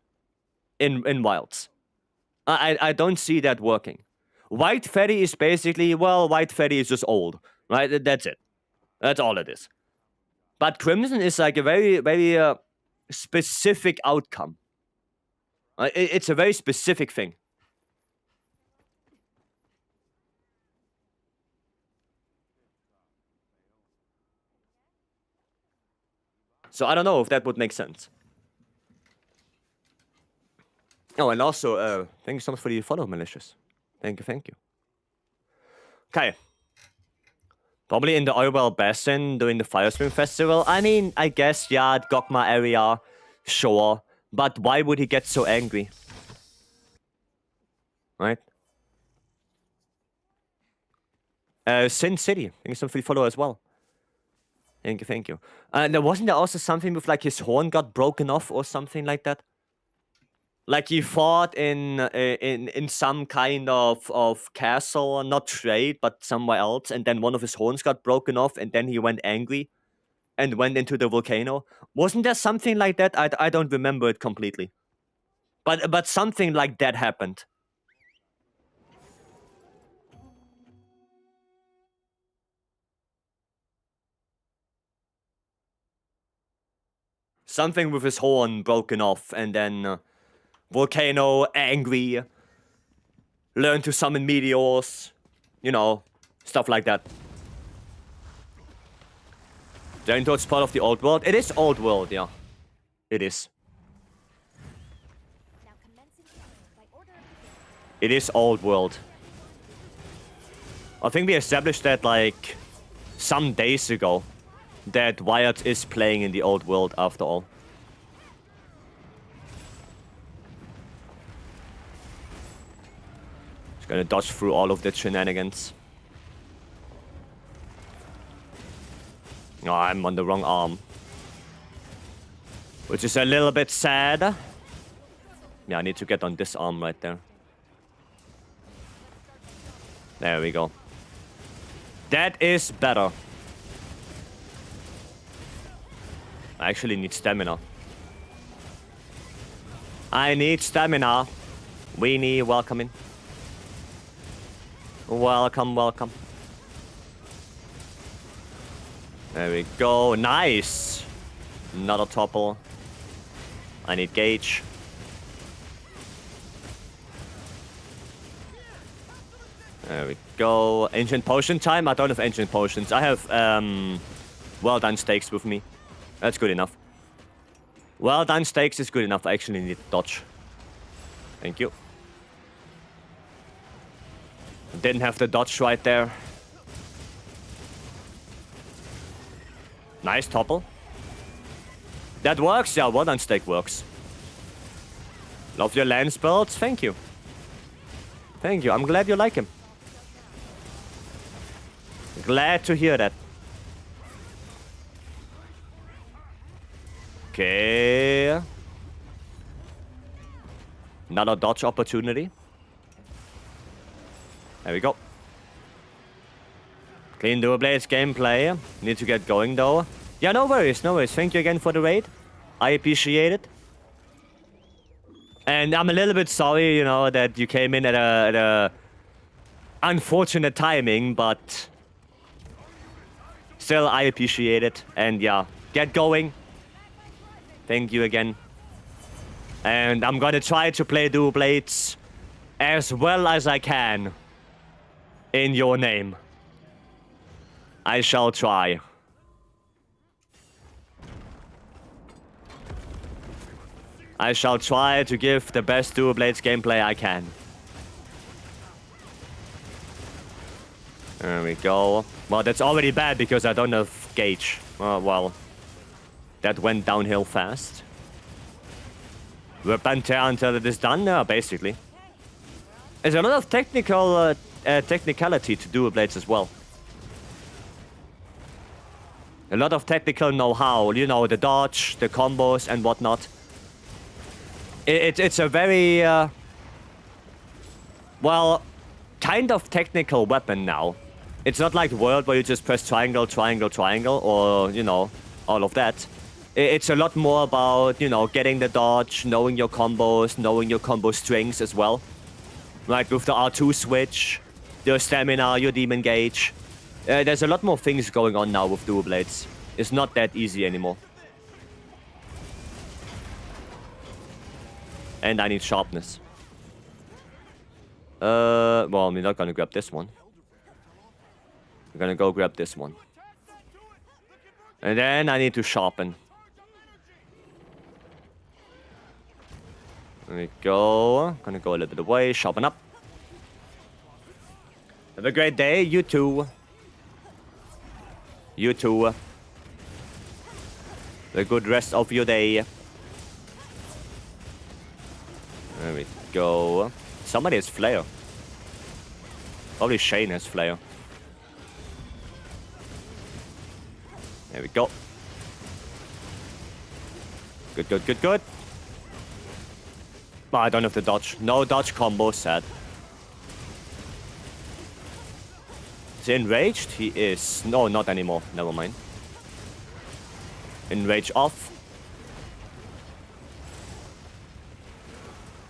in Wilds? I don't see that working. White Freddy is basically, well, White Freddy is just old, right? That's it. That's all it is. But Crimson is like a very, very specific outcome. It's a very specific thing. So I don't know if that would make sense. Oh, and also, thank you so much for the follow, Malicious. Thank you, thank you. Okay. Probably in the Oil Basin doing the Firespring Festival. I mean, I guess, yeah, Gokma area, sure. But why would he get so angry? Right? Sin City. Thank you so much for the follow as well. Thank you, thank you. Wasn't there also something with like his horn got broken off or something like that? Like he fought in some kind of castle, not trade, but somewhere else, and then one of his horns got broken off, and then he went angry and went into the volcano. Wasn't there something like that? I don't remember it completely. But something like that happened. Something with his horn broken off, and then volcano angry, learn to summon meteors, you know, stuff like that. Going towards part of the old world. It is old world, yeah. It is. It is old world. I think we established that like some days ago, that Wyatt is playing in the old world after all. Just gonna dodge through all of the shenanigans. Oh, I'm on the wrong arm. Which is a little bit sad. Yeah, I need to get on this arm right there. There we go. That is better. I actually need stamina. I need stamina. Weenie, welcome in. Welcome, welcome. There we go. Nice. Another topple. I need gauge. There we go. Ancient potion time? I don't have ancient potions. I have well done stakes with me. That's good enough. Well done stakes is good enough. I actually need dodge. Thank you. Didn't have the dodge right there. Nice topple. That works? Yeah, well done stake works. Love your land spells. Thank you. Thank you. I'm glad you like him. Glad to hear that. Okay. Another dodge opportunity. There we go. Clean dual blades gameplay. Need to get going though. Yeah, no worries, no worries. Thank you again for the raid. I appreciate it. And I'm a little bit sorry, you know, that you came in at a unfortunate timing, but still, I appreciate it. And yeah, get going. Thank you again. And I'm gonna try to play Dual Blades as well as I can in your name. I shall try. I shall try to give the best Dual Blades gameplay I can. There we go. Well, that's already bad because I don't have gauge. Well, that went downhill fast. Weapon tear until it is done, basically. There's a lot of technicality to Dual Blades as well. A lot of technical know-how, you know, the dodge, the combos and whatnot. It's a very, well, kind of technical weapon now. It's not like World where you just press triangle, triangle, triangle, or, you know, all of that. It's a lot more about, you know, getting the dodge, knowing your combos, knowing your combo strings as well. Like with the R2 switch, your stamina, your demon gauge. There's a lot more things going on now with Dual Blades. It's not that easy anymore. And I need sharpness. Well, we're not gonna grab this one. We're gonna go grab this one. And then I need to sharpen. There we go. Gonna go a little bit away, sharpen up. Have a great day, you too. You too. A good rest of your day. There we go. Somebody has flare. Probably Shane has flare. There we go. Good, good, good, good. Oh, I don't have the dodge. No dodge combo, sad. Is he enraged? He is. No, not anymore. Never mind. Enrage off.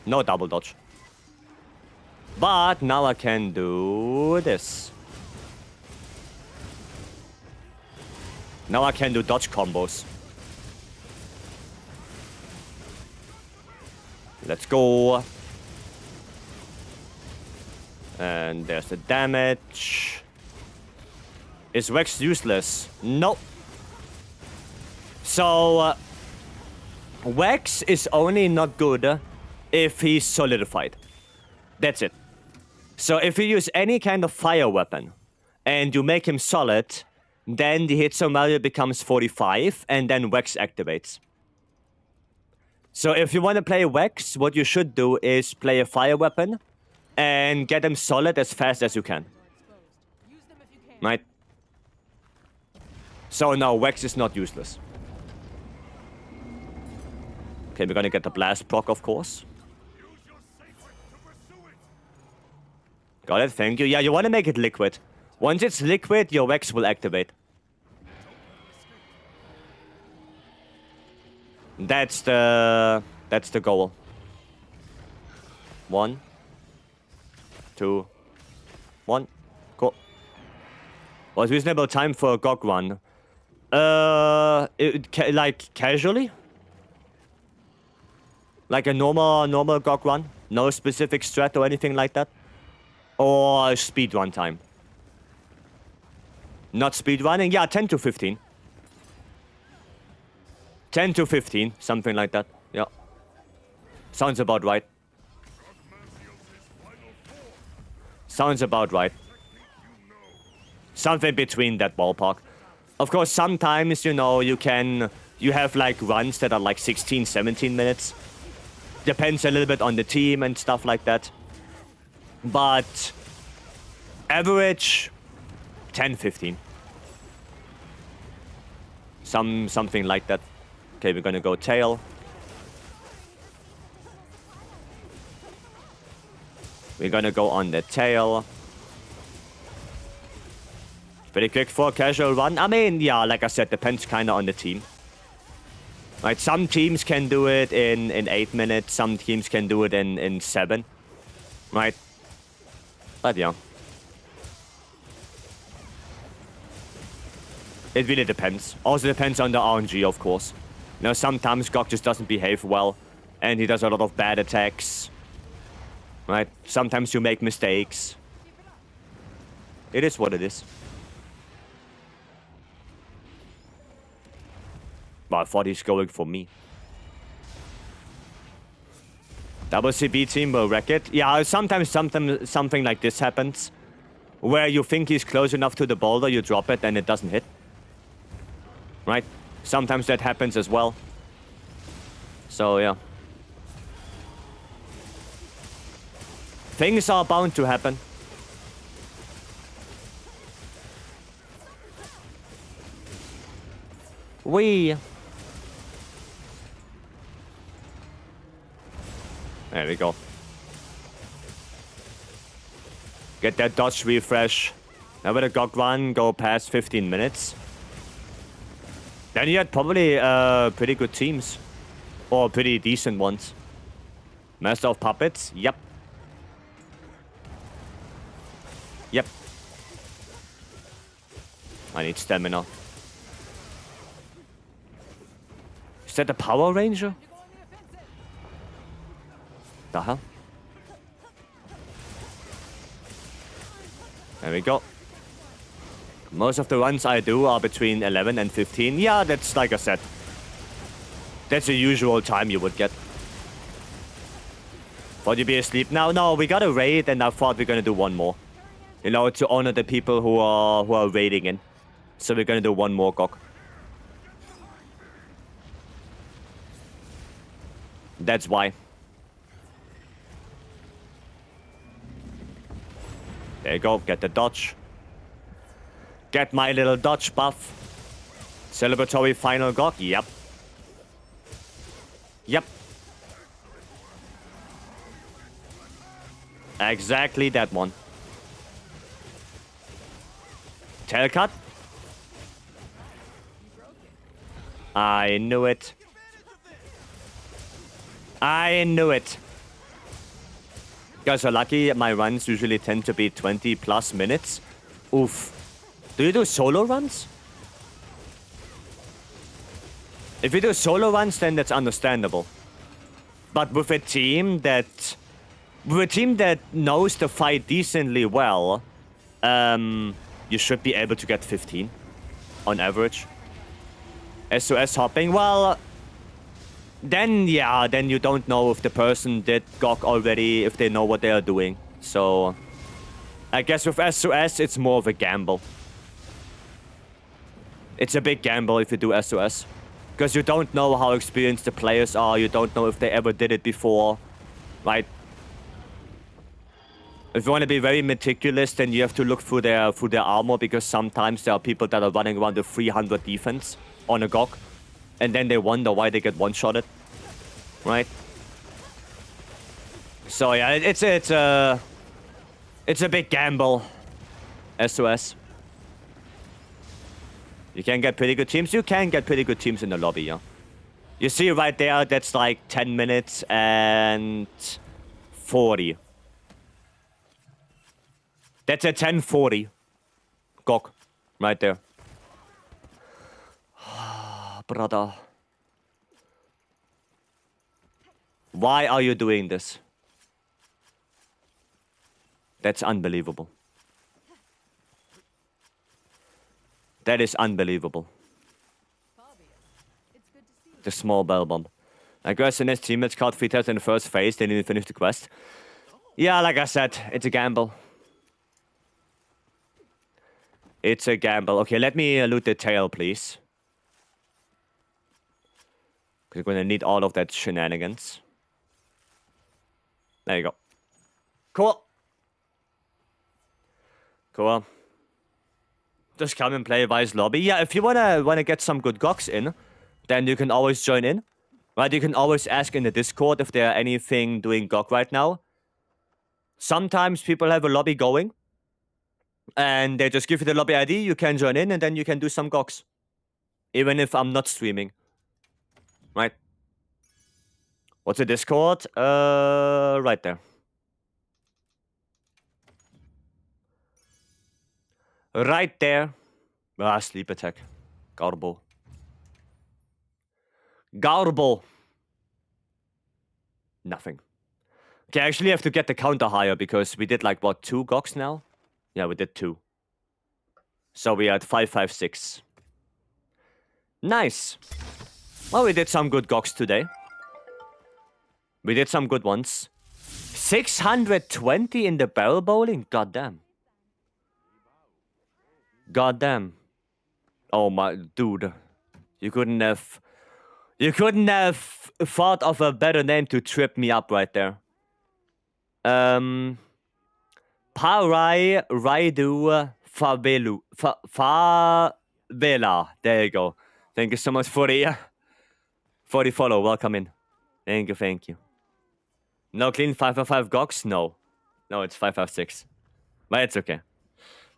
No double dodge. But now I can do this. Now I can do dodge combos. Let's go. And there's the damage. Is Rex useless? No. So, Wax is only not good if he's solidified. That's it. So if you use any kind of fire weapon and you make him solid, then the hit zone value becomes 45 and then Wax activates. So if you want to play Wax, what you should do is play a fire weapon and get him solid as fast as you can. Right? So no, Wax is not useless. Okay, we're gonna get the blast proc, of course. Got it, thank you. Yeah, you want to make it liquid. Once it's liquid, your Wax will activate. That's the goal. 1, 2, 1. Cool. Was reasonable time for a GOG run? Like casually? Like a normal GOG run? No specific strat or anything like that? Or speedrun time? Not speedrunning? Yeah, 10 to 15. 10 to 15, something like that. Yeah. Sounds about right. Sounds about right. Something between that ballpark. Of course, sometimes, you know, you have like runs that are like 16, 17 minutes. Depends a little bit on the team and stuff like that. But average 10, 15. Something like that. Okay, we're gonna go tail. We're gonna go on the tail. Pretty quick for a casual run. I mean, yeah, like I said, depends kinda on the team. Right, some teams can do it in 8 minutes, some teams can do it in 7. Right? But yeah. It really depends. Also depends on the RNG, of course. You know, sometimes GOG just doesn't behave well, and he does a lot of bad attacks. Right? Sometimes you make mistakes. It is what it is. Well, I thought he's going for me. WCB team will wreck it. Yeah, sometimes something like this happens. Where you think he's close enough to the boulder, you drop it, and it doesn't hit. Right? Sometimes that happens as well. So, yeah. Things are bound to happen. There we go. Get that dodge refresh. Now with a GOG run, go past 15 minutes. Then you had probably pretty good teams. Or pretty decent ones. Master of Puppets? Yep. Yep. I need stamina. Is that the Power Ranger? The hell? There we go. Most of the runs I do are between 11 and 15. Yeah, that's like I said. That's the usual time you would get. Thought you'd be asleep now? No, we got a raid and I thought we're gonna do one more. You know, to honor the people who are raiding in. So we're gonna do one more GOG. That's why. There you go, get the dodge. Get my little dodge buff. Celebratory final GOG, yep. Yep. Exactly that one. Tail cut. I knew it. I knew it. You guys are lucky, my runs usually tend to be 20 plus minutes. Oof. Do you do solo runs? If you do solo runs, then that's understandable. But with a team that knows the fight decently well, you should be able to get 15 on average. SOS hopping, well, then yeah, then you don't know if the person did GOG already, if they know what they are doing. So I guess with SOS, it's more of a gamble. It's a big gamble if you do SOS. Because you don't know how experienced the players are, you don't know if they ever did it before, right? If you want to be very meticulous, then you have to look through their armor, because sometimes there are people that are running around with 300 defense on a GOG, and then they wonder why they get one-shotted, right? So yeah, it's a big gamble. SOS. You can get pretty good teams. You can get pretty good teams in the lobby, yeah. You see right there, that's like 10 minutes and 40. That's a 10:40 GOG right there. Brother. Why are you doing this? That's unbelievable. That is unbelievable. The small bell bomb. I guess in his teammates caught 3,000 in the first phase, they didn't finish the quest. Yeah, like I said, it's a gamble. It's a gamble. Okay, let me loot the tail, please. Because we're gonna need all of that shenanigans. There you go. Cool. Cool. Just come and play Vice Lobby. Yeah, if you wanna get some good GOGs in, then you can always join in. Right, you can always ask in the Discord if there are anything doing GOG right now. Sometimes people have a lobby going, and they just give you the lobby ID, you can join in, and then you can do some GOGs. Even if I'm not streaming. Right. What's the Discord? Right there. Right there. Ah, sleep attack. Garbo. Garbo. Nothing. Okay, I actually have to get the counter higher because we did like, what, 2 gogs now? Yeah, we did 2. So we had 556. Nice. Well, we did some good gogs today. We did some good ones. 620 in the barrel bowling? Goddamn. Goddamn. Oh my, dude. You couldn't have thought of a better name to trip me up right there. Parai Raidu Favela. There you go. Thank you so much for the follow. Welcome in. Thank you. No clean 555 gogs? No, it's 556. But it's okay.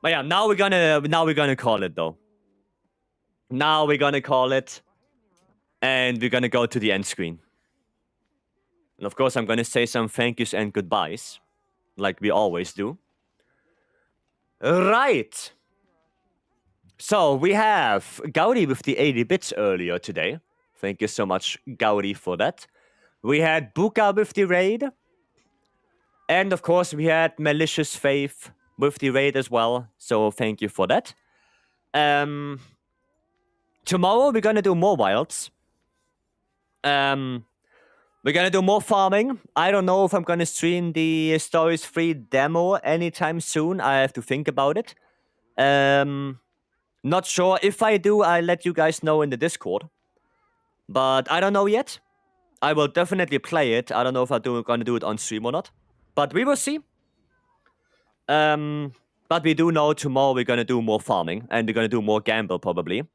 But yeah, now we're gonna call it though. Now we're gonna call it, and we're gonna go to the end screen. And of course, I'm gonna say some thank yous and goodbyes, like we always do. Right. So we have Gaudi with the 80 bits earlier today. Thank you so much, Gaudi, for that. We had Buka with the raid. And of course, we had Malicious Faith with the raid as well. So thank you for that. Tomorrow, we're gonna do more wilds. We're gonna do more farming. I don't know if I'm gonna stream the Stories 3 demo anytime soon. I have to think about it. Not sure. If I do, I'll let you guys know in the Discord. But I don't know yet. I will definitely play it. I don't know if I'm gonna do it on stream or not. But we will see. But we do know tomorrow we're gonna do more farming. And we're gonna do more gamble, probably.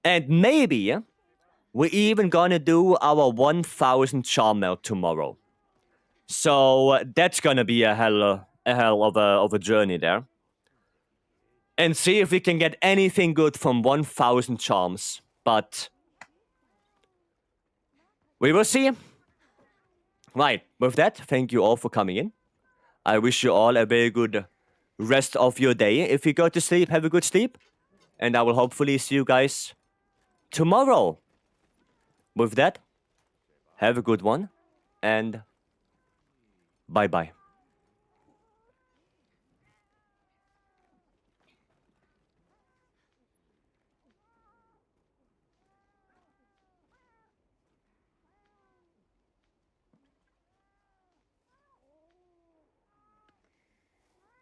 And maybe we're even gonna do our 1000 charm melt tomorrow. So that's gonna be a hell of a journey there. And see if we can get anything good from 1000 charms. But we will see. Right, with that, thank you all for coming in. I wish you all a very good rest of your day. If you go to sleep, have a good sleep. And I will hopefully see you guys tomorrow. With that, have a good one. And bye-bye.